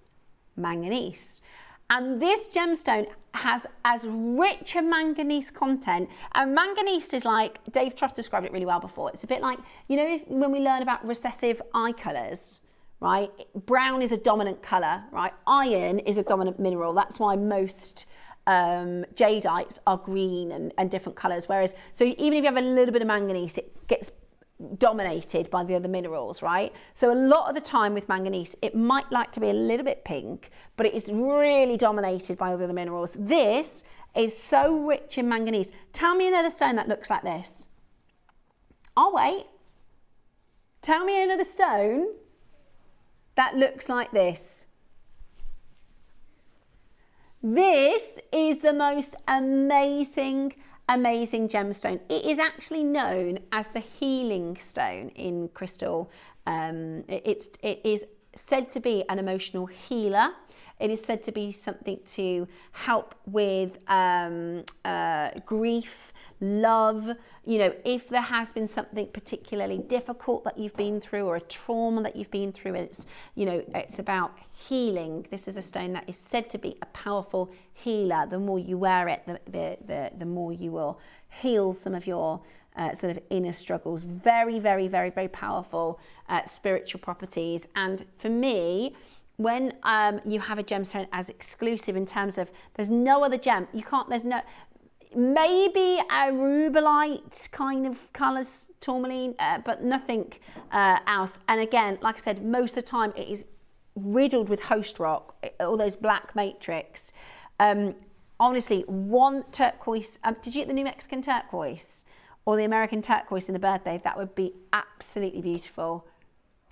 manganese. And this gemstone has as rich a manganese content. And manganese is like, Dave Troth described it really well before. It's a bit like, you know, when we learn about recessive eye colours, right? Brown is a dominant colour, right? Iron is a dominant mineral. That's why most jadeites are green and different colours. Whereas, so even if you have a little bit of manganese, it gets dominated by the other minerals, right? So a lot of the time with manganese, it might like to be a little bit pink, but it is really dominated by all the other minerals. This is so rich in manganese. Tell me another stone that looks like this. I'll wait. Tell me another stone that looks like this. This is the most amazing gemstone. It is actually known as the healing stone in crystal. It is said to be an emotional healer. It is said to be something to help with grief, love. You know, if there has been something particularly difficult that you've been through or a trauma that you've been through, it's, you know, it's about healing. This is a stone that is said to be a powerful healer. The more you wear it, the more you will heal some of your sort of inner struggles. Very, very, very, very powerful spiritual properties. And for me, when you have a gemstone as exclusive in terms of there's no other gem, you can't, there's no, maybe a rubellite kind of colours, tourmaline, but nothing else. And again, like I said, most of the time it is riddled with host rock, all those black matrix. Honestly, one turquoise, did you get the New Mexican turquoise or the American turquoise in the birthday? That would be absolutely beautiful.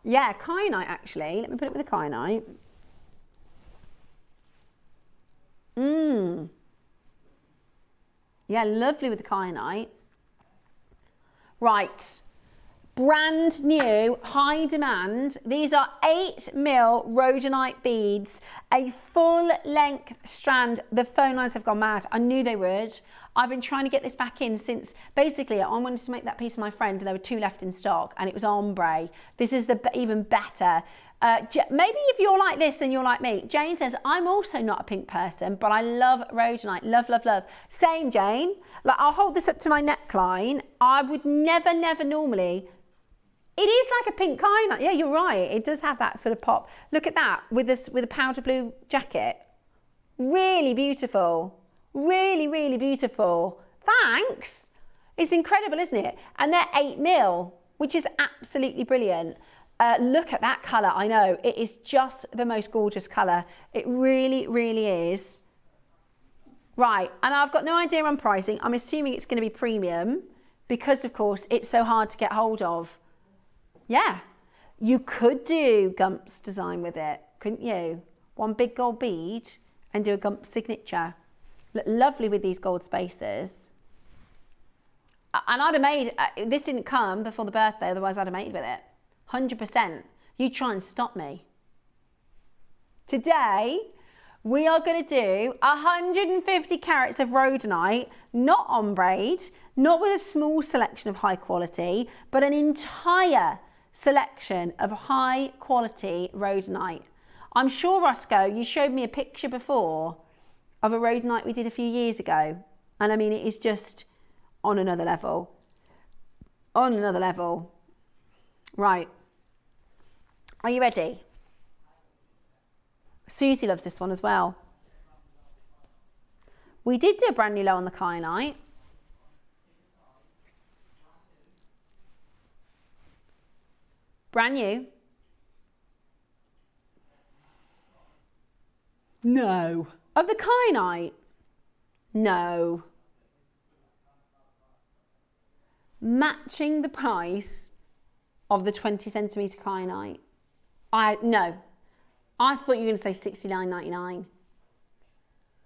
Yeah, kyanite actually. Let me put it with a kyanite. Yeah, lovely with the kyanite. Right, brand new, high demand. These are 8mm rhodonite beads, a full length strand. The phone lines have gone mad. I knew they would. I've been trying to get this back in since, basically, I wanted to make that piece for my friend and there were 2 left in stock and it was ombre. This is the even better. Maybe if you're like this, then you're like me. Jane says, I'm also not a pink person, but I love rhodonite. Love, love, love. Same, Jane. Like, I'll hold this up to my neckline. I would never normally. It is like a pink kyanite. Yeah, you're right. It does have that sort of pop. Look at that with a powder blue jacket. Really beautiful. Really, really beautiful. Thanks. It's incredible, isn't it? And they're 8mm, which is absolutely brilliant. Look at that colour. I know, it is just the most gorgeous colour. It really, really is. Right, and I've got no idea on pricing. I'm assuming it's going to be premium because, of course, it's so hard to get hold of. Yeah, you could do Gump's design with it, couldn't you? One big gold bead and do a Gump signature. Look lovely with these gold spaces. And I'd have made, this didn't come before the birthday, otherwise I'd have made with it. 100%. You try and stop me. Today, we are going to do 150 carats of rhodonite, not ombre, not with a small selection of high quality, but an entire selection of high quality rhodonite. I'm sure, Roscoe, you showed me a picture before of a rhodonite we did a few years ago. And I mean, it is just on another level. On another level. Right. Are you ready? Susie loves this one as well. We did do a brand new low on the kyanite. Brand new. No. Of the kyanite? No. Matching the price of the 20 centimetre kyanite. No. I thought you were going to say $69.99.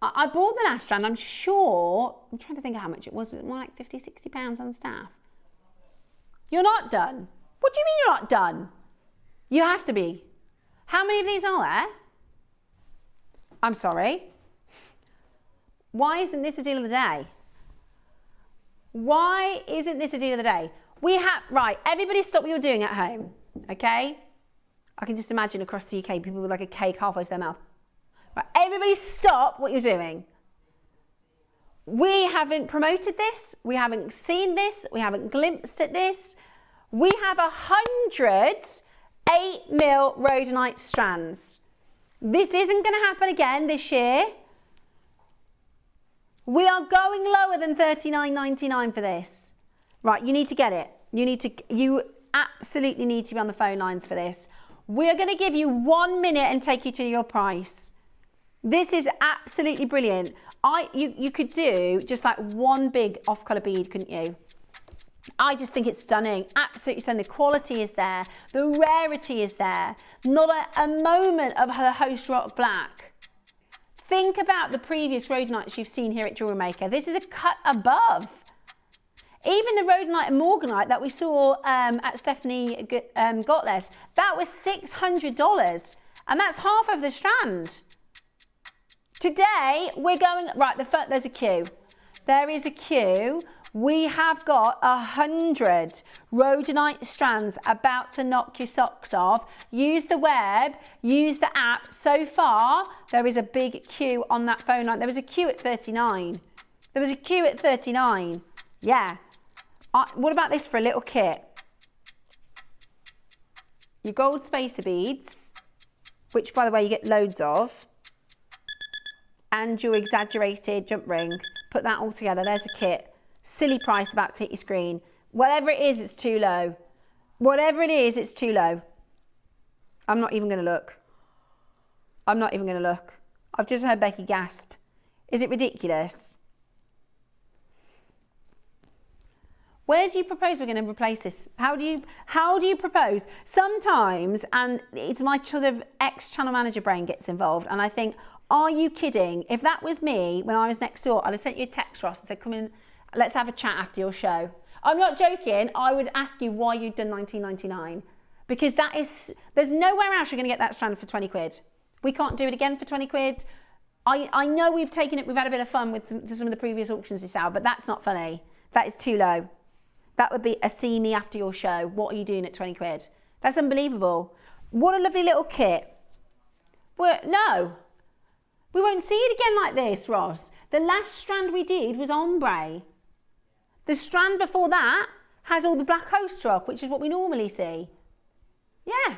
I bought the last strand, I'm sure, I'm trying to think of how much it was more like 50, 60 pounds on staff. You're not done. What do you mean you're not done? You have to be. How many of these are there? I'm sorry. Why isn't this a deal of the day? Why isn't this a deal of the day? Right, everybody stop what you're doing at home, okay? I can just imagine across the UK, people with like a cake halfway to their mouth. Right, everybody stop what you're doing. We haven't promoted this. We haven't seen this. We haven't glimpsed at this. We have 100 8mm rhodonite strands. This isn't going to happen again this year. We are going lower than $39.99 for this. Right, you need to get it. You absolutely need to be on the phone lines for this. We're going to give you 1 minute and take you to your price. This is absolutely brilliant. You could do just like one big off-colour bead, couldn't you? I just think it's stunning, absolutely stunning. The quality is there, the rarity is there. Not a moment of the Host Rock Black. Think about the previous rhodonites you've seen here at JewelleryMaker. This is a cut above. Even the rhodonite and morganite that we saw at Stephanie Gottles, that was $600, and that's half of the strand. Today, we're going, right, there's a queue. There is a queue. We have got 100 rhodonite strands about to knock your socks off. Use the web, use the app. So far, there is a big queue on that phone line. There was a queue at 39. There was a queue at 39. Yeah. What about this for a little kit? Your gold spacer beads, which by the way you get loads of, and your exaggerated jump ring. Put that all together. There's a kit. Silly price about to hit your screen. Whatever it is, it's too low. Whatever it is, it's too low. I'm not even going to look. I'm not even going to look. I've just heard Becky gasp. Is it ridiculous? Where do you propose we're going to replace this? How do you propose? Sometimes, and it's my sort of ex-channel manager brain gets involved, and I think, are you kidding? If that was me when I was next door, I'd have sent you a text, Ross, and said, come in, let's have a chat after your show. I'm not joking. I would ask you why you'd done $19.99, because there's nowhere else you're going to get that strand for 20 quid. We can't do it again for 20 quid. I know we've taken it, we've had a bit of fun with some of the previous auctions this hour, but that's not funny. That is too low. That would be a see me after your show. What are you doing at 20 quid? That's unbelievable. What a lovely little kit. No, we won't see it again like this, Ross. The last strand we did was ombre. The strand before that has all the black host rock, which is what we normally see. Yeah.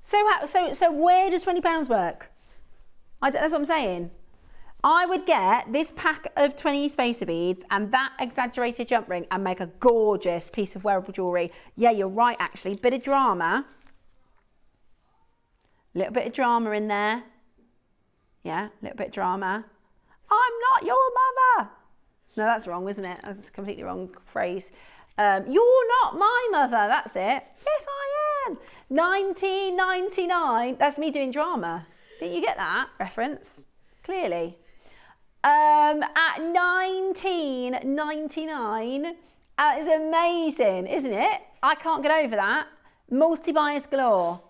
So where does £20 work? That's what I'm saying. I would get this pack of 20 spacer beads and that exaggerated jump ring and make a gorgeous piece of wearable jewellery. Yeah, you're right, actually. Bit of drama. Little bit of drama in there. Yeah, little bit of drama. I'm not your mother. No, that's wrong, isn't it? That's a completely wrong phrase. You're not my mother. That's it. Yes, I am. $19.99. That's me doing drama. Didn't you get that reference? Clearly. At $19.99, it's amazing, isn't it? I can't get over that. Multi-buyers galore.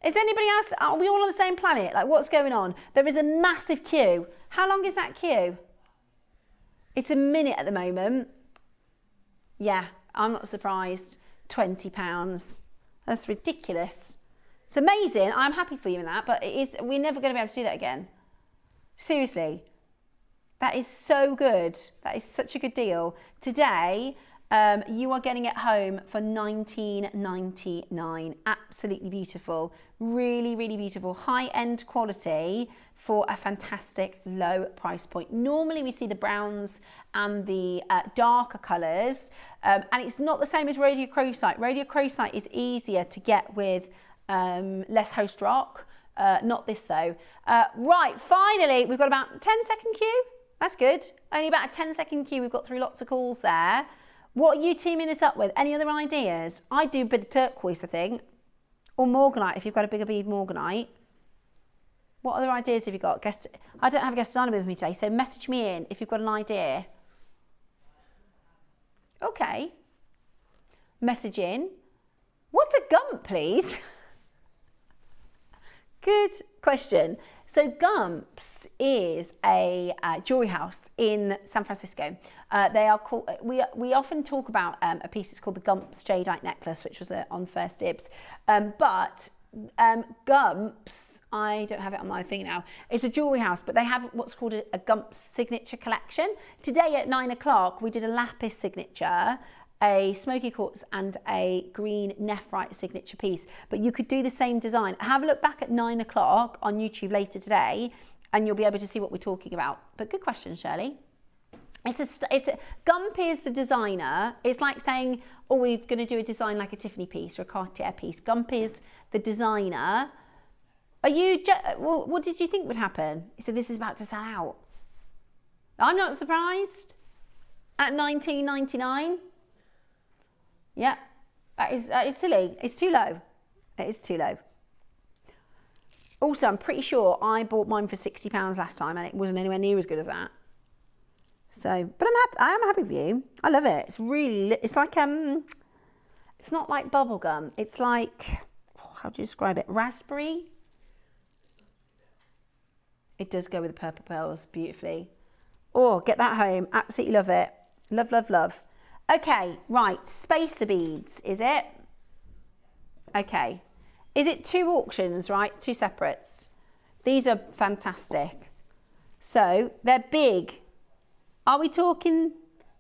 Is anybody else, are we all on the same planet? Like, what's going on? There is a massive queue. How long is that queue? It's a minute at the moment. Yeah, I'm not surprised. £20. That's ridiculous. It's amazing. I'm happy for you in that, but we're never going to be able to do that again. Seriously. That is so good. That is such a good deal. Today, you are getting it home for $19.99. Absolutely beautiful. Really, really beautiful. High-end quality for a fantastic low price point. Normally, we see the browns and the darker colours, and it's not the same as radiochrosite. Radiochrosite is easier to get with less host rock. Not this, though. Right, finally, we've got about a 10-second queue. That's good. Only about a 10-second queue. We've got through lots of calls there. What are you teaming this up with? Any other ideas? I'd do a bit of turquoise, I think. Or morganite, if you've got a bigger bead morganite. What other ideas have you got? I don't have a guest designer with me today, so message me in if you've got an idea. Okay. Message in. What's a Gump, please? Good question. So Gumps is a jewelry house in San Francisco. They are called. We often talk about a piece. It's called the Gumps Jadeite necklace, which was on First Dibs. But Gumps, I don't have it on my thing now. It's a jewelry house, but they have what's called a Gumps signature collection. Today at 9 o'clock, we did a lapis signature, a smoky quartz and a green nephrite signature piece, but you could do the same design. Have a look back at 9 o'clock on YouTube later today and you'll be able to see what we're talking about. But good question, Shirley. Gump is the designer. It's like saying, oh, we're going to do a design like a Tiffany piece or a Cartier piece. Gump is the designer. What did you think would happen? He said this is about to sell out. I'm not surprised. At $19.99. Yeah, that is silly. It's too low. It is too low. Also, I'm pretty sure I bought mine for £60 last time and it wasn't anywhere near as good as that. So, but I am happy for you. I love it. It's really, it's like, it's not like bubble gum. It's like, how do you describe it? Raspberry. It does go with the purple pearls beautifully. Oh, get that home. Absolutely love it. Love, love, love. Okay, right, spacer beads, is it? Okay. Is it 2 auctions, right? 2 separates. These are fantastic. So, they're big. Are we talking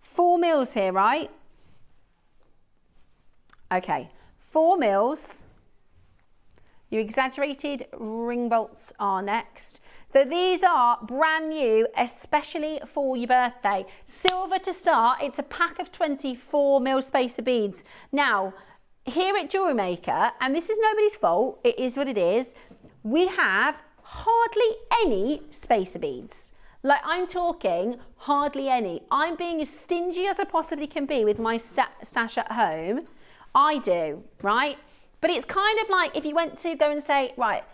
4 mils here, right? Okay, 4 mils. Your exaggerated ring bolts are next. So these are brand new, especially for your birthday. Silver to start, it's a pack of 24 mil spacer beads. Now, here at Jewellery Maker, and this is nobody's fault, it is what it is, we have hardly any spacer beads. Like, I'm talking hardly any. I'm being as stingy as I possibly can be with my stash at home. I do, right? But it's kind of like if you went to go and say, right,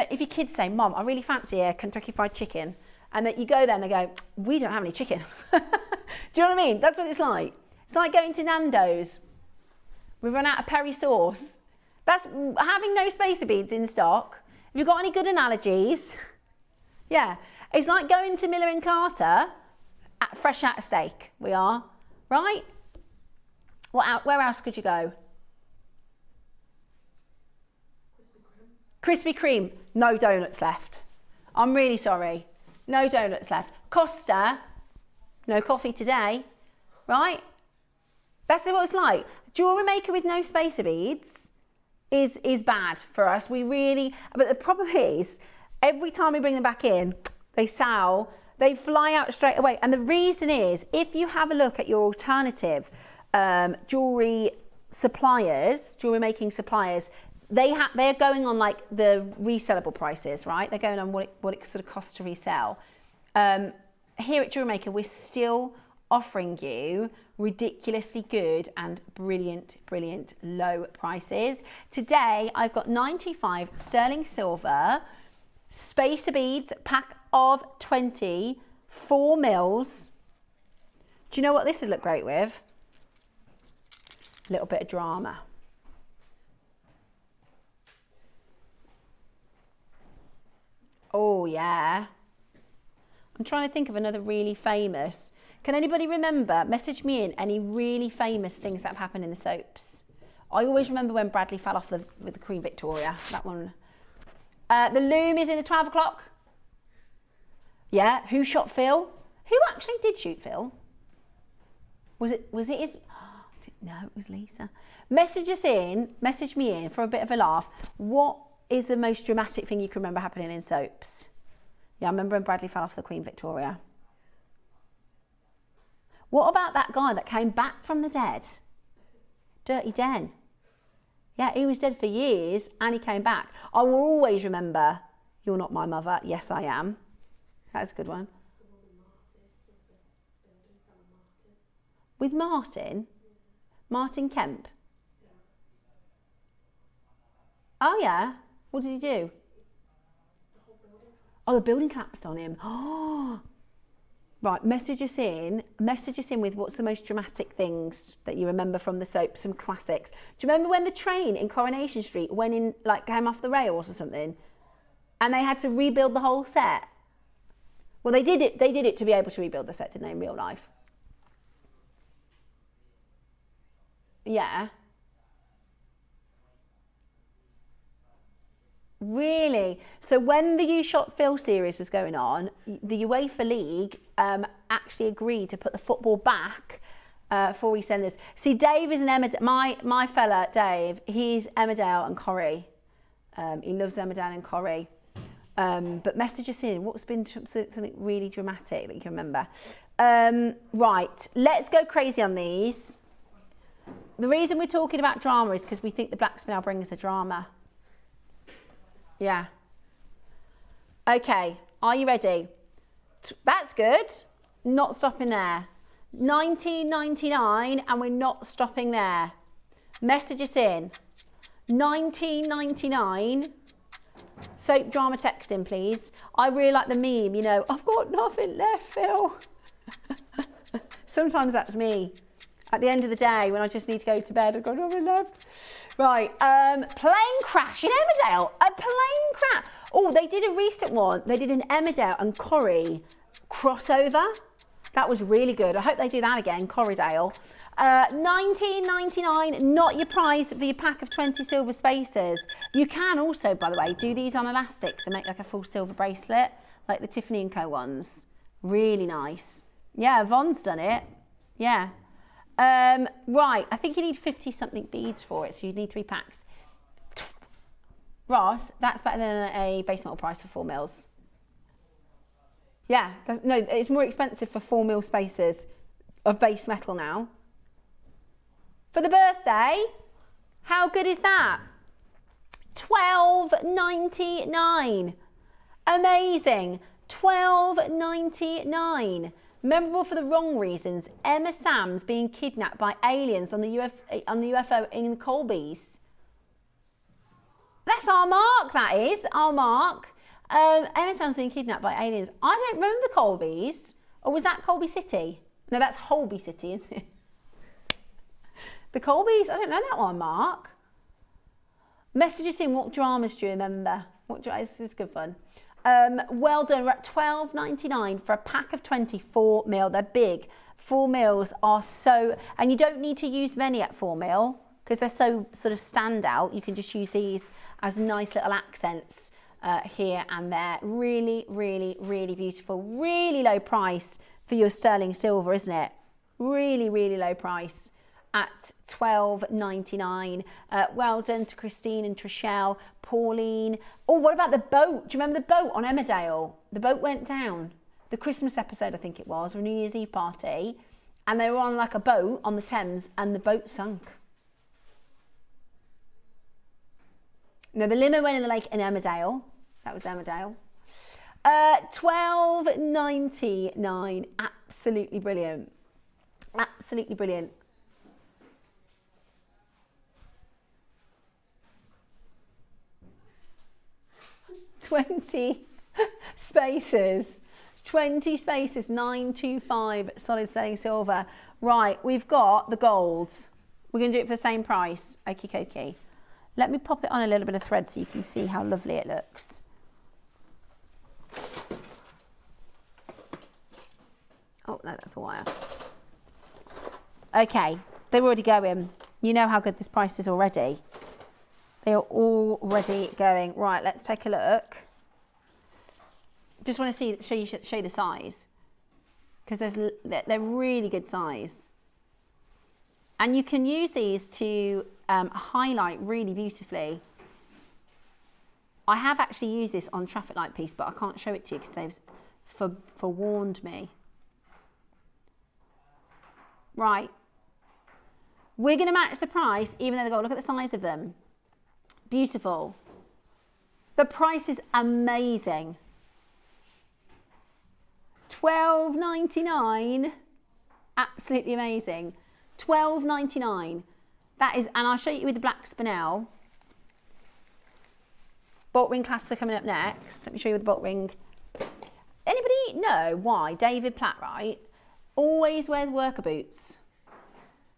if your kids say, Mom, I really fancy a Kentucky Fried Chicken, and that you go there and they go, we don't have any chicken. Do you know what I mean? That's what it's like. It's like going to Nando's. We've run out of peri sauce. That's having no spacer beads in stock. Have you got any good analogies? Yeah. It's like going to Miller and Carter at fresh out of steak. We are, right? Where else could you go? Krispy Kreme, no donuts left. I'm really sorry. No donuts left. Costa, no coffee today, right? That's what it's like. Jewellery Maker with no spacer beads is bad for us. But the problem is, every time we bring them back in, they fly out straight away. And the reason is, if you have a look at your alternative jewellery suppliers, jewellery making suppliers, they're going on like the resellable prices, right? They're going on what it sort of costs to resell. Here at Jewellery Maker, we're still offering you ridiculously good and brilliant, brilliant low prices. Today, I've got 95 sterling silver, spacer beads, pack of 20, 4 mils. Do you know what this would look great with? A little bit of drama. Oh yeah. I'm trying to think of another really famous. Can anybody remember? Message me in any really famous things that have happened in the soaps. I always remember when Bradley fell off with the Queen Victoria. That one. The loom is in at 12 o'clock. Yeah. Who shot Phil? Who actually did shoot Phil? Was it his? No, it was Lisa. Message me in for a bit of a laugh. What is the most dramatic thing you can remember happening in soaps? Yeah, I remember when Bradley fell off the Queen Victoria. What about that guy that came back from the dead? Dirty Den. Yeah, he was dead for years and he came back. I will always remember, You're Not My Mother, Yes I Am. That's a good one. With Martin? Martin Kemp? Oh yeah, what did he do? Oh, the building collapsed on him. Right, message us in with what's the most dramatic things that you remember from the soap, some classics. Do you remember when the train in Coronation Street went in, like came off the rails or something, and they had to rebuild the whole set? Well, they did it to be able to rebuild the set, didn't they, in real life? Yeah. Really? So when the You Shot Phil series was going on, the UEFA League actually agreed to put the football back for EastEnders. See, Dave is an Emmerdale, my fella Dave, he's Emmerdale and Corrie. He loves Emmerdale and Corrie. But message us in, what's been something really dramatic that you can remember? Right, let's go crazy on these. The reason we're talking about drama is because we think the Black Spinel brings the drama. Yeah. Okay, are you ready? That's good. Not stopping there. 19.99, and we're not stopping there. Message us in. 19.99. Soap drama texting, please. I really like the meme, you know, I've got nothing left, Phil. Sometimes that's me. At the end of the day, when I just need to go to bed, I've got nothing left. Right, plane crash in Emmerdale. A plane crash. Oh, they did a recent one. They did an Emmerdale and Corrie crossover. That was really good. I hope they do that again, Corriedale. 19.99, not your price for your pack of 20 silver spacers. You can also, by the way, do these on elastics and make like a full silver bracelet, like the Tiffany & Co ones. Really nice. Yeah, Yvonne's done it. Yeah. Right, I think you need 50 something beads for it, so you need 3 packs. Ross, that's better than a base metal price for 4 mils. Yeah, no, it's more expensive for 4 mil spacers of base metal now. For the birthday, how good is that? $12.99. Amazing. $12.99. Memorable for the wrong reasons. Emma Sam's being kidnapped by aliens on the UFO in Colby's. That's our mark, that is. Our mark. Emma Sam's being kidnapped by aliens. I don't remember Colby's. Or was that Colby City? No, that's Holby City, isn't it? The Colby's? I don't know that one, Mark. Message us in, what dramas do you remember? This is good fun. Well done, we're at $12.99 for a pack of 24 mil. They're big. 4 mils are so, and you don't need to use many at 4 mil because they're so sort of stand out. You can just use these as nice little accents here and there. Really, really, really beautiful. Really low price for your sterling silver, isn't it? Really, really low price at $12.99. Well done to Christine and Trishelle, Pauline. Oh, what about the boat? Do you remember the boat on Emmerdale? The boat went down. The Christmas episode, I think it was, or a New Year's Eve party. And they were on like a boat on the Thames and the boat sunk. No, the limo went in the lake in Emmerdale. That was Emmerdale. $12.99. Absolutely brilliant. Absolutely brilliant. 20 spaces. 20 spaces, 925 solid sterling silver. Right, we've got the gold. We're going to do it for the same price. Okie dokie. Let me pop it on a little bit of thread so you can see how lovely it looks. Oh, no, that's a wire. Okay, they're already going. You know how good this price is already. They are already going. Right, let's take a look. Just want to show you the size, because they're really good size. And you can use these to highlight really beautifully. I have actually used this on traffic light piece, but I can't show it to you because they've forewarned me. Right. We're going to match the price, even though they've got, look at the size of them. Beautiful. The price is amazing. $12.99. Absolutely amazing. $12.99. That is, and I'll show you with the black Spinel. Bolt ring clasps are coming up next. Let me show you with the bolt ring know why David Platt, right, always wears worker boots?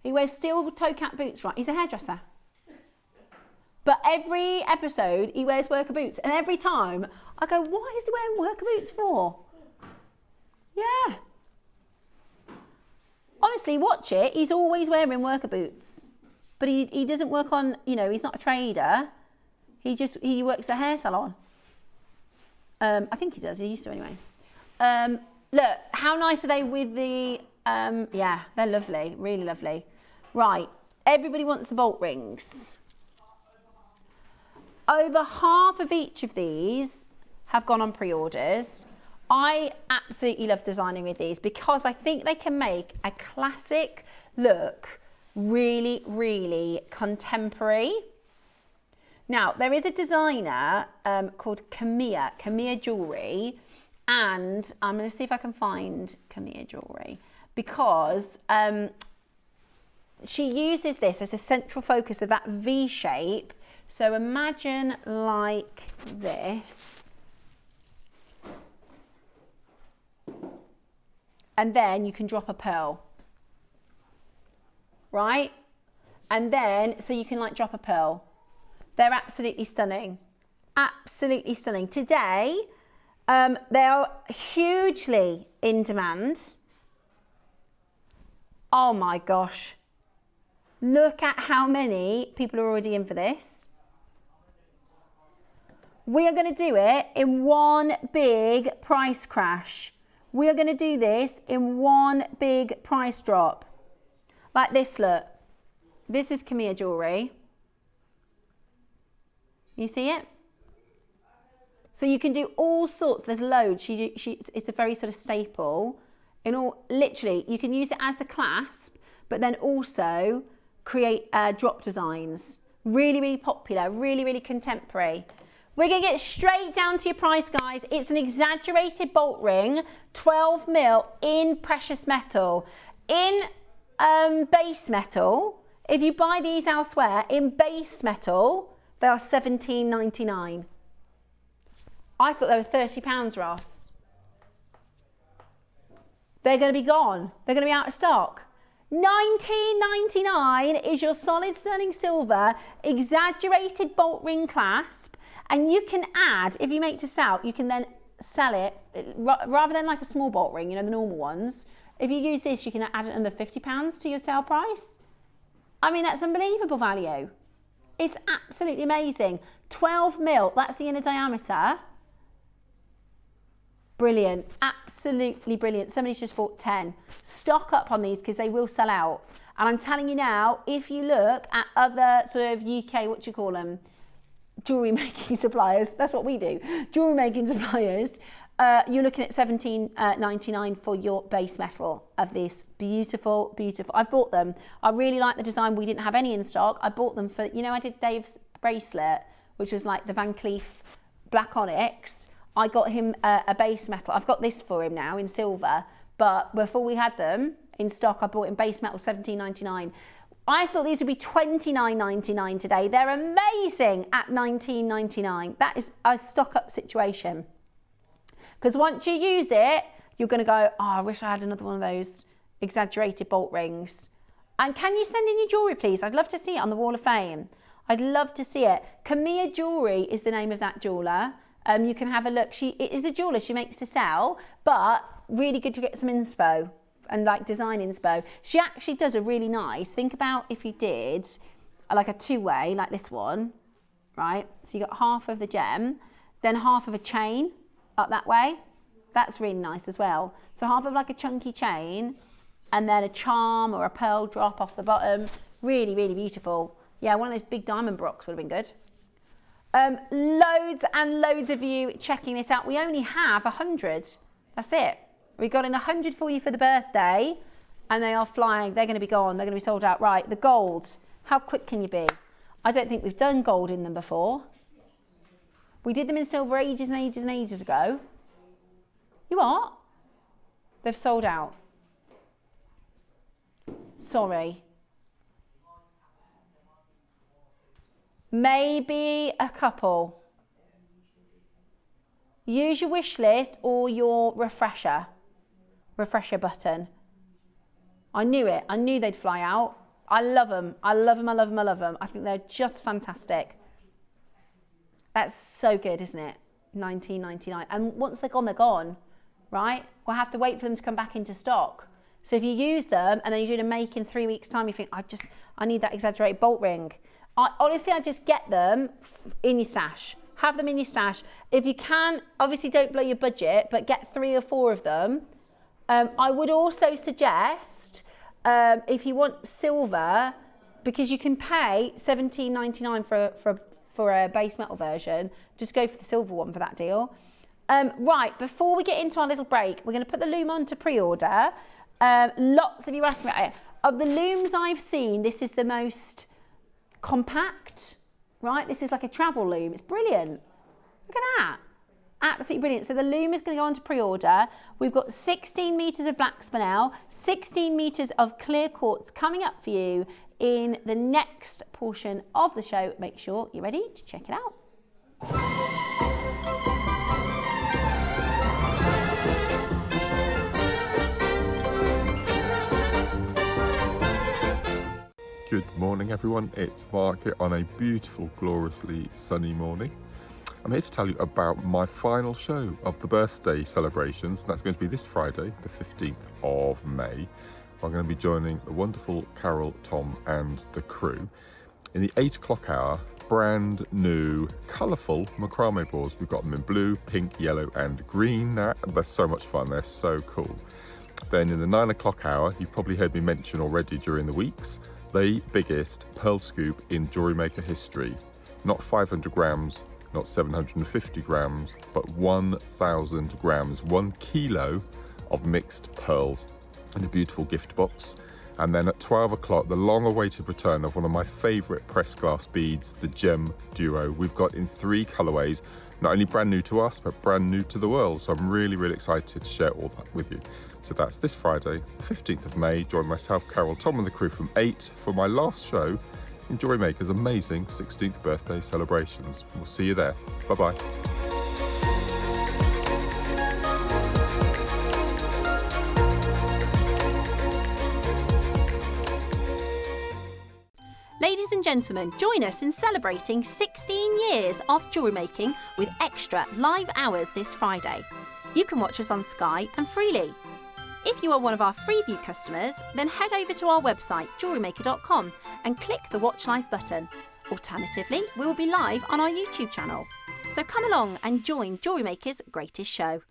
He wears steel toe cap boots, right? He's a hairdresser. But every episode, he wears worker boots. And every time, I go, why is he wearing worker boots for? Yeah. Honestly, watch it. He's always wearing worker boots. But he doesn't work on, you know, he's not a trader. He works the hair salon. I think he does. He used to anyway. Look, how nice are they with the, yeah, they're lovely. Really lovely. Right. Everybody wants the bolt rings. Over half of each of these have gone on pre-orders. I absolutely love designing with these because I think they can make a classic look really, really contemporary. Now, there is a designer called Camilla Jewellery, and I'm going to see if I can find Camilla Jewellery because she uses this as a central focus of that V shape. So imagine like this. And then you can drop a pearl. Right? And then, so you can like drop a pearl. They're absolutely stunning. Absolutely stunning. Today, they are hugely in demand. Oh my gosh. Look at how many people are already in for this. We are going to do it in one big price crash. We are going to do this in one big price drop. Like this, look. This is Camilla Jewellery. You see it? So you can do all sorts. There's loads. It's a very sort of staple. Literally, you can use it as the clasp, but then also create drop designs. Really, really popular. Really, really contemporary. We're going to get straight down to your price, guys. It's an exaggerated bolt ring, 12 mil in precious metal. In base metal, if you buy these elsewhere, in base metal, they are £17.99. I thought they were £30, Ross. They're going to be gone. They're going to be out of stock. £19.99 is your solid sterling silver exaggerated bolt ring clasp. And you can add, if you make to sell, you can then sell it, rather than like a small bolt ring, you know, the normal ones. If you use this, you can add another £50 to your sale price. I mean, that's unbelievable value. It's absolutely amazing. 12 mil, that's the inner diameter. Brilliant, absolutely brilliant. Somebody's just bought 10. Stock up on these because they will sell out. And I'm telling you now, if you look at other sort of UK, what do you call them? Jewellery making suppliers, that's what we do. Jewellery making suppliers, you're looking at £17.99 for your base metal of this beautiful, beautiful. I've bought them. I really like the design. We didn't have any in stock. I bought them for, you know, I did Dave's bracelet, which was like the Van Cleef black onyx. I got him a base metal. I've got this for him now in silver, but before we had them in stock, I bought him base metal £17.99. I thought these would be £29.99 today. They're amazing at £19.99. That is a stock up situation. Because once you use it, you're going to go, oh, I wish I had another one of those exaggerated bolt rings. And can you send in your jewellery, please? I'd love to see it on the Wall of Fame. I'd love to see it. Camilla Jewellery is the name of that jeweller. You can have a look. She is a jeweller. She makes to sell, but really good to get some inspo. And like design inspo. She actually does a really nice, think about if you did like a two-way, like this one, right? So you got half of the gem, then half of a chain up that way. That's really nice as well. So half of like a chunky chain and then a charm or a pearl drop off the bottom. Really, really beautiful. Yeah, one of those big diamond brocks would have been good. Loads and loads of you checking this out. We only have 100. That's it. We got in 100 for you for the birthday and they are flying. They're going to be gone. They're going to be sold out. Right, the gold. How quick can you be? I don't think we've done gold in them before. We did them in silver ages and ages and ages ago. You what? They've sold out. Sorry. Maybe a couple. use your wish list or your refresher button. I knew it. I knew they'd fly out. I love them. I love them. I love them. I love them. I think they're just fantastic. That's so good, isn't it? $19.99. And once they're gone, right? We'll have to wait for them to come back into stock. So if you use them and then you're doing a make in 3 weeks' time, you think, I need that exaggerated bolt ring. Honestly, I just get them in your stash. Have them in your stash. If you can, obviously don't blow your budget, but get 3 or 4 of them. I would also suggest, if you want silver, because you can pay $17.99 for a base metal version, just go for the silver one for that deal. Right, before we get into our little break, we're going to put the loom on to pre-order. Lots of you asking about it. Of the looms I've seen, this is the most compact, right? This is like a travel loom. It's brilliant. Look at that. Absolutely brilliant. So the loom is going to go on to pre-order. We've got 16 metres of black spinel, 16 metres of clear quartz coming up for you in the next portion of the show. Make sure you're ready to check it out. Good morning everyone, it's Mark here on a beautiful, gloriously sunny morning. I'm here to tell you about my final show of the birthday celebrations. That's going to be this Friday, the 15th of May. I'm going to be joining the wonderful Carol, Tom and the crew in the 8 o'clock hour, brand new, colourful macrame boards. We've got them in blue, pink, yellow and green. They're so much fun, they're so cool. Then in the 9 o'clock hour, you've probably heard me mention already during the weeks, the biggest pearl scoop in JewelleryMaker history. Not 500 grams, not 750 grams, but 1,000 grams, 1 kilo of mixed pearls in a beautiful gift box. And then at 12 o'clock, the long-awaited return of one of my favourite pressed glass beads, the Gem Duo. We've got in 3 colourways, not only brand new to us, but brand new to the world. So I'm really, really excited to share all that with you. So that's this Friday, the 15th of May. Join myself, Carol, Tom and the crew from 8 for my last show in JewelleryMaker's amazing 16th birthday celebrations. We'll see you there. Bye-bye. Ladies and gentlemen, join us in celebrating 16 years of jewellery making with extra live hours this Friday. You can watch us on Sky and freely. If you are one of our Freeview customers, then head over to our website, jewellerymaker.com, and click the Watch Live button. Alternatively, we will be live on our YouTube channel. So come along and join JewelleryMaker's greatest show.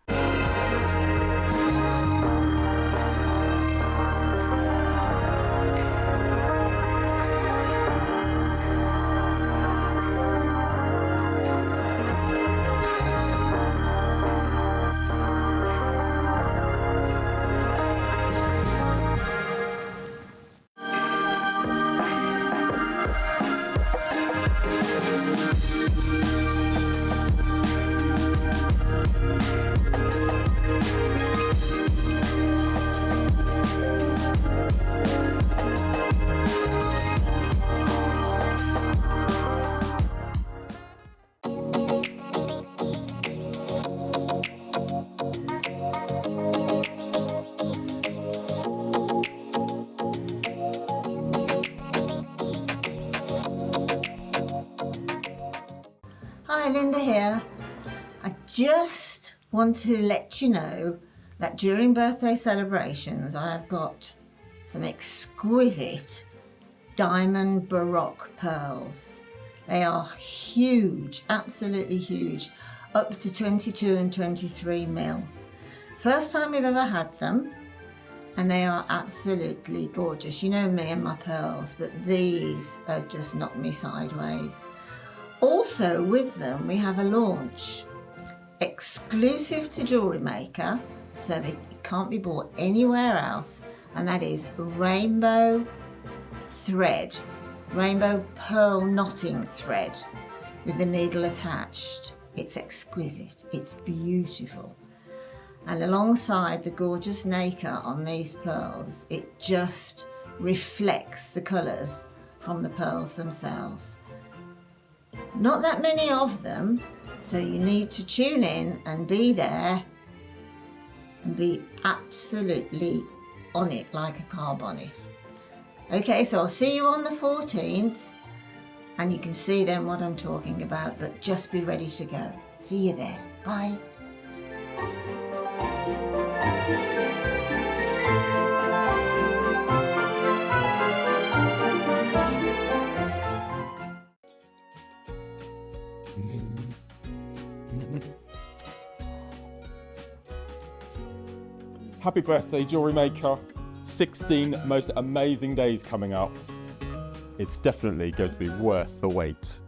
Hi, Linda here. I just want to let you know that during birthday celebrations I have got some exquisite diamond baroque pearls. They are huge, absolutely huge, up to 22 and 23 mil. First time we've ever had them, and they are absolutely gorgeous. You know me and my pearls, but these have just knocked me sideways. Also with them we have a launch exclusive to JewelleryMaker, so they can't be bought anywhere else, and that is rainbow thread, rainbow pearl knotting thread with the needle attached. It's exquisite, it's beautiful. And alongside the gorgeous nacre on these pearls, it just reflects the colours from the pearls themselves. Not that many of them, So you need to tune in and be there and be absolutely on it like a car bonnet. Okay, so I'll see you on the 14th and you can see then what I'm talking about, but just be ready to go. See you there. Bye. Happy birthday, Jewellery Maker. 16 most amazing days coming up. It's definitely going to be worth the wait.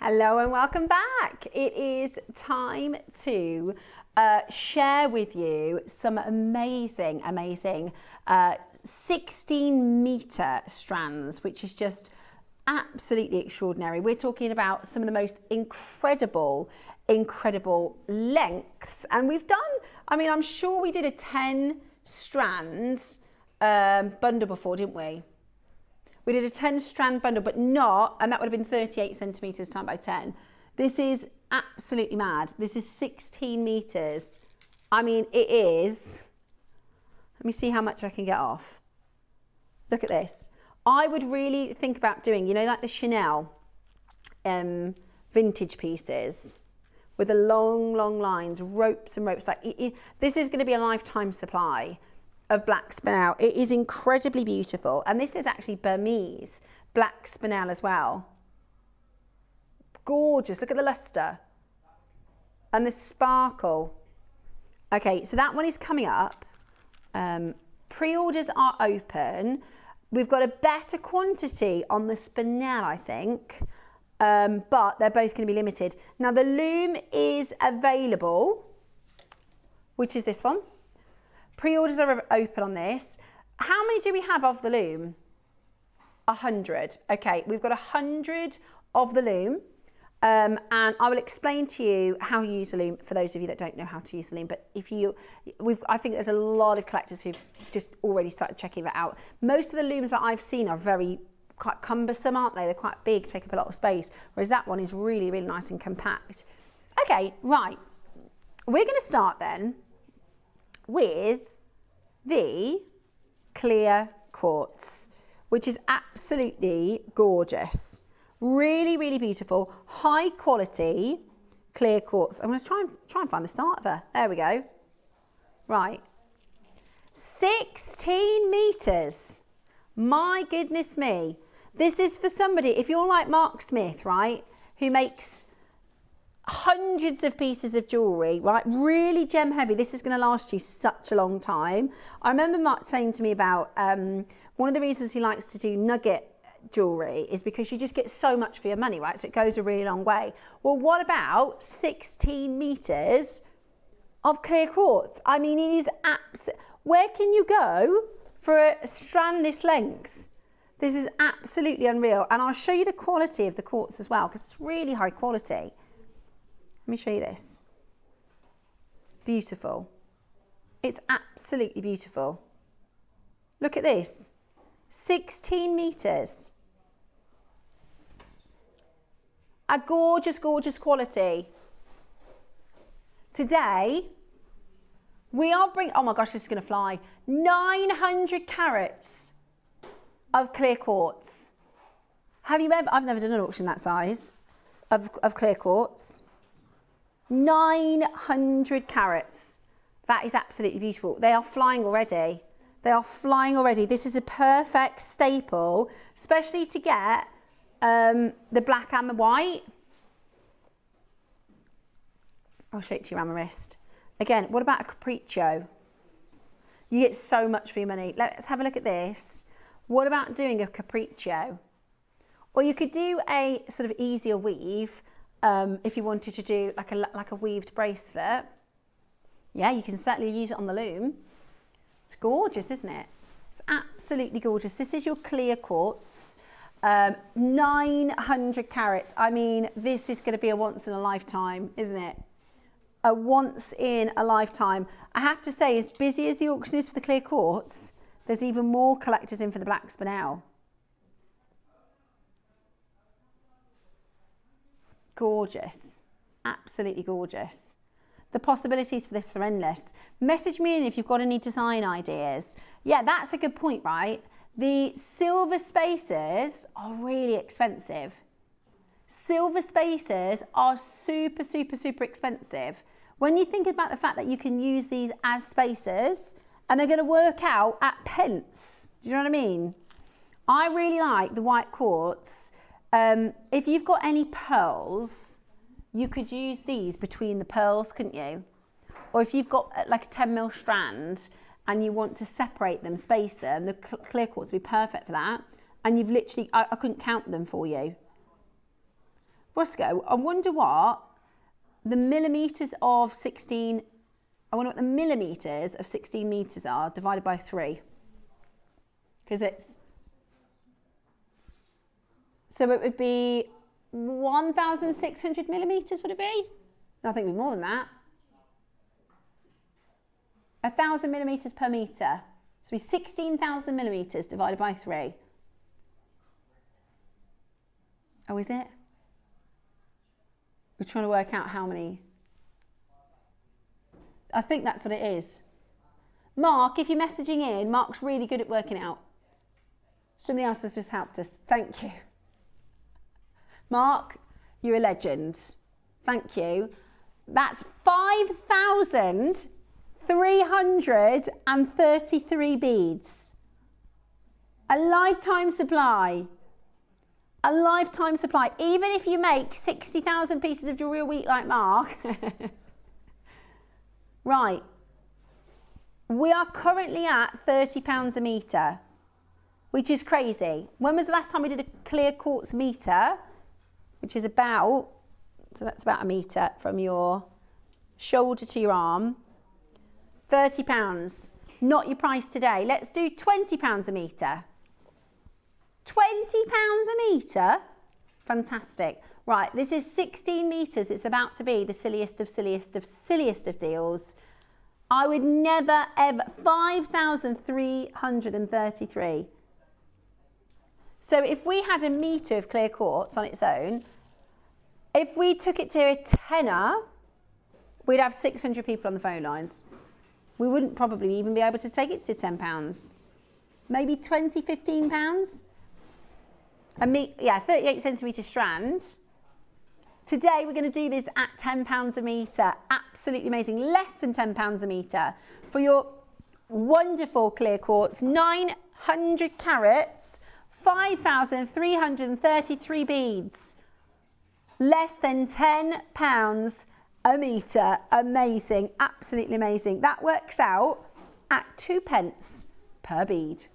Hello and welcome back. It is time to share with you some amazing 16-meter strands, which is just absolutely extraordinary. We're talking about some of the most incredible lengths. And we've done, I mean, I'm sure we did a 10 strand bundle before, didn't we? We did a 10 strand bundle, but not, and that would have been 38 centimeters times by 10. This is absolutely mad. This is 16 meters. I mean, it is, let me see how much I can get off. Look at this. I would really think about doing, you know, like the Chanel vintage pieces with the long lines, ropes and ropes. Like this is going to be a lifetime supply of black spinel. It is incredibly beautiful. And this is actually Burmese black spinel as well. Gorgeous, look at the luster and the sparkle. Okay, so that one is coming up. Pre-orders are open. We've got a better quantity on the Spinel, I think, but they're both going to be limited. Now the loom is available, which is this one. Pre-orders are open on this. How many do we have of the loom? 100. Okay, we've got 100 of the loom. And I will explain to you how you use the loom for those of you that don't know how to use the loom. But I think there's a lot of collectors who've just already started checking that out. Most of the looms that I've seen are quite cumbersome, aren't they? They're quite big, take up a lot of space. Whereas that one is really nice and compact. Okay, right. We're going to start then with the clear quartz, which is absolutely gorgeous. Really beautiful, high quality clear quartz. I'm going to try and find the start of her. There we go. Right. 16 meters. My goodness me. This is for somebody, if you're like Mark Smith, right, who makes hundreds of pieces of jewellery, right, really gem heavy. This is going to last you such a long time. I remember Mark saying to me about one of the reasons he likes to do nugget jewellery is because you just get so much for your money, right? So it goes a really long way. Well, what about 16 meters of clear quartz? I mean, it is where can you go for a strand this length? This is absolutely unreal. And I'll show you the quality of the quartz as well, because it's really high quality. Let me show you this. It's beautiful. It's absolutely beautiful. Look at this. 16 meters. A gorgeous quality. Today, we are bringing, oh my gosh, this is going to fly, 900 carats of clear quartz. Have you ever, I've never done an auction that size of clear quartz. 900 carats. That is absolutely beautiful. They are flying already. They are flying already. This is a perfect staple, especially to get the black and the white. I'll show it to you around my wrist. Again, what about a capriccio? You get so much for your money. Let's have a look at this. What about doing a capriccio? Or you could do a sort of easier weave if you wanted to do like a weaved bracelet, yeah, you can certainly use it on the loom. It's gorgeous, isn't it? It's absolutely gorgeous. This is your clear quartz, 900 carats. I mean, this is going to be a once in a lifetime, isn't it? A once in a lifetime. I have to say, as busy as the auction is for the clear quartz, there's even more collectors in for the black spinel. Gorgeous, absolutely gorgeous. The possibilities for this are endless. Message me in if you've got any design ideas. Yeah, that's a good point, right? The silver spaces are really expensive. Silver spaces are super, super, super expensive. When you think about the fact that you can use these as spaces and they're going to work out at pence, do you know what I mean? I really like the white quartz. If you've got any pearls, you could use these between the pearls, couldn't you? Or if you've got like a 10mm strand and you want to separate them, space them, the clear quartz would be perfect for that. And you've literally, I couldn't count them for you. Roscoe, I wonder what the millimetres of 16, I wonder what the millimetres of 16 metres are divided by 3. Because it's, so it would be 1,600 millimetres, would it be? No, I think it would be more than that. 1,000 millimetres per metre. So it'd be 16,000 millimetres divided by 3. Oh, is it? We're trying to work out how many. I think that's what it is. Mark, if you're messaging in, Mark's really good at working out. Somebody else has just helped us. Thank you. Mark, you're a legend. Thank you. That's 5,333 beads. A lifetime supply. A lifetime supply. Even if you make 60,000 pieces of jewellery a week like Mark. Right. We are currently at £30 a metre, which is crazy. When was the last time we did a clear quartz metre? Which is about, so that's about a metre from your shoulder to your arm. £30, not your price today. Let's do £20 a metre. £20 a metre? Fantastic. Right, this is 16 metres. It's about to be the silliest of deals. I would never, ever, 5,333. So if we had a metre of clear quartz on its own, if we took it to a tenner, we'd have 600 people on the phone lines. We wouldn't probably even be able to take it to £10. Maybe 20, £15. 38 centimetre strand. Today we're going to do this at £10 a metre. Absolutely amazing. Less than £10 a metre for your wonderful clear quartz. 900 carats, 5,333 beads. Less than £10 a metre. Amazing. Absolutely amazing. That works out at 2p per bead.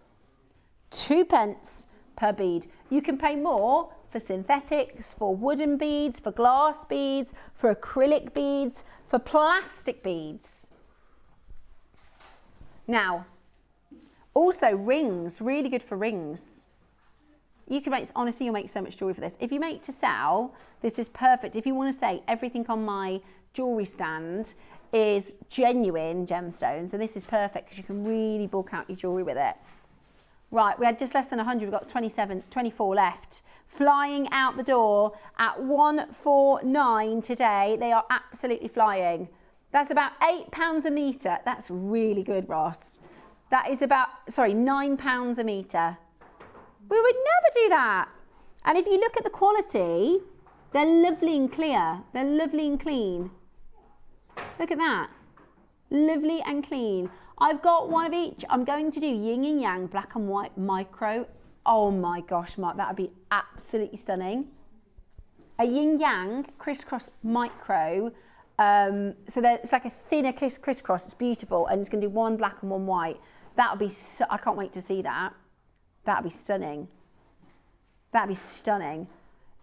2p per bead. You can pay more for synthetics, for wooden beads, for glass beads, for acrylic beads, for plastic beads. Now, also rings, really good for rings. You can make, honestly, you'll make so much jewellery for this. If you make to sell, this is perfect. If you want to say everything on my jewellery stand is genuine gemstones, then this is perfect because you can really bulk out your jewellery with it. Right, we had just less than 100, we've got 24 left. Flying out the door at 149 today. They are absolutely flying. That's about £8 a metre. That's really good, Ross. That is about, £9 a metre. We would never do that. And if you look at the quality, they're lovely and clear. They're lovely and clean. Look at that. Lovely and clean. I've got one of each. I'm going to do yin and yang, black and white micro. Oh my gosh, Mark, that would be absolutely stunning. A yin yang crisscross micro. So it's like a thinner crisscross. It's beautiful, and it's going to do one black and one white. That would be so, I can't wait to see that. That would be stunning. That would be stunning.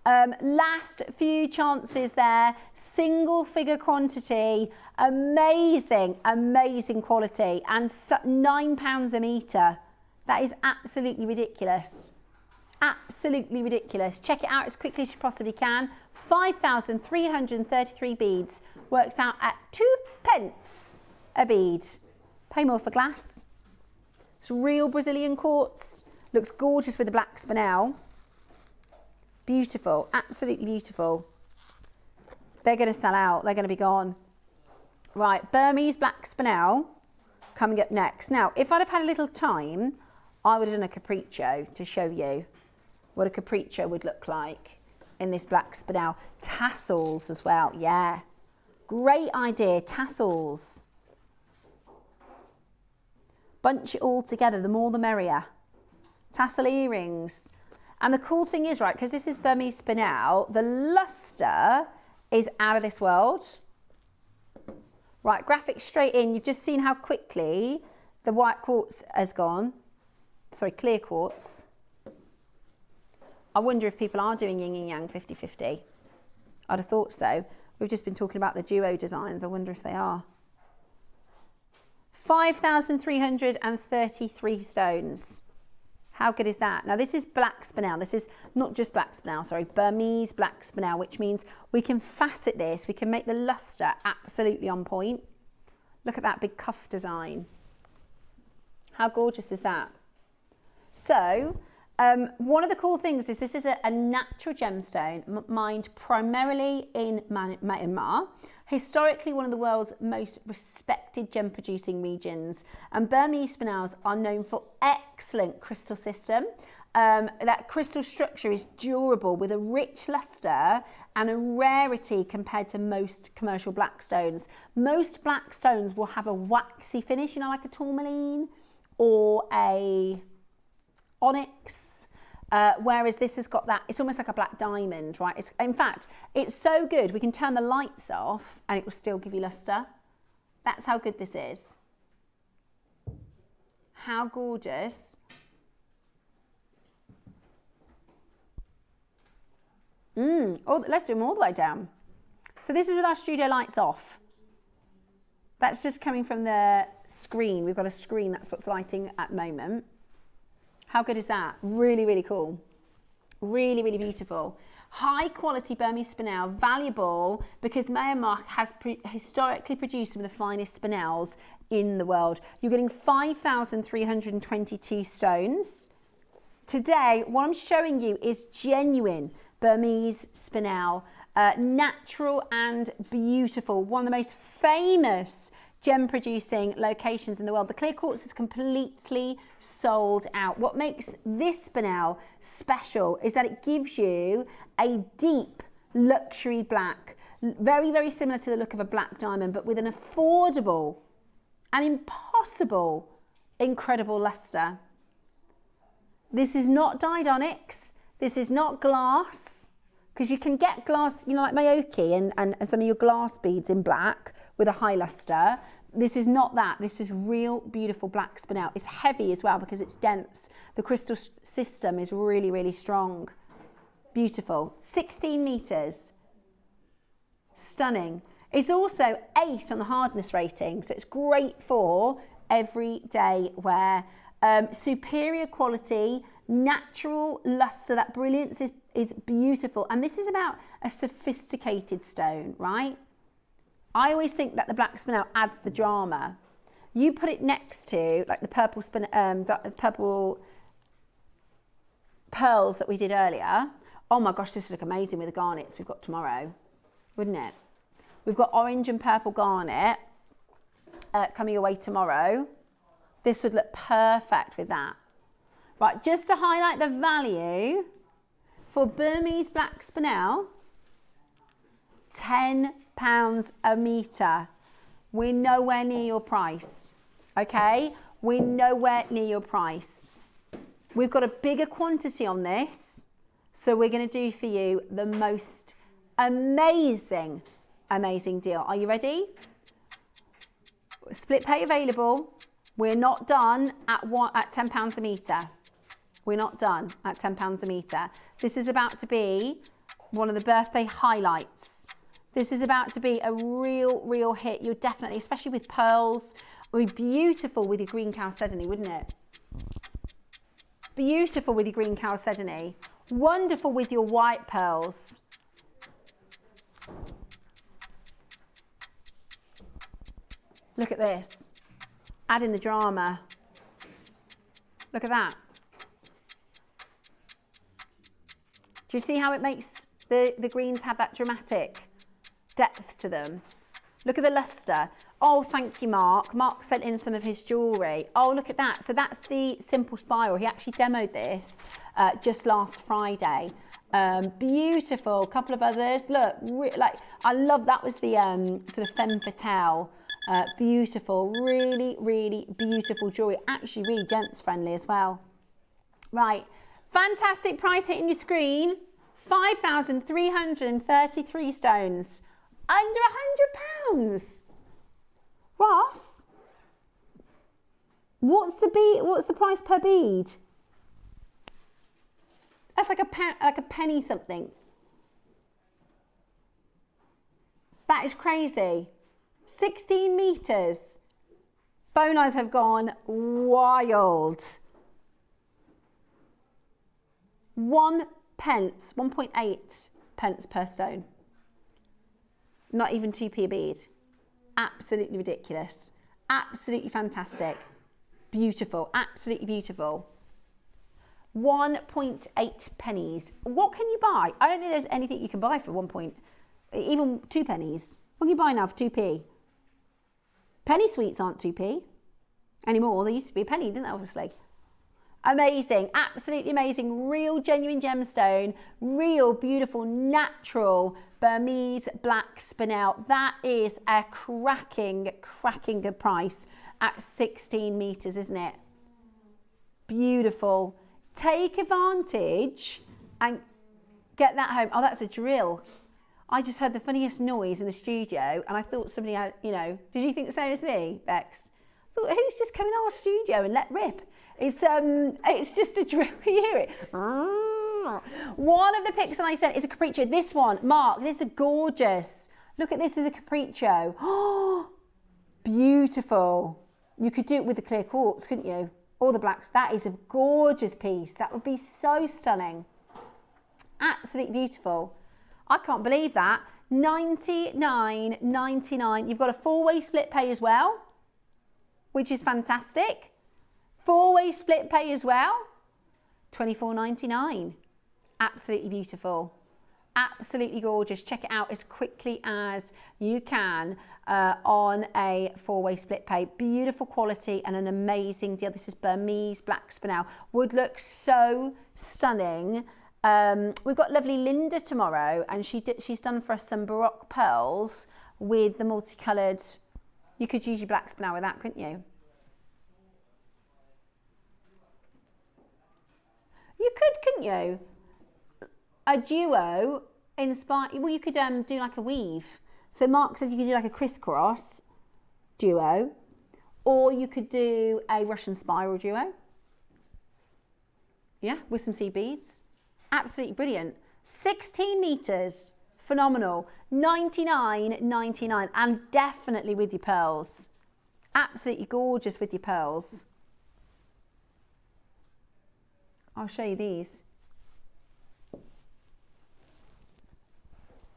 Last few chances there, single figure quantity, amazing, amazing quality, and £9 a metre. That is absolutely ridiculous. Absolutely ridiculous. Check it out as quickly as you possibly can. 5,333 beads works out at 2p a bead. Pay more for glass. It's real Brazilian quartz. Looks gorgeous with the black spinel. Beautiful, absolutely beautiful. They're going to sell out. They're going to be gone. Right, Burmese black spinel coming up next. Now, if I'd have had a little time, I would have done a capriccio to show you what a capriccio would look like in this black spinel. Tassels as well, yeah. Great idea, tassels. Bunch it all together, the more the merrier. Tassel earrings. And the cool thing is, right, because this is Burmese spinel, the luster is out of this world. Right, graphics straight in. You've just seen how quickly the white quartz has gone. Sorry, clear quartz. I wonder if people are doing yin and yang 50-50. I'd have thought so. We've just been talking about the duo designs. I wonder if they are. 5,333 stones. How good is that? Now this is black spinel. This is not just black spinel, sorry, Burmese black spinel, which means we can facet this. We can make the luster absolutely on point. Look at that big cuff design. How gorgeous is that? So, one of the cool things is this is a natural gemstone mined primarily in Myanmar, historically one of the world's most respected gem producing regions. And Burmese spinels are known for excellent crystal system. That crystal structure is durable with a rich luster and a rarity compared to most commercial black stones. Most black stones will have a waxy finish, you know, like a tourmaline or a onyx. Whereas this has got that, it's almost like a black diamond, right? In fact, it's so good, we can turn the lights off and it will still give you luster. That's how good this is. How gorgeous. Oh, let's do them all the way down. So this is with our studio lights off. That's just coming from the screen. We've got a screen, that's what's lighting at the moment. How good is that? Really, really cool. Really, really beautiful. High quality Burmese spinel, valuable because Myanmar has historically produced some of the finest spinels in the world. You're getting 5,322 stones. Today, what I'm showing you is genuine Burmese spinel, natural and beautiful. One of the most famous gem producing locations in the world. The clear quartz is completely sold out. What makes this spinel special is that it gives you a deep luxury black, very, very similar to the look of a black diamond, but with an affordable and impossible, incredible luster. This is not dyed onyx. This is not glass, because you can get glass, you know, like Maoki and some of your glass beads in black with a high luster. This is not that. This is real beautiful black spinel. It's heavy as well because it's dense. The crystal system is really, really strong. Beautiful. 16 meters. Stunning. It's also 8 on the hardness rating, so it's great for everyday wear. Superior quality, natural luster. That brilliance is beautiful. And this is about a sophisticated stone, right? I always think that the black spinel adds the drama. You put it next to like the purple purple pearls that we did earlier. Oh my gosh, this would look amazing with the garnets we've got tomorrow, wouldn't it? We've got orange and purple garnet coming away tomorrow. This would look perfect with that. Right, just to highlight the value for Burmese black spinel, £10 a metre. We're nowhere near your price, okay? We're nowhere near your price. We've got a bigger quantity on this, so we're going to do for you the most amazing, amazing deal. Are you ready? Split pay available. We're not done at £10 a metre. We're not done at £10 a metre. This is about to be one of the birthday highlights. This is about to be a real hit. You're definitely, especially with pearls, would be beautiful with your green chalcedony, wouldn't it? Beautiful with your green chalcedony. Wonderful with your white pearls. Look at this. Add in the drama. Look at that. Do you see how it makes the greens have that dramatic depth to them? Look at the luster. Oh, thank you, Mark. Mark sent in some of his jewellery. Oh, look at that. So that's the simple spiral. He actually demoed this just last Friday. Beautiful. A couple of others. Look, like I love that was the sort of femme fatale. Beautiful. Really beautiful jewellery. Actually, really gents friendly as well. Right. Fantastic price hitting your screen. 5,333 stones. Under £100. Ross, what's the price per bead? That's like a penny something. That is crazy. 16 meters. Bone eyes have gone wild. 1 pence, 1.8 pence per stone. Not even 2p a bead. Absolutely ridiculous. Absolutely fantastic. Beautiful. Absolutely beautiful. 1.8 pennies. What can you buy? I don't think there's anything you can buy for even 2 pennies. What can you buy now for 2p? Penny sweets aren't 2p anymore. They used to be a penny, didn't they, obviously? Amazing. Absolutely amazing. Real genuine gemstone. Real beautiful natural Burmese black spinel. That is a cracking good price at 16 meters, isn't it? Beautiful. Take advantage and get that home. Oh, that's a drill. I just heard the funniest noise in the studio and I thought somebody had, did you think the same as me, Bex? I thought, who's just come in our studio and let rip? It's just a drill. You hear it? One of the pics that I sent is a capriccio. This one, Mark, this is gorgeous. Look at this as a capriccio. Oh, beautiful. You could do it with the clear quartz, couldn't you? Or the blacks. That is a gorgeous piece. That would be so stunning. Absolutely beautiful. I can't believe that. $99.99. You've got a 4-way split pay as well, which is fantastic. 4-way split pay as well. $24.99. Absolutely beautiful. Absolutely gorgeous. Check it out as quickly as you can on a 4-way split pay. Beautiful quality and an amazing deal. This is Burmese black spinel. Would look so stunning. We've got lovely Linda tomorrow and she's done for us some Baroque pearls with the multicoloured. You could use your black spinel with that, couldn't you? You could, couldn't you? A duo inspired. Well, you could do like a weave. So Mark says you could do like a crisscross duo, or you could do a Russian spiral duo. Yeah, with some seed beads. Absolutely brilliant. 16 meters, phenomenal. $99.99, and definitely with your pearls. Absolutely gorgeous with your pearls. I'll show you these.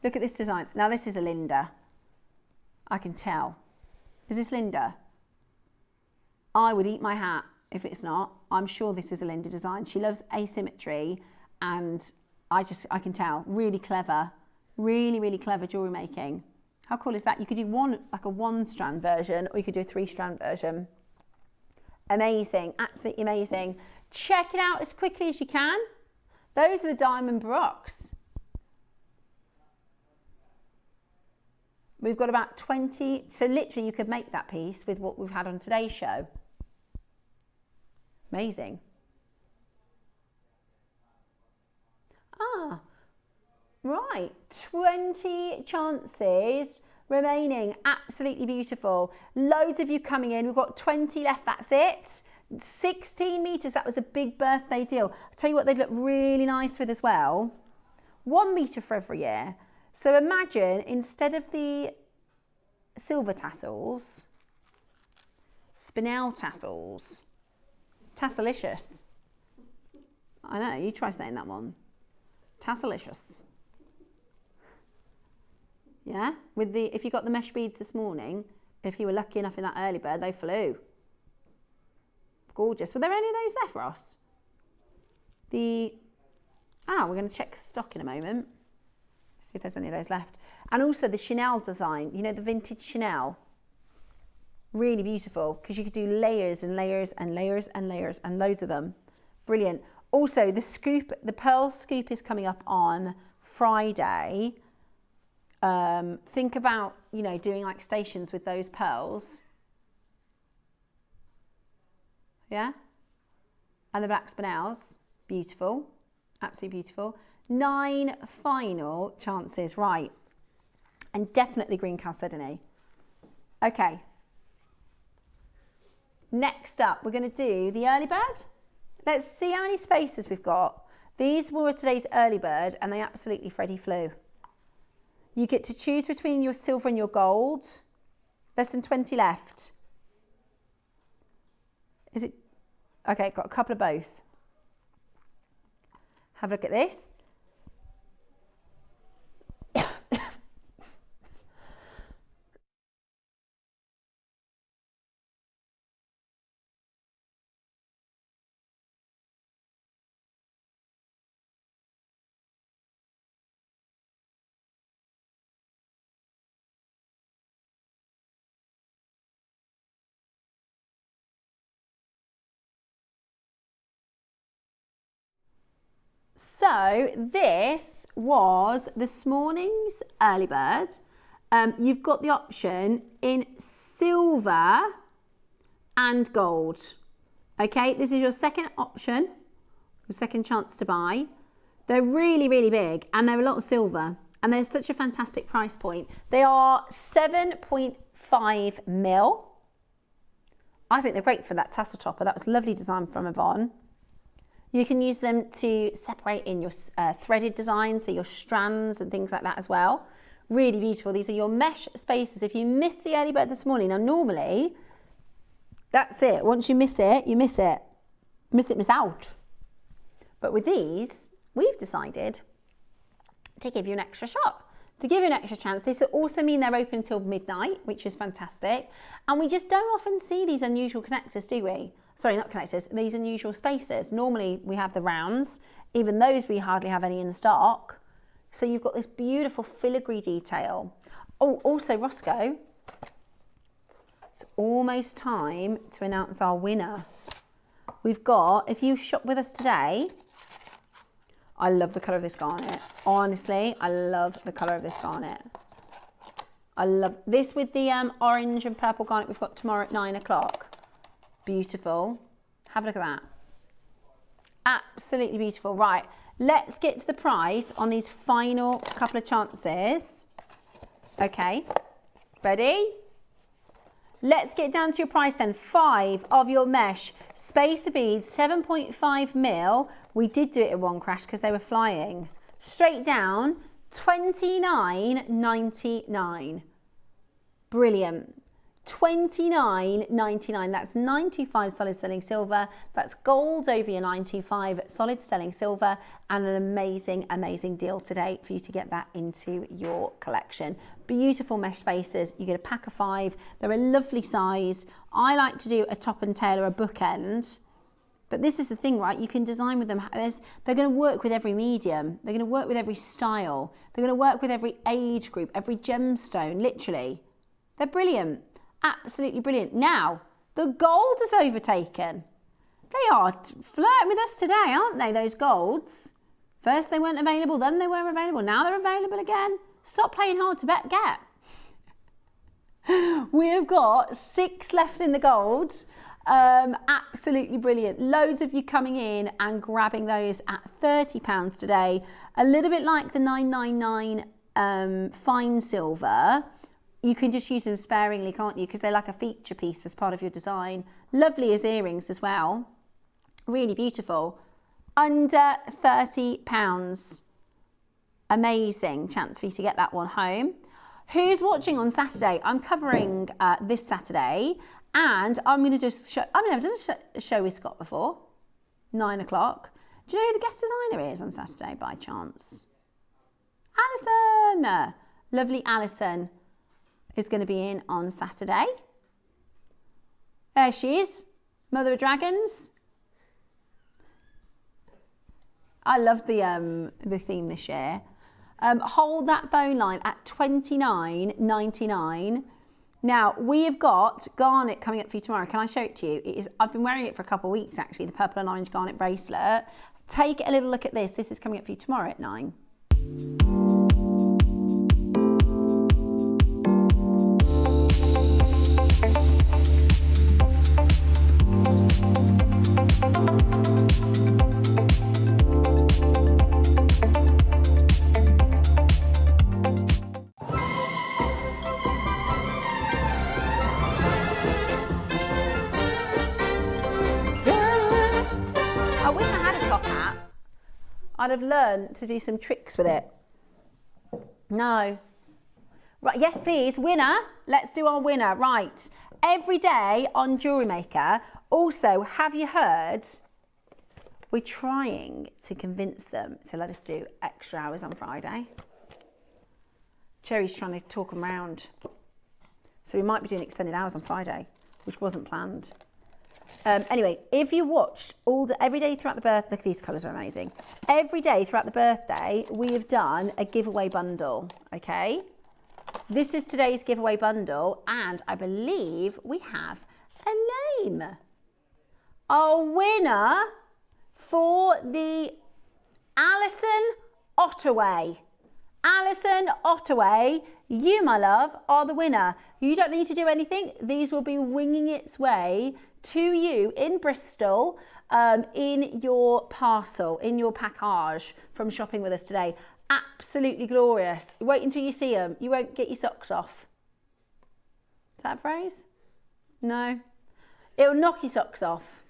Look at this design. Now this is a Linda. I can tell. Is this Linda? I would eat my hat if it's not. I'm sure this is a Linda design. She loves asymmetry and I can tell. Really clever. Really clever jewellery making. How cool is that? You could do like a 1-strand version or you could do a 3-strand version. Amazing. Absolutely amazing. Check it out as quickly as you can. Those are the diamond Baroques. We've got about 20, so literally you could make that piece with what we've had on today's show. Amazing. Ah, right, 20 chances remaining. Absolutely beautiful. Loads of you coming in. We've got 20 left, that's it. 16 meters, that was a big birthday deal. I'll tell you what they'd look really nice with as well. 1 metre for every year. So imagine instead of the silver tassels, Spinel tassels, tasselicious. I know, you try saying that one. Tasselicious. Yeah, with the, if you got the mesh beads this morning, if you were lucky enough in that early bird, they flew. Gorgeous. Were there any of those left, Ross? We're going to check stock in a moment. See if there's any of those left. And also the Chanel design, you know, the vintage Chanel. Really beautiful, because you could do layers and layers and layers and layers and loads of them. Brilliant. Also, the scoop, the pearl scoop is coming up on Friday. Think about, you know, doing like stations with those pearls. Yeah? And the black Spinels. Beautiful. Absolutely beautiful. 9 final chances. Right. And definitely green chalcedony. Okay. Next up, we're going to do the early bird. Let's see how many spaces we've got. These were today's early bird and they absolutely Freddie flew. You get to choose between your silver and your gold. Less than 20 left. Is it? Okay, got a couple of both. Have a look at this. So this was this morning's early bird. You've got the option in silver and gold. Okay, this is your second option, your second chance to buy. They're really, really big and they're a lot of silver and they're such a fantastic price point. They are 7.5 mil. I think they're great for that tassel topper. That was a lovely design from Yvonne. You can use them to separate in your threaded designs, so your strands and things like that as well. Really beautiful. These are your mesh spaces. If you missed the early bird this morning, now normally, that's it. Once you miss it, you miss it. Miss it, miss out. But with these, we've decided to give you an extra shot, to give you an extra chance. This will also mean they're open until midnight, which is fantastic. And we just don't often see these unusual connectors, do we? Sorry, not connectors, these unusual spaces. Normally we have the rounds, even those we hardly have any in stock. So you've got this beautiful filigree detail. Oh, also Roscoe, it's almost time to announce our winner. We've got, if you shop with us today, I love the colour of this garnet. Honestly, I love the colour of this garnet. I love this with the orange and purple garnet we've got tomorrow at 9 o'clock. Beautiful. Have a look at that. Absolutely beautiful. Right, let's get to the price on these final couple of chances. Okay, ready? Let's get down to your price then. 5 of your mesh spacer beads, 7.5 mil. We did do it in one crash because they were flying. Straight down, $29.99. Brilliant. $29.99. That's 95 solid sterling silver. That's gold over your 95 solid sterling silver, and an amazing, amazing deal today for you to get that into your collection. Beautiful mesh spacers. You get a pack of 5. They're a lovely size. I like to do a top and tail or a bookend. But this is the thing, right? You can design with them. They're going to work with every medium. They're going to work with every style. They're going to work with every age group, every gemstone, literally. They're brilliant. Absolutely brilliant. Now, the gold is overtaken. They are flirting with us today, aren't they, those golds? First they weren't available, then they weren't available. Now they're available again. Stop playing hard to get. We've got 6 left in the gold. Absolutely brilliant. Loads of you coming in and grabbing those at £30 today. A little bit like the 999 fine silver. You can just use them sparingly, can't you? Because they're like a feature piece as part of your design. Lovely as earrings as well. Really beautiful. Under £30. Amazing chance for you to get that one home. Who's watching on Saturday? I'm covering this Saturday, and I'm going to just show, I've never done a show with Scott before. 9 o'clock. Do you know who the guest designer is on Saturday by chance? Alison! Lovely Alison is going to be in on Saturday. There she is, Mother of Dragons. I love the theme this year. Hold that phone line at $29.99. Now, we have got garnet coming up for you tomorrow. Can I show it to you? It is, I've been wearing it for a couple of weeks, actually, the purple and orange garnet bracelet. Take a little look at this. This is coming up for you tomorrow at 9. I'd have learned to do some tricks with it. No. Right, yes please, winner. Let's do our winner. Right, every day on Jewellery Maker. Also, have you heard? We're trying to convince them to let us do extra hours on Friday. Cherry's trying to talk them round. So we might be doing extended hours on Friday, which wasn't planned. Anyway, if you watched every day throughout the birthday, look, these colours are amazing. Every day throughout the birthday, we have done a giveaway bundle, okay? This is today's giveaway bundle, and I believe we have a name. Our winner for the Alison Ottaway. Alison Ottaway, you, my love, are the winner. You don't need to do anything. These will be winging its way to you in Bristol, in your parcel, in your package from shopping with us today. Absolutely glorious. Wait until you see them. You won't get your socks off. Is that a phrase? No. It'll knock your socks off.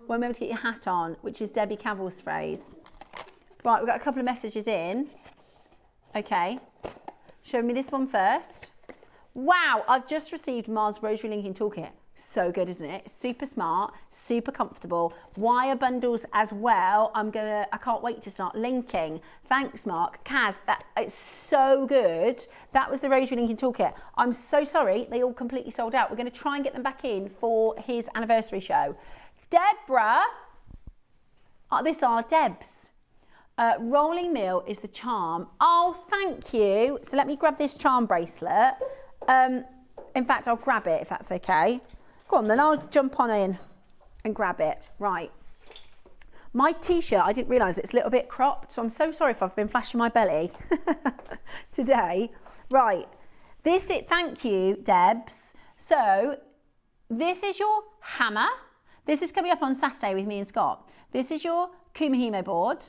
Won't be able to get your hat on, which is Debbie Cavill's phrase. Right, we've got a couple of messages in. Okay. Show me this one first. Wow, I've just received Mars Rosary Linking Toolkit. So good, isn't it? Super smart, super comfortable. Wire bundles as well. I can't wait to start linking. Thanks, Mark. Kaz, it's so good. That was the Rosary Linking Toolkit. I'm so sorry, they all completely sold out. We're going to try and get them back in for his anniversary show. Deborah, this are Debs. Rolling mill is the charm. Oh, thank you. So let me grab this charm bracelet. In fact, I'll grab it if that's okay. Go on, then I'll jump on in and grab it. Right. My t-shirt, I didn't realise it's a little bit cropped, so I'm so sorry if I've been flashing my belly today. Right. Thank you, Debs. So this is your hammer. This is coming up on Saturday with me and Scott. This is your Kumihimo board.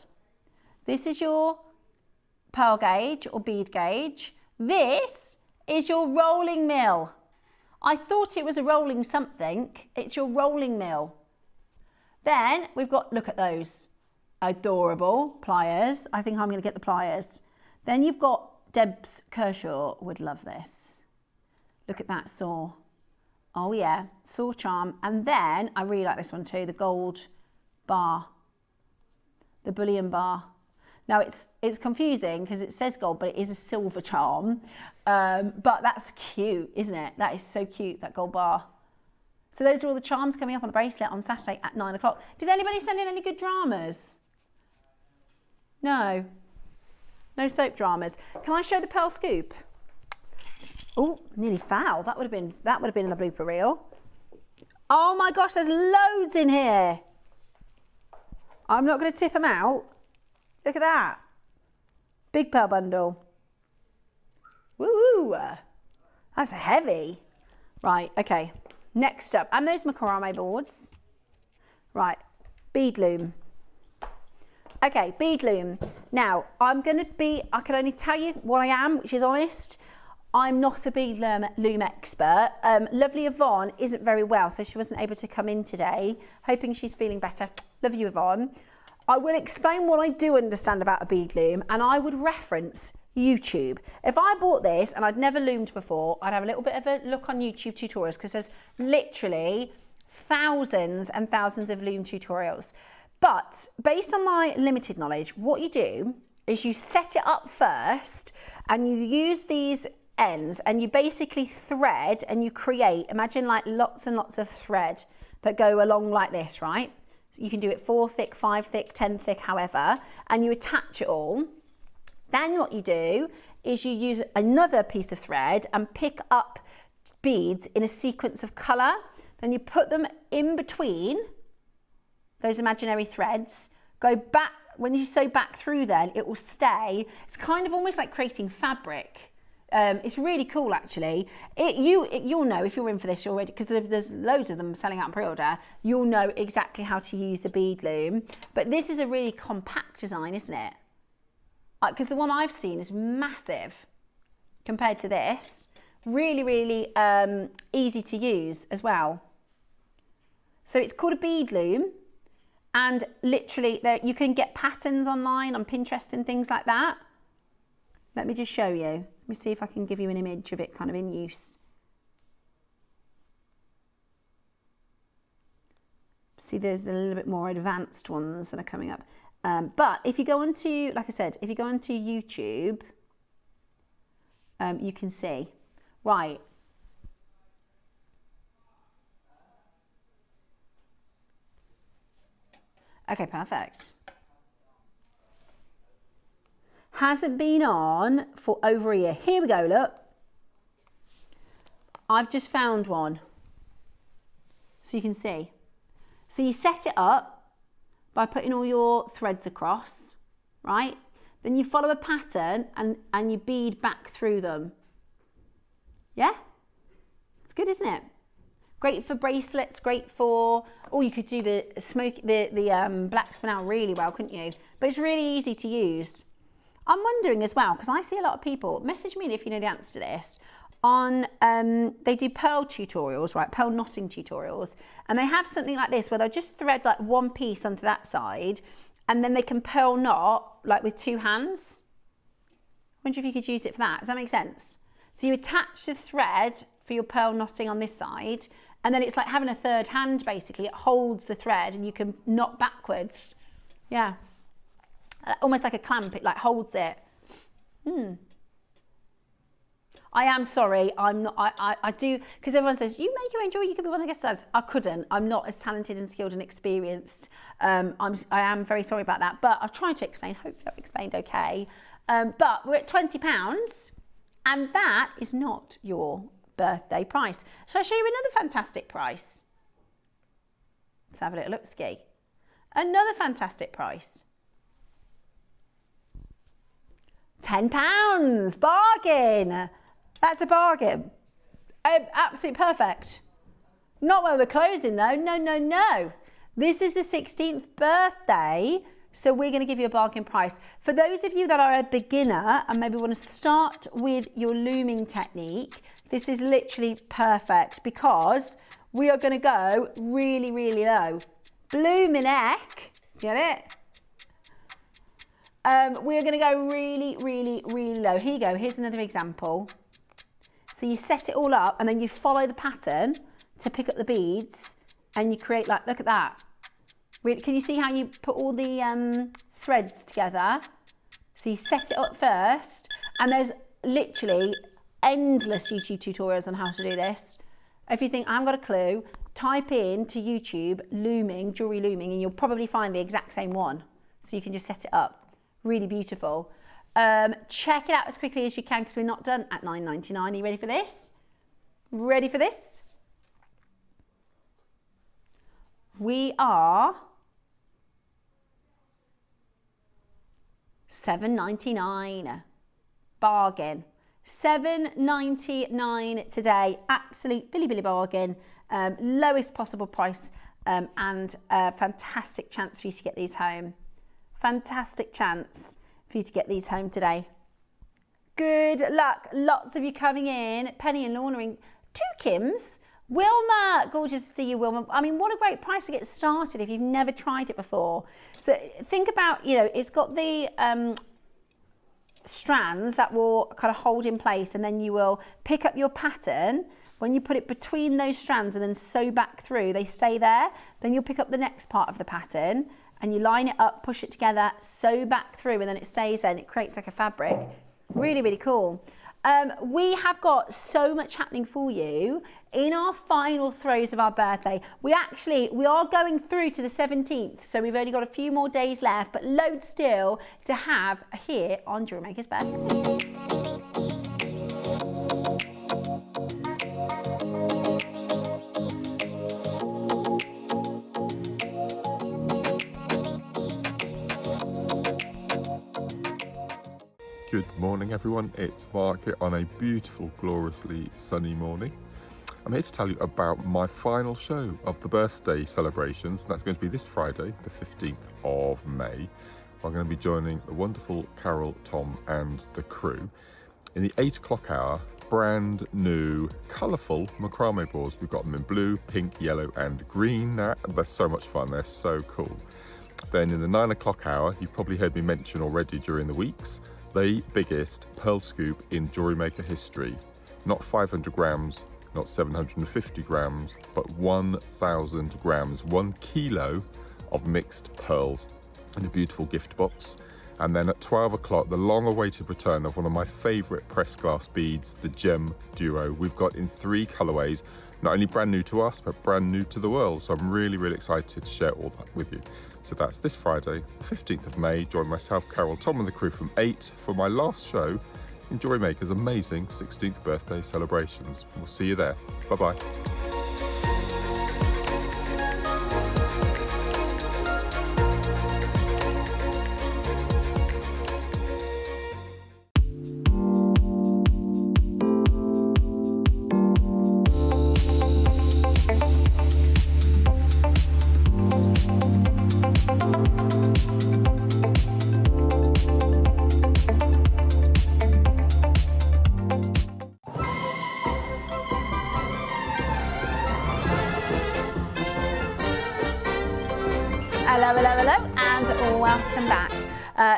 This is your pearl gauge or bead gauge. This is your rolling mill. I thought it was a rolling something. It's your rolling mill. Then we've got, look at those adorable pliers. I think I'm going to get the pliers. Then you've got Debs Kershaw would love this. Look at that saw. Oh yeah, saw charm. And then I really like this one too, the gold bar, the bullion bar. Now it's confusing because it says gold, but it is a silver charm. But that's cute, isn't it? That is so cute, that gold bar. So those are all the charms coming up on the bracelet on Saturday at 9 o'clock. Did anybody send in any good dramas? No. No soap dramas. Can I show the pearl scoop? Oh, nearly foul. That would have been in the blooper reel. Oh my gosh, there's loads in here. I'm not going to tip them out. Look at that. Big pearl bundle. Woo! That's heavy. Right, okay. Next up, and those macrame boards. Right, bead loom. Okay, bead loom. Now, I can only tell you what I am, which is honest. I'm not a bead loom expert. Lovely Yvonne isn't very well, so she wasn't able to come in today. Hoping she's feeling better. Love you, Yvonne. I will explain what I do understand about a bead loom, and I would reference YouTube. If I bought this and I'd never loomed before, I'd have a little bit of a look on YouTube tutorials, because there's literally thousands and thousands of loom tutorials. But based on my limited knowledge, what you do is you set it up first and you use these ends and you basically thread and you create, imagine like lots and lots of thread that go along like this, right? You can do it 4 thick, 5 thick, 10 thick, however, and you attach it all. Then what you do is you use another piece of thread and pick up beads in a sequence of colour. Then you put them in between those imaginary threads, go back, when you sew back through then, it will stay. It's kind of almost like creating fabric. It's really cool actually. You'll know if you're in for this already, because there's loads of them selling out in pre-order, you'll know exactly how to use the bead loom. But this is a really compact design, isn't it? Because the one I've seen is massive compared to this. Really, really easy to use as well. So it's called a bead loom, and literally you can get patterns online on Pinterest and things like that. Let me just show you. Let me see if I can give you an image of it kind of in use. See, there's a little bit more advanced ones that are coming up. But if you go onto, like I said, if you go onto YouTube, you can see. Right. Okay, perfect. Hasn't been on for over a year. Here we go, look. I've just found one. So you can see. So you set it up by putting all your threads across, right? Then you follow a pattern and you bead back through them. Yeah? It's good, isn't it? Great for bracelets, great for, you could do the black spinel really well, couldn't you? But it's really easy to use. I'm wondering as well, because I see a lot of people, message me if you know the answer to this, on, they do pearl tutorials, right, pearl knotting tutorials, and they have something like this where they'll just thread like one piece onto that side, and then they can pearl knot like with 2 hands. I wonder if you could use it for that. Does that make sense? So you attach the thread for your pearl knotting on this side, and then it's like having a third hand basically. It holds the thread and you can knot backwards. Yeah. Almost like a clamp, it like holds it. I am sorry, I'm not, I do, because everyone says, you make your own jewelry, you could be one of the guest stars. I couldn't, I'm not as talented and skilled and experienced. I am very sorry about that, but I've tried to explain, hopefully I've explained okay. But we're at £20, and that is not your birthday price. Shall I show you another fantastic price? Let's have a little look, ski. Another fantastic price. £10, bargain. That's a bargain. Absolutely perfect. Not when we're closing though, no, no, no. This is the 16th birthday, so we're gonna give you a bargain price. For those of you that are a beginner and maybe wanna start with your looming technique, this is literally perfect because we are gonna go really, really low. Blooming heck, get it? We're going to go really, really, really low. Here you go. Here's another example. So you set it all up and then you follow the pattern to pick up the beads and you create like, look at that. Can you see how you put all the threads together? So you set it up first, and there's literally endless YouTube tutorials on how to do this. If you think, I haven't got a clue, type in to YouTube looming, jewelry looming, and you'll probably find the exact same one. So you can just set it up. Really beautiful. Check it out as quickly as you can because we're not done at £9.99. Are you ready for this? Ready for this? We are £7.99. Bargain. £7.99 today. Absolute billy bargain. Lowest possible price and a fantastic chance for you to get these home. Fantastic chance for you to get these home today. Good luck. Lots of you coming in. Penny and Lorna, 2 Kims. Wilma, gorgeous to see you, Wilma. I mean, what a great price to get started if you've never tried it before. So think about, you know, it's got the strands that will kind of hold in place, and then you will pick up your pattern. When you put it between those strands and then sew back through, they stay there. Then you'll pick up the next part of the pattern and you line it up, push it together, sew back through, and then it stays there and it creates like a fabric. Really, really cool. We have got so much happening for you in our final throes of our birthday. We are going through to the 17th, so we've only got a few more days left, but loads still to have here on Jewellery Maker's birthday. Good morning everyone, it's Mark here on a beautiful, gloriously sunny morning. I'm here to tell you about my final show of the birthday celebrations. That's going to be this Friday, the 15th of May. I'm going to be joining the wonderful Carol, Tom and the crew in the 8 o'clock hour, brand new, colourful macrame boards. We've got them in blue, pink, yellow and green. They're so much fun, they're so cool. Then in the 9 o'clock hour, you've probably heard me mention already during the weeks, the biggest pearl scoop in Jewellery Maker history. Not 500 grams, not 750 grams, but 1,000 grams, 1 kilo of mixed pearls in a beautiful gift box. And then at 12 o'clock, the long-awaited return of one of my favourite pressed glass beads, the Gem Duo. We've got in 3 colourways, not only brand new to us, but brand new to the world. So I'm really, really excited to share all that with you. So that's this Friday, the 15th of May. Join myself, Carol, Tom and the crew from 8 for my last show in Jewellery Maker's amazing 16th birthday celebrations. We'll see you there. Bye-bye. Hello, and welcome back.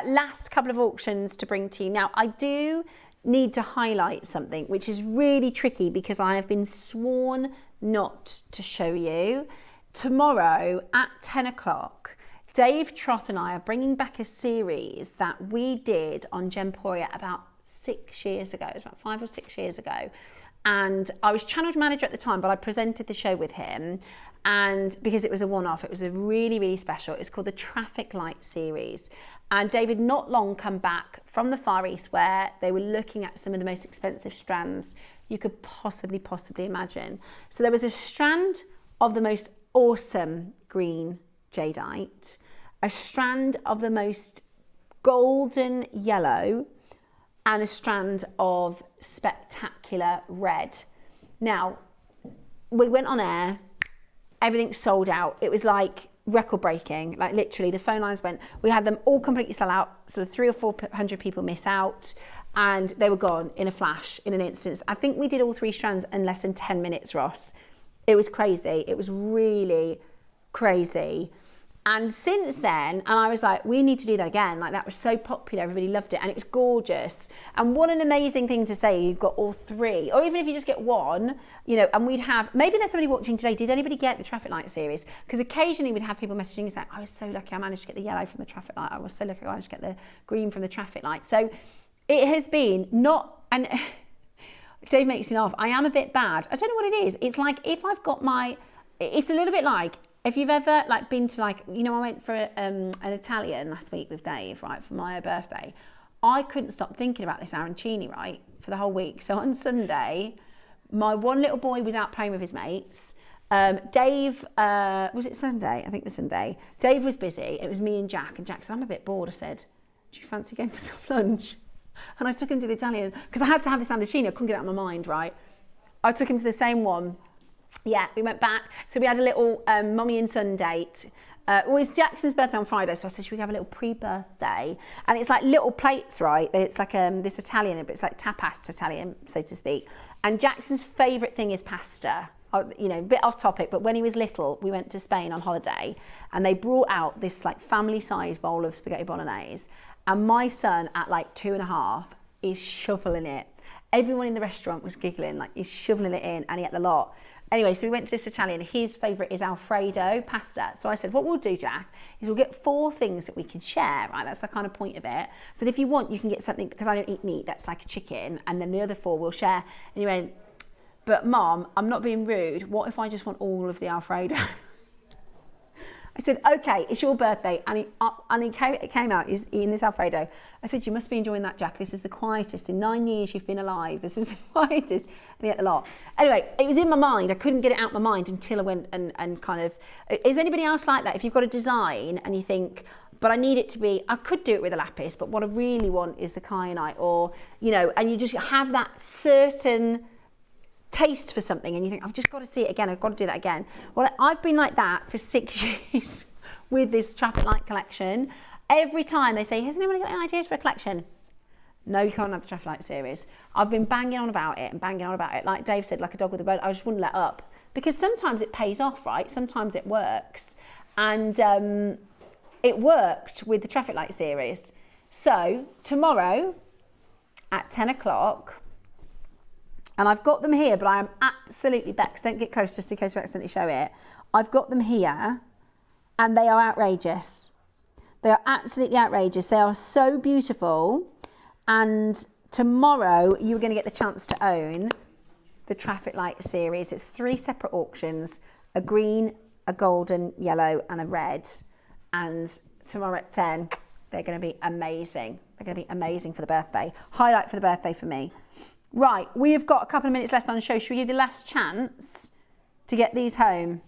Last couple of auctions to bring to you. Now, I do need to highlight something which is really tricky because I have been sworn not to show you. Tomorrow at 10 o'clock, Dave Troth and I are bringing back a series that we did on Gemporia about 6 years ago. It was about 5 or 6 years ago. And I was channel manager at the time, but I presented the show with him. And because it was a one-off, it was a really, really special. It's called the Traffic Light series. And David not long come back from the Far East where they were looking at some of the most expensive strands you could possibly imagine. So there was a strand of the most awesome green jadeite, a strand of the most golden yellow, and a strand of spectacular red. Now, we went on air, everything sold out. It was like record breaking, like literally the phone lines went, we had them all completely sell out, sort of 300 or 400 people miss out, and they were gone in a flash, in an instant. I think we did all 3 strands in less than 10 minutes, Ross. It was crazy. It was really crazy. And since then, and I was like, we need to do that again. Like, that was so popular, everybody loved it, and it was gorgeous. And what an amazing thing to say, you've got all 3, or even if you just get 1, you know, and we'd have, maybe there's somebody watching today, did anybody get the Traffic Light series? Because occasionally we'd have people messaging us like, I was so lucky I managed to get the yellow from the traffic light, I was so lucky I managed to get the green from the traffic light. So it has been not, and Dave makes me laugh, I am a bit bad. I don't know what it is. It's like if I've got my, it's a little bit like, if you've ever like been to like, you know, I went for an Italian last week with Dave, right, for my birthday. I couldn't stop thinking about this arancini, right, for the whole week. So on Sunday, my one little boy was out playing with his mates. Dave, was it Sunday? I think it was Sunday. Dave was busy. It was me and Jack. And Jack said, I'm a bit bored. I said, do you fancy going for some lunch? And I took him to the Italian because I had to have this arancini. I couldn't get it out of my mind, right? I took him to the same one. Yeah, we went back. So we had a little mummy and son date. It was Jackson's birthday on Friday, so I said, should we have a little pre-birthday? And it's like little plates, right? It's like this Italian, but it's like tapas Italian, so to speak. And Jackson's favourite thing is pasta. you know, a bit off topic, but when he was little, we went to Spain on holiday and they brought out this like family-sized bowl of spaghetti bolognese. And my son at like 2.5 is shoveling it. Everyone in the restaurant was giggling, like he's shoveling it in, and he ate a lot. Anyway, so we went to this Italian. His favourite is Alfredo pasta. So I said, what we'll do, Jack, is we'll get 4 things that we can share, right? That's the kind of point of it. So if you want, you can get something, because I don't eat meat, that's like a chicken, and then the other 4 we'll share. And he went, but Mom, I'm not being rude. What if I just want all of the Alfredo? I said, okay, it's your birthday. And he came out, he's eating this Alfredo. I said, you must be enjoying that, Jack. This is the quietest. In 9 years you've been alive, this is the quietest. And he ate a lot. Anyway, it was in my mind. I couldn't get it out of my mind until I went and kind of, is anybody else like that? If you've got a design and you think, but I need it to be, I could do it with a lapis, but what I really want is the kyanite, or, you know, and you just have that certain taste for something and you think, I've just got to see it again, I've got to do that again. Well, I've been like that for 6 years with this traffic light collection. Every time they say, has anyone got any ideas for a collection? No, you can't have the traffic light series. I've been banging on about it and banging on about it. Like Dave said, like a dog with a bone, I just wouldn't let up. Because sometimes it pays off, right? Sometimes it works. And it worked with the traffic light series. So tomorrow at 10 o'clock, and I've got them here, but I am absolutely, Bex, don't get close just in case we accidentally show it. I've got them here and they are outrageous. They are absolutely outrageous. They are so beautiful. And tomorrow you're going to get the chance to own the traffic light series. It's 3 separate auctions, a green, a golden, yellow and a red. And tomorrow at 10, they're going to be amazing. They're going to be amazing for the birthday. Highlight for the birthday for me. Right, we've got a couple of minutes left on the show. Should we give you the last chance to get these home?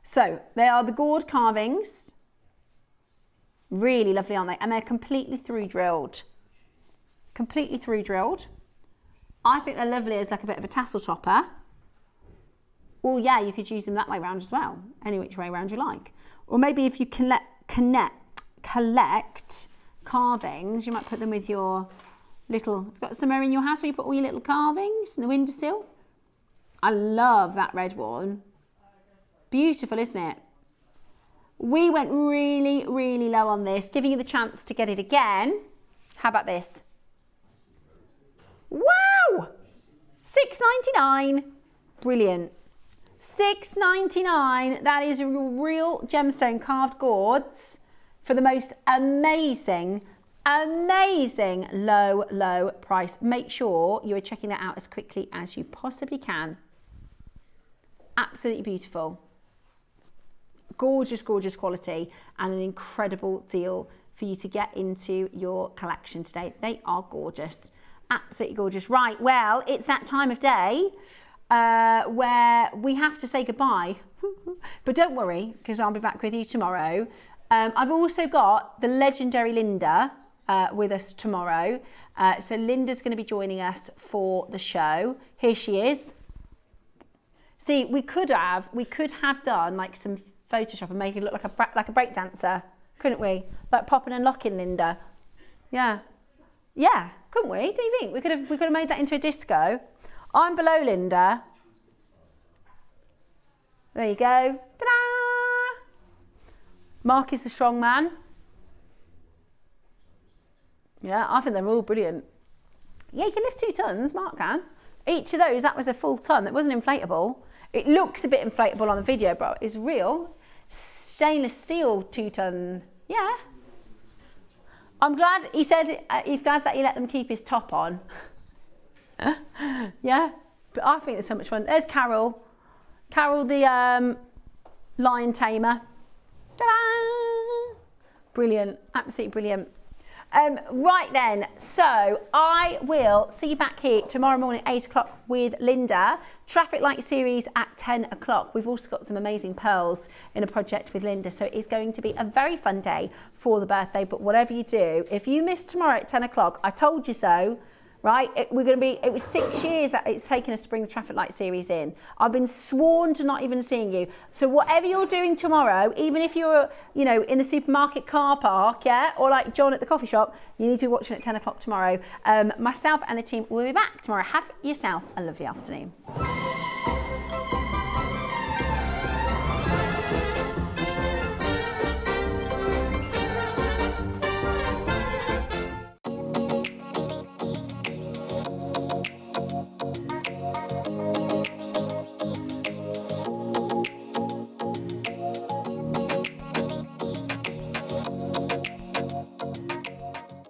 So, they are the gourd carvings. Really lovely, aren't they? And they're completely through drilled. Completely through drilled. I think they're lovely as like a bit of a tassel topper. Or yeah, you could use them that way around as well. Any which way around you like. Or maybe if you collect carvings, you might put them with your little, you've got somewhere in your house where you put all your little carvings in the windowsill. I love that red one. Beautiful, isn't it? We went really, really low on this, giving you the chance to get it again. How about this? Wow! $6.99. Brilliant. $6.99. That is a real gemstone carved gourds for the most amazing low price. Make sure you are checking that out as quickly as you possibly can. Absolutely beautiful. Gorgeous, gorgeous quality and an incredible deal for you to get into your collection today. They are gorgeous. Absolutely gorgeous. Right, well, it's that time of day where we have to say goodbye. But don't worry, because I'll be back with you tomorrow. I've also got the legendary Linda with us tomorrow. So Linda's going to be joining us for the show. Here she is. See, we could have done like some Photoshop and make it look like a break dancer, couldn't we? Like popping and locking Linda. Yeah, couldn't we? Do you think we could have made that into a disco? I'm below Linda. There you go. Ta-da! Mark is the strong man. Yeah, I think they're all brilliant. Yeah, you can lift 2 tons, Mark can. Each of those, that was a full ton. That wasn't inflatable. It looks a bit inflatable on the video, but it's real. Stainless steel 2 ton. Yeah. I'm glad, he said he's glad that he let them keep his top on. Yeah, but I think it's so much fun. There's Carol. Carol the lion tamer. Ta-da! Brilliant, absolutely brilliant. Right then, so I will see you back here tomorrow morning, 8 o'clock with Linda. Traffic light series at 10 o'clock. We've also got some amazing pearls in a project with Linda. So it's going to be a very fun day for the birthday. But whatever you do, if you miss tomorrow at 10 o'clock, I told you so. Right, it was 6 years that it's taken us to bring the traffic light series in. I've been sworn to not even seeing you. So whatever you're doing tomorrow, even if you're, you know, in the supermarket car park, yeah, or like John at the coffee shop, you need to be watching at 10 o'clock tomorrow. Myself and the team will be back tomorrow. Have yourself a lovely afternoon.